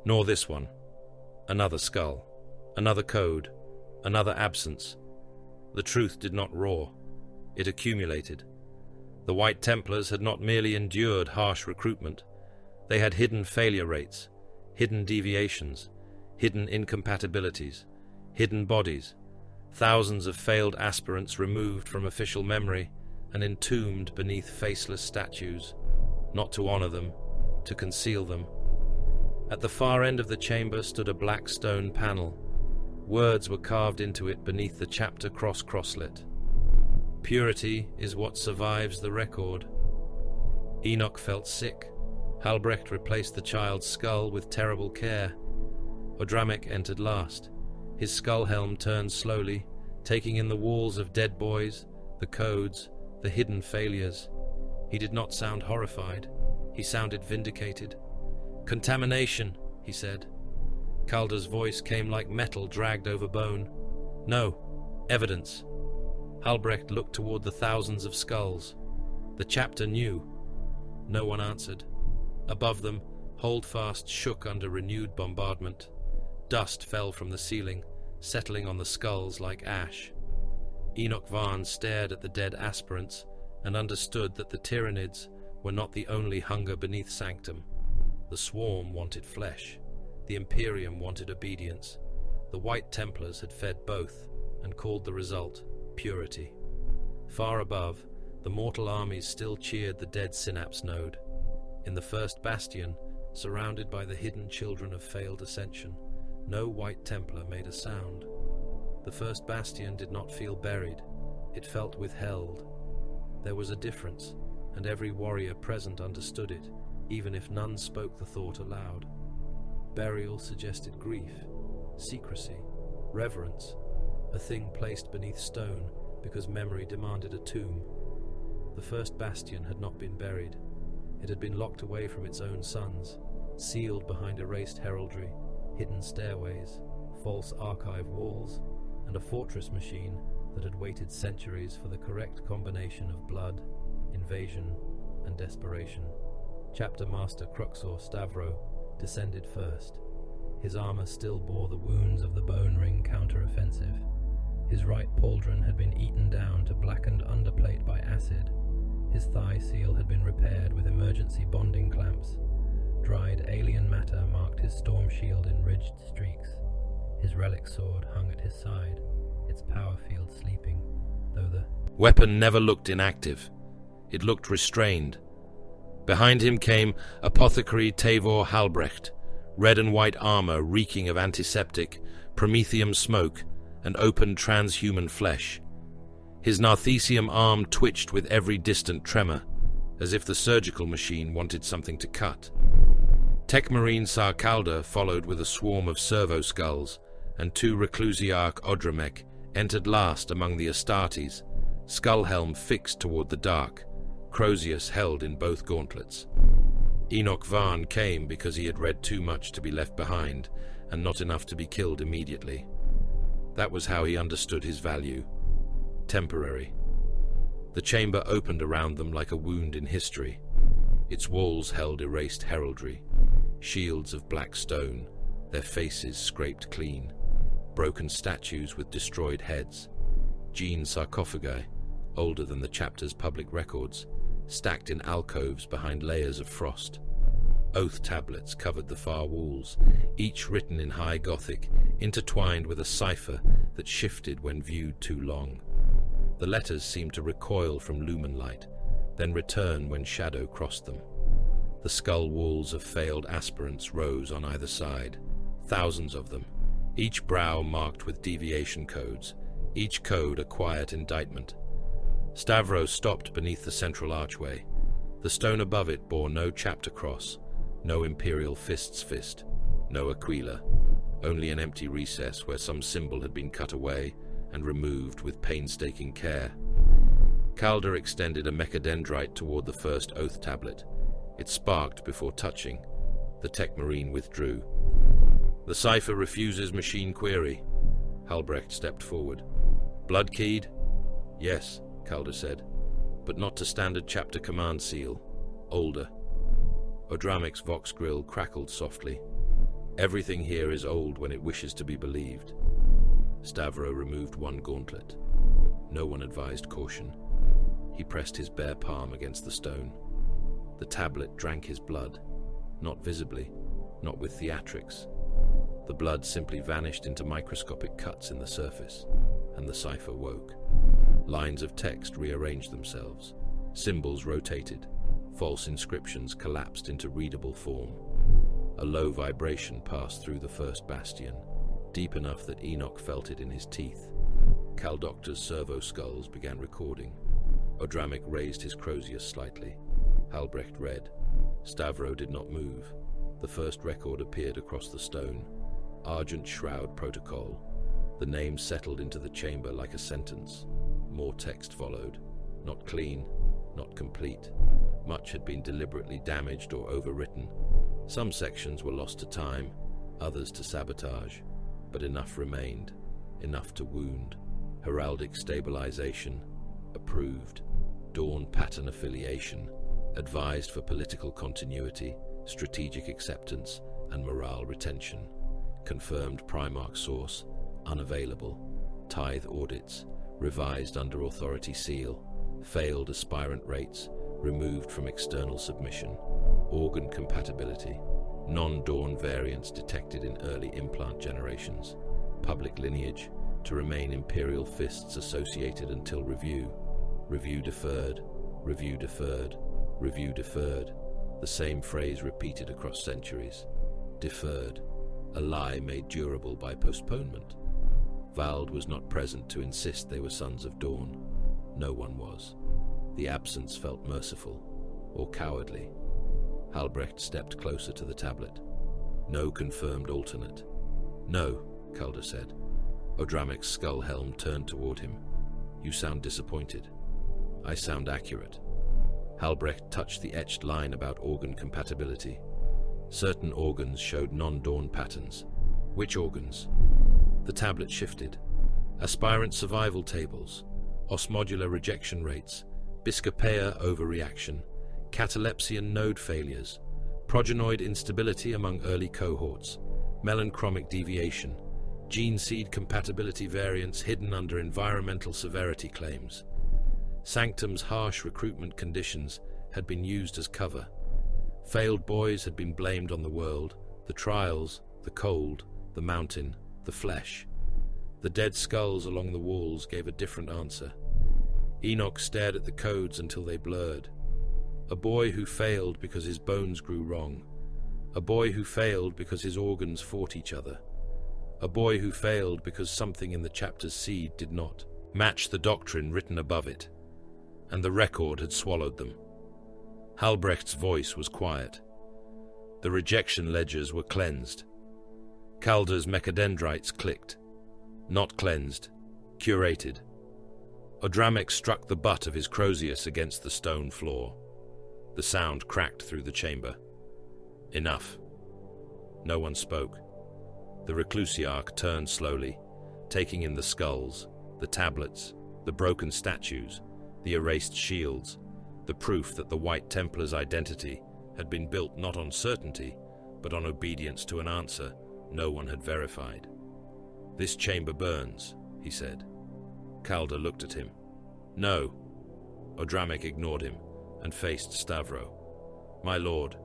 Nor this one. Another skull. Another code. Another absence. The truth did not roar. It accumulated. The White Templars had not merely endured harsh recruitment. They had hidden failure rates, hidden deviations, hidden incompatibilities, hidden bodies, thousands of failed aspirants removed from official memory and entombed beneath faceless statues, not to honor them, to conceal them. At the far end of the chamber stood a black stone panel. Words were carved into it beneath the chapter crosslet. Purity is what survives the record. Enoch felt sick. Halbrecht replaced the child's skull with terrible care. Odramek entered last. His skull helm turned slowly, taking in the walls of dead boys, the codes, the hidden failures. He did not sound horrified. He sounded vindicated. "Contamination," he said. Calder's voice came like metal dragged over bone. "No, evidence." Halbrecht looked toward the thousands of skulls. The chapter knew. No one answered. Above them, Holdfast shook under renewed bombardment. Dust fell from the ceiling, settling on the skulls like ash. Enoch Varn stared at the dead aspirants and understood that the Tyranids were not the only hunger beneath Sanctum. The Swarm wanted flesh. The Imperium wanted obedience. The White Templars had fed both and called the result purity. Far above, the mortal armies still cheered the dead Synapse node. In the first bastion, surrounded by the hidden children of failed ascension, no White Templar made a sound. The first bastion did not feel buried. It felt withheld. There was a difference, and every warrior present understood it, even if none spoke the thought aloud. Burial suggested grief, secrecy, reverence, a thing placed beneath stone because memory demanded a tomb. The first bastion had not been buried. It had been locked away from its own sons, sealed behind erased heraldry, hidden stairways, false archive walls, and a fortress machine that had waited centuries for the correct combination of blood, invasion, and desperation. Chapter Master Cruxor Stavro descended first. His armor still bore the wounds of the Bone Ring counter-offensive. His right pauldron had been eaten down to blackened underplate by acid. His thigh seal had been repaired with emergency bonding clamps. Dried alien matter marked his storm shield in ridged streaks. His relic sword hung at his side, its power field sleeping, though the weapon never looked inactive. It looked restrained. Behind him came Apothecary Tavor Halbrecht, red and white armor reeking of antiseptic, promethium smoke, and open transhuman flesh. His narthecium arm twitched with every distant tremor, as if the surgical machine wanted something to cut. Tech Marine Sar Calder followed with a swarm of servo skulls, and 2 Reclusiarch Odramek entered last among the Astartes, skull helm fixed toward the dark, Crozius held in both gauntlets. Enoch Varn came because he had read too much to be left behind, and not enough to be killed immediately. That was how he understood his value. Temporary. The chamber opened around them like a wound in history. Its walls held erased heraldry, shields of black stone, their faces scraped clean, broken statues with destroyed heads, gene sarcophagi, older than the chapter's public records, stacked in alcoves behind layers of frost. Oath tablets covered the far walls, each written in High Gothic, intertwined with a cipher that shifted when viewed too long. The letters seemed to recoil from lumen light, then return when shadow crossed them. The skull walls of failed aspirants rose on either side, thousands of them, each brow marked with deviation codes, each code a quiet indictment. Stavros stopped beneath the central archway. The stone above it bore no chapter cross, no imperial fist's fist, no aquila, only an empty recess where some symbol had been cut away and removed with painstaking care. Calder extended a mechadendrite toward the first oath tablet. It sparked before touching. The tech marine withdrew. "The cipher refuses machine query." Halbrecht stepped forward. "Blood keyed?" "Yes," Calder said, "but not to standard chapter command seal. Older." Odramic's vox grill crackled softly. "Everything here is old when it wishes to be believed." Stavro removed one gauntlet. No one advised caution. He pressed his bare palm against the stone. The tablet drank his blood, not visibly, not with theatrics. The blood simply vanished into microscopic cuts in the surface, and the cipher woke. Lines of text rearranged themselves. Symbols rotated. False inscriptions collapsed into readable form. A low vibration passed through the first bastion, deep enough that Enoch felt it in his teeth. Caldoctor's servo skulls began recording. Odramic raised his crozier slightly. Halbrecht read. Stavro did not move. The first record appeared across the stone. Argent Shroud Protocol. The name settled into the chamber like a sentence. More text followed. Not clean, not complete. Much had been deliberately damaged or overwritten. Some sections were lost to time, others to sabotage, but enough remained, enough to wound. Heraldic stabilization, approved. Dawn pattern affiliation, advised for political continuity, strategic acceptance, and morale retention. Confirmed Primarch source, unavailable. Tithe audits, revised under authority seal. Failed aspirant rates, removed from external submission. Organ compatibility, non-Dawn variants detected in early implant generations. Public lineage, to remain Imperial fists associated until review. Review deferred, review deferred, review deferred. The same phrase repeated across centuries. Deferred, a lie made durable by postponement. Vald was not present to insist they were sons of Dawn. No one was. The absence felt merciful, or cowardly. Halbrecht stepped closer to the tablet. No confirmed alternate. "No," Calder said. Odramic's skull helm turned toward him. "You sound disappointed." "I sound accurate." Halbrecht touched the etched line about organ compatibility. Certain organs showed non-Dawn patterns. Which organs? The tablet shifted. Aspirant survival tables, osmodular rejection rates, Biscopea overreaction, catalepsian node failures, progenoid instability among early cohorts, melanchromic deviation, gene seed compatibility variants hidden under environmental severity claims. Sanctum's harsh recruitment conditions had been used as cover. Failed boys had been blamed on the world, the trials, the cold, the mountain, the flesh. The dead skulls along the walls gave a different answer. Enoch stared at the codes until they blurred. A boy who failed because his bones grew wrong. A boy who failed because his organs fought each other. A boy who failed because something in the chapter's seed did not match the doctrine written above it, and the record had swallowed them. Halbrecht's voice was quiet. The rejection ledgers were cleansed. Calder's mechadendrites clicked. Not cleansed, curated. Odramic struck the butt of his crozius against the stone floor. The sound cracked through the chamber. Enough. No one spoke. The reclusiarch turned slowly, taking in the skulls, the tablets, the broken statues, the erased shields, the proof that the White Templars' identity had been built not on certainty, but on obedience to an answer no one had verified. "This chamber burns," he said. Calder looked at him. "No," Odramec ignored him and faced Stavro. "My lord,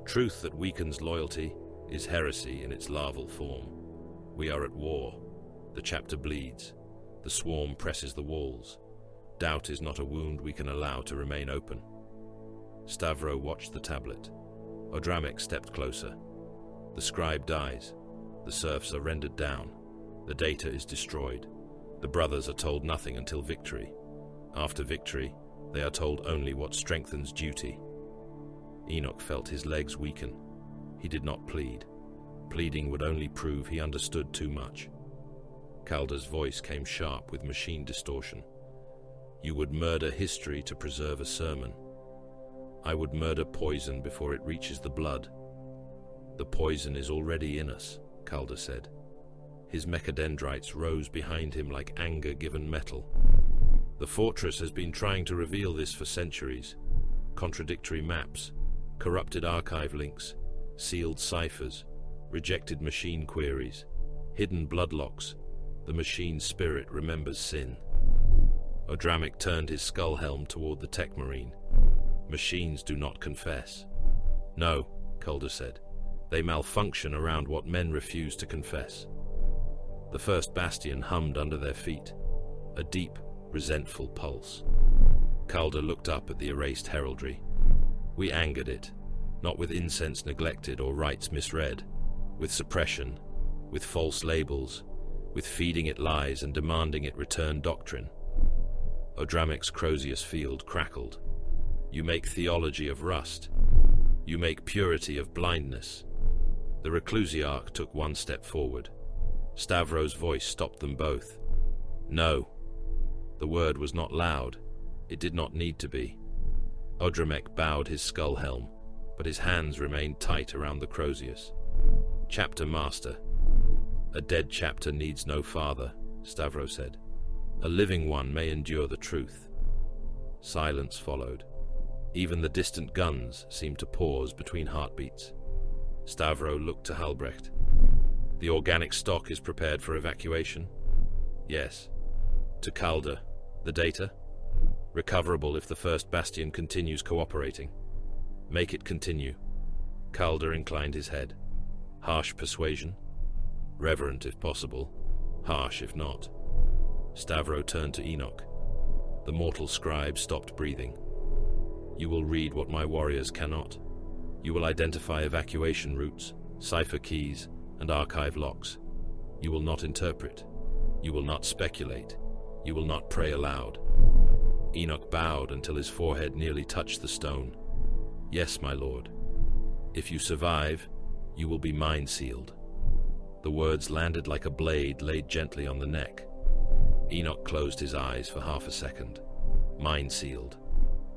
truth that weakens loyalty is heresy in its larval form. We are at war. The chapter bleeds. The swarm presses the walls. Doubt is not a wound we can allow to remain open." Stavro watched the tablet. Odramec stepped closer. The scribe dies. The serfs are rendered down. The data is destroyed. The brothers are told nothing until victory. After victory, they are told only what strengthens duty. Enoch felt his legs weaken. He did not plead. Pleading would only prove he understood too much. Calder's voice came sharp with machine distortion. "You would murder history to preserve a sermon. I would murder poison before it reaches the blood." "The poison is already in us," Calder said. His mechadendrites rose behind him like anger-given metal. "The fortress has been trying to reveal this for centuries. Contradictory maps, corrupted archive links, sealed ciphers, rejected machine queries, hidden bloodlocks. The machine spirit remembers sin." Odramec turned his skull helm toward the tech marine. "Machines do not confess." "No," Calder said. "They malfunction around what men refuse to confess." The first bastion hummed under their feet, a deep, resentful pulse. Calder looked up at the erased heraldry. "We angered it, not with incense neglected or rites misread, with suppression, with false labels, with feeding it lies and demanding it return doctrine." Odramec's Crozius field crackled. "You make theology of rust. You make purity of blindness." The Reclusiarch took one step forward. Stavro's voice stopped them both. "No." The word was not loud. It did not need to be. Odramec bowed his skull helm, but his hands remained tight around the Crozius. "Chapter Master." "A dead chapter needs no father," Stavro said. "A living one may endure the truth." Silence followed. Even the distant guns seemed to pause between heartbeats. Stavro looked to Halbrecht. "The organic stock is prepared for evacuation?" "Yes." To Calder, "The data?" "Recoverable if the first bastion continues cooperating." "Make it continue." Calder inclined his head. "Harsh persuasion?" "Reverent if possible, harsh if not." Stavro turned to Enoch. The mortal scribe stopped breathing. "You will read what my warriors cannot. You will identify evacuation routes, cipher keys, and archive locks. You will not interpret. You will not speculate. You will not pray aloud." Enoch bowed until his forehead nearly touched the stone. "Yes, my lord. If you survive, you will be mind-sealed." The words landed like a blade laid gently on the neck. Enoch closed his eyes for half a second. Mind-sealed.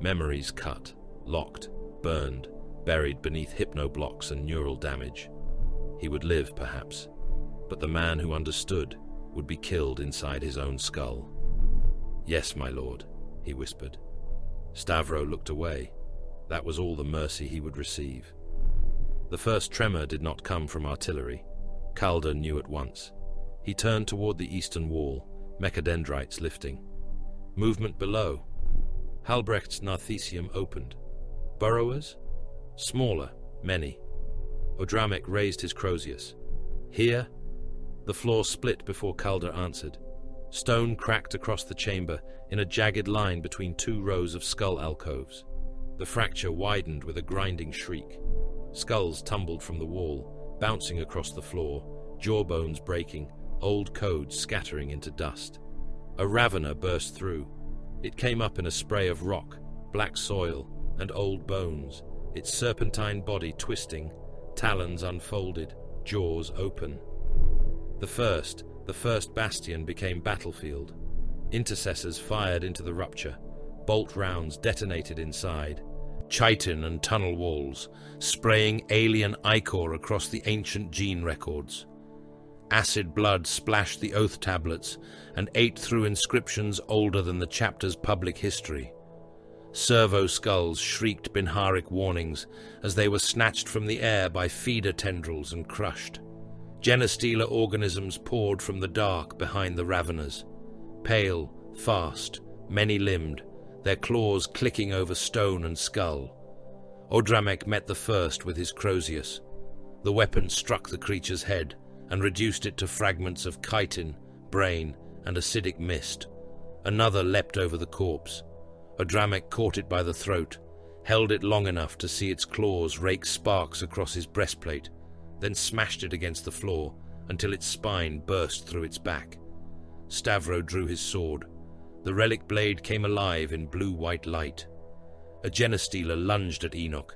Memories cut, locked, burned, buried beneath hypnoblocks and neural damage. He would live, perhaps, but the man who understood would be killed inside his own skull. "Yes, my lord," he whispered. Stavro looked away. That was all the mercy he would receive. The first tremor did not come from artillery. Calder knew at once. He turned toward the eastern wall, mechadendrites lifting. Movement below. Halbrecht's Narthesium opened. Burrowers? Smaller, many. Odramec raised his Crozius. "Here?" The floor split before Calder answered. Stone cracked across the chamber in a jagged line between two rows of skull alcoves. The fracture widened with a grinding shriek. Skulls tumbled from the wall, bouncing across the floor, jawbones breaking, old codes scattering into dust. A ravener burst through. It came up in a spray of rock, black soil, and old bones, its serpentine body twisting, talons unfolded, jaws open. The first bastion became battlefield. Intercessors fired into the rupture. Bolt rounds detonated inside. Chitin and tunnel walls, spraying alien ichor across the ancient gene records. Acid blood splashed the oath tablets and ate through inscriptions older than the chapter's public history. Servo skulls shrieked Binharic warnings as they were snatched from the air by feeder tendrils and crushed. Genestealer organisms poured from the dark behind the raveners. Pale, fast, many-limbed, their claws clicking over stone and skull. Odramek met the first with his Crozius. The weapon struck the creature's head and reduced it to fragments of chitin, brain, and acidic mist. Another leapt over the corpse. Odramek caught it by the throat, held it long enough to see its claws rake sparks across his breastplate, then smashed it against the floor until its spine burst through its back. Stavro drew his sword. The relic blade came alive in blue-white light. A Genestealer lunged at Enoch.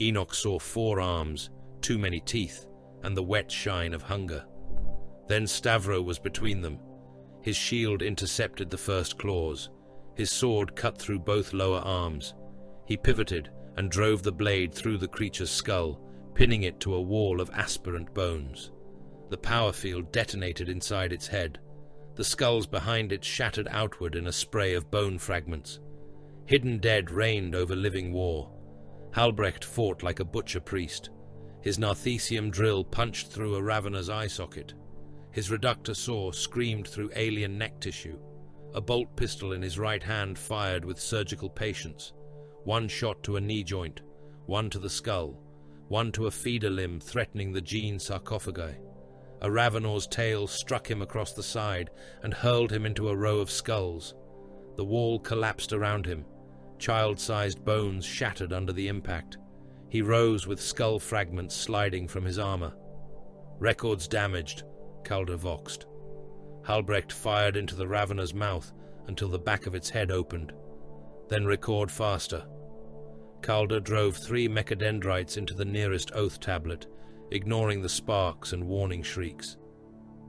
Enoch saw 4 arms, too many teeth, and the wet shine of hunger. Then Stavro was between them. His shield intercepted the first claws. His sword cut through both lower arms. He pivoted and drove the blade through the creature's skull, pinning it to a wall of aspirant bones. The power field detonated inside its head. The skulls behind it shattered outward in a spray of bone fragments. Hidden dead reigned over living war. Halbrecht fought like a butcher priest. His Narthesium drill punched through a ravener's eye socket. His reductor saw screamed through alien neck tissue. A bolt pistol in his right hand fired with surgical patience. 1 shot to a knee joint, 1 to the skull, 1 to a feeder limb threatening the Gene sarcophagi. A Ravenor's tail struck him across the side and hurled him into a row of skulls. The wall collapsed around him. Child-sized bones shattered under the impact. He rose with skull fragments sliding from his armor. Records damaged, Calder voxed. Halbrecht fired into the Ravener's mouth until the back of its head opened. Then record faster. Calder drove 3 mechadendrites into the nearest oath tablet, ignoring the sparks and warning shrieks.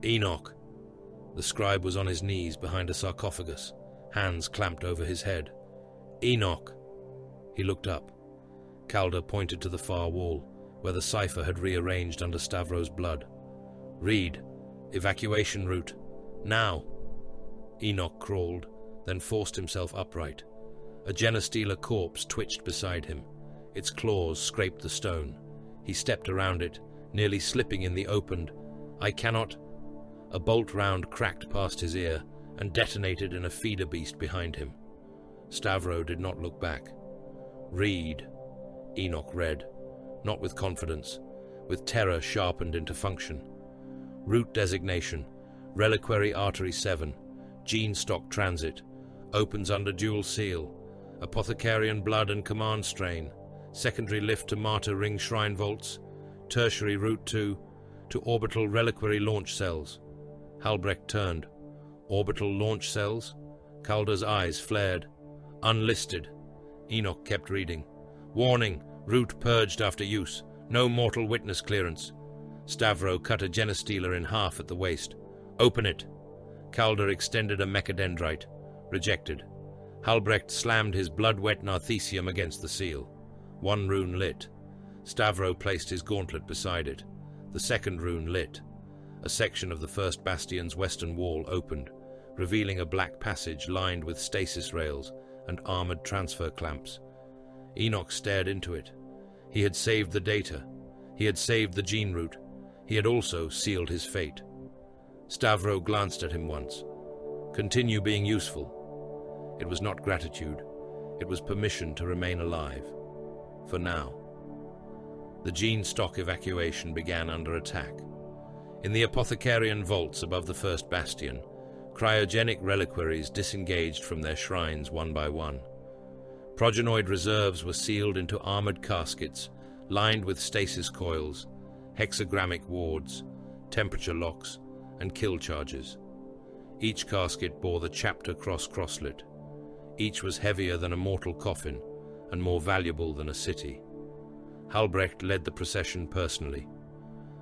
Enoch! The scribe was on his knees behind a sarcophagus, hands clamped over his head. Enoch! He looked up. Calder pointed to the far wall, where the cipher had rearranged under Stavro's blood. Read. Evacuation route. Now! Enoch crawled, then forced himself upright. A Genestealer corpse twitched beside him. Its claws scraped the stone. He stepped around it, nearly slipping in the opened. I cannot... A bolt round cracked past his ear and detonated in a feeder beast behind him. Stavro did not look back. Read. Enoch read, not with confidence, with terror sharpened into function. Route designation, Reliquary Artery 7, Gene Stock Transit, opens under dual seal, Apothecarian Blood and Command Strain, secondary lift to Martyr Ring Shrine Vaults, tertiary route to Orbital Reliquary Launch Cells. Halbrecht turned. Orbital launch cells? Calder's eyes flared. Unlisted. Enoch kept reading. Warning, route purged after use. No mortal witness clearance. Stavro cut a Genestealer in half at the waist. Open it. Calder extended a mechadendrite. Rejected. Halbrecht slammed his blood-wet Narthesium against the seal. 1 rune lit. Stavro placed his gauntlet beside it. The 2nd rune lit. A section of the first bastion's western wall opened, revealing a black passage lined with stasis rails and armored transfer clamps. Enoch stared into it. He had saved the data. He had saved the gene route. He had also sealed his fate. Stavro glanced at him once. Continue being useful. It was not gratitude. It was permission to remain alive. For now. The gene stock evacuation began under attack. In the Apothecarian vaults above the first bastion, cryogenic reliquaries disengaged from their shrines one by one. Progenoid reserves were sealed into armored caskets, lined with stasis coils, hexagrammic wards, temperature locks, and kill charges. Each casket bore the chapter crosslet. Each was heavier than a mortal coffin, and more valuable than a city. Halbrecht led the procession personally.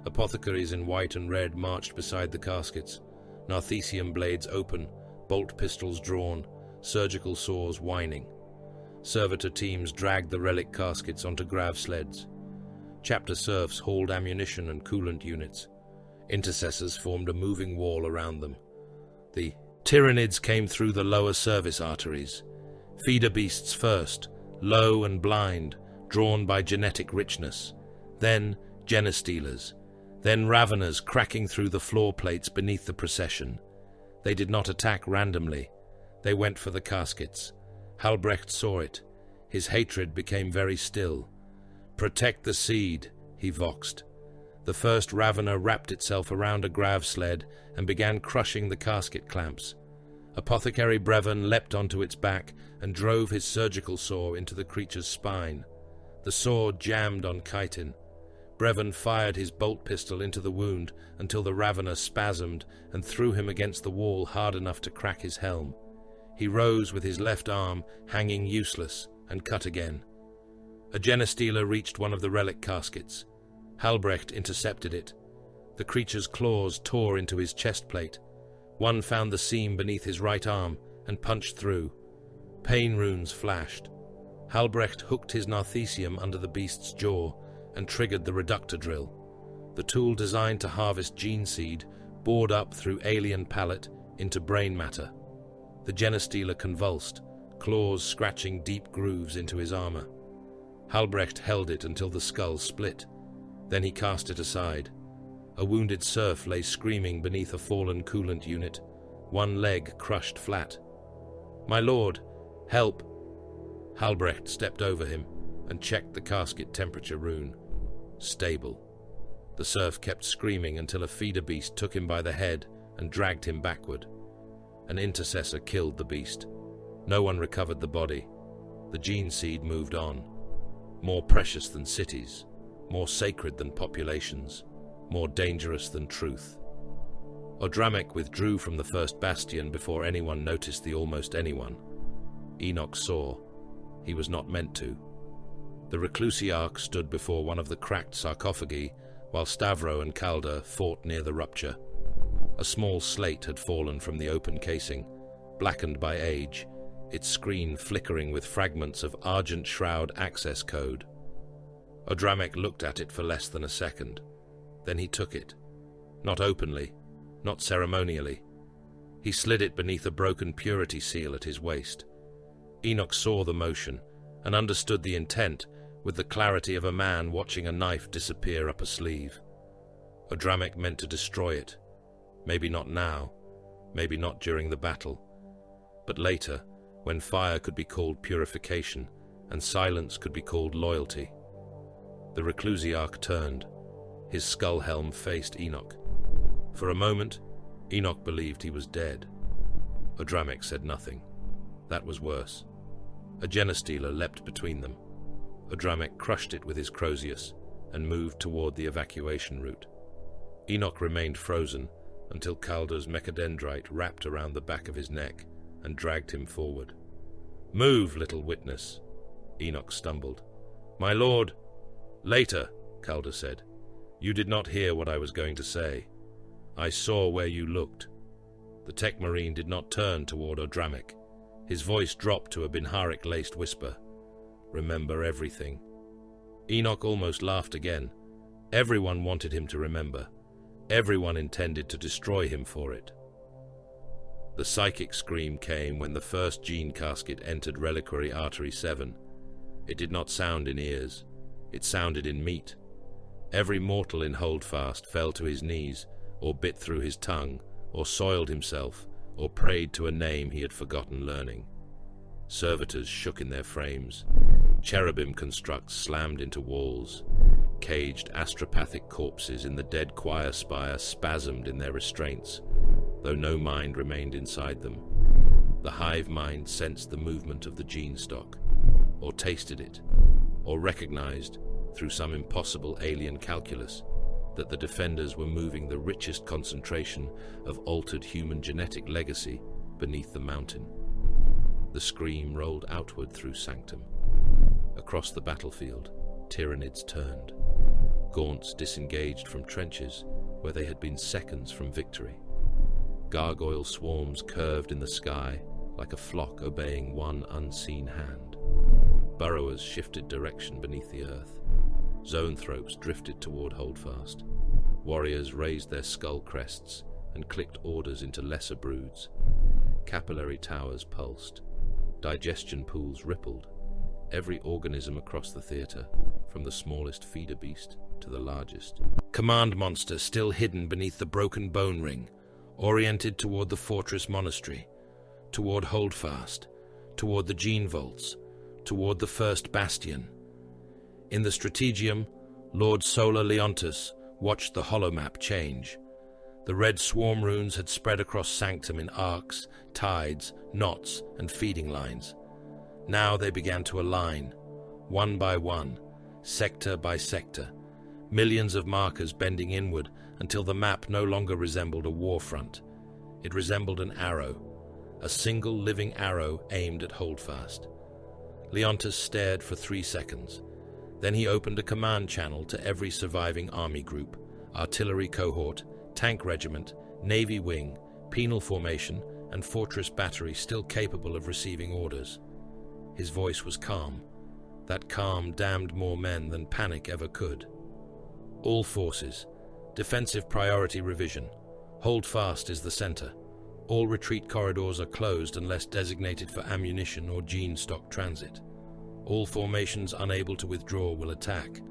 Apothecaries in white and red marched beside the caskets, Narthesium blades open, bolt pistols drawn, surgical saws whining. Servitor teams dragged the relic caskets onto grav sleds. Chapter serfs hauled ammunition and coolant units. Intercessors formed a moving wall around them. The Tyranids came through the lower service arteries. Feeder beasts first, low and blind, drawn by genetic richness. Then Genestealers. Then Raveners cracking through the floor plates beneath the procession. They did not attack randomly. They went for the caskets. Halbrecht saw it. His hatred became very still. "Protect the seed," he voxed. The first Ravener wrapped itself around a grav sled and began crushing the casket clamps. Apothecary Brevin leapt onto its back and drove his surgical saw into the creature's spine. The saw jammed on chitin. Brevin fired his bolt pistol into the wound until the Ravener spasmed and threw him against the wall hard enough to crack his helm. He rose with his left arm hanging useless and cut again. A Genestealer reached one of the relic caskets. Halbrecht intercepted it. The creature's claws tore into his chest plate. One found the seam beneath his right arm and punched through. Pain runes flashed. Halbrecht hooked his Narthesium under the beast's jaw and triggered the reductor drill. The tool designed to harvest gene seed bored up through alien palate into brain matter. The Genestealer convulsed, claws scratching deep grooves into his armor. Halbrecht held it until the skull split. Then he cast it aside. A wounded serf lay screaming beneath a fallen coolant unit, one leg crushed flat. "My lord, help!" Halbrecht stepped over him and checked the casket temperature rune. Stable. The serf kept screaming until a feeder beast took him by the head and dragged him backward. An intercessor killed the beast. No one recovered the body. The gene seed moved on. More precious than cities, more sacred than populations, more dangerous than truth. Odramek withdrew from the first bastion before anyone noticed the almost anyone. Enoch saw. He was not meant to. The Reclusiarch stood before one of the cracked sarcophagi, while Stavro and Calder fought near the rupture. A small slate had fallen from the open casing, blackened by age, its screen flickering with fragments of Argent Shroud access code. Odramek looked at it for less than a second. Then he took it. Not openly, not ceremonially. He slid it beneath a broken purity seal at his waist. Enoch saw the motion and understood the intent with the clarity of a man watching a knife disappear up a sleeve. Odramek meant to destroy it. Maybe not now, maybe not during the battle, but later, when fire could be called purification and silence could be called loyalty. The Reclusiarch turned. His skull helm faced Enoch. For a moment, Enoch believed he was dead. Odramek said nothing. That was worse. A Genestealer leapt between them. Odramek crushed it with his Crozius and moved toward the evacuation route. Enoch remained frozen until Calder's mechadendrite wrapped around the back of his neck and dragged him forward. "Move, little witness." Enoch stumbled. "My lord." "Later," Calder said. "You did not hear what I was going to say. I saw where you looked." The Tech Marine did not turn toward Odramek. His voice dropped to a Binharic-laced whisper. "Remember everything." Enoch almost laughed again. Everyone wanted him to remember. Everyone intended to destroy him for it. The psychic scream came when the first gene casket entered Reliquary Artery 7. It did not sound in ears. It sounded in meat. Every mortal in Holdfast fell to his knees, or bit through his tongue, or soiled himself, or prayed to a name he had forgotten learning. Servitors shook in their frames. Cherubim constructs slammed into walls. Caged astropathic corpses in the dead choir spire spasmed in their restraints, though no mind remained inside them. The hive mind sensed the movement of the gene stock, or tasted it, or recognized, through some impossible alien calculus, that the defenders were moving the richest concentration of altered human genetic legacy beneath the mountain. The scream rolled outward through Sanctum. Across the battlefield, Tyranids turned. Gaunts disengaged from trenches where they had been seconds from victory. Gargoyle swarms curved in the sky like a flock obeying one unseen hand. Burrowers shifted direction beneath the earth. Zoanthropes drifted toward Holdfast. Warriors raised their skull crests and clicked orders into lesser broods. Capillary towers pulsed. Digestion pools rippled. Every organism across the theater, from the smallest feeder beast to the largest. Command monster still hidden beneath the broken bone ring, oriented toward the fortress monastery, toward Holdfast, toward the gene vaults, toward the first bastion. In the strategium, Lord Solar Leontus watched the holomap change. The red swarm runes had spread across Sanctum in arcs, tides, knots, and feeding lines. Now they began to align, one by one, sector by sector, millions of markers bending inward until the map no longer resembled a war front. It resembled an arrow, a single living arrow aimed at Holdfast. Leontus stared for 3 seconds. Then he opened a command channel to every surviving army group, artillery cohort, tank regiment, navy wing, penal formation, and fortress battery still capable of receiving orders. His voice was calm. That calm damned more men than panic ever could. All forces. Defensive priority revision. Hold fast is the center. All retreat corridors are closed unless designated for ammunition or gene stock transit. All formations unable to withdraw will attack.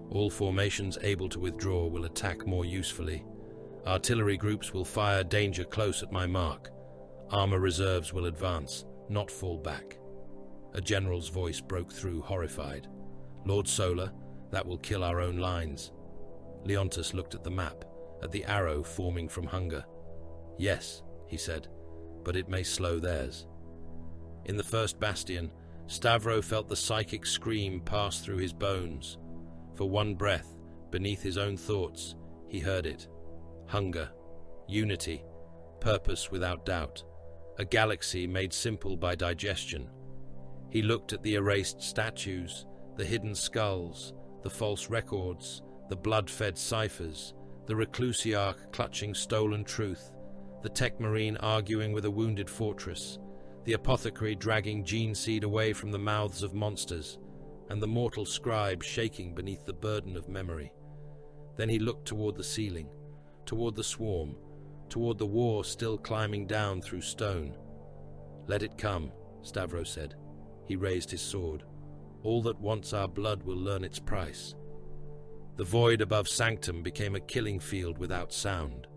All formations able to withdraw will attack more usefully. Artillery groups will fire danger close at my mark. Armor reserves will advance, not fall back. A general's voice broke through, horrified. Lord Solar, that will kill our own lines. Leontus looked at the map, at the arrow forming from hunger. Yes, he said, but it may slow theirs. In the first bastion, Stavro felt the psychic scream pass through his bones. For one breath, beneath his own thoughts, he heard it. Hunger, unity, purpose without doubt, a galaxy made simple by digestion. He looked at the erased statues, the hidden skulls, the false records, the blood-fed ciphers, the reclusiarch clutching stolen truth, the tech marine arguing with a wounded fortress, the apothecary dragging gene seed away from the mouths of monsters, and the mortal scribe shaking beneath the burden of memory. Then he looked toward the ceiling, toward the swarm, toward the war still climbing down through stone. Let it come, Stavro said. He raised his sword. All that wants our blood will learn its price. The void above Sanctum became a killing field without sound.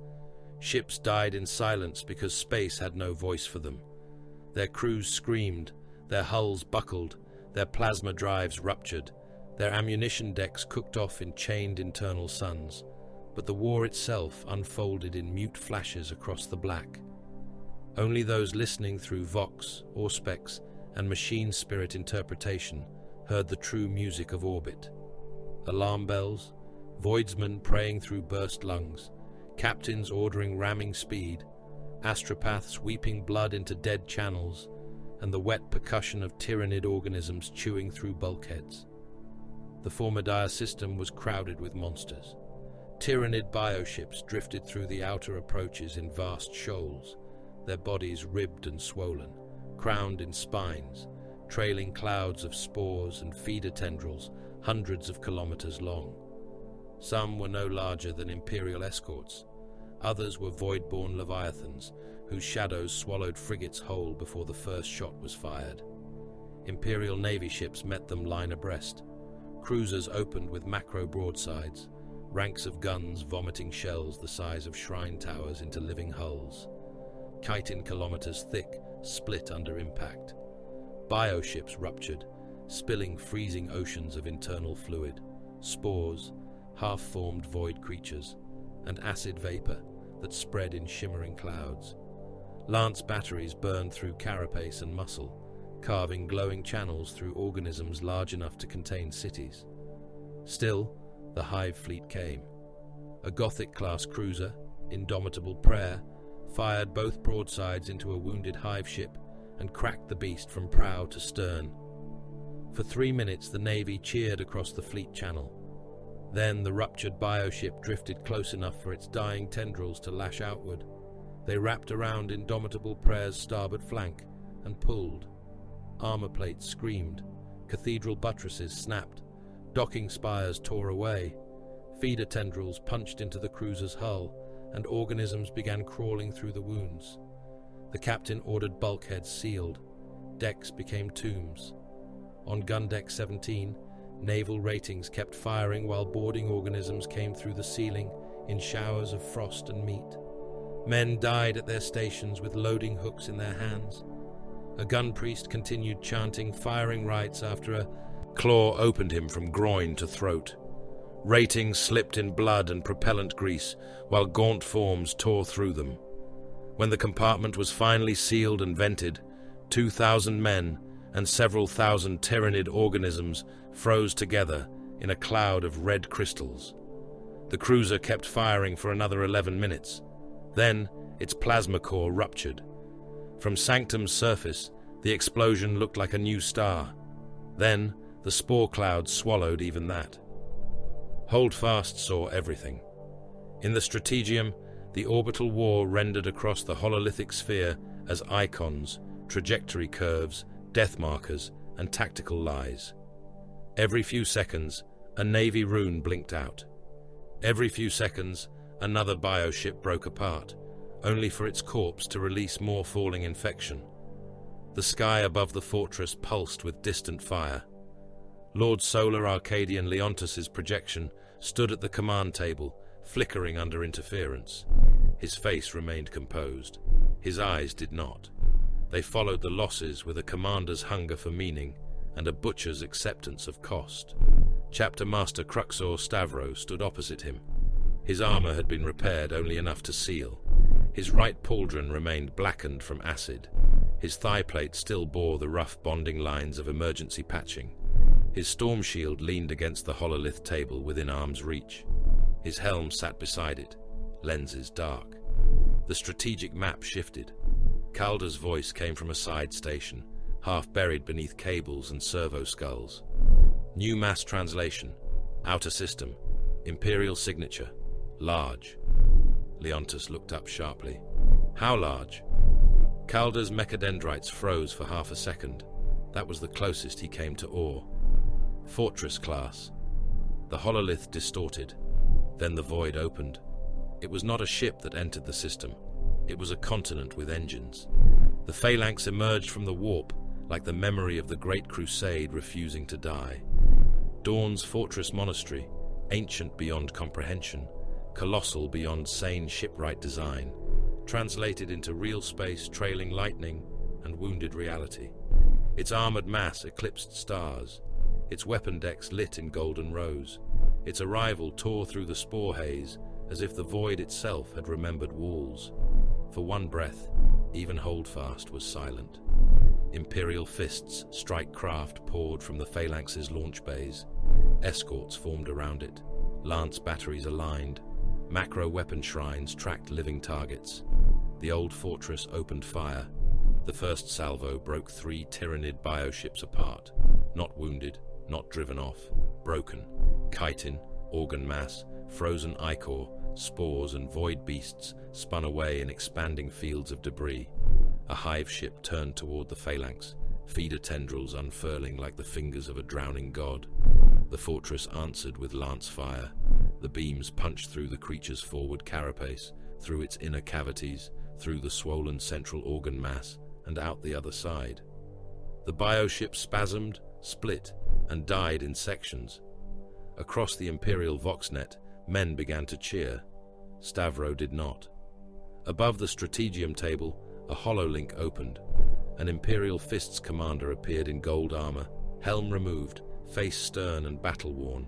Ships died in silence because space had no voice for them. Their crews screamed, their hulls buckled, their plasma drives ruptured, their ammunition decks cooked off in chained internal suns. But the war itself unfolded in mute flashes across the black. Only those listening through Vox, Auspex, and machine spirit interpretation heard the true music of orbit. Alarm bells, voidsmen praying through burst lungs, captains ordering ramming speed, astropaths weeping blood into dead channels, and the wet percussion of Tyranid organisms chewing through bulkheads. The Formidire system was crowded with monsters. Tyranid bioships drifted through the outer approaches in vast shoals, their bodies ribbed and swollen, crowned in spines, trailing clouds of spores and feeder tendrils hundreds of kilometers long. Some were no larger than Imperial escorts. Others were void-born leviathans, whose shadows swallowed frigates whole before the first shot was fired. Imperial Navy ships met them line abreast. Cruisers opened with macro broadsides, ranks of guns vomiting shells the size of shrine towers into living hulls. Chitin kilometers thick, split under impact. Bioships ruptured, spilling freezing oceans of internal fluid, spores, half-formed void creatures, and acid vapor that spread in shimmering clouds. Lance batteries burned through carapace and muscle, carving glowing channels through organisms large enough to contain cities. Still, the Hive fleet came. A Gothic-class cruiser, Indomitable Prayer, fired both broadsides into a wounded Hive ship and cracked the beast from prow to stern. For 3 minutes the Navy cheered across the fleet channel. Then the ruptured bioship drifted close enough for its dying tendrils to lash outward. They wrapped around Indomitable Prayer's starboard flank and pulled. Armor plates screamed, cathedral buttresses snapped, docking spires tore away, feeder tendrils punched into the cruiser's hull, and organisms began crawling through the wounds. The captain ordered bulkheads sealed. Decks became tombs. On gun deck 17, naval ratings kept firing while boarding organisms came through the ceiling in showers of frost and meat. Men died at their stations with loading hooks in their hands. A gun priest continued chanting firing rites after a claw opened him from groin to throat. Ratings slipped in blood and propellant grease, while gaunt forms tore through them. When the compartment was finally sealed and vented, 2,000 men and several thousand Tyranid organisms froze together in a cloud of red crystals. The cruiser kept firing for another 11 minutes. Then, its plasma core ruptured. From Sanctum's surface, the explosion looked like a new star. Then, the spore cloud swallowed even that. Holdfast saw everything. In the Strategium, the orbital war rendered across the hololithic sphere as icons, trajectory curves, death markers, and tactical lies. Every few seconds, a Navy rune blinked out. Every few seconds, another bioship broke apart, only for its corpse to release more falling infection. The sky above the fortress pulsed with distant fire. Lord Solar Arcadian Leontus's projection stood at the command table, flickering under interference. His face remained composed. His eyes did not. They followed the losses with a commander's hunger for meaning and a butcher's acceptance of cost. Chapter Master Cruxor Stavro stood opposite him. His armor had been repaired only enough to seal. His right pauldron remained blackened from acid. His thigh plate still bore the rough bonding lines of emergency patching. His storm shield leaned against the hololith table within arm's reach. His helm sat beside it, lenses dark. The strategic map shifted. Calder's voice came from a side station, half buried beneath cables and servo skulls. New mass translation. Outer system. Imperial signature. Large. Leontus looked up sharply. How large? Calder's mechadendrites froze for half a second. That was the closest he came to awe. Fortress class. The hololith distorted. Then the void opened. It was not a ship that entered the system. It was a continent with engines. The phalanx emerged from the warp, like the memory of the Great Crusade refusing to die. Dawn's fortress monastery, ancient beyond comprehension, colossal beyond sane shipwright design, translated into real space trailing lightning and wounded reality. Its armored mass eclipsed stars. Its weapon decks lit in golden rose. Its arrival tore through the spore haze as if the void itself had remembered walls. For one breath, even Holdfast was silent. Imperial fists strike craft poured from the phalanx's launch bays. Escorts formed around it. Lance batteries aligned. Macro weapon shrines tracked living targets. The old fortress opened fire. The first salvo broke 3 Tyranid bioships apart. Not wounded, not driven off. Broken. Chitin, organ mass, frozen ichor, spores and void beasts spun away in expanding fields of debris. A hive ship turned toward the phalanx, feeder tendrils unfurling like the fingers of a drowning god. The fortress answered with lance fire. The beams punched through the creature's forward carapace, through its inner cavities, through the swollen central organ mass, and out the other side. The bioship spasmed, split, and died in sections. Across the Imperial Voxnet, men began to cheer. Stavro did not. Above the Strategium table, a hololink opened. An Imperial Fists commander appeared in gold armor, helm removed, face stern and battle-worn.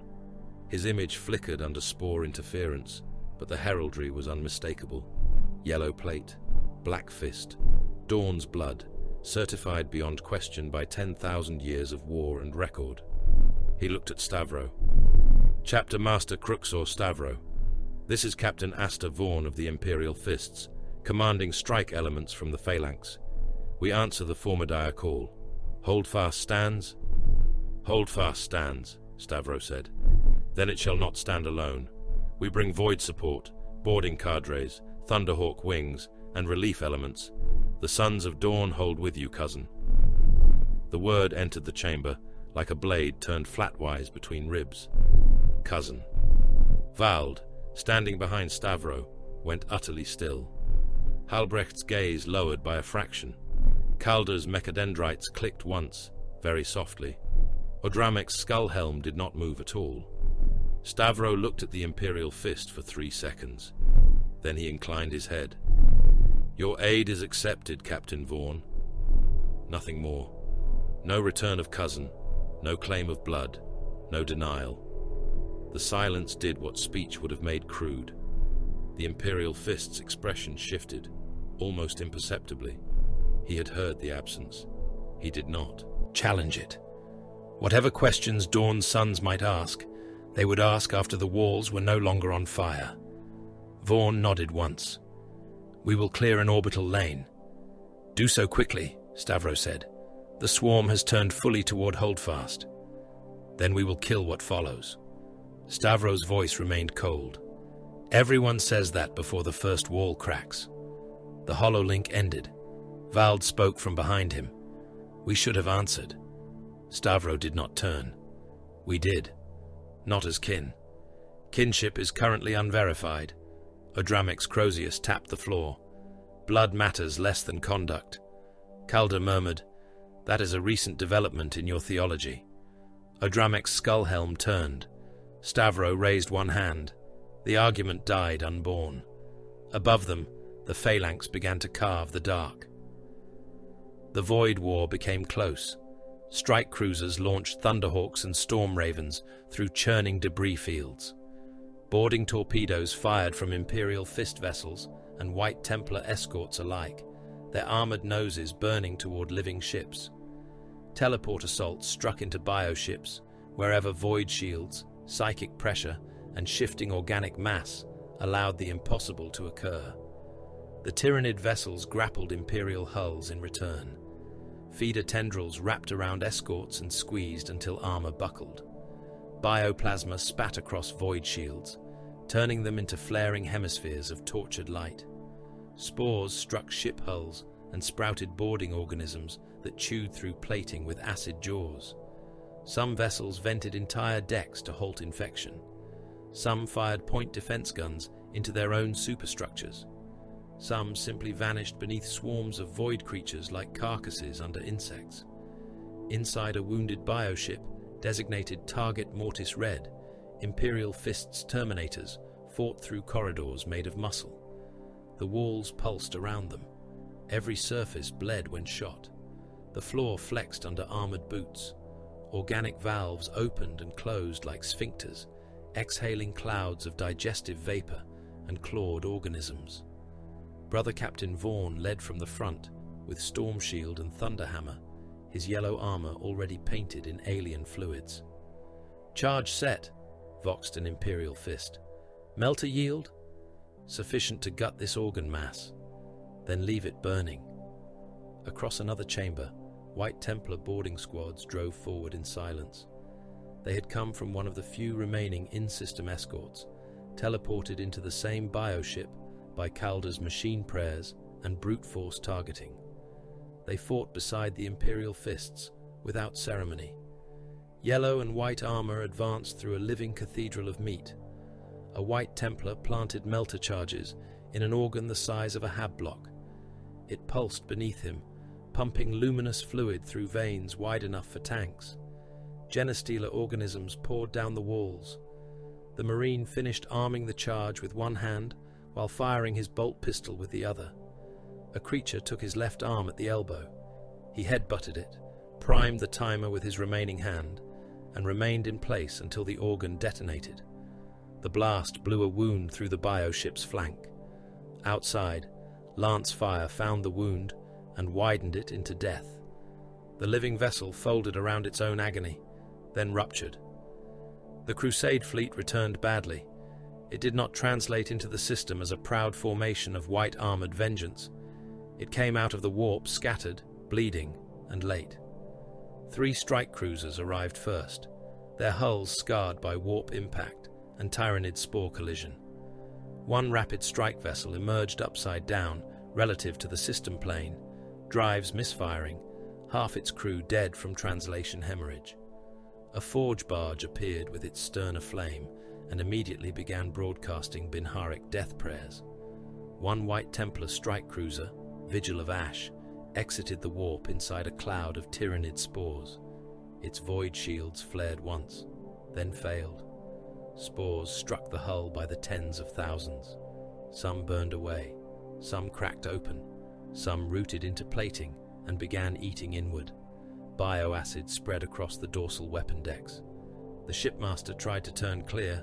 His image flickered under spore interference, but the heraldry was unmistakable. Yellow plate, black fist, Dawn's blood, certified beyond question by 10,000 years of war and record. He looked at Stavro. Chapter Master Cruxor Stavro. This is Captain Asta Vaughn of the Imperial Fists, commanding strike elements from the phalanx. We answer the Formidae call. Holdfast stands? Holdfast stands, Stavro said. Then it shall not stand alone. We bring void support, boarding cadres, Thunderhawk wings, and relief elements. The sons of Dawn hold with you, cousin. The word entered the chamber, like a blade turned flatwise between ribs. Cousin. Vald, standing behind Stavro, went utterly still. Halbrecht's gaze lowered by a fraction. Calder's mechadendrites clicked once, very softly. Odramek's skull helm did not move at all. Stavro looked at the Imperial Fist for 3 seconds. Then he inclined his head. Your aid is accepted, Captain Vaughn. nothing more. No return of cousin, no claim of blood, no denial. The silence did what speech would have made crude. The Imperial Fist's expression shifted, almost imperceptibly. He had heard the absence. He did not challenge it. Whatever questions Dawn's sons might ask, they would ask after the walls were no longer on fire. Vaughn nodded once. "We will clear an orbital lane." "Do so quickly," Stavro said. "The swarm has turned fully toward Holdfast. Then we will kill what follows." Stavro's voice remained cold. "Everyone says that before the first wall cracks." The hololink ended. Vald spoke from behind him. "We should have answered." Stavro did not turn. "We did. Not as kin. Kinship is currently unverified." Odramix Crozius tapped the floor. "Blood matters less than conduct." Calder murmured, "That is a recent development in your theology." Odramix's skull helm turned. Stavro raised one hand. The argument died unborn. Above them, the phalanx began to carve the dark. The Void War became close. Strike cruisers launched Thunderhawks and Storm Ravens through churning debris fields. Boarding torpedoes fired from Imperial Fist vessels and White Templar escorts alike, their armored noses burning toward living ships. Teleport assaults struck into bioships, wherever void shields, psychic pressure, and shifting organic mass allowed the impossible to occur. The Tyranid vessels grappled Imperial hulls in return. Feeder tendrils wrapped around escorts and squeezed until armor buckled. Bioplasma spat across void shields, turning them into flaring hemispheres of tortured light. Spores struck ship hulls and sprouted boarding organisms that chewed through plating with acid jaws. Some vessels vented entire decks to halt infection. Some fired point defense guns into their own superstructures. Some simply vanished beneath swarms of void creatures like carcasses under insects. Inside a wounded bioship, designated Target Mortis Red, Imperial Fist's Terminators fought through corridors made of muscle. The walls pulsed around them. Every surface bled when shot. The floor flexed under armored boots. Organic valves opened and closed like sphincters, exhaling clouds of digestive vapor and clawed organisms. Brother Captain Vaughn led from the front, with Storm Shield and Thunderhammer, his yellow armor already painted in alien fluids. "Charge set," voxed an Imperial Fist. "Melter yield?" "Sufficient to gut this organ mass. Then leave it burning." Across another chamber, White Templar boarding squads drove forward in silence. They had come from one of the few remaining in-system escorts, teleported into the same bioship by Calder's machine prayers and brute force targeting. They fought beside the Imperial Fists, without ceremony. Yellow and white armor advanced through a living cathedral of meat. A White Templar planted melter charges in an organ the size of a hab block. It pulsed beneath him, pumping luminous fluid through veins wide enough for tanks. Genestealer organisms poured down the walls. The Marine finished arming the charge with one hand while firing his bolt pistol with the other. A creature took his left arm at the elbow. He headbutted it, primed the timer with his remaining hand, and remained in place until the organ detonated. The blast blew a wound through the bioship's flank. Outside, lance fire found the wound and widened it into death. The living vessel folded around its own agony, then ruptured. The Crusade fleet returned badly. It did not translate into the system as a proud formation of white-armored vengeance. It came out of the warp scattered, bleeding, and late. 3 strike cruisers arrived first, their hulls scarred by warp impact and Tyranid spore collision. One rapid strike vessel emerged upside down relative to the system plane, drives misfiring, half its crew dead from translation hemorrhage. A forge barge appeared with its stern aflame and immediately began broadcasting Binharic death prayers. One White Templar strike cruiser, Vigil of Ash, exited the warp inside a cloud of Tyranid spores. Its void shields flared once, then failed. Spores struck the hull by the tens of thousands. Some burned away, some cracked open, some rooted into plating and began eating inward. Bioacid spread across the dorsal weapon decks. The shipmaster tried to turn clear,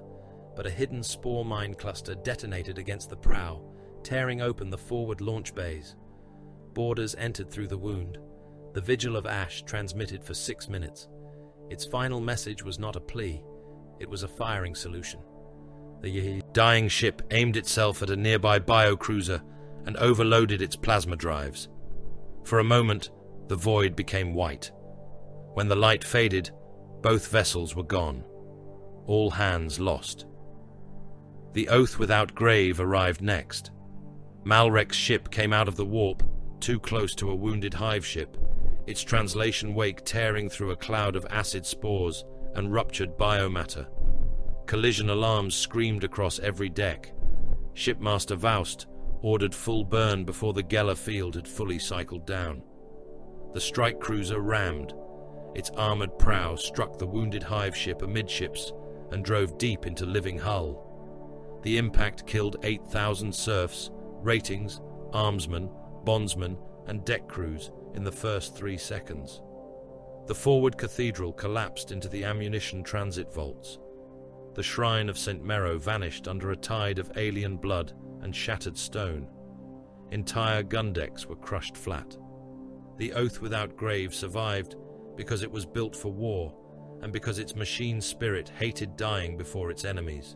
but a hidden spore mine cluster detonated against the prow, tearing open the forward launch bays. Boarders entered through the wound. The vigil of ash transmitted for 6 minutes. Its final message was not a plea, it was a firing solution. The dying ship aimed itself at a nearby biocruiser and overloaded its plasma drives. For a moment, the void became white. When the light faded, both vessels were gone. All hands lost. The Oath Without Grave arrived next. Malrek's ship came out of the warp, too close to a wounded hive ship, its translation wake tearing through a cloud of acid spores and ruptured biomatter. Collision alarms screamed across every deck. Shipmaster Vaust ordered full burn before the Geller field had fully cycled down. The strike cruiser rammed. Its armored prow struck the wounded hive ship amidships and drove deep into living hull. The impact killed 8,000 serfs, ratings, armsmen, bondsmen, and deck crews in the first 3 seconds. The forward cathedral collapsed into the ammunition transit vaults. The shrine of St. Mero vanished under a tide of alien blood and shattered stone. Entire gun decks were crushed flat. The Oath Without Grave survived because it was built for war and because its machine spirit hated dying before its enemies.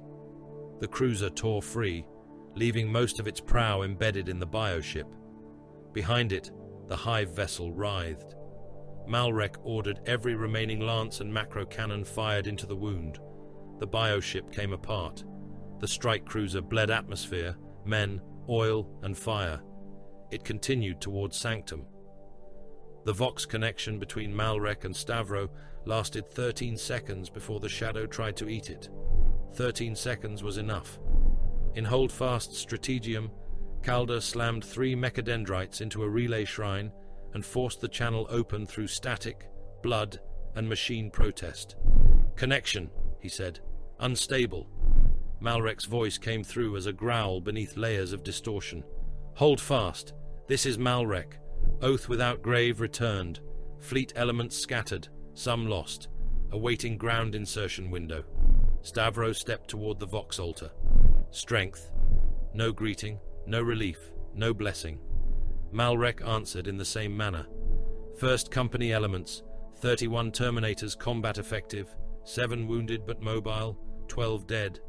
The cruiser tore free, leaving most of its prow embedded in the bioship. Behind it, the hive vessel writhed. Malrek ordered every remaining lance and macro cannon fired into the wound. The bioship came apart. The strike cruiser bled atmosphere, men, oil, and fire. It continued towards Sanctum. The Vox connection between Malrek and Stavro lasted 13 seconds before the shadow tried to eat it. 13 seconds was enough. In Holdfast's Strategium, Calder slammed 3 mechadendrites into a relay shrine and forced the channel open through static, blood, and machine protest. "Connection," he said. "Unstable." Malrek's voice came through as a growl beneath layers of distortion. "Hold fast. This is Malrek. Oath Without Grave returned. Fleet elements scattered, some lost. Awaiting ground insertion window." Stavro stepped toward the Vox altar. Strength. No greeting, no relief, no blessing. Malrek answered in the same manner. First Company elements, 31 Terminators combat effective, 7 wounded but mobile, 12 dead.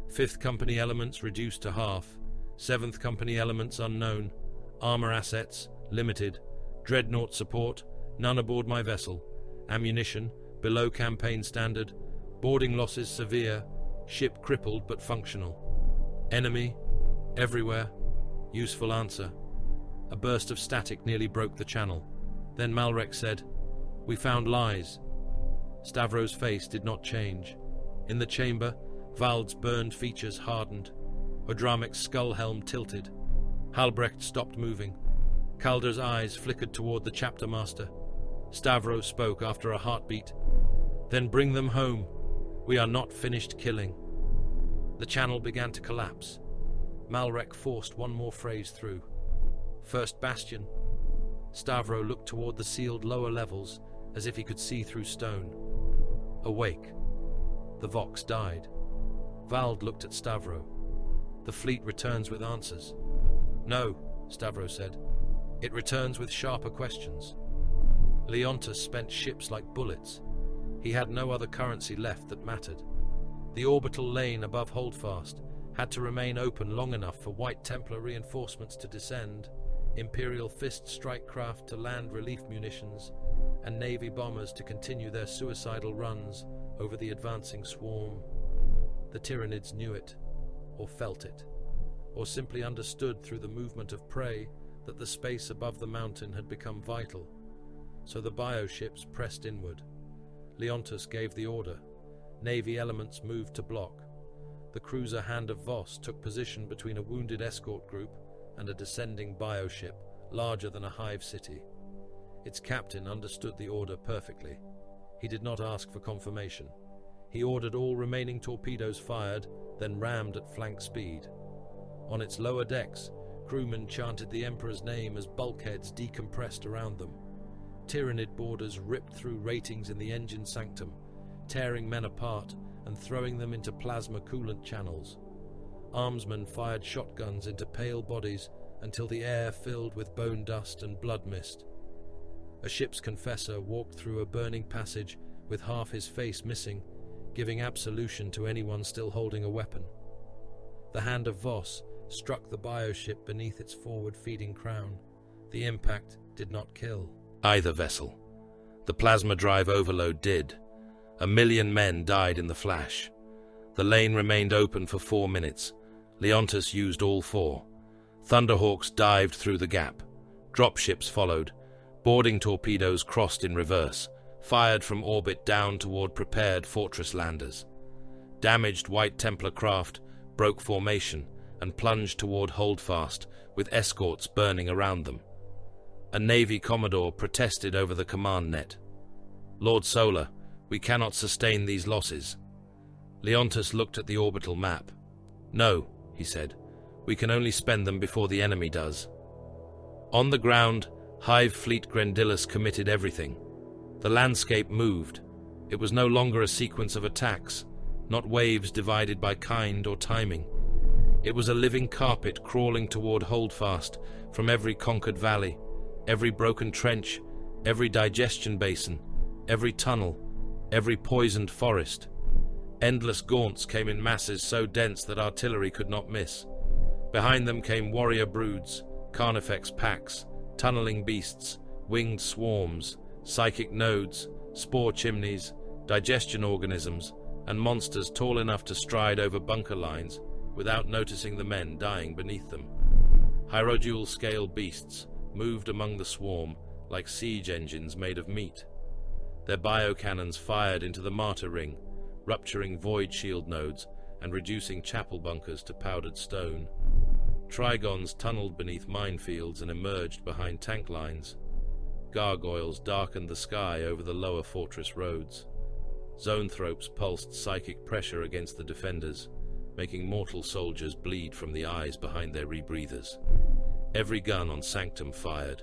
5th Company elements reduced to half. 7th Company elements unknown. Armor assets, limited. Dreadnought support, none aboard my vessel. Ammunition, below campaign standard. Boarding losses severe. Ship crippled but functional. Enemy, everywhere. Useful answer. A burst of static nearly broke the channel. Then Malrek said, "We found lies." Stavro's face did not change. In the chamber, Vald's burned features hardened. Odramek's skull helm tilted. Halbrecht stopped moving. Calder's eyes flickered toward the chapter master. Stavro spoke after a heartbeat. "Then bring them home. We are not finished killing." The channel began to collapse. Malrek forced one more phrase through. "First Bastion." Stavro looked toward the sealed lower levels as if he could see through stone. Awake. The Vox died. Vald looked at Stavro. "The fleet returns with answers." "No," Stavro said. "It returns with sharper questions." Leontus spent ships like bullets. He had no other currency left that mattered. The orbital lane above Holdfast had to remain open long enough for White Templar reinforcements to descend, Imperial Fist strike craft to land relief munitions, and Navy bombers to continue their suicidal runs over the advancing swarm. The Tyranids knew it, or felt it, or simply understood through the movement of prey that the space above the mountain had become vital. So the bioships pressed inward. Leontus gave the order. Navy elements moved to block. The cruiser Hand of Voss took position between a wounded escort group and a descending bioship, larger than a hive city. Its captain understood the order perfectly. He did not ask for confirmation. He ordered all remaining torpedoes fired, then rammed at flank speed. On its lower decks, crewmen chanted the Emperor's name as bulkheads decompressed around them. Tyranid boarders ripped through ratings in the engine sanctum, tearing men apart and throwing them into plasma coolant channels. Armsmen fired shotguns into pale bodies until the air filled with bone dust and blood mist. A ship's confessor walked through a burning passage with half his face missing, giving absolution to anyone still holding a weapon. The hand of Voss struck the bioship beneath its forward-feeding crown. The impact did not kill either vessel. The plasma drive overload did. 1 million men died in the flash. The lane remained open for 4 minutes. Leontus used all 4. Thunderhawks dived through the gap. Dropships followed. Boarding torpedoes crossed in reverse, fired from orbit down toward prepared fortress landers. Damaged White Templar craft broke formation and plunged toward Holdfast, with escorts burning around them. A Navy Commodore protested over the command net. "Lord Solar, we cannot sustain these losses." Leontus looked at the orbital map. "No," he said, "we can only spend them before the enemy does." On the ground, Hive Fleet Grendillus committed everything. The landscape moved. It was no longer a sequence of attacks, not waves divided by kind or timing. It was a living carpet crawling toward Holdfast from every conquered valley, every broken trench, every digestion basin, every tunnel, every poisoned forest. Endless gaunts came in masses so dense that artillery could not miss. Behind them came warrior broods, carnifex packs, tunneling beasts, winged swarms, psychic nodes, spore chimneys, digestion organisms, and monsters tall enough to stride over bunker lines without noticing the men dying beneath them. Hierodule-scale beasts moved among the swarm like siege engines made of meat. Their biocannons fired into the martyr ring, rupturing void shield nodes and reducing chapel bunkers to powdered stone. Trigons tunneled beneath minefields and emerged behind tank lines. Gargoyles darkened the sky over the lower fortress roads. Zoanthropes pulsed psychic pressure against the defenders, making mortal soldiers bleed from the eyes behind their rebreathers. Every gun on Sanctum fired.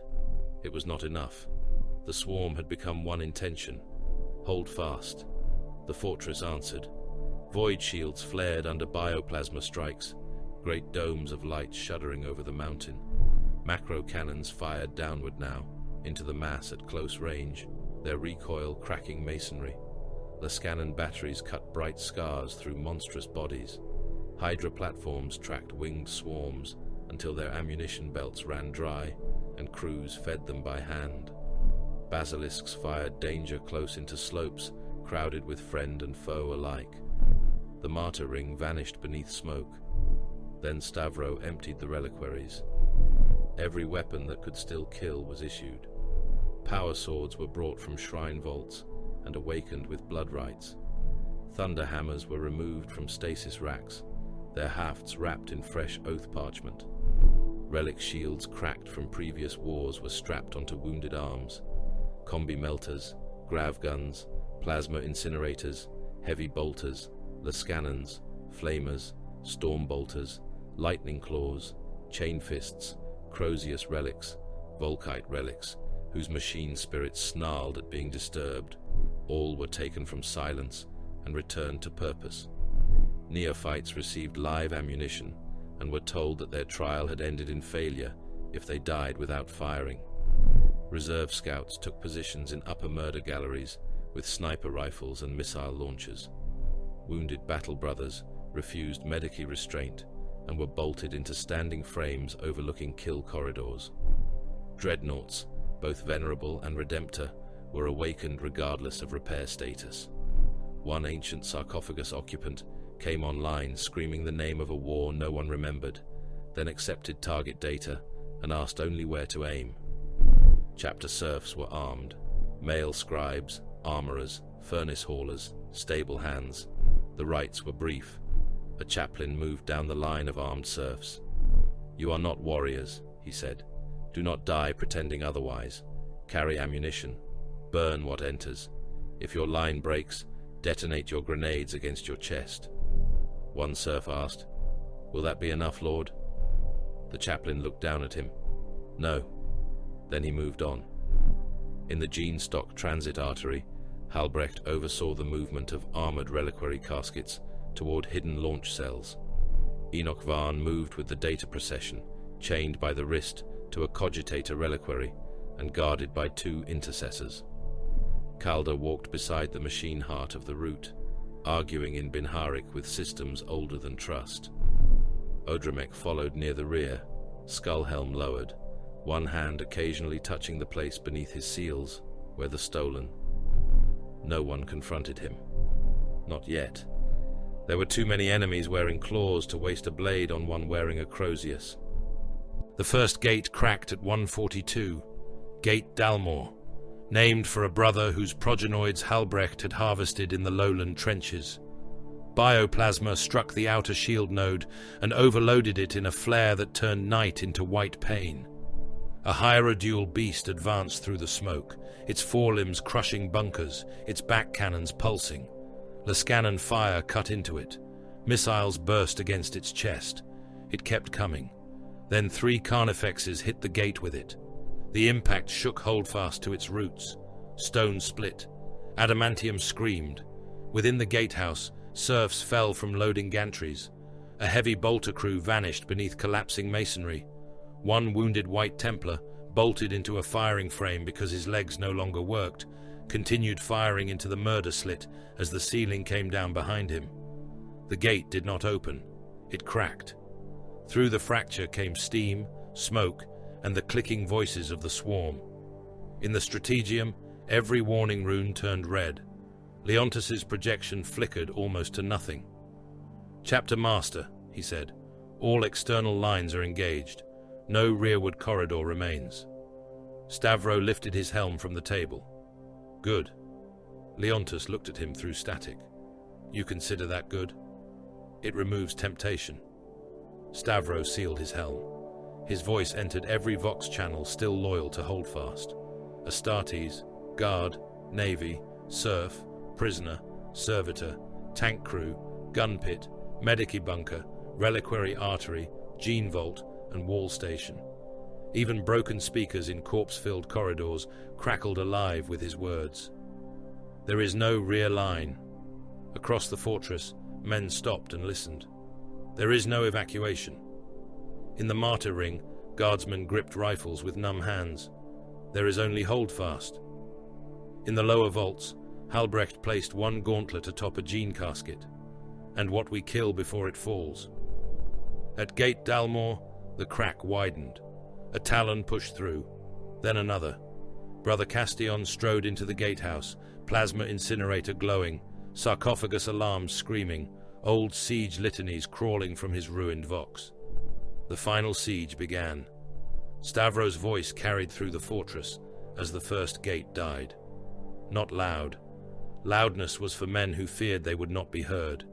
It was not enough. The swarm had become one intention: hold fast. The fortress answered. Void shields flared under bioplasma strikes, great domes of light shuddering over the mountain. Macro cannons fired downward now, into the mass at close range, their recoil cracking masonry. Lascanon batteries cut bright scars through monstrous bodies. Hydra platforms tracked winged swarms until their ammunition belts ran dry and crews fed them by hand. Basilisks fired danger close into slopes crowded with friend and foe alike. The martyr ring vanished beneath smoke. Then Stavro emptied the reliquaries. Every weapon that could still kill was issued. Power swords were brought from shrine vaults and awakened with blood rites. Thunder hammers were removed from stasis racks, their hafts wrapped in fresh oath parchment. Relic shields cracked from previous wars were strapped onto wounded arms. Combi melters, grav guns, plasma incinerators, heavy bolters, lascannons, flamers, storm bolters, lightning claws, chain fists, Crozius relics, Volkite relics, whose machine spirits snarled at being disturbed. All were taken from silence and returned to purpose. Neophytes received live ammunition and were told that their trial had ended in failure if they died without firing. Reserve scouts took positions in upper murder galleries with sniper rifles and missile launchers. Wounded battle brothers refused medici restraint and were bolted into standing frames overlooking kill corridors. Dreadnoughts, both venerable and redemptor, were awakened regardless of repair status. One ancient sarcophagus occupant came online screaming the name of a war no one remembered, then accepted target data and asked only where to aim. Chapter serfs were armed: male scribes, armorers, furnace haulers, stable hands. The rites were brief. A chaplain moved down the line of armed serfs. "You are not warriors," he said. "Do not die pretending otherwise. Carry ammunition. Burn what enters. If your line breaks, detonate your grenades against your chest." One serf asked, "Will that be enough, Lord?" The chaplain looked down at him. "No." Then he moved on. In the Gene-Stock transit artery, Halbrecht oversaw the movement of armored reliquary caskets toward hidden launch cells. Enoch Varn moved with the data procession, chained by the wrist to a cogitator reliquary and guarded by 2 intercessors. Calder walked beside the machine heart of the route, arguing in Binharik with systems older than trust. Odremek followed near the rear, skull helm lowered, one hand occasionally touching the place beneath his seals, where the stolen. No one confronted him. Not yet. There were too many enemies wearing claws to waste a blade on one wearing a Crozius. The first gate cracked at 142, Gate Dalmor, named for a brother whose progenoids Halbrecht had harvested in the lowland trenches. Bioplasma struck the outer shield node and overloaded it in a flare that turned night into white pain. A hierodule beast advanced through the smoke, its forelimbs crushing bunkers, its back cannons pulsing. Lascanon fire cut into it. Missiles burst against its chest. It kept coming. Then 3 carnifexes hit the gate with it. The impact shook Holdfast to its roots. Stone split. Adamantium screamed. Within the gatehouse, serfs fell from loading gantries. A heavy bolter crew vanished beneath collapsing masonry. One wounded White Templar, bolted into a firing frame because his legs no longer worked, continued firing into the murder slit as the ceiling came down behind him. The gate did not open. It cracked. Through the fracture came steam, smoke, and the clicking voices of the swarm. In the strategium, every warning rune turned red. Leontus's projection flickered almost to nothing. "Chapter Master," he said. "All external lines are engaged. No rearward corridor remains." Stavro lifted his helm from the table. "Good." Leontus looked at him through static. "You consider that good?" "It removes temptation." Stavro sealed his helm. His voice entered every Vox channel still loyal to Holdfast. Astartes, Guard, Navy, Serf, Prisoner, Servitor, Tank Crew, Gun Pit, Medici Bunker, Reliquary Artery, Gene Vault, and Wall Station. Even broken speakers in corpse-filled corridors crackled alive with his words. There is no rear line. Across the fortress, men stopped and listened. There is no evacuation. In the martyr ring, guardsmen gripped rifles with numb hands. There is only Holdfast. In the lower vaults, Halbrecht placed one gauntlet atop a gene casket. And what we kill before it falls. At Gate Dalmor, the crack widened. A talon pushed through, then another. Brother Castion strode into the gatehouse, plasma incinerator glowing, sarcophagus alarms screaming, old siege litanies crawling from his ruined vox. The final siege began. Stavro's voice carried through the fortress as the first gate died. Not loud. Loudness was for men who feared they would not be heard.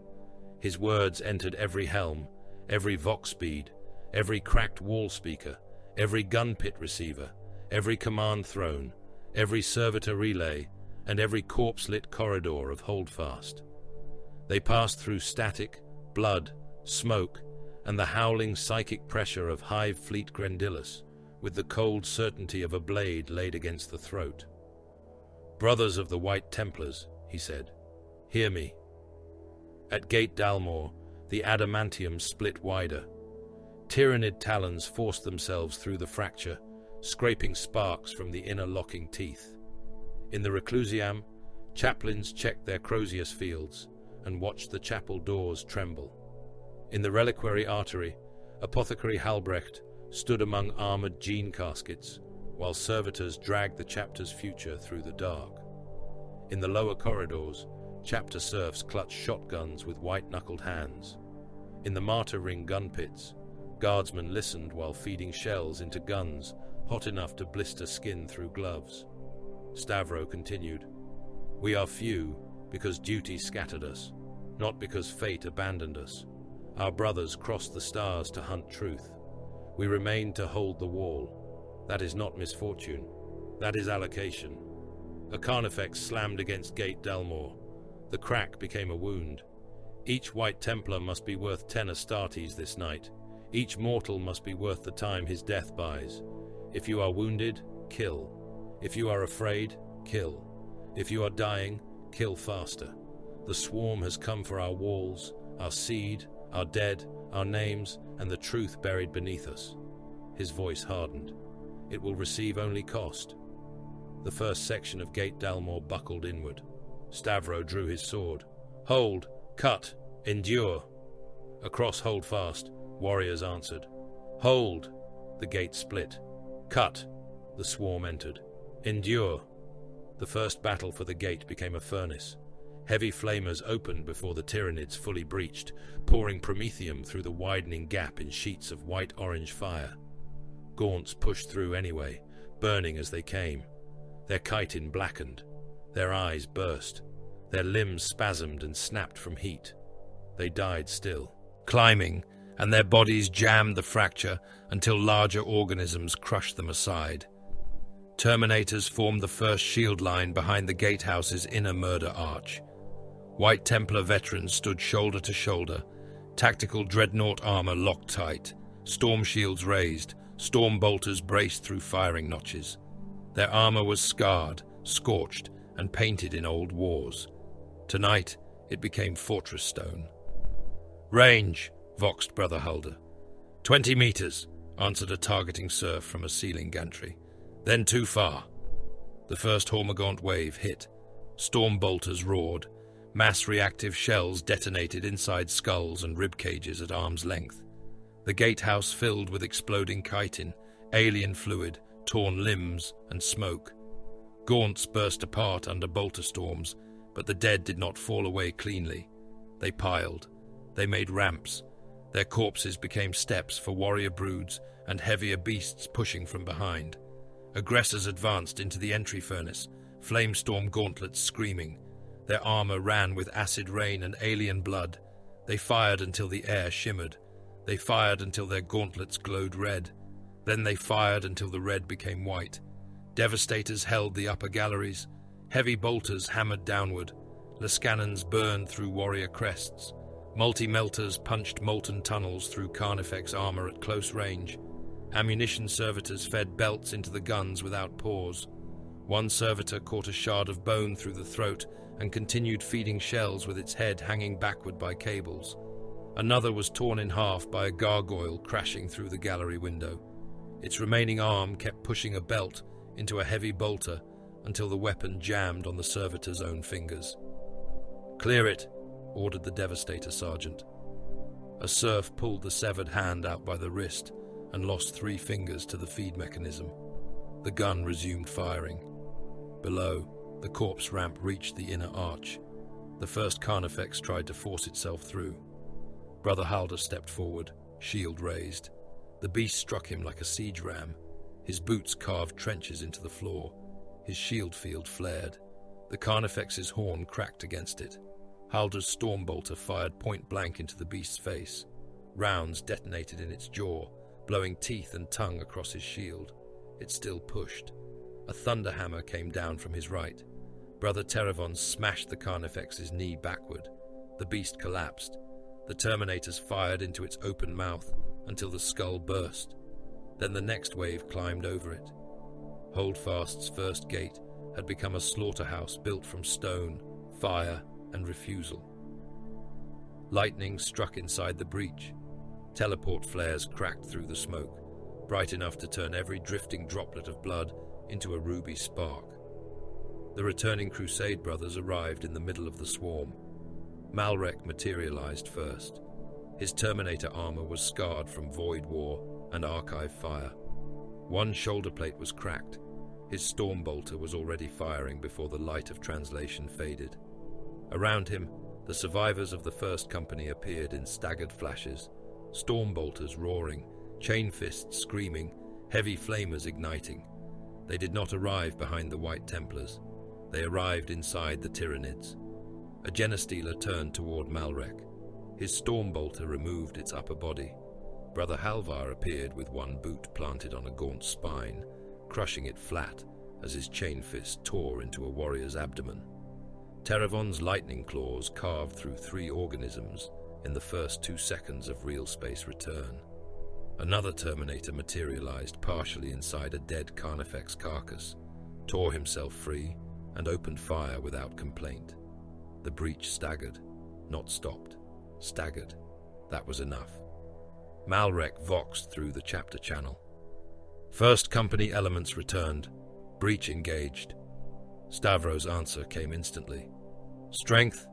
His words entered every helm, every vox speed, every cracked wall speaker, every gun pit receiver, every command throne, every servitor relay, and every corpse-lit corridor of Holdfast. They passed through static, blood, smoke, and the howling psychic pressure of Hive Fleet Grendillus, with the cold certainty of a blade laid against the throat. "Brothers of the White Templars," he said, "hear me." At Gate Dalmor, the adamantium split wider. Tyranid talons forced themselves through the fracture, scraping sparks from the inner locking teeth. In the Reclusiam, chaplains checked their Crozius fields and watched the chapel doors tremble. In the Reliquary Artery, Apothecary Halbrecht stood among armored gene caskets, while servitors dragged the chapter's future through the dark. In the lower corridors, chapter serfs clutched shotguns with white-knuckled hands. In the martyr ring gun pits, guardsmen listened while feeding shells into guns hot enough to blister skin through gloves. Stavro continued, "We are few because duty scattered us, not because fate abandoned us. Our brothers crossed the stars to hunt truth. We remained to hold the wall. That is not misfortune. That is allocation." A carnifex slammed against Gate Dalmor. The crack became a wound. Each White Templar must be worth 10 Astartes this night. Each mortal must be worth the time his death buys. If you are wounded, kill. If you are afraid, kill. If you are dying, kill faster. The swarm has come for our walls, our seed, our dead, our names, and the truth buried beneath us. His voice hardened. It will receive only cost. The first section of Gate Dalmor buckled inward. Stavro drew his sword. Hold, cut, endure. Across hold fast, warriors answered. Hold, the gate split. Cut, the swarm entered. Endure. The first battle for the gate became a furnace. Heavy flamers opened before the Tyranids fully breached, pouring promethium through the widening gap in sheets of white-orange fire. Gaunts pushed through anyway, burning as they came. Their chitin blackened. Their eyes burst. Their limbs spasmed and snapped from heat. They died still, climbing, and their bodies jammed the fracture until larger organisms crushed them aside. Terminators formed the first shield line behind the gatehouse's inner murder arch. White Templar veterans stood shoulder to shoulder, tactical dreadnought armor locked tight, storm shields raised, storm bolters braced through firing notches. Their armor was scarred, scorched, and painted in old wars. Tonight, it became fortress stone. Range, voxed Brother Hulder. 20 meters, answered a targeting serf from a ceiling gantry. Then too far. The first Hormagaunt wave hit. Storm bolters roared. Mass reactive shells detonated inside skulls and rib cages at arm's length. The gatehouse filled with exploding chitin, alien fluid, torn limbs, and smoke. Gaunts burst apart under bolter storms, but the dead did not fall away cleanly. They piled. They made ramps. Their corpses became steps for warrior broods and heavier beasts pushing from behind. Aggressors advanced into the entry furnace, flamestorm gauntlets screaming. Their armor ran with acid rain and alien blood. They fired until the air shimmered. They fired until their gauntlets glowed red. Then they fired until the red became white. Devastators held the upper galleries. Heavy bolters hammered downward. Lascannons burned through warrior crests. Multi-melters punched molten tunnels through Carnifex armor at close range. Ammunition servitors fed belts into the guns without pause. One servitor caught a shard of bone through the throat and continued feeding shells with its head hanging backward by cables. Another was torn in half by a gargoyle crashing through the gallery window. Its remaining arm kept pushing a belt into a heavy bolter until the weapon jammed on the servitor's own fingers. "Clear it," ordered the Devastator sergeant. A serf pulled the severed hand out by the wrist and lost 3 fingers to the feed mechanism. The gun resumed firing. Below, the corpse ramp reached the inner arch. The first Carnifex tried to force itself through. Brother Halder stepped forward, shield raised. The beast struck him like a siege ram. His boots carved trenches into the floor. His shield field flared. The Carnifex's horn cracked against it. Halder's stormbolter fired point blank into the beast's face. Rounds detonated in its jaw, blowing teeth and tongue across his shield. It still pushed. A thunderhammer came down from his right. Brother Teravon smashed the Carnifex's knee backward. The beast collapsed. The Terminators fired into its open mouth until the skull burst. Then the next wave climbed over it. Holdfast's first gate had become a slaughterhouse built from stone, fire, and refusal. Lightning struck inside the breach. Teleport flares cracked through the smoke, bright enough to turn every drifting droplet of blood into a ruby spark. The returning Crusade brothers arrived in the middle of the swarm. Malrek materialized first. His Terminator armor was scarred from Void War and Archive fire. One shoulder plate was cracked. His Stormbolter was already firing before the light of translation faded. Around him, the survivors of the First Company appeared in staggered flashes, Stormbolters roaring, chain fists screaming, heavy flamers igniting. They did not arrive behind the White Templars. They arrived inside the Tyranids. A Genestealer turned toward Malrek. His Stormbolter removed its upper body. Brother Halvar appeared with one boot planted on a gaunt spine, crushing it flat as his chain fist tore into a warrior's abdomen. Teravon's lightning claws carved through 3 organisms in the first 2 seconds of real space return. Another Terminator materialized partially inside a dead Carnifex carcass. tore himself free, and opened fire without complaint. The breach staggered, not stopped. Staggered. That was enough. Malrek voxed through the chapter channel. First company elements returned. Breach engaged. Stavros' answer came instantly. Strength?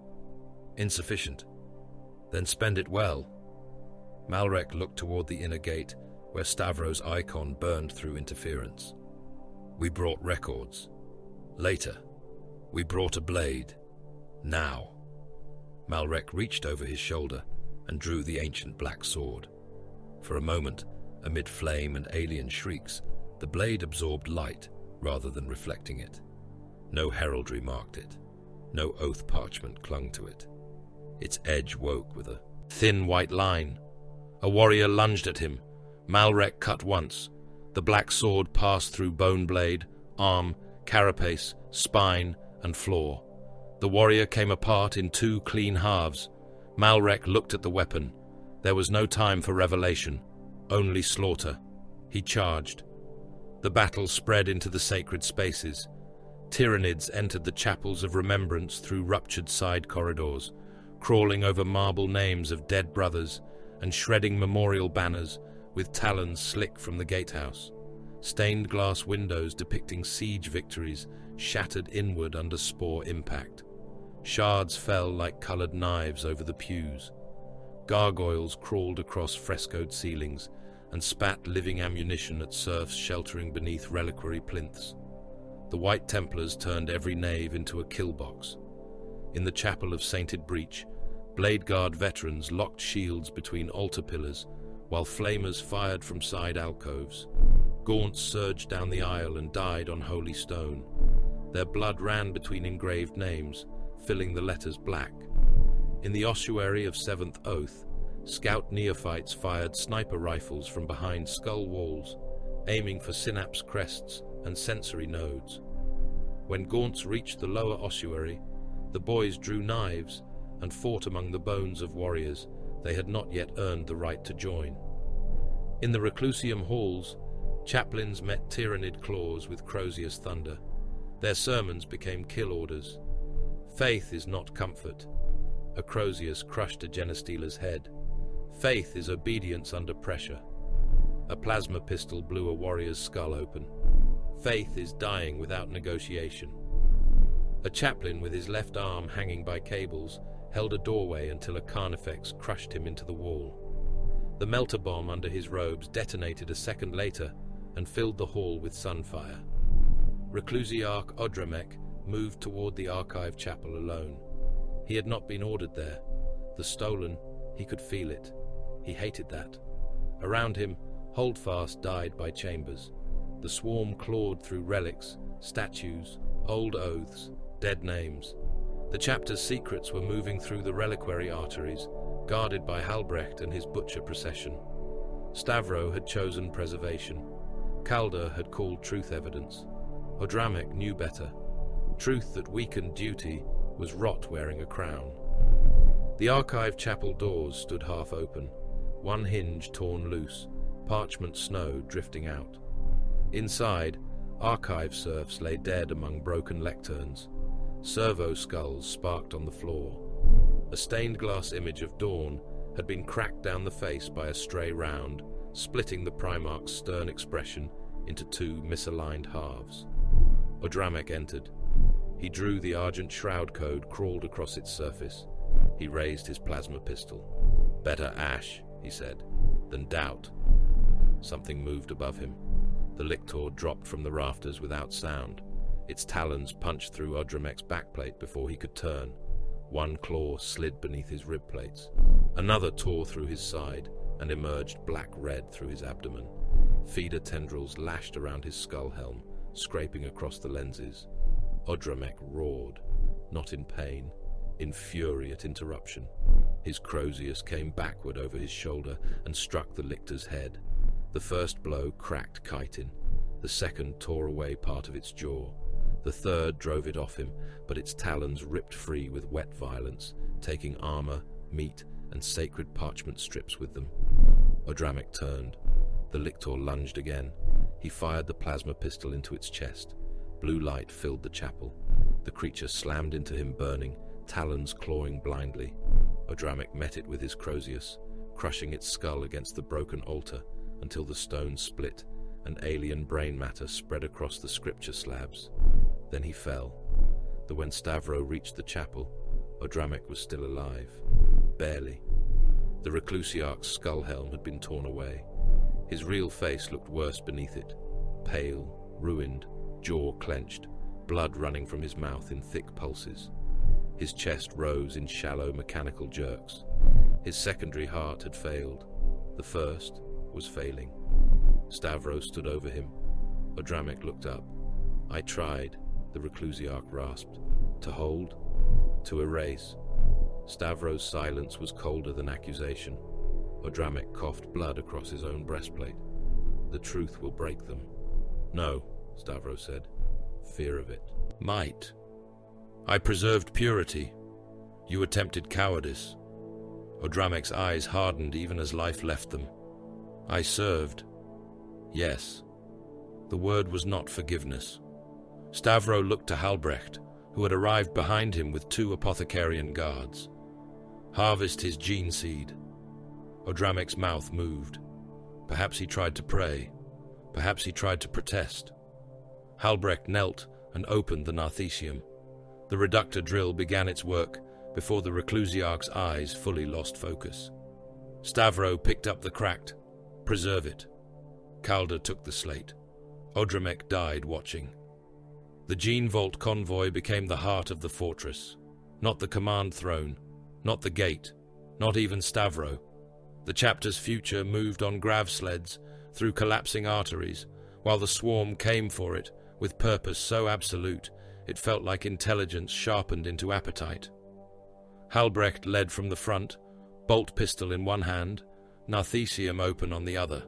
Insufficient. Then spend it well. Malrek looked toward the inner gate, where Stavros' icon burned through interference. We brought records. Later. We brought a blade. Now. Malrek reached over his shoulder and drew the ancient black sword. For a moment, amid flame and alien shrieks, the blade absorbed light rather than reflecting it. No heraldry marked it. No oath parchment clung to it. Its edge woke with a thin white line. A warrior lunged at him. Malrek cut once. The black sword passed through bone blade, arm, carapace, spine, and floor. The warrior came apart in two clean halves. Malrek looked at the weapon. There was no time for revelation, only slaughter. He charged. The battle spread into the sacred spaces. Tyranids entered the chapels of remembrance through ruptured side corridors, crawling over marble names of dead brothers and shredding memorial banners with talons slick from the gatehouse. Stained glass windows depicting siege victories shattered inward under spore impact. Shards fell like colored knives over the pews. Gargoyles crawled across frescoed ceilings and spat living ammunition at serfs sheltering beneath reliquary plinths. The White Templars turned every nave into a kill box. In the chapel of Sainted Breach, Blade Guard veterans locked shields between altar pillars, while flamers fired from side alcoves. Gaunts surged down the aisle and died on holy stone. Their blood ran between engraved names, filling the letters black. In the ossuary of Seventh Oath, scout neophytes fired sniper rifles from behind skull walls, aiming for synapse crests and sensory nodes. When Gaunts reached the lower ossuary, the boys drew knives and fought among the bones of warriors they had not yet earned the right to join. In the Reclusium halls, chaplains met Tyranid claws with Crozius thunder. Their sermons became kill orders. Faith is not comfort. A Crozius crushed a Genestealer's head. Faith is obedience under pressure. A plasma pistol blew a warrior's skull open. Faith is dying without negotiation. A chaplain with his left arm hanging by cables held a doorway until a carnifex crushed him into the wall. The melter bomb under his robes detonated a second later and filled the hall with sunfire. Reclusiarch Odramek moved toward the archive chapel alone. He had not been ordered there. The stolen, he could feel it. He hated that. Around him, Holdfast died by chambers. The swarm clawed through relics, statues, old oaths, dead names. The chapter's secrets were moving through the reliquary arteries, guarded by Halbrecht and his butcher procession. Stavro had chosen preservation. Calder had called truth evidence. Odramek knew better. Truth that weakened duty was rot wearing a crown. The archive chapel doors stood half open, one hinge torn loose, parchment snow drifting out. Inside, archive serfs lay dead among broken lecterns. Servo skulls sparked on the floor. A stained glass image of Dawn had been cracked down the face by a stray round, splitting the Primarch's stern expression into two misaligned halves. Odramek entered. He drew the Argent Shroud code crawled across its surface. He raised his plasma pistol. "Better ash," he said, "than doubt." Something moved above him. The lictor dropped from the rafters without sound. Its talons punched through Odramek's backplate before he could turn. One claw slid beneath his rib plates. Another tore through his side and emerged black-red through his abdomen. Feeder tendrils lashed around his skull helm, scraping across the lenses. Odramek roared, not in pain, in fury at interruption. His Crozius came backward over his shoulder and struck the lictor's head. The first blow cracked chitin. The second tore away part of its jaw. The third drove it off him, but its talons ripped free with wet violence, taking armor, meat, and sacred parchment strips with them. Odramek turned. The lictor lunged again. He fired the plasma pistol into its chest. Blue light filled the chapel. The creature slammed into him burning, talons clawing blindly. Odramec met it with his Crozius, crushing its skull against the broken altar until the stone split and alien brain matter spread across the scripture slabs. Then he fell. But when Stavro reached the chapel, Odramec was still alive. Barely. The Reclusiarch's skull helm had been torn away. His real face looked worse beneath it. Pale, ruined, jaw clenched, blood running from his mouth in thick pulses. His chest rose in shallow mechanical jerks. His secondary heart had failed. The first was failing. Stavro stood over him. Odramec looked up. "I tried," the Reclusiarch rasped. "To hold, to erase." Stavro's silence was colder than accusation. Odramec coughed blood across his own breastplate. "The truth will break them." "No," Stavro said. "Fear of it." "Might. I preserved purity. You attempted cowardice." Odramec's eyes hardened even as life left them. "I served." "Yes." The word was not forgiveness. Stavro looked to Halbrecht, who had arrived behind him with 2 apothecarian guards. "Harvest his gene seed." Odramec's mouth moved. Perhaps he tried to pray. Perhaps he tried to protest. Halbrecht knelt and opened the Narthesium. The reductor drill began its work before the Reclusiarch's eyes fully lost focus. Stavro picked up the cracked. "Preserve it." Calder took the slate. Odramec died watching. The Gene Vault convoy became the heart of the fortress. Not the command throne, not the gate, not even Stavro. The chapter's future moved on grav sleds through collapsing arteries, while the swarm came for it with purpose so absolute it felt like intelligence sharpened into appetite. Halbrecht led from the front, bolt pistol in one hand, Narthesium open on the other.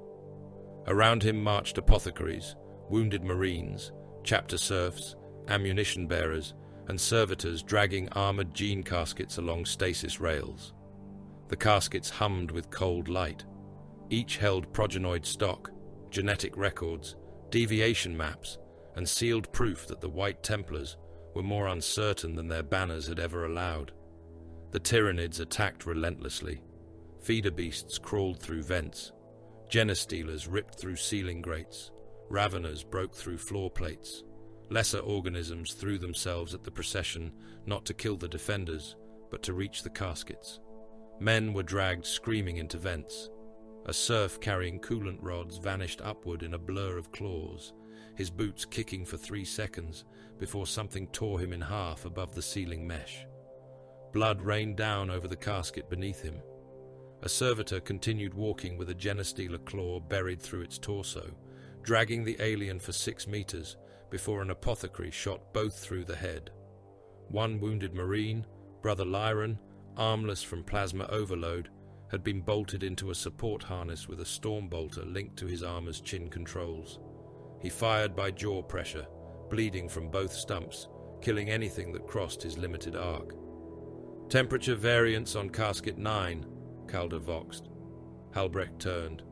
Around him marched apothecaries, wounded marines, chapter serfs, ammunition bearers, and servitors dragging armored gene caskets along stasis rails. The caskets hummed with cold light. Each held progenoid stock, genetic records, deviation maps, and sealed proof that the White Templars were more uncertain than their banners had ever allowed. The Tyranids attacked relentlessly. Feeder beasts crawled through vents. Genestealers ripped through ceiling grates. Raveners broke through floor plates. Lesser organisms threw themselves at the procession, not to kill the defenders, but to reach the caskets. Men were dragged screaming into vents. A serf carrying coolant rods vanished upward in a blur of claws, his boots kicking for 3 seconds before something tore him in half above the ceiling mesh. Blood rained down over the casket beneath him. A servitor continued walking with a genestealer claw buried through its torso, dragging the alien for 6 meters before an apothecary shot both through the head. One wounded marine, Brother Lyron, armless from plasma overload, had been bolted into a support harness with a storm bolter linked to his armor's chin controls. He fired by jaw pressure, bleeding from both stumps, killing anything that crossed his limited arc. "Temperature variance on casket 9, Calder voxed. Halbrecht turned.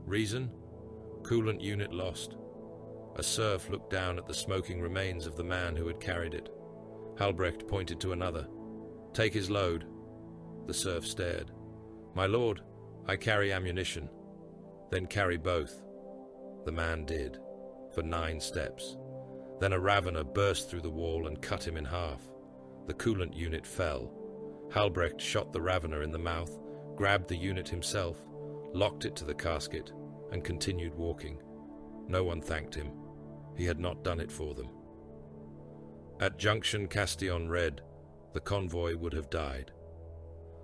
"Reason? Coolant unit lost." A serf looked down at the smoking remains of the man who had carried it. Halbrecht pointed to another. "Take his load." The serf stared. "My lord, I carry ammunition." "Then carry both." The man did, for 9 steps. Then a Ravener burst through the wall and cut him in half. The coolant unit fell. Halbrecht shot the Ravener in the mouth, grabbed the unit himself, locked it to the casket, and continued walking. No one thanked him. He had not done it for them. At Junction Castillon Red, the convoy would have died.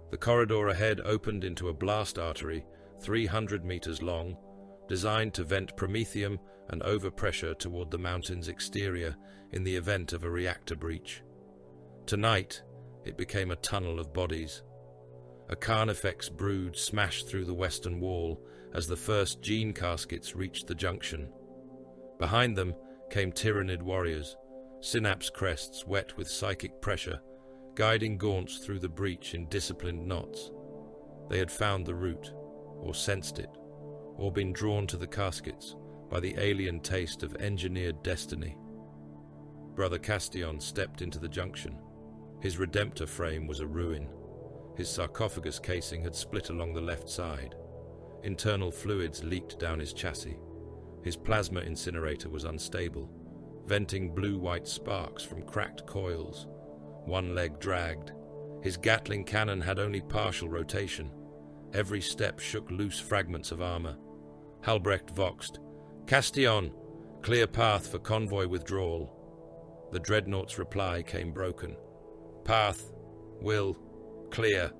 The corridor ahead opened into a blast artery 300 meters long, designed to vent promethium and overpressure toward the mountain's exterior in the event of a reactor breach. Tonight, it became a tunnel of bodies. A Carnifex brood smashed through the western wall as the first gene caskets reached the junction. Behind them came Tyranid warriors, synapse crests wet with psychic pressure, guiding gaunts through the breach in disciplined knots. They had found the route, or sensed it, or been drawn to the caskets by the alien taste of engineered destiny. brother Castion stepped into the junction. His Redemptor frame was a ruin. His sarcophagus casing had split along the left side. Internal fluids leaked down his chassis. His plasma incinerator was unstable, venting blue-white sparks from cracked coils. One leg dragged. His Gatling cannon had only partial rotation. Every step shook loose fragments of armor. Halbrecht voxed, "Castion, clear path for convoy withdrawal." The dreadnought's reply came broken. "Path, will, clear."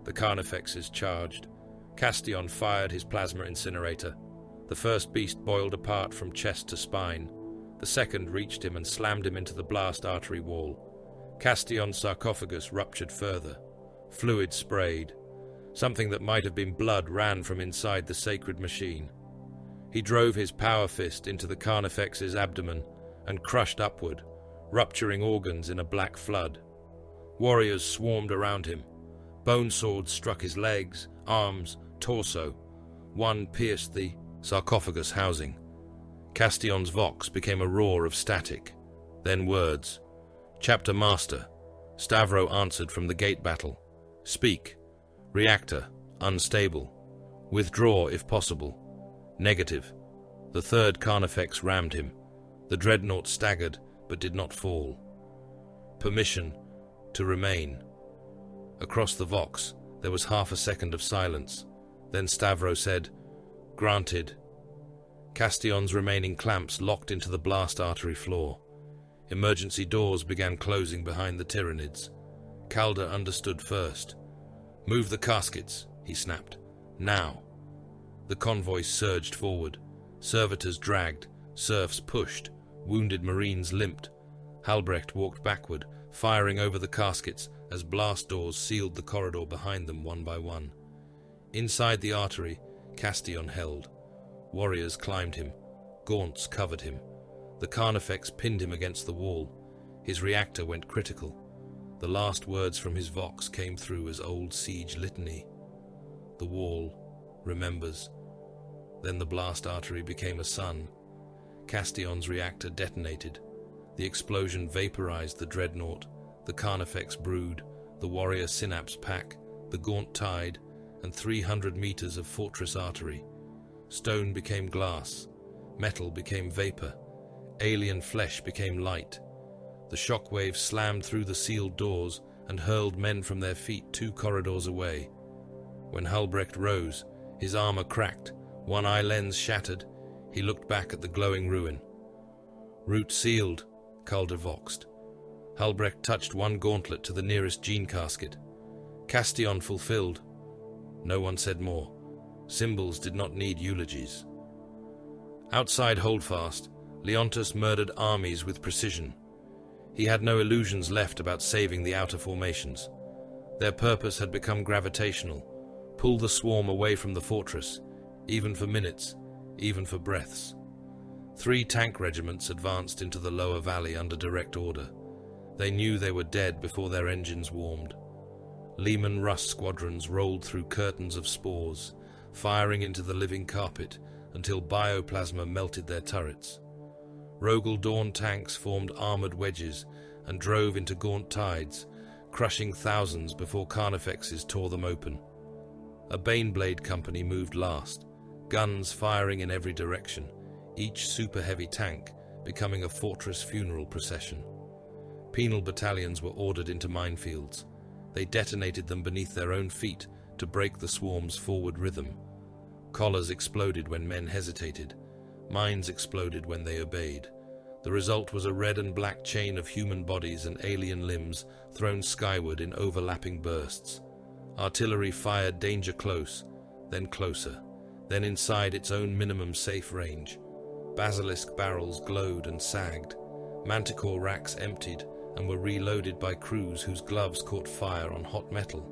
The Carnifexes charged. Castion fired his plasma incinerator. The first beast boiled apart from chest to spine. The second reached him and slammed him into the blast artery wall. Castion's sarcophagus ruptured further. Fluid sprayed. Something that might have been blood ran from inside the sacred machine. He drove his power fist into the Carnifex's abdomen and crushed upward, rupturing organs in a black flood. Warriors swarmed around him. Bone swords struck his legs, arms, torso. One pierced the sarcophagus housing. Castion's vox became a roar of static, then words. "Chapter Master," Stavro answered from the gate battle. "Speak. Reactor, unstable. Withdraw if possible. Negative." The third Carnifex rammed him. The dreadnought staggered, but did not fall. "Permission to remain." Across the vox, there was half a second of silence. Then Stavro said, "Granted." Castion's remaining clamps locked into the blast artery floor. Emergency doors began closing behind the Tyranids. Calder understood first. "Move the caskets," he snapped. "Now." The convoy surged forward. Servitors dragged, serfs pushed, wounded Marines limped. Halbrecht walked backward, firing over the caskets as blast doors sealed the corridor behind them one by one. Inside the artery, Castion held. Warriors climbed him. Gaunts covered him. The Carnifex pinned him against the wall. His reactor went critical. The last words from his vox came through as old siege litany. The wall remembers. Then the blast artery became a sun. Castion's reactor detonated. The explosion vaporized the dreadnought, the Carnifex brood, the warrior synapse pack, the gaunt tide, and 300 meters of fortress artery. Stone became glass. Metal became vapor. Alien flesh became light. The shockwave slammed through the sealed doors and hurled men from their feet 2 corridors away. When Halbrecht rose, his armor cracked, one eye lens shattered. He looked back at the glowing ruin. "Route sealed," Calder voxed. Halbrecht touched one gauntlet to the nearest gene casket. "Castion fulfilled." No one said more. Symbols did not need eulogies. Outside Holdfast, Leontus murdered armies with precision. He had no illusions left about saving the outer formations. Their purpose had become gravitational, pull the swarm away from the fortress, even for minutes, even for breaths. 3 tank regiments advanced into the lower valley under direct order. They knew they were dead before their engines warmed. Lehman Russ squadrons rolled through curtains of spores, firing into the living carpet until bioplasma melted their turrets. Rogel Dawn tanks formed armored wedges and drove into gaunt tides, crushing thousands before Carnifexes tore them open. A Baneblade company moved last, guns firing in every direction, each super-heavy tank becoming a fortress funeral procession. Penal battalions were ordered into minefields. They detonated them beneath their own feet to break the swarm's forward rhythm. Collars exploded when men hesitated. Mines exploded when they obeyed. The result was a red and black chain of human bodies and alien limbs thrown skyward in overlapping bursts. Artillery fired danger close, then closer, then inside its own minimum safe range. Basilisk barrels glowed and sagged. Manticore racks emptied and were reloaded by crews whose gloves caught fire on hot metal.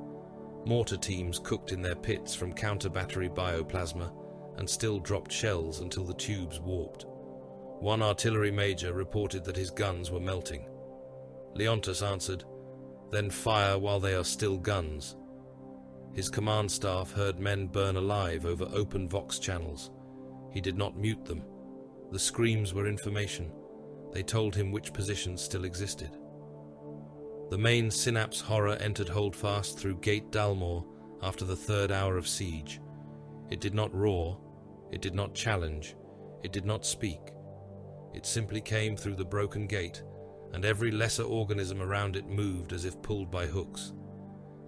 Mortar teams cooked in their pits from counter-battery bioplasma and still dropped shells until the tubes warped. One artillery major reported that his guns were melting. Leontus answered, "Then fire while they are still guns." His command staff heard men burn alive over open vox channels. He did not mute them. The screams were information. They told him which positions still existed. The main Synapse horror entered Holdfast through Gate Dalmor after the 3rd hour of siege. It did not roar, it did not challenge, it did not speak. It simply came through the broken gate, and every lesser organism around it moved as if pulled by hooks.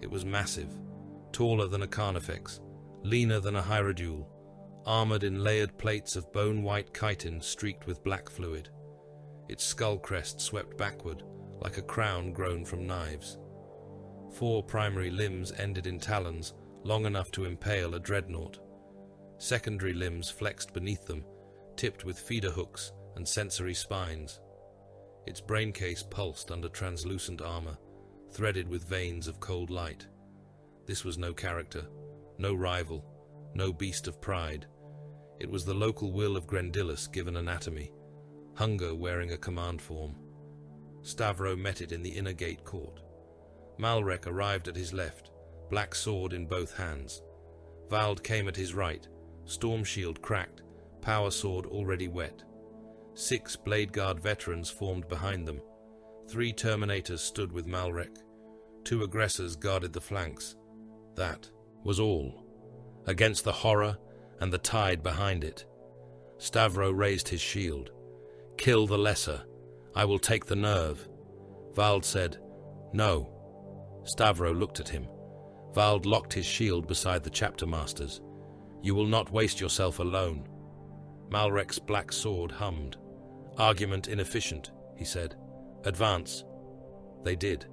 It was massive, taller than a Carnifex, leaner than a Hierodule, armored in layered plates of bone-white chitin streaked with black fluid. Its skull crest swept backward, like a crown grown from knives. 4 primary limbs ended in talons, long enough to impale a dreadnought. Secondary limbs flexed beneath them, tipped with feeder hooks and sensory spines. Its braincase pulsed under translucent armor, threaded with veins of cold light. This was no character, no rival, no beast of pride. It was the local will of Grendilus given anatomy, hunger wearing a command form. Stavro met it in the inner gate court. Malrek arrived at his left, black sword in both hands. Vald came at his right, storm shield cracked, power sword already wet. 6 Blade Guard veterans formed behind them. 3 Terminators stood with Malrek. 2 aggressors guarded the flanks. That was all. Against the horror and the tide behind it. Stavro raised his shield. "Kill the lesser. I will take the nerve." Vald said, "No." Stavro looked at him. Vald locked his shield beside the chapter masters. "You will not waste yourself alone." Malrek's black sword hummed. "Argument inefficient," he said. "Advance." They did.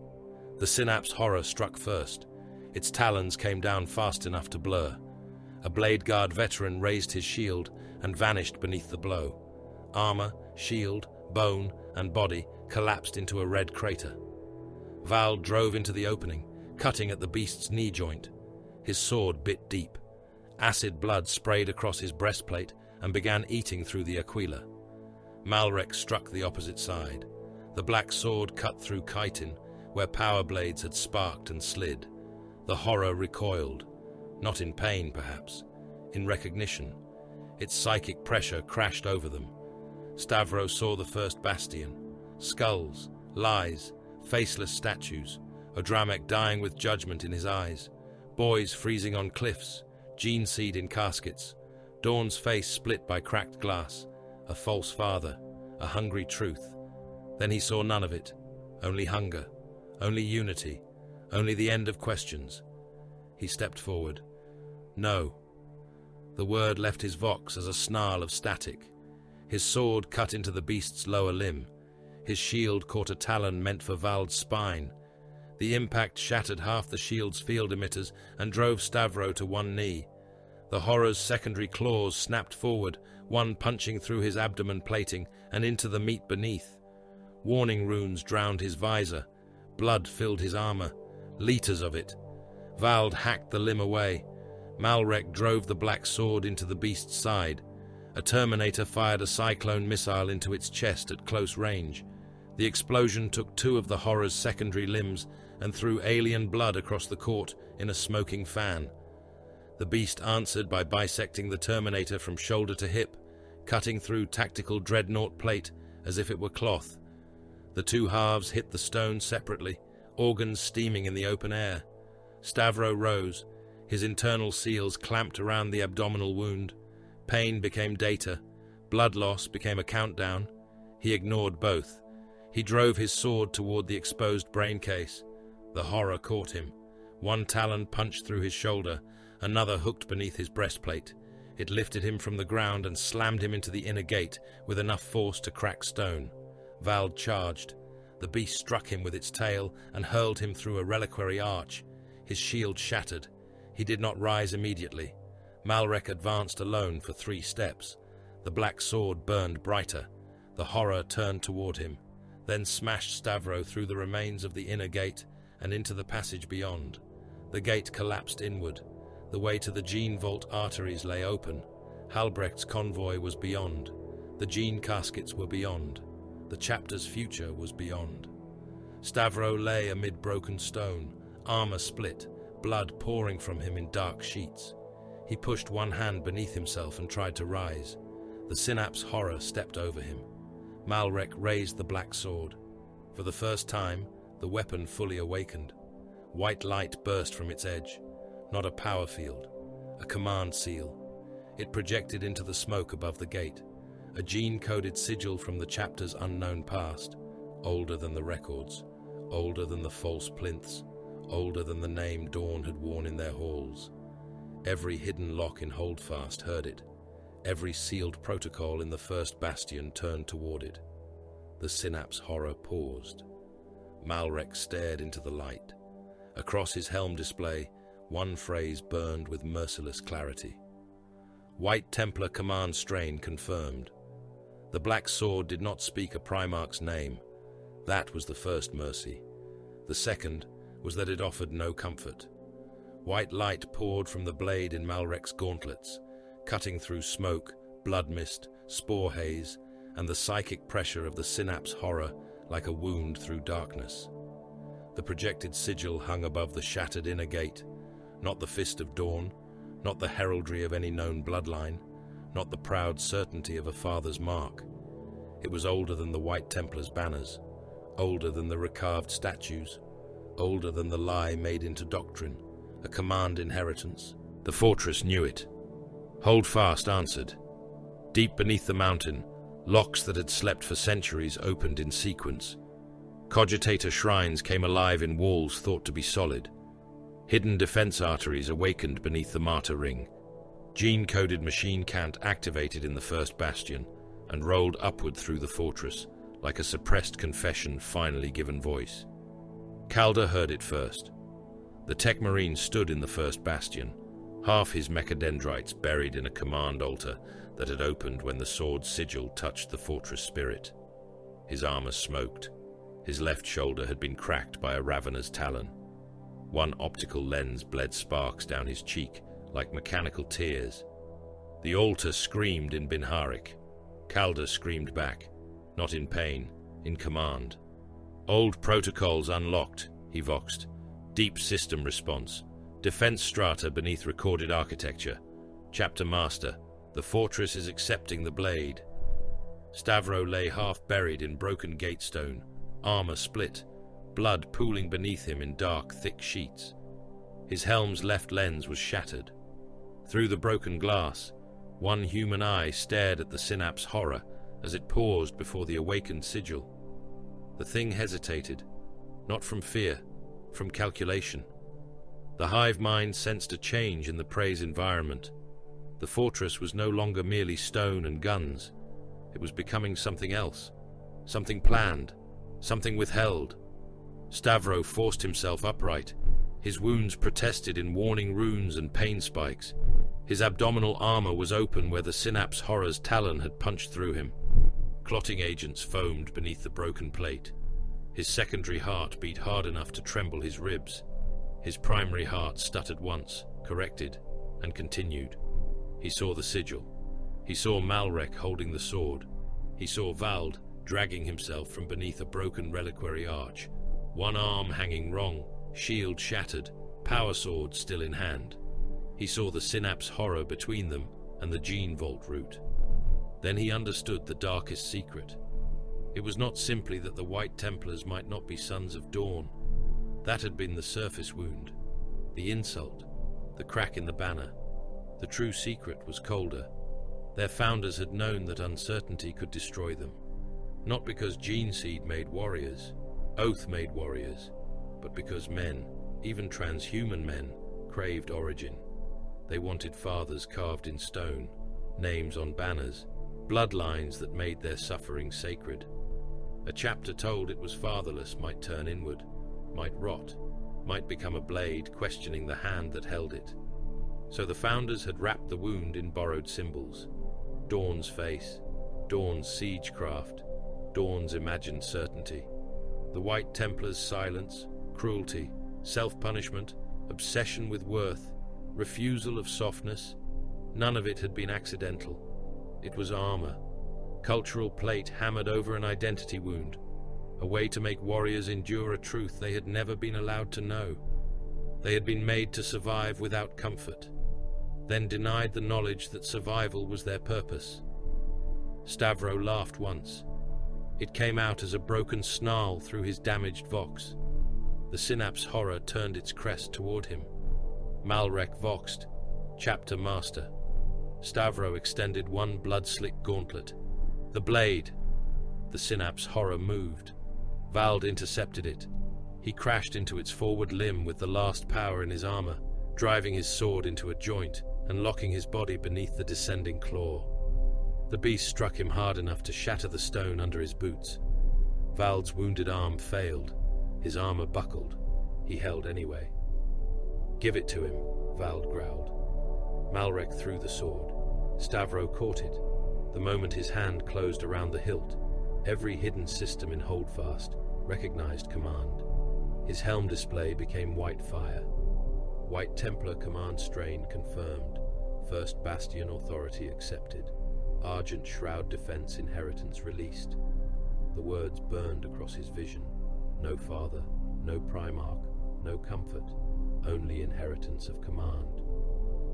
The Synapse horror struck first. Its talons came down fast enough to blur. A Blade Guard veteran raised his shield and vanished beneath the blow. Armor, shield, bone, and body collapsed into a red crater. Vald drove into the opening, cutting at the beast's knee joint. His sword bit deep. Acid blood sprayed across his breastplate and began eating through the aquila. Malrek struck the opposite side. The black sword cut through chitin, where power blades had sparked and slid. The horror recoiled. Not in pain, perhaps. In recognition. Its psychic pressure crashed over them. Stavro saw the first bastion. Skulls, lies, faceless statues. Odramek dying with judgment in his eyes. Boys freezing on cliffs. Gene seed in caskets. Dawn's face split by cracked glass. A false father. A hungry truth. Then he saw none of it. Only hunger. Only unity. Only the end of questions. He stepped forward. "No." The word left his vox as a snarl of static. His sword cut into the beast's lower limb. His shield caught a talon meant for Vald's spine. The impact shattered half the shield's field emitters and drove Stavro to one knee. The horror's secondary claws snapped forward, one punching through his abdomen plating and into the meat beneath. Warning runes drowned his visor. Blood filled his armor. Liters of it. Vald hacked the limb away. Malrek drove the black sword into the beast's side. A Terminator fired a cyclone missile into its chest at close range. The explosion took 2 of the horror's secondary limbs and threw alien blood across the court in a smoking fan. The beast answered by bisecting the Terminator from shoulder to hip, cutting through tactical dreadnought plate as if it were cloth. The 2 halves hit the stone separately, organs steaming in the open air. Stavro rose. His internal seals clamped around the abdominal wound. Pain became data. Blood loss became a countdown. He ignored both. He drove his sword toward the exposed brain case. The horror caught him. One talon punched through his shoulder, another hooked beneath his breastplate. It lifted him from the ground and slammed him into the inner gate with enough force to crack stone. Vald charged. The beast struck him with its tail and hurled him through a reliquary arch. His shield shattered. He did not rise immediately. Malrek advanced alone for 3 steps. The black sword burned brighter. The horror turned toward him, then smashed Stavro through the remains of the inner gate and into the passage beyond. The gate collapsed inward. The way to the gene vault arteries lay open. Halbrecht's convoy was beyond. The gene caskets were beyond. The chapter's future was beyond. Stavro lay amid broken stone, armor split, blood pouring from him in dark sheets. He pushed one hand beneath himself and tried to rise. The Synapse horror stepped over him. Malrek raised the black sword. For the first time, the weapon fully awakened. White light burst from its edge. Not a power field, a command seal. It projected into the smoke above the gate, a gene-coded sigil from the chapter's unknown past, older than the records, older than the false plinths, older than the name Dawn had worn in their halls. Every hidden lock in Holdfast heard it. Every sealed protocol in the first bastion turned toward it. The synapse horror paused. Malrek stared into the light. Across his helm display, one phrase burned with merciless clarity. White Templar command strain confirmed. The black sword did not speak a Primarch's name. That was the first mercy. The second was that it offered no comfort. White light poured from the blade in Malrek's gauntlets, cutting through smoke, blood mist, spore haze, and the psychic pressure of the synapse horror like a wound through darkness. The projected sigil hung above the shattered inner gate, not the fist of dawn, not the heraldry of any known bloodline, not the proud certainty of a father's mark. It was older than the White Templars' banners, older than the recarved statues, older than the lie made into doctrine, a command inheritance. The fortress knew it. Holdfast answered. Deep beneath the mountain, locks that had slept for centuries opened in sequence. Cogitator shrines came alive in walls thought to be solid. Hidden defense arteries awakened beneath the martyr ring. Gene-coded machine cant activated in the first bastion and rolled upward through the fortress, like a suppressed confession finally given voice. Calder heard it first. The Tech Marine stood in the first bastion, half his mechadendrites buried in a command altar that had opened when the sword's sigil touched the fortress spirit. His armor smoked. His left shoulder had been cracked by a ravener's talon. One optical lens bled sparks down his cheek like mechanical tears. The altar screamed in Binharik. Calder screamed back, not in pain, in command. Old protocols unlocked, he voxed. Deep system response. Defense strata beneath recorded architecture. Chapter Master, the fortress is accepting the blade. Stavro lay half buried in broken gatestone, armor split, blood pooling beneath him in dark, thick sheets. His helm's left lens was shattered. Through the broken glass, one human eye stared at the synapse horror as it paused before the awakened sigil. The thing hesitated, not from fear, from calculation. The hive mind sensed a change in the prey's environment. The fortress was no longer merely stone and guns. It was becoming something else, something planned, something withheld. Stavro forced himself upright. His wounds protested in warning runes and pain spikes. His abdominal armor was open where the synapse horror's talon had punched through him. Clotting agents foamed beneath the broken plate. His secondary heart beat hard enough to tremble his ribs. His primary heart stuttered once, corrected, and continued. He saw the sigil. He saw Malrek holding the sword. He saw Vald dragging himself from beneath a broken reliquary arch, one arm hanging wrong, shield shattered, power sword still in hand. He saw the synapse horror between them and the gene vault route. Then he understood the darkest secret. It was not simply that the White Templars might not be sons of Dawn. That had been the surface wound, the insult, the crack in the banner. The true secret was colder. Their founders had known that uncertainty could destroy them. Not because gene seed made warriors, oath made warriors, but because men, even transhuman men, craved origin. They wanted fathers carved in stone, names on banners, bloodlines that made their suffering sacred. A chapter told it was fatherless might turn inward, might rot, might become a blade questioning the hand that held it. So the founders had wrapped the wound in borrowed symbols. Dawn's face, Dawn's siegecraft, Dawn's imagined certainty. The White Templars' silence, cruelty, self-punishment, obsession with worth, refusal of softness, none of it had been accidental. It was armor, cultural plate hammered over an identity wound, a way to make warriors endure a truth they had never been allowed to know. They had been made to survive without comfort, then denied the knowledge that survival was their purpose. Stavro laughed once. It came out as a broken snarl through his damaged vox. The synapse horror turned its crest toward him. Malrek voxed, Chapter Master. Stavro extended one blood-slick gauntlet. The blade! The synapse horror moved. Vald intercepted it. He crashed into its forward limb with the last power in his armor, driving his sword into a joint and locking his body beneath the descending claw. The beast struck him hard enough to shatter the stone under his boots. Vald's wounded arm failed. His armor buckled. He held anyway. "Give it to him," Vald growled. Malrek threw the sword. Stavro caught it. The moment his hand closed around the hilt, every hidden system in Holdfast recognized command. His helm display became white fire. White Templar command strain confirmed. First Bastion authority accepted. Argent Shroud defense inheritance released. The words burned across his vision. No father, no Primarch, no comfort, only inheritance of command.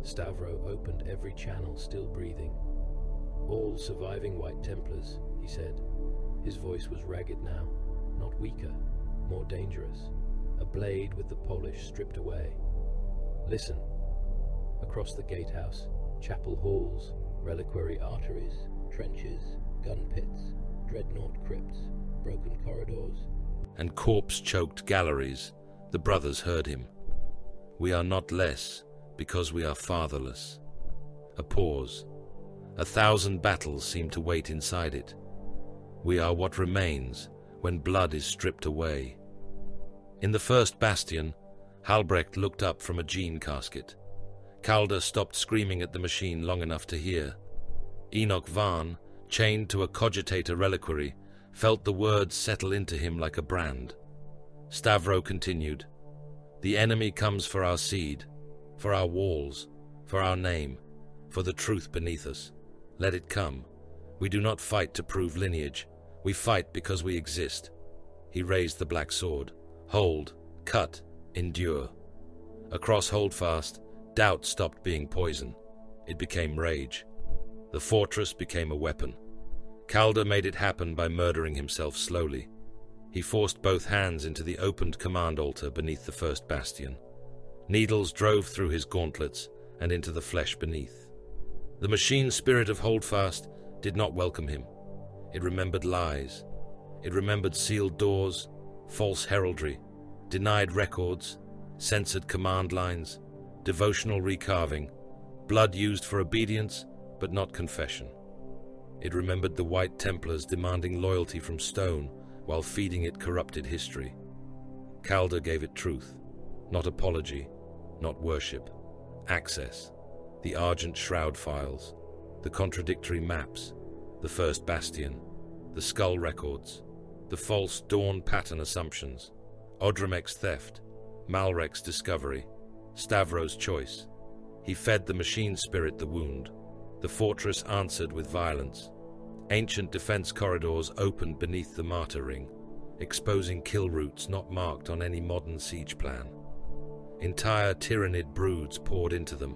Stavro opened every channel, still breathing. "All surviving White Templars," he said. His voice was ragged now, not weaker, more dangerous. A blade with the polish stripped away. "Listen." Across the gatehouse, chapel halls, reliquary arteries, trenches, gun pits, dreadnought crypts, broken corridors, and corpse-choked galleries, the brothers heard him. "We are not less because we are fatherless." A pause. 1,000 battles seem to wait inside it. We are what remains when blood is stripped away. In the first bastion, Halbrecht looked up from a gene casket. Calder stopped screaming at the machine long enough to hear. Enoch Varn, chained to a cogitator reliquary, felt the words settle into him like a brand. Stavro continued, "The enemy comes for our seed, for our walls, for our name, for the truth beneath us. Let it come. We do not fight to prove lineage. We fight because we exist." He raised the black sword. Hold, cut, endure. Across Holdfast, doubt stopped being poison. It became rage. The fortress became a weapon. Calder made it happen by murdering himself slowly. He forced both hands into the opened command altar beneath the first bastion. Needles drove through his gauntlets and into the flesh beneath. The machine spirit of Holdfast did not welcome him. It remembered lies. It remembered sealed doors, false heraldry, denied records, censored command lines, devotional recarving, blood used for obedience but not confession. It remembered the White Templars demanding loyalty from stone while feeding it corrupted history. Calder gave it truth, not apology, not worship, access, the Argent Shroud files, the contradictory maps, the first bastion, the skull records, the false dawn pattern assumptions, Odramek's theft, Malrek's discovery, Stavro's choice. He fed the machine spirit the wound. The fortress answered with violence. Ancient defense corridors opened beneath the martyr ring, exposing kill routes not marked on any modern siege plan. Entire Tyranid broods poured into them,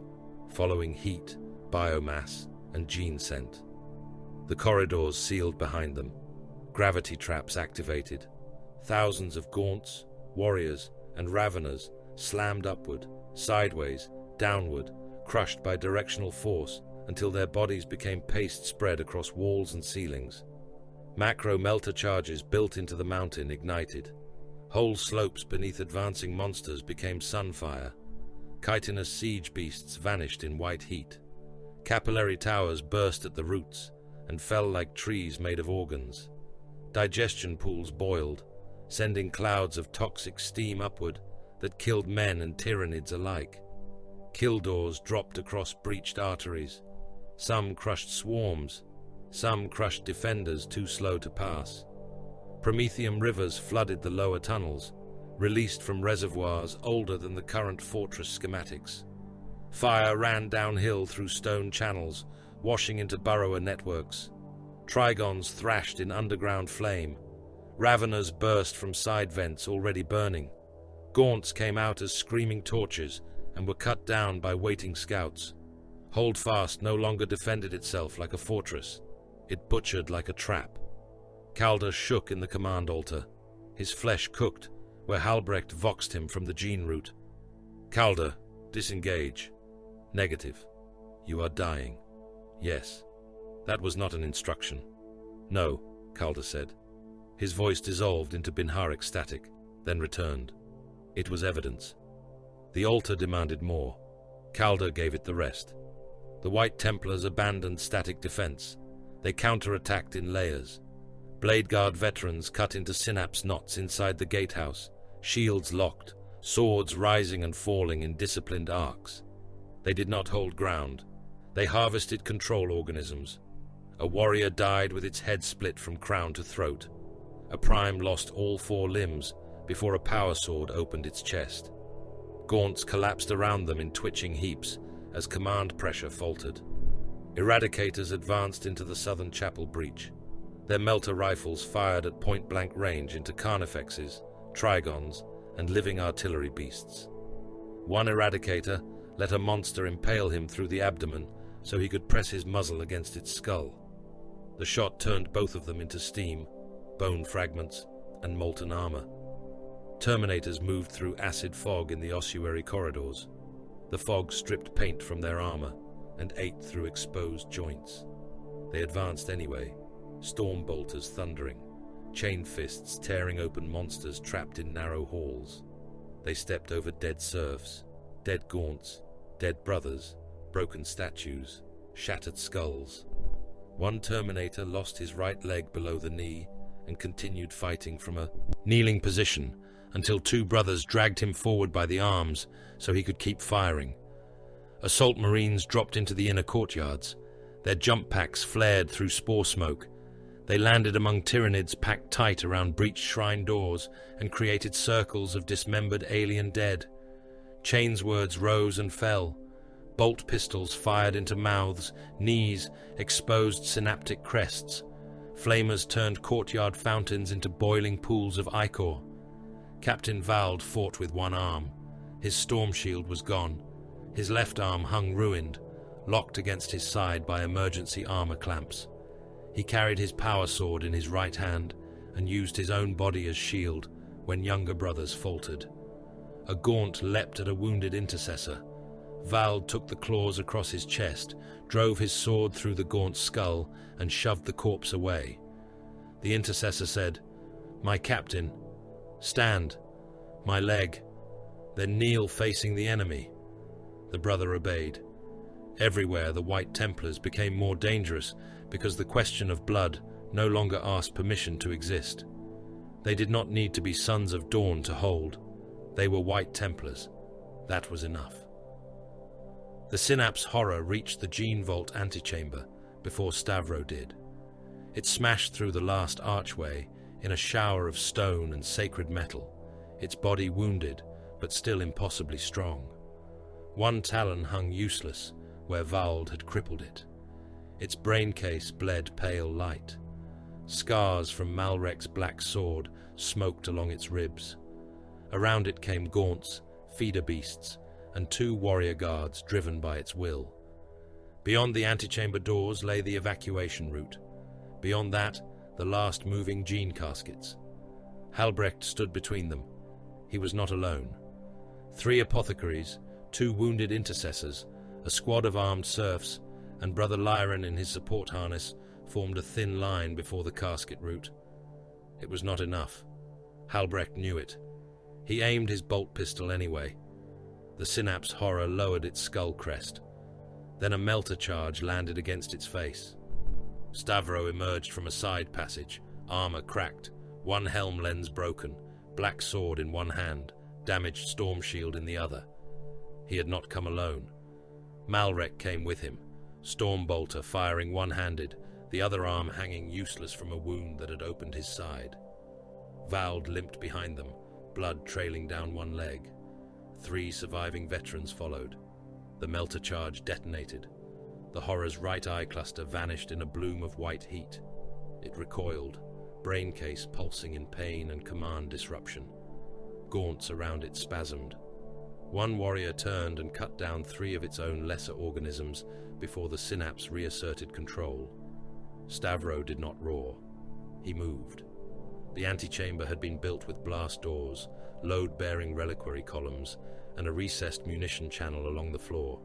following heat, biomass, and gene scent. The corridors sealed behind them, gravity traps activated. Thousands of gaunts, warriors, and raveners slammed upward, sideways, downward, crushed by directional force until their bodies became paste spread across walls and ceilings. Macro melter charges built into the mountain ignited. Whole slopes beneath advancing monsters became sunfire. Chitinous siege beasts vanished in white heat. Capillary towers burst at the roots and fell like trees made of organs. Digestion pools boiled, sending clouds of toxic steam upward that killed men and Tyranids alike. Kill doors dropped across breached arteries. Some crushed swarms, some crushed defenders too slow to pass. Prometheum rivers flooded the lower tunnels, released from reservoirs older than the current fortress schematics. Fire ran downhill through stone channels, washing into burrower networks. Trigons thrashed in underground flame. Raveners burst from side vents already burning. Gaunts came out as screaming torches and were cut down by waiting scouts. Holdfast no longer defended itself like a fortress. It butchered like a trap. Calder shook in the command altar. His flesh cooked where Halbrecht voxed him from the gene root. Calder, disengage. Negative. You are dying. Yes. That was not an instruction. No, Calder said. His voice dissolved into Binharic static, then returned. It was evidence. The altar demanded more. Calder gave it the rest. The White Templars abandoned static defense. They counterattacked in layers. Blade Guard veterans cut into synapse knots inside the gatehouse, shields locked, swords rising and falling in disciplined arcs. They did not hold ground. They harvested control organisms. A warrior died with its head split from crown to throat. A prime lost all 4 limbs before a power sword opened its chest. Gaunts collapsed around them in twitching heaps as command pressure faltered. Eradicators advanced into the southern chapel breach. Their melter rifles fired at point-blank range into carnifexes, trigons, and living artillery beasts. One Eradicator let a monster impale him through the abdomen so he could press his muzzle against its skull. The shot turned both of them into steam, bone fragments, and molten armor. Terminators moved through acid fog in the ossuary corridors. The fog stripped paint from their armor and ate through exposed joints. They advanced anyway, storm bolters thundering, chain fists tearing open monsters trapped in narrow halls. They stepped over dead serfs, dead gaunts, dead brothers, broken statues, shattered skulls. One Terminator lost his right leg below the knee and continued fighting from a kneeling position until 2 brothers dragged him forward by the arms so he could keep firing. Assault Marines dropped into the inner courtyards. Their jump packs flared through spore smoke. They landed among Tyranids packed tight around breached shrine doors and created circles of dismembered alien dead. Chainswords rose and fell. Bolt pistols fired into mouths, knees, exposed synaptic crests. Flamers turned courtyard fountains into boiling pools of ichor. Captain Vald fought with one arm. His storm shield was gone. His left arm hung ruined, locked against his side by emergency armor clamps. He carried his power sword in his right hand and used his own body as shield when younger brothers faltered. A gaunt leapt at a wounded intercessor. Vald took the claws across his chest, drove his sword through the gaunt's skull, and shoved the corpse away. The intercessor said, "My captain, stand, my leg, then kneel facing the enemy." The brother obeyed. Everywhere the White Templars became more dangerous because the question of blood no longer asked permission to exist. They did not need to be Sons of Dawn to hold. They were White Templars. That was enough. The Synapse horror reached the Gene Vault antechamber before Stavro did. It smashed through the last archway in a shower of stone and sacred metal, its body wounded but still impossibly strong. One talon hung useless where Vald had crippled it. Its brain case bled pale light. Scars from Malrek's black sword smoked along its ribs. Around it came gaunts, feeder beasts, and 2 warrior guards driven by its will. Beyond the antechamber doors lay the evacuation route. Beyond that, the last moving gene caskets. Halbrecht stood between them. He was not alone. 3 apothecaries, 2 wounded intercessors, a squad of armed serfs, and Brother Lyron in his support harness formed a thin line before the casket route. It was not enough. Halbrecht knew it. He aimed his bolt pistol anyway. The Synapse horror lowered its skull crest. Then a melter charge landed against its face. Stavro emerged from a side passage, armor cracked, one helm lens broken, black sword in one hand, damaged storm shield in the other. He had not come alone. Malrek came with him, Stormbolter firing one-handed, the other arm hanging useless from a wound that had opened his side. Vald limped behind them, blood trailing down one leg. 3 surviving veterans followed. The melter charge detonated. The horror's right eye cluster vanished in a bloom of white heat. It recoiled, brain case pulsing in pain and command disruption. Gaunts around it spasmed. One warrior turned and cut down 3 of its own lesser organisms before the Synapse reasserted control. Stavro did not roar. He moved. The antechamber had been built with blast doors, load-bearing reliquary columns, and a recessed munition channel along the floor.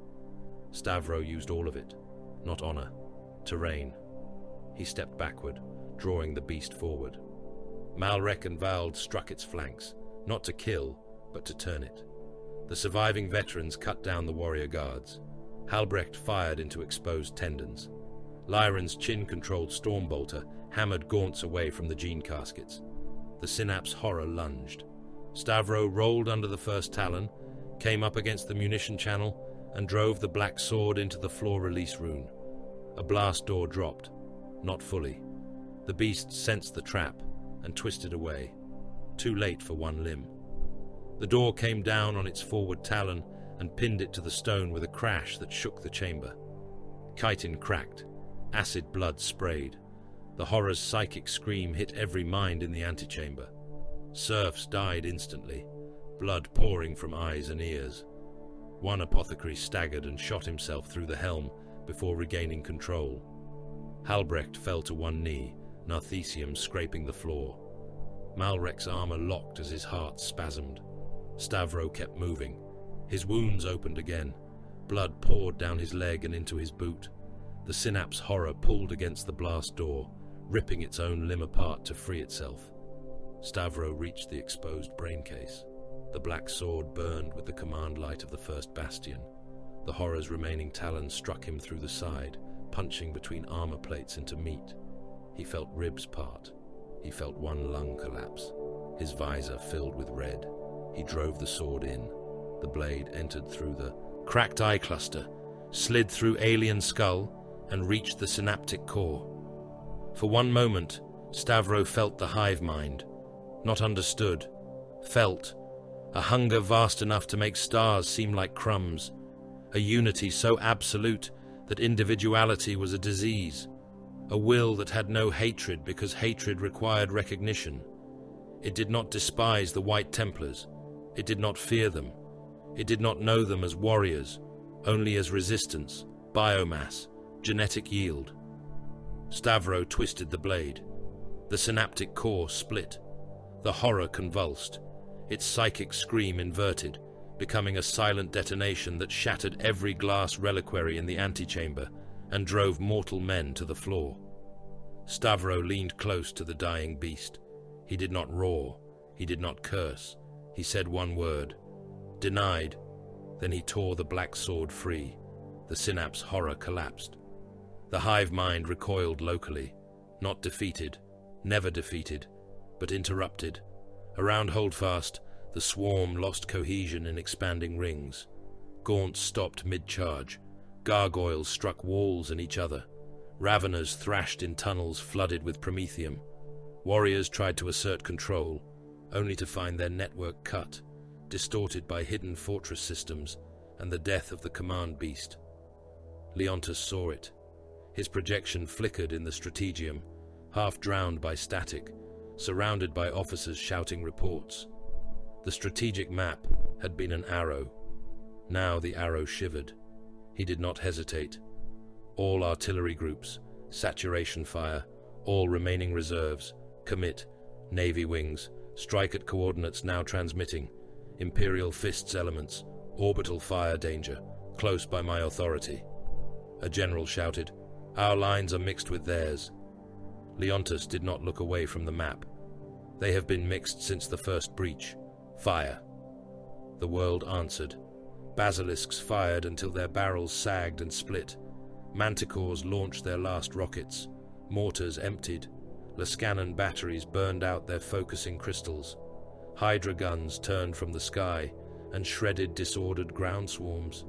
Stavro used all of it, not honor, terrain. He stepped backward, drawing the beast forward. Malrek and Vald struck its flanks, not to kill, but to turn it. The surviving veterans cut down the warrior guards. Halbrecht fired into exposed tendons. Lyron's chin-controlled Stormbolter hammered gaunts away from the gene caskets. The Synapse horror lunged. Stavro rolled under the first talon, came up against the munition channel, and drove the black sword into the floor release rune. A blast door dropped, not fully. The beast sensed the trap and twisted away, too late for one limb. The door came down on its forward talon and pinned it to the stone with a crash that shook the chamber. Chitin cracked. Acid blood sprayed. The horror's psychic scream hit every mind in the antechamber. Serfs died instantly, blood pouring from eyes and ears. One apothecary staggered and shot himself through the helm before regaining control. Halbrecht fell to one knee, Narthesium scraping the floor. Malrek's armor locked as his heart spasmed. Stavro kept moving. His wounds opened again. Blood poured down his leg and into his boot. The Synapse horror pulled against the blast door, ripping its own limb apart to free itself. Stavro reached the exposed brain case. The black sword burned with the command light of the first bastion. The horror's remaining talons struck him through the side, punching between armor plates into meat. He felt ribs part. He felt one lung collapse. His visor filled with red. He drove the sword in. The blade entered through the cracked eye cluster, slid through alien skull, and reached the synaptic core. For one moment, Stavro felt the hive mind. Not understood. Felt. A hunger vast enough to make stars seem like crumbs. A unity so absolute that individuality was a disease. A will that had no hatred because hatred required recognition. It did not despise the White Templars. It did not fear them. It did not know them as warriors, only as resistance, biomass, genetic yield. Stavro twisted the blade. The synaptic core split. The horror convulsed, its psychic scream inverted, becoming a silent detonation that shattered every glass reliquary in the antechamber and drove mortal men to the floor. Stavro leaned close to the dying beast. He did not roar. He did not curse. He said one word. Denied. Then he tore the black sword free. The Synapse horror collapsed. The hive mind recoiled locally, not defeated, never defeated, but interrupted. Around Holdfast, the swarm lost cohesion in expanding rings. Gaunts stopped mid-charge. Gargoyles struck walls and each other. Raveners thrashed in tunnels flooded with promethium. Warriors tried to assert control, only to find their network cut, distorted by hidden fortress systems and the death of the command beast. Leontus saw it. His projection flickered in the strategium, half drowned by static, surrounded by officers shouting reports. The strategic map had been an arrow. Now the arrow shivered. He did not hesitate. All artillery groups, saturation fire, all remaining reserves, commit, Navy wings, strike at coordinates now transmitting, Imperial Fists elements, orbital fire danger, close by my authority. A general shouted, "Our lines are mixed with theirs." Leontus did not look away from the map. They have been mixed since the first breach. Fire. The world answered. Basilisks fired until their barrels sagged and split. Manticores launched their last rockets. Mortars emptied. Lascanon batteries burned out their focusing crystals. Hydra guns turned from the sky and shredded disordered ground swarms.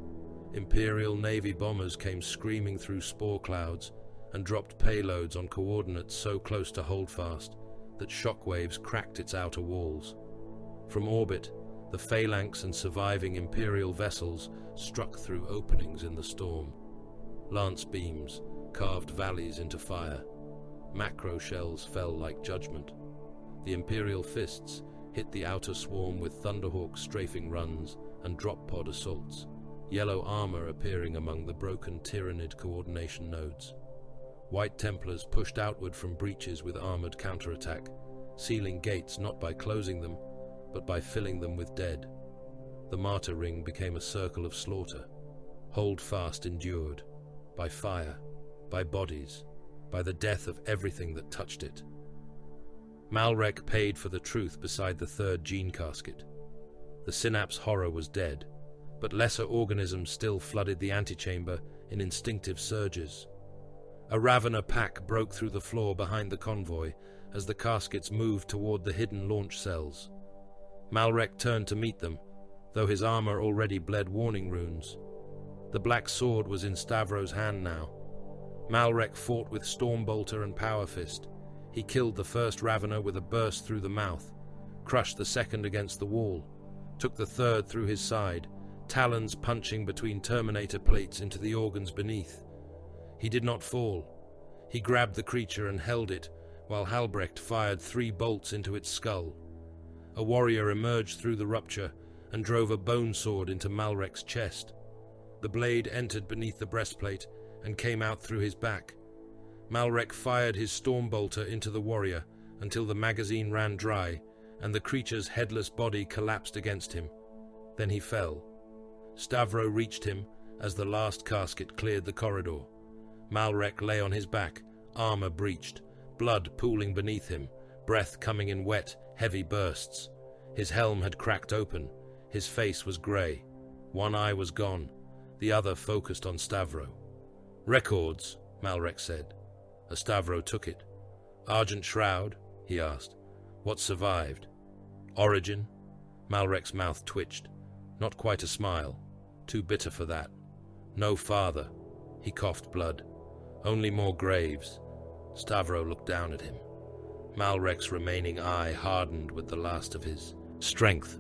Imperial Navy bombers came screaming through spore clouds and dropped payloads on coordinates so close to Holdfast that shockwaves cracked its outer walls. From orbit, the phalanx and surviving Imperial vessels struck through openings in the storm. Lance beams carved valleys into fire. Macro shells fell like judgment. The Imperial Fists hit the outer swarm with Thunderhawk strafing runs and drop pod assaults, yellow armor appearing among the broken Tyranid coordination nodes. White Templars pushed outward from breaches with armored counterattack, sealing gates not by closing them, but by filling them with dead. The martyr ring became a circle of slaughter. Hold fast endured, by fire, by bodies, by the death of everything that touched it. Malrek paid for the truth beside the third gene casket. The synapse horror was dead, but lesser organisms still flooded the antechamber in instinctive surges. A Ravener pack broke through the floor behind the convoy as the caskets moved toward the hidden launch cells. Malrek turned to meet them, though his armor already bled warning runes. The black sword was in Stavro's hand now. Malrek fought with Stormbolter and Power Fist. He killed the first Ravener with a burst through the mouth, crushed the second against the wall, took the third through his side, talons punching between Terminator plates into the organs beneath. He did not fall. He grabbed the creature and held it, while Halbrecht fired 3 bolts into its skull. A warrior emerged through the rupture and drove a bone sword into Malrek's chest. The blade entered beneath the breastplate and came out through his back. Malrek fired his Stormbolter into the warrior until the magazine ran dry and the creature's headless body collapsed against him. Then he fell. Stavro reached him as the last casket cleared the corridor. Malrek lay on his back, armor breached, blood pooling beneath him, breath coming in wet, heavy bursts. His helm had cracked open. His face was grey. One eye was gone. The other focused on Stavro. "Records," Malrek said. Stavro took it. "Argent Shroud?" he asked. "What survived?" "Origin?" Malrek's mouth twitched. Not quite a smile. Too bitter for that. "No father." He coughed blood. "Only more graves." Stavro looked down at him. Malrek's remaining eye hardened with the last of his strength.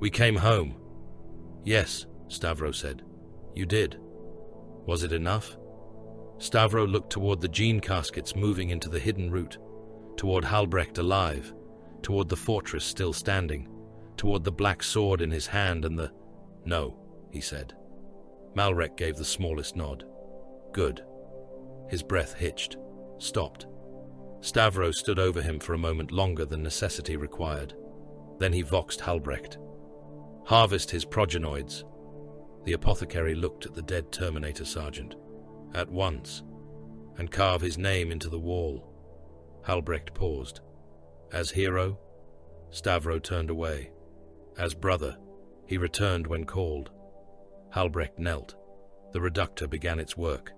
"We came home." "Yes," Stavro said. "You did. Was it enough?" Stavro looked toward the gene caskets moving into the hidden route, toward Halbrecht alive, toward the fortress still standing, toward the black sword in his hand and the... "No," he said. Malrek gave the smallest nod. "Good." His breath hitched, stopped. Stavro stood over him for a moment longer than necessity required. Then he voxed Halbrecht. "Harvest his progenoids." The apothecary looked at the dead Terminator sergeant. "At once. And carve his name into the wall." Halbrecht paused. "As hero?" Stavro turned away. "As brother." He returned when called. Halbrecht knelt. The reductor began its work.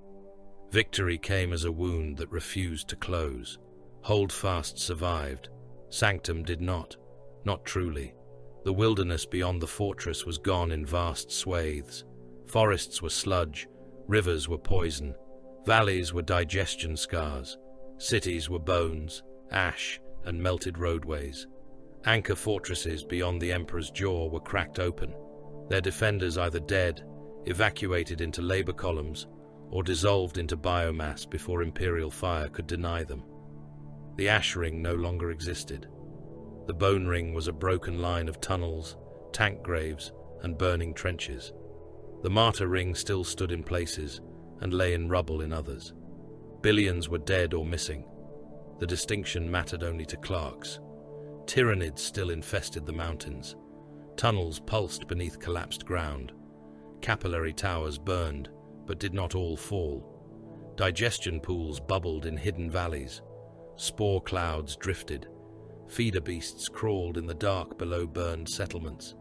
Victory came as a wound that refused to close. Holdfast survived. Sanctum did not truly. The wilderness beyond the fortress was gone in vast swathes. Forests were sludge, rivers were poison, valleys were digestion scars, cities were bones, ash, and melted roadways. Anchor fortresses beyond the Emperor's jaw were cracked open, their defenders either dead, evacuated into labor columns, or dissolved into biomass before Imperial fire could deny them. The ash ring no longer existed. The bone ring was a broken line of tunnels, tank graves, and burning trenches. The martyr ring still stood in places and lay in rubble in others. Billions were dead or missing. The distinction mattered only to clerks. Tyranids still infested the mountains. Tunnels pulsed beneath collapsed ground. Capillary towers burned, but did not all fall. Digestion pools bubbled in hidden valleys. Spore clouds drifted. Feeder beasts crawled in the dark below burned settlements.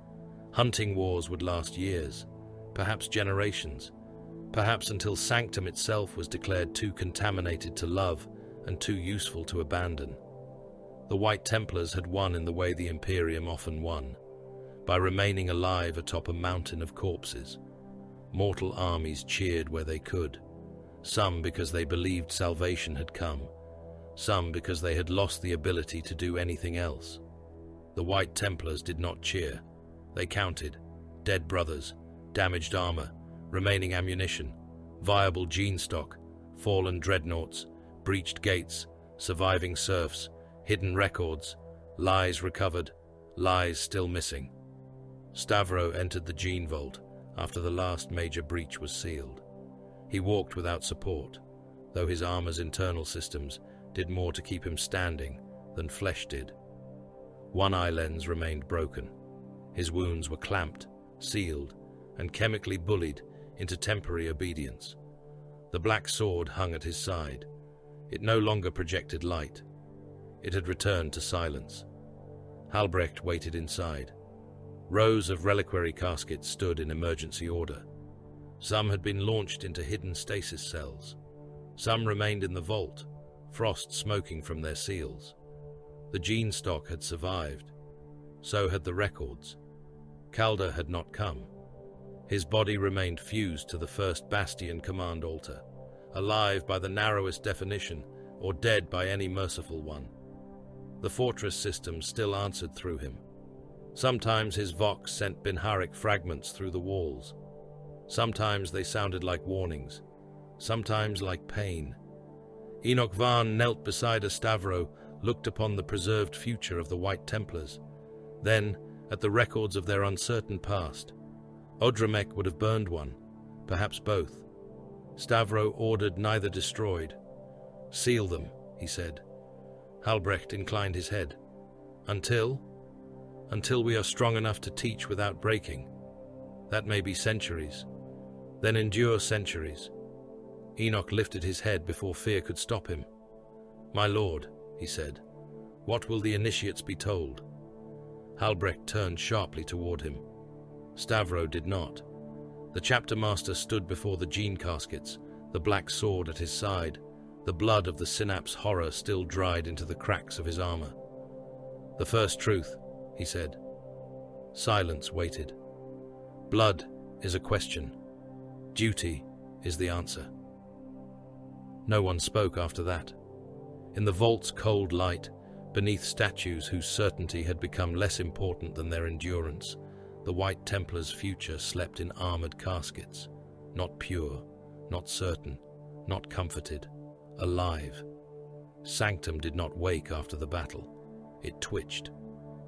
Hunting wars would last years, perhaps generations, perhaps until Sanctum itself was declared too contaminated to love and too useful to abandon. The White Templars had won in the way the Imperium often won, by remaining alive atop a mountain of corpses. Mortal armies cheered where they could, some because they believed salvation had come, some because they had lost the ability to do anything else. The White Templars did not cheer. They counted. Dead brothers, damaged armor, remaining ammunition, viable gene stock, fallen dreadnoughts, breached gates, surviving serfs, hidden records, lies recovered, lies still missing. Stavro entered the gene vault after the last major breach was sealed. He walked without support. though his armor's internal systems did more to keep him standing than flesh did. One eye lens remained broken. His wounds were clamped, sealed, and chemically bullied into temporary obedience. The black sword hung at his side. It no longer projected light. It had returned to silence. Halbrecht waited inside. Rows of reliquary caskets stood in emergency order. Some had been launched into hidden stasis cells. Some remained in the vault, frost smoking from their seals. The gene stock had survived. So had the records. Calder had not come. His body remained fused to the first Bastion command altar, alive by the narrowest definition, or dead by any merciful one. The fortress system still answered through him. Sometimes his vox sent Binharic fragments through the walls. Sometimes they sounded like warnings, sometimes like pain. Enoch Varn knelt beside a Stavro, looked upon the preserved future of the White Templars, then at the records of their uncertain past. Odremek would have burned one, perhaps both. Stavro ordered neither destroyed. "Seal them," he said. Halbrecht inclined his head. Until we are strong enough to teach without breaking. That may be centuries. Then endure centuries." Enoch lifted his head before fear could stop him. "My lord," he said, "what will the initiates be told?" Halbrecht turned sharply toward him. Stavro did not. The chapter master stood before the gene caskets, the black sword at his side, the blood of the synapse horror still dried into the cracks of his armor. "The first truth," he said. Silence waited. Blood is a question. Duty is the answer. No one spoke after that. In the vault's cold light, beneath statues whose certainty had become less important than their endurance, the White Templars' future slept in armored caskets, not pure, not certain, not comforted, alive. Sanctum did not wake after the battle. It twitched.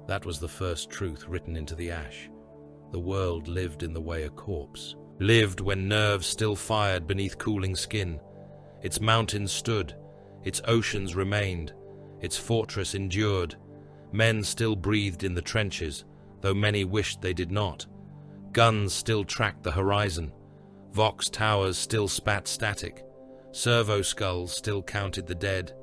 That was the first truth written into the ash. The world lived in the way a corpse lived when nerves still fired beneath cooling skin. Its mountains stood, its oceans remained, its fortress endured. Men still breathed in the trenches, though many wished they did not. Guns still tracked the horizon. Vox towers still spat static. Servo skulls still counted the dead.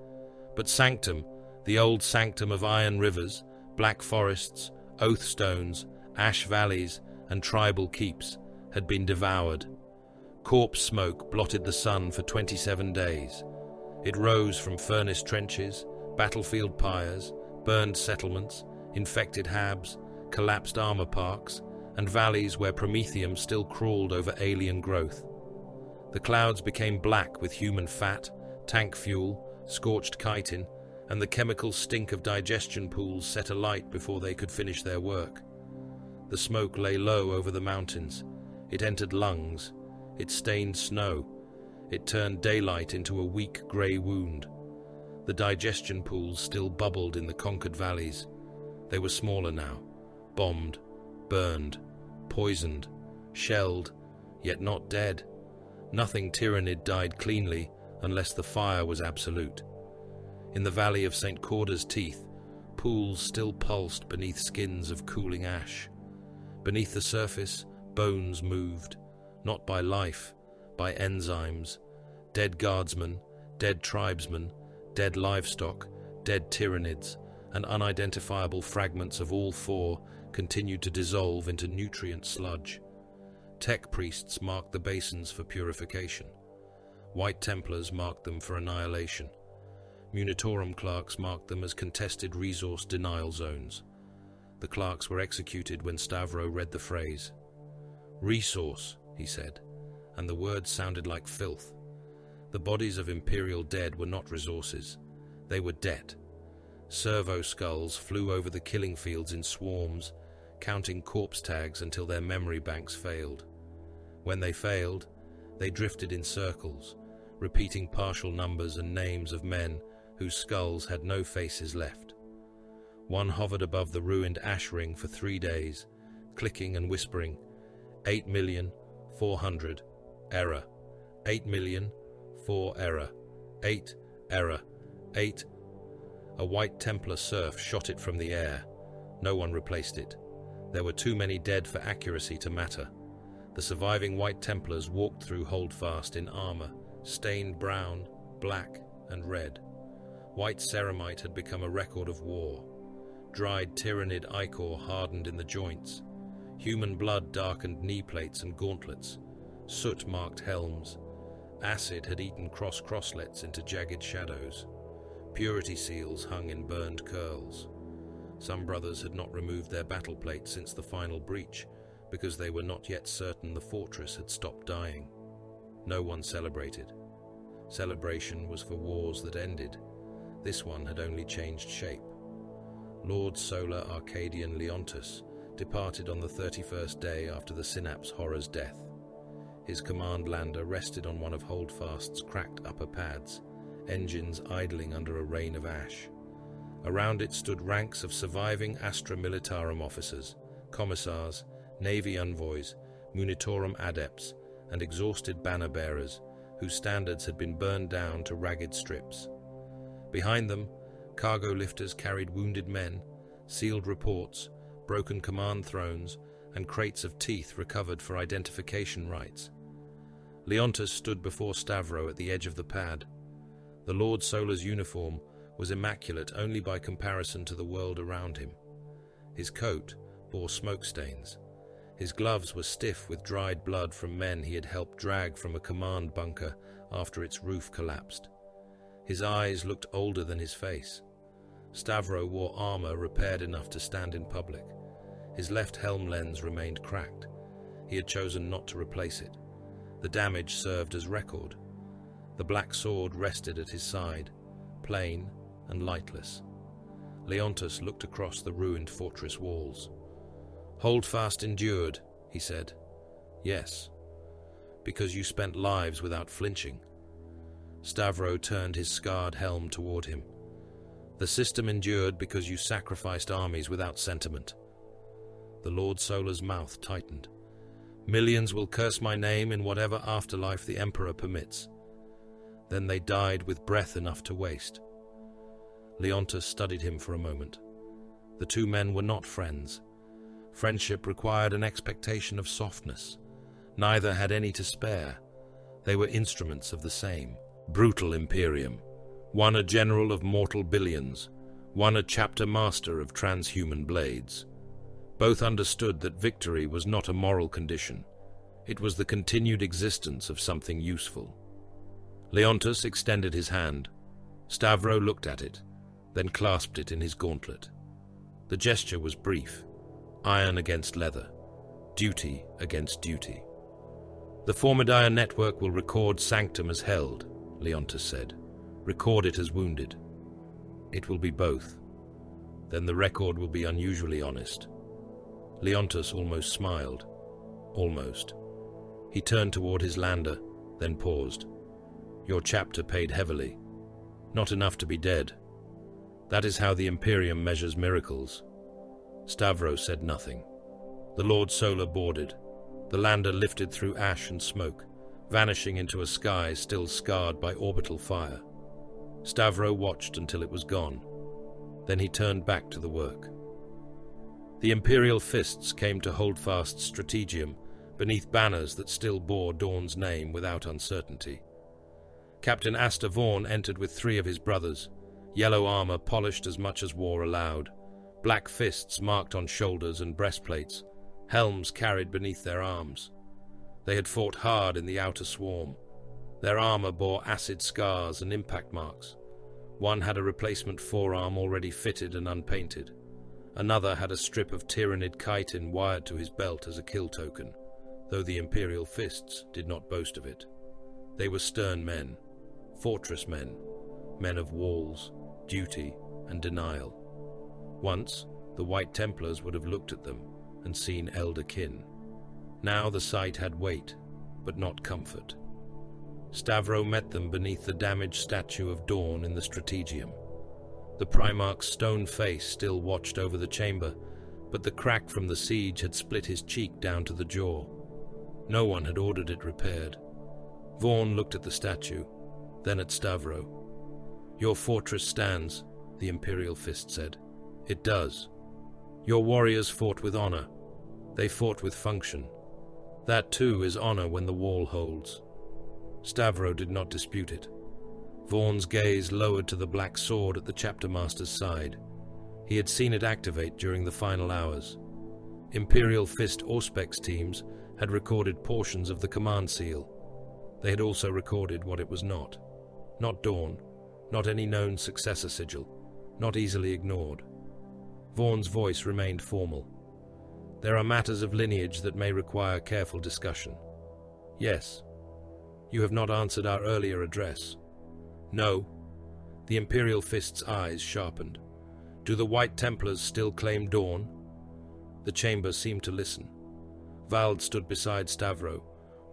But Sanctum, the old sanctum of iron rivers, black forests, oath stones, ash valleys, and tribal keeps, had been devoured. Corpse smoke blotted the sun for 27 days. It rose from furnace trenches, battlefield pyres, burned settlements, infected habs, collapsed armor parks, and valleys where promethium still crawled over alien growth. The clouds became black with human fat, tank fuel, scorched chitin, and the chemical stink of digestion pools set alight before they could finish their work. The smoke lay low over the mountains. It entered lungs. It stained snow. It turned daylight into a weak grey wound. The digestion pools still bubbled in the conquered valleys. They were smaller now, bombed, burned, poisoned, shelled, yet not dead. Nothing Tyranid died cleanly unless the fire was absolute. In the valley of St. Corda's Teeth, pools still pulsed beneath skins of cooling ash. Beneath the surface, bones moved, not by life, by enzymes. Dead guardsmen, dead tribesmen, dead livestock, dead Tyranids, and unidentifiable fragments of all four continued to dissolve into nutrient sludge. Tech priests marked the basins for purification. White Templars marked them for annihilation. Munitorum clerks marked them as contested resource denial zones. The clerks were executed when Stavro read the phrase. "Resource," he said, and the words sounded like filth. The bodies of imperial dead were not resources. They were debt. Servo skulls flew over the killing fields in swarms, counting corpse tags until their memory banks failed. When they failed, they drifted in circles, repeating partial numbers and names of men whose skulls had no faces left. One hovered above the ruined ash ring for 3 days, clicking and whispering, 8,000,400, error, 8,000,004 error, 8. Error. 8. A white Templar serf shot it from the air. No one replaced it. There were too many dead for accuracy to matter. The surviving White Templars walked through Holdfast in armor, stained brown, black, and red. White ceramite had become a record of war. Dried Tyranid ichor hardened in the joints. Human blood darkened knee plates and gauntlets. Soot marked helms. Acid had eaten crosslets into jagged shadows. Purity seals hung in burned curls. Some brothers had not removed their battle plates since the final breach, because they were not yet certain the fortress had stopped dying. No one celebrated. Celebration was for wars that ended. This one had only changed shape. Lord Solar Arcadian Leontus departed on the 31st day after the Synapse Horror's death. His command lander rested on one of Holdfast's cracked upper pads, engines idling under a rain of ash. Around it stood ranks of surviving Astra Militarum officers, commissars, navy envoys, munitorum adepts, and exhausted banner bearers, whose standards had been burned down to ragged strips. Behind them, cargo lifters carried wounded men, sealed reports, broken command thrones, and crates of teeth recovered for identification rights. Leontus stood before Stavro at the edge of the pad. The Lord Solar's uniform was immaculate only by comparison to the world around him. His coat bore smoke stains. His gloves were stiff with dried blood from men he had helped drag from a command bunker after its roof collapsed. His eyes looked older than his face. Stavro wore armor repaired enough to stand in public. His left helm lens remained cracked. He had chosen not to replace it. The damage served as record. The black sword rested at his side, plain and lightless. Leontus looked across the ruined fortress walls. "Holdfast endured," he said. "Yes, because you spent lives without flinching." Stavro turned his scarred helm toward him. "The system endured because you sacrificed armies without sentiment." The Lord Solar's mouth tightened. "Millions will curse my name in whatever afterlife the Emperor permits." Then they died with breath enough to waste. Leontus studied him for a moment. The two men were not friends. Friendship required an expectation of softness. Neither had any to spare. They were instruments of the same brutal imperium. One a general of mortal billions, one a chapter master of transhuman blades. Both understood that victory was not a moral condition. It was the continued existence of something useful. Leontus extended his hand. Stavro looked at it, then clasped it in his gauntlet. The gesture was brief. Iron against leather. Duty against duty. "The Formidire network will record Sanctum as held," Leontus said. "Record it as wounded." "It will be both. Then the record will be unusually honest." Leontus almost smiled. Almost. He turned toward his lander, then paused. "Your chapter paid heavily. Not enough to be dead. That is how the Imperium measures miracles." Stavro said nothing. The Lord Solar boarded. The lander lifted through ash and smoke, vanishing into a sky still scarred by orbital fire. Stavro watched until it was gone. Then he turned back to the work. The Imperial fists came to Holdfast's strategium, beneath banners that still bore Dawn's name without uncertainty. Captain Asta Vaughn entered with 3 of his brothers, yellow armor polished as much as war allowed, black fists marked on shoulders and breastplates, helms carried beneath their arms. They had fought hard in the outer swarm. Their armor bore acid scars and impact marks. One had a replacement forearm already fitted and unpainted. Another had a strip of Tyranid chitin wired to his belt as a kill token, though the Imperial fists did not boast of it. They were stern men, fortress men, men of walls, duty, and denial. Once, the White Templars would have looked at them and seen elder kin. Now the sight had weight, but not comfort. Stavro met them beneath the damaged statue of Dawn in the strategium. The Primarch's stone face still watched over the chamber, but the crack from the siege had split his cheek down to the jaw. No one had ordered it repaired. Vaughn looked at the statue, then at Stavro. "Your fortress stands," the Imperial Fist said. "It does. Your warriors fought with honor. They fought with function. That too is honor when the wall holds." Stavro did not dispute it. Vaughn's gaze lowered to the black sword at the chapter master's side. He had seen it activate during the final hours. Imperial Fist Auspex teams had recorded portions of the command seal. They had also recorded what it was not. Not Dawn, not any known successor sigil, not easily ignored. Vaughn's voice remained formal. "There are matters of lineage that may require careful discussion. Yes. You have not answered our earlier address." "No." The Imperial Fist's eyes sharpened. "Do the White Templars still claim Dawn?" The chamber seemed to listen. Vald stood beside Stavro,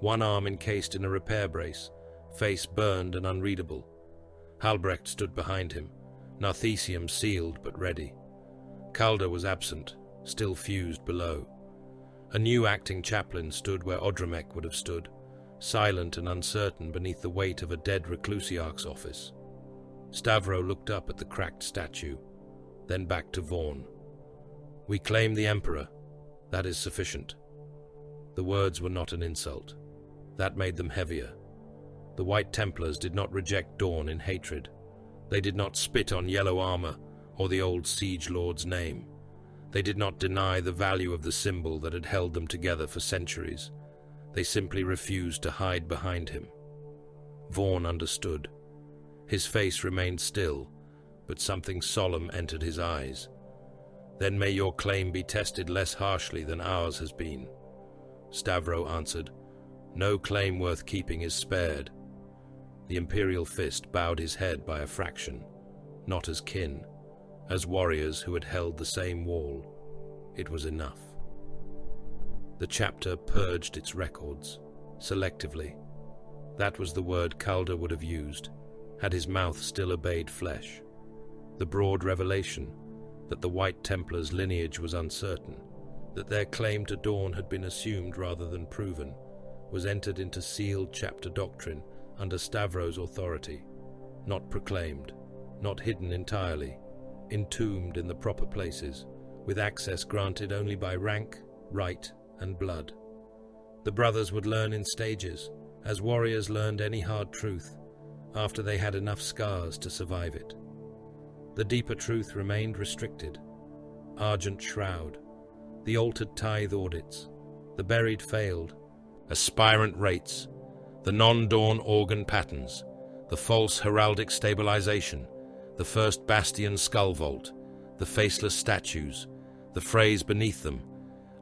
one arm encased in a repair brace, face burned and unreadable. Halbrecht stood behind him, Narthesium sealed but ready. Calder was absent, still fused below. A new acting chaplain stood where Odremek would have stood, silent and uncertain beneath the weight of a dead reclusiarch's office. Stavro looked up at the cracked statue, then back to Vaughn. "We claim the Emperor. That is sufficient." The words were not an insult. That made them heavier. The White Templars did not reject Dawn in hatred. They did not spit on yellow armor or the old siege lord's name. They did not deny the value of the symbol that had held them together for centuries. They simply refused to hide behind him. Vaughn understood. His face remained still, but something solemn entered his eyes. "Then may your claim be tested less harshly than ours has been." Stavro answered, "No claim worth keeping is spared." The Imperial Fist bowed his head by a fraction, not as kin, as warriors who had held the same wall. It was enough. The chapter purged its records, selectively. That was the word Calder would have used, had his mouth still obeyed flesh. The broad revelation that the White Templars' lineage was uncertain, that their claim to Dawn had been assumed rather than proven, was entered into sealed chapter doctrine under Stavro's authority, not proclaimed, not hidden entirely, entombed in the proper places, with access granted only by rank, right, and blood. The brothers would learn in stages, as warriors learned any hard truth, after they had enough scars to survive it. The deeper truth remained restricted. Argent shroud, the altered tithe audits, the buried failed, aspirant rates, the non-dawn organ patterns, the false heraldic stabilization, the first bastion skull vault, the faceless statues, the phrase beneath them,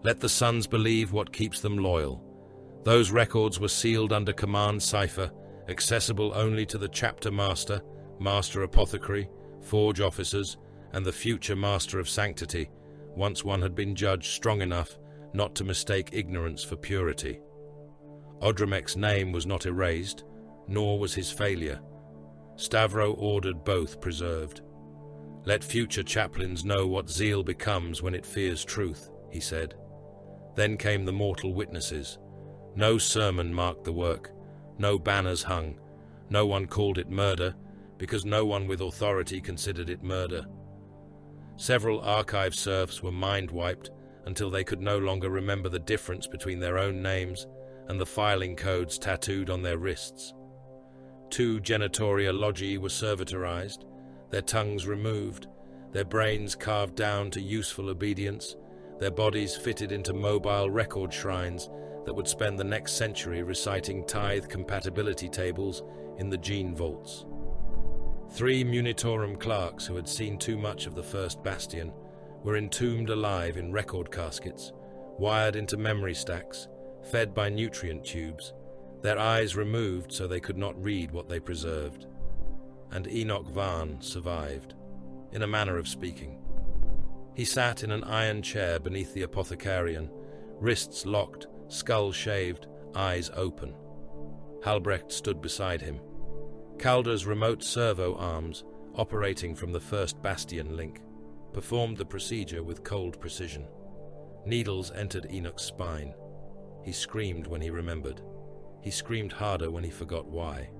"Let the sons believe what keeps them loyal." Those records were sealed under command cipher, accessible only to the chapter master, master apothecary, forge officers, and the future master of sanctity, once one had been judged strong enough not to mistake ignorance for purity. Odremek's name was not erased, nor was his failure. Stavro ordered both preserved. "Let future chaplains know what zeal becomes when it fears truth," he said. Then came the mortal witnesses. No sermon marked the work, no banners hung, no one called it murder, because no one with authority considered it murder. Several archive serfs were mind-wiped until they could no longer remember the difference between their own names and the filing codes tattooed on their wrists. 2 genitoria logi were servitorized, their tongues removed, their brains carved down to useful obedience, their bodies fitted into mobile record shrines that would spend the next century reciting tithe compatibility tables in the gene vaults. 3 munitorum clerks who had seen too much of the first bastion were entombed alive in record caskets, wired into memory stacks, fed by nutrient tubes, their eyes removed so they could not read what they preserved. And Enoch Varn survived, in a manner of speaking. He sat in an iron chair beneath the apothecarian, wrists locked, skull shaved, eyes open. Halbrecht stood beside him. Calder's remote servo arms, operating from the first bastion link, performed the procedure with cold precision. Needles entered Enoch's spine. He screamed when he remembered. He screamed harder when he forgot why.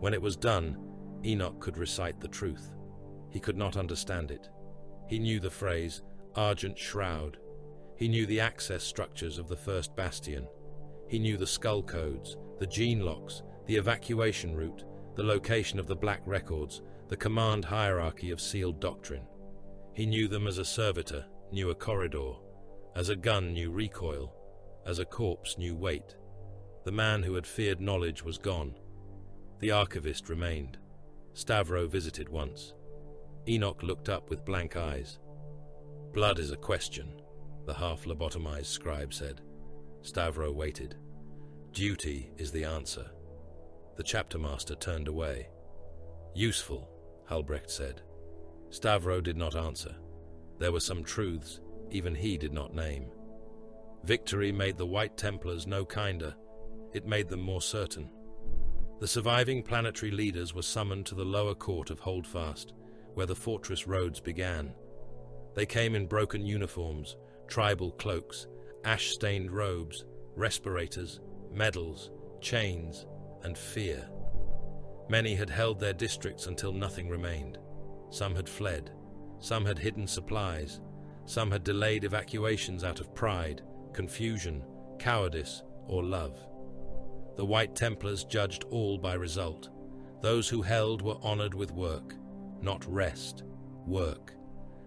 When it was done, Enoch could recite the truth. He could not understand it. He knew the phrase, Argent Shroud. He knew the access structures of the first bastion. He knew the skull codes, the gene locks, the evacuation route, the location of the Black Records, the command hierarchy of sealed doctrine. He knew them as a servitor knew a corridor, as a gun knew recoil, as a corpse knew weight. The man who had feared knowledge was gone. The archivist remained. Stavro visited once. Enoch looked up with blank eyes. Blood is a question, the half-lobotomized scribe said. Stavro waited. Duty is the answer. The chapter master turned away. Useful, Halbrecht said. Stavro did not answer. There were some truths even he did not name. Victory made the White Templars no kinder. It made them more certain. The surviving planetary leaders were summoned to the lower court of Holdfast, where the fortress roads began. They came in broken uniforms, tribal cloaks, ash-stained robes, respirators, medals, chains, and fear. Many had held their districts until nothing remained. Some had fled. Some had hidden supplies. Some had delayed evacuations out of pride, confusion, cowardice, or love. The White Templars judged all by result. Those who held were honored with work, not rest, work.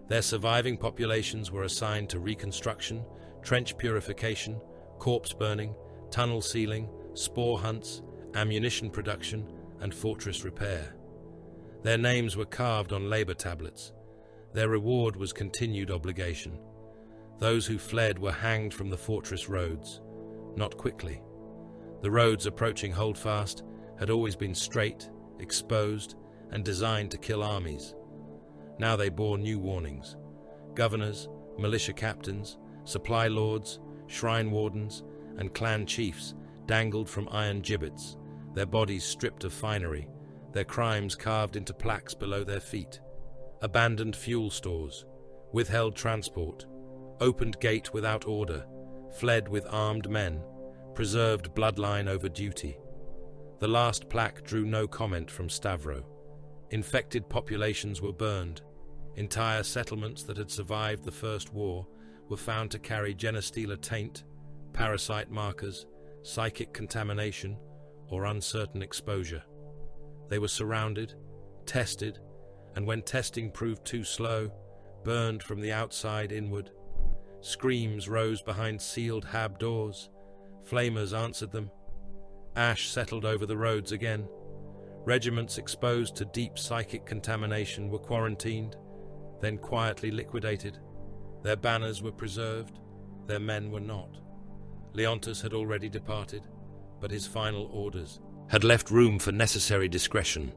Their surviving populations were assigned to reconstruction, trench purification, corpse burning, tunnel sealing, spore hunts, ammunition production, and fortress repair. Their names were carved on labor tablets. Their reward was continued obligation. Those who fled were hanged from the fortress roads, not quickly. The roads approaching Holdfast had always been straight, exposed, and designed to kill armies. Now they bore new warnings. Governors, militia captains, supply lords, shrine wardens, and clan chiefs dangled from iron gibbets, their bodies stripped of finery, their crimes carved into plaques below their feet. Abandoned fuel stores, withheld transport, opened gate without order, fled with armed men, preserved bloodline over duty. The last plaque drew no comment from Stavro. Infected populations were burned. Entire settlements that had survived the First War were found to carry genestealer taint, parasite markers, psychic contamination, or uncertain exposure. They were surrounded, tested, and when testing proved too slow, burned from the outside inward. Screams rose behind sealed hab doors. Flamers answered them. Ash settled over the roads again. Regiments exposed to deep psychic contamination were quarantined, then quietly liquidated. Their banners were preserved, their men were not. Leontus had already departed, but his final orders had left room for necessary discretion.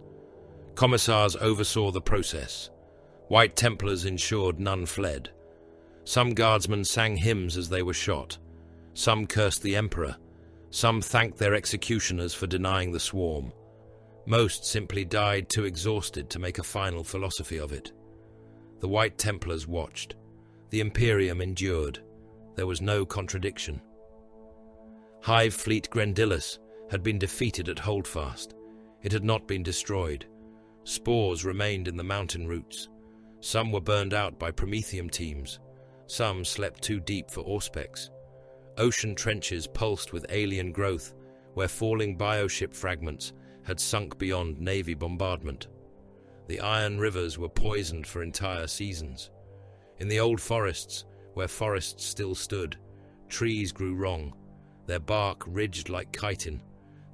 Commissars oversaw the process. White Templars ensured none fled. Some guardsmen sang hymns as they were shot. Some cursed the Emperor. Some thanked their executioners for denying the swarm. Most simply died too exhausted to make a final philosophy of it. The White Templars watched. The Imperium endured. There was no contradiction. Hive Fleet Grendillus had been defeated at Holdfast. It had not been destroyed. Spores remained in the mountain roots. Some were burned out by Prometheum teams. Some slept too deep for Auspex. Ocean trenches pulsed with alien growth, where falling bioship fragments had sunk beyond Navy bombardment. The iron rivers were poisoned for entire seasons. In the old forests, where forests still stood, trees grew wrong, their bark ridged like chitin,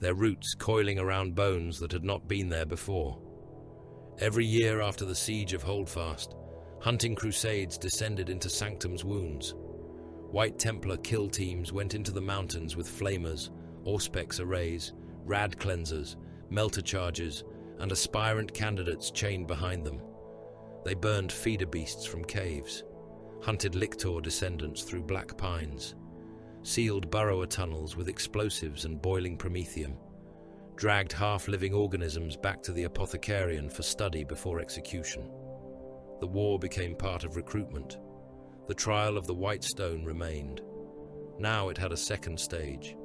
their roots coiling around bones that had not been there before. Every year after the siege of Holdfast, hunting crusades descended into Sanctum's wounds. White Templar kill teams went into the mountains with flamers, Auspex arrays, rad cleansers, melter charges, and aspirant candidates chained behind them. They burned feeder beasts from caves, hunted lictor descendants through black pines, sealed burrower tunnels with explosives and boiling promethium, dragged half-living organisms back to the apothecarian for study before execution. The war became part of recruitment. The trial of the White Stone remained. Now it had a second stage.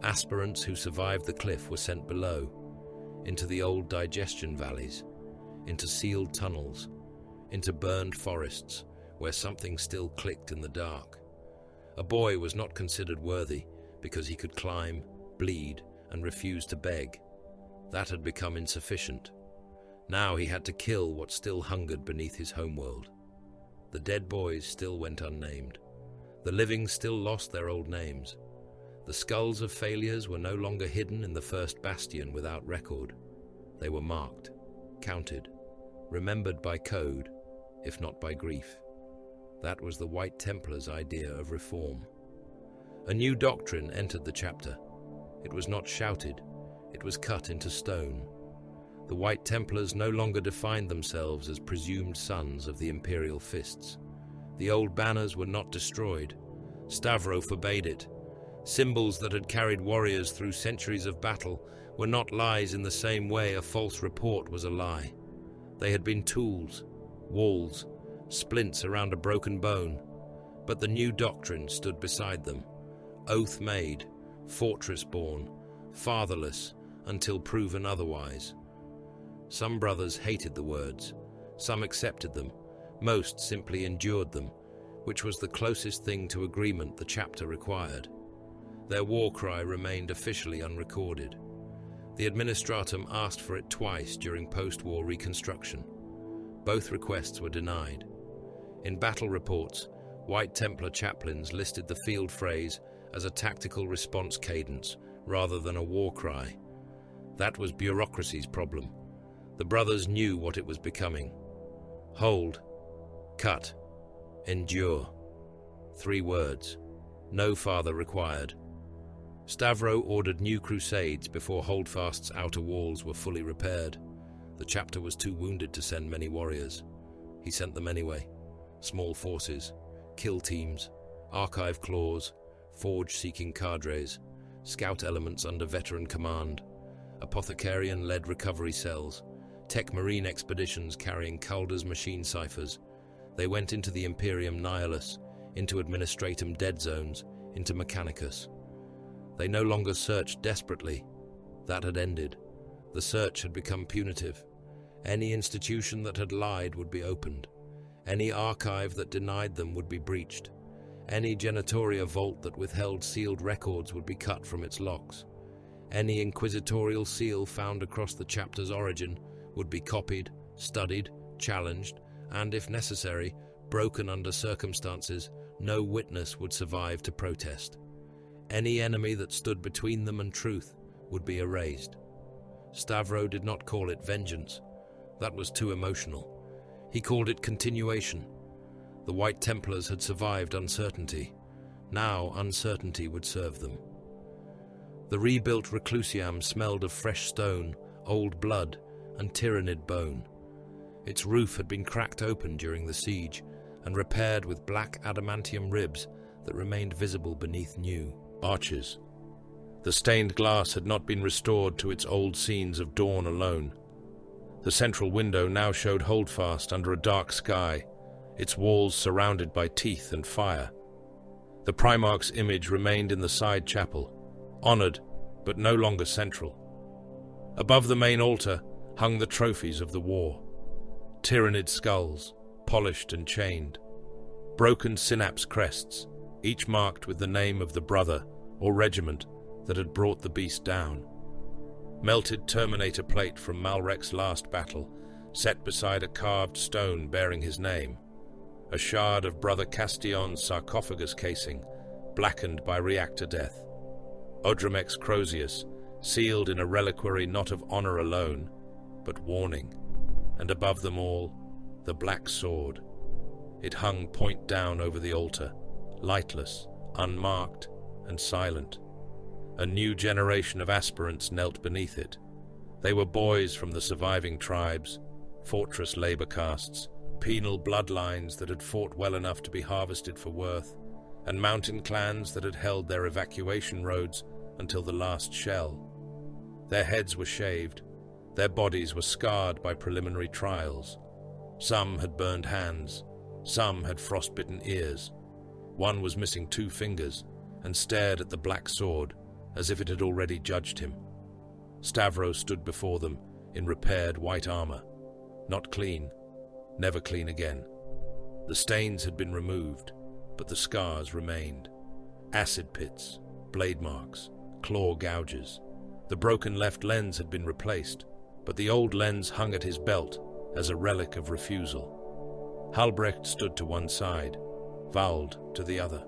Aspirants who survived the cliff were sent below. into the old digestion valleys, into sealed tunnels, into burned forests where something still clicked in the dark. A boy was not considered worthy because he could climb, bleed, and refuse to beg. That had become insufficient. Now he had to kill what still hungered beneath his homeworld. The dead boys still went unnamed. The living still lost their old names. The skulls of failures were no longer hidden in the first bastion without record. They were marked, counted, remembered by code, if not by grief. That was the White Templars' idea of reform. A new doctrine entered the chapter. It was not shouted, it was cut into stone. The White Templars no longer defined themselves as presumed sons of the imperial fists. The old banners were not destroyed. Stavro forbade it. Symbols that had carried warriors through centuries of battle were not lies in the same way a false report was a lie. They had been tools, walls, splints around a broken bone. But the new doctrine stood beside them, oath-made, fortress-born, fatherless, until proven otherwise. Some brothers hated the words, some accepted them, most simply endured them, which was the closest thing to agreement the chapter required. Their war cry remained officially unrecorded. The administratum asked for it twice during post-war reconstruction. Both requests were denied. In battle reports, White Templar chaplains listed the field phrase as a tactical response cadence rather than a war cry. That was bureaucracy's problem. The brothers knew what it was becoming. Hold, cut, endure. 3 words. No farther required. Stavro ordered new crusades before Holdfast's outer walls were fully repaired. The chapter was too wounded to send many warriors. He sent them anyway. Small forces, kill teams, archive claws, forge-seeking cadres, scout elements under veteran command, apothecarian-led recovery cells, tech marine expeditions carrying Calder's machine ciphers. They went into the Imperium Nihilus, into Administratum Dead Zones, into Mechanicus. They no longer searched desperately. That had ended. The search had become punitive. Any institution that had lied would be opened. Any archive that denied them would be breached. Any genitoria vault that withheld sealed records would be cut from its locks. Any inquisitorial seal found across the chapter's origin would be copied, studied, challenged, and, if necessary, broken under circumstances no witness would survive to protest. Any enemy that stood between them and truth would be erased. Stavro did not call it vengeance. That was too emotional. He called it continuation. The White Templars had survived uncertainty. Now uncertainty would serve them. The rebuilt Reclusiam smelled of fresh stone, old blood, and Tyranid bone. Its roof had been cracked open during the siege and repaired with black adamantium ribs that remained visible beneath new arches. The stained glass had not been restored to its old scenes of dawn alone. The central window now showed Holdfast under a dark sky, its walls surrounded by teeth and fire. The Primarch's image remained in the side chapel, honored but no longer central. Above the main altar hung the trophies of the war. Tyranid skulls, polished and chained. Broken synapse crests, each marked with the name of the brother or regiment that had brought the beast down. Melted Terminator plate from Malrek's last battle, set beside a carved stone bearing his name. A shard of Brother Castion's sarcophagus casing, blackened by reactor death. Odromex Crozius, sealed in a reliquary not of honor alone, but warning. And above them all, the black sword. It hung point down over the altar, lightless, unmarked, and silent. A new generation of aspirants knelt beneath it. They were boys from the surviving tribes, fortress labor castes, penal bloodlines that had fought well enough to be harvested for worth, and mountain clans that had held their evacuation roads until the last shell. Their heads were shaved, their bodies were scarred by preliminary trials. Some had burned hands, some had frostbitten ears. One was missing 2 fingers and stared at the black sword as if it had already judged him. Stavro stood before them in repaired white armor. Not clean, never clean again. The stains had been removed, but the scars remained. Acid pits, blade marks, claw gouges. The broken left lens had been replaced, but the old lens hung at his belt as a relic of refusal. Halbrecht stood to one side, Vald to the other.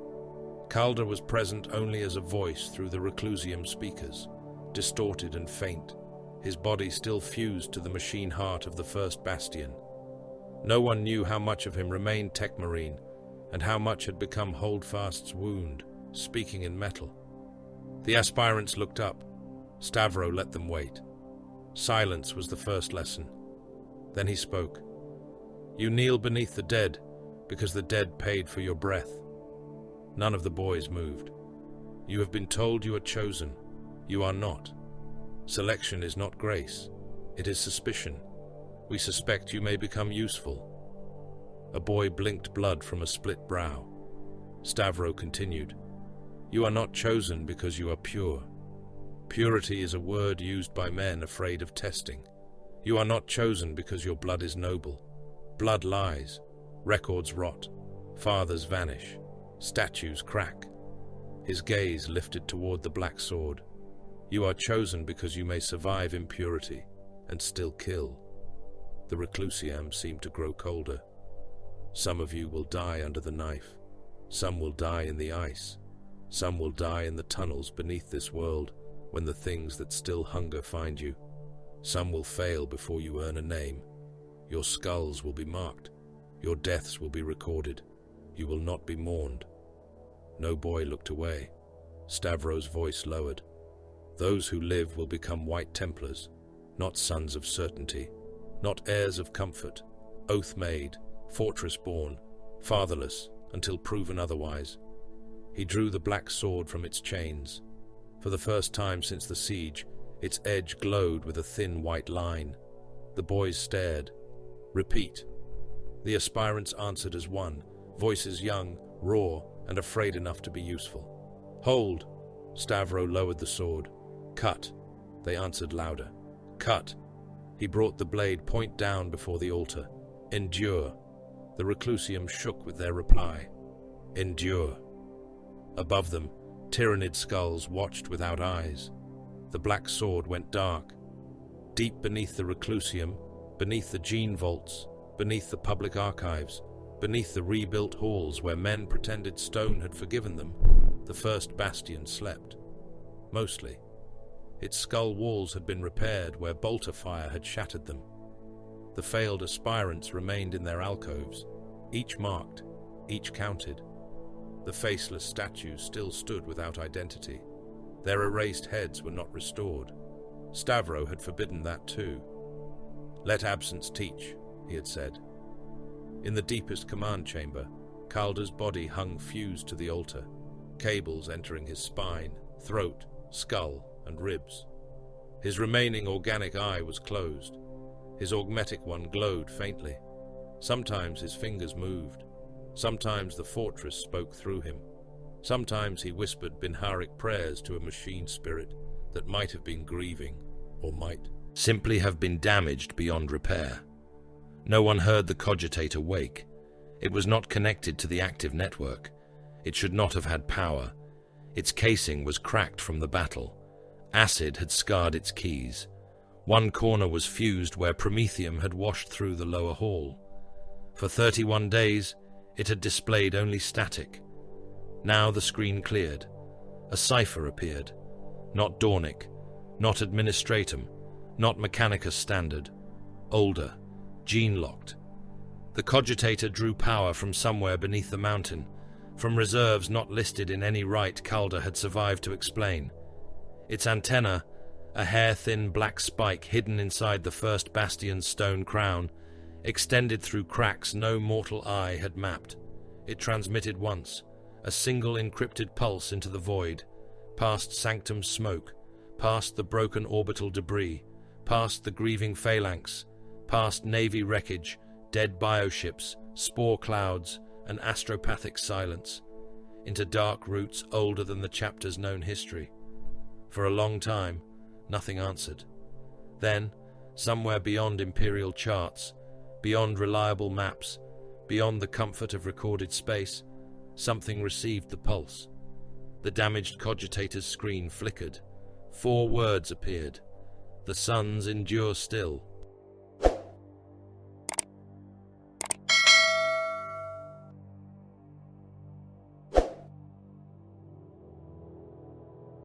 Calder was present only as a voice through the Reclusium speakers, distorted and faint, his body still fused to the machine heart of the first bastion. No one knew how much of him remained Techmarine, and how much had become Holdfast's wound, speaking in metal. The aspirants looked up. Stavro let them wait. Silence was the first lesson. Then he spoke. You kneel beneath the dead, because the dead paid for your breath. None of the boys moved. You have been told you are chosen. You are not. Selection is not grace. It is suspicion. We suspect you may become useful. A boy blinked blood from a split brow. Stavro continued. You are not chosen because you are pure. Purity is a word used by men afraid of testing. You are not chosen because your blood is noble. Blood lies. Records rot. Fathers vanish. Statues crack. His gaze lifted toward the black sword. You are chosen because you may survive impurity and still kill. The Reclusium seemed to grow colder. Some of you will die under the knife. Some will die in the ice. Some will die in the tunnels beneath this world when the things that still hunger find you. Some will fail before you earn a name. Your skulls will be marked. Your deaths will be recorded. You will not be mourned. No boy looked away. Stavro's voice lowered. Those who live will become White Templars, not sons of certainty, not heirs of comfort, oath-made, fortress-born, fatherless until proven otherwise. He drew the black sword from its chains. For the first time since the siege, its edge glowed with a thin white line. The boys stared. Repeat. The aspirants answered as one, voices young, raw, and afraid enough to be useful. Hold! Stavro lowered the sword. Cut! They answered louder. Cut! He brought the blade point down before the altar. Endure! The Reclusium shook with their reply. Endure! Above them, Tyranid skulls watched without eyes. The black sword went dark. Deep beneath the Reclusium, beneath the gene vaults, beneath the public archives, beneath the rebuilt halls where men pretended stone had forgiven them, the first bastion slept. Mostly. Its skull walls had been repaired where bolter fire had shattered them. The failed aspirants remained in their alcoves, each marked, each counted. The faceless statues still stood without identity. Their erased heads were not restored. Stavro had forbidden that too. Let absence teach, he had said. In the deepest command chamber, Calder's body hung fused to the altar, cables entering his spine, throat, skull, and ribs. His remaining organic eye was closed. His augmetic one glowed faintly. Sometimes his fingers moved. Sometimes the fortress spoke through him. Sometimes he whispered Binharic prayers to a machine spirit that might have been grieving, or might simply have been damaged beyond repair. No one heard the cogitator wake. It was not connected to the active network. It should not have had power. Its casing was cracked from the battle. Acid had scarred its keys. One corner was fused where promethium had washed through the lower hall. For 31 days, it had displayed only static. Now the screen cleared. A cipher appeared. Not Dornic, not Administratum, not Mechanicus Standard. Older, gene-locked. The cogitator drew power from somewhere beneath the mountain, from reserves not listed in any rite Calder had survived to explain. Its antenna, a hair-thin black spike hidden inside the first bastion's stone crown, extended through cracks no mortal eye had mapped. It transmitted once, a single encrypted pulse into the void, past Sanctum's smoke, past the broken orbital debris, past the grieving phalanx, past Navy wreckage, dead bioships, spore clouds, and astropathic silence, into dark roots older than the chapter's known history. For a long time, Nothing answered. Then, somewhere beyond imperial charts, beyond reliable maps, beyond the comfort of recorded space, something received the pulse. The damaged cogitator's screen flickered. 4 words appeared. The suns endure still.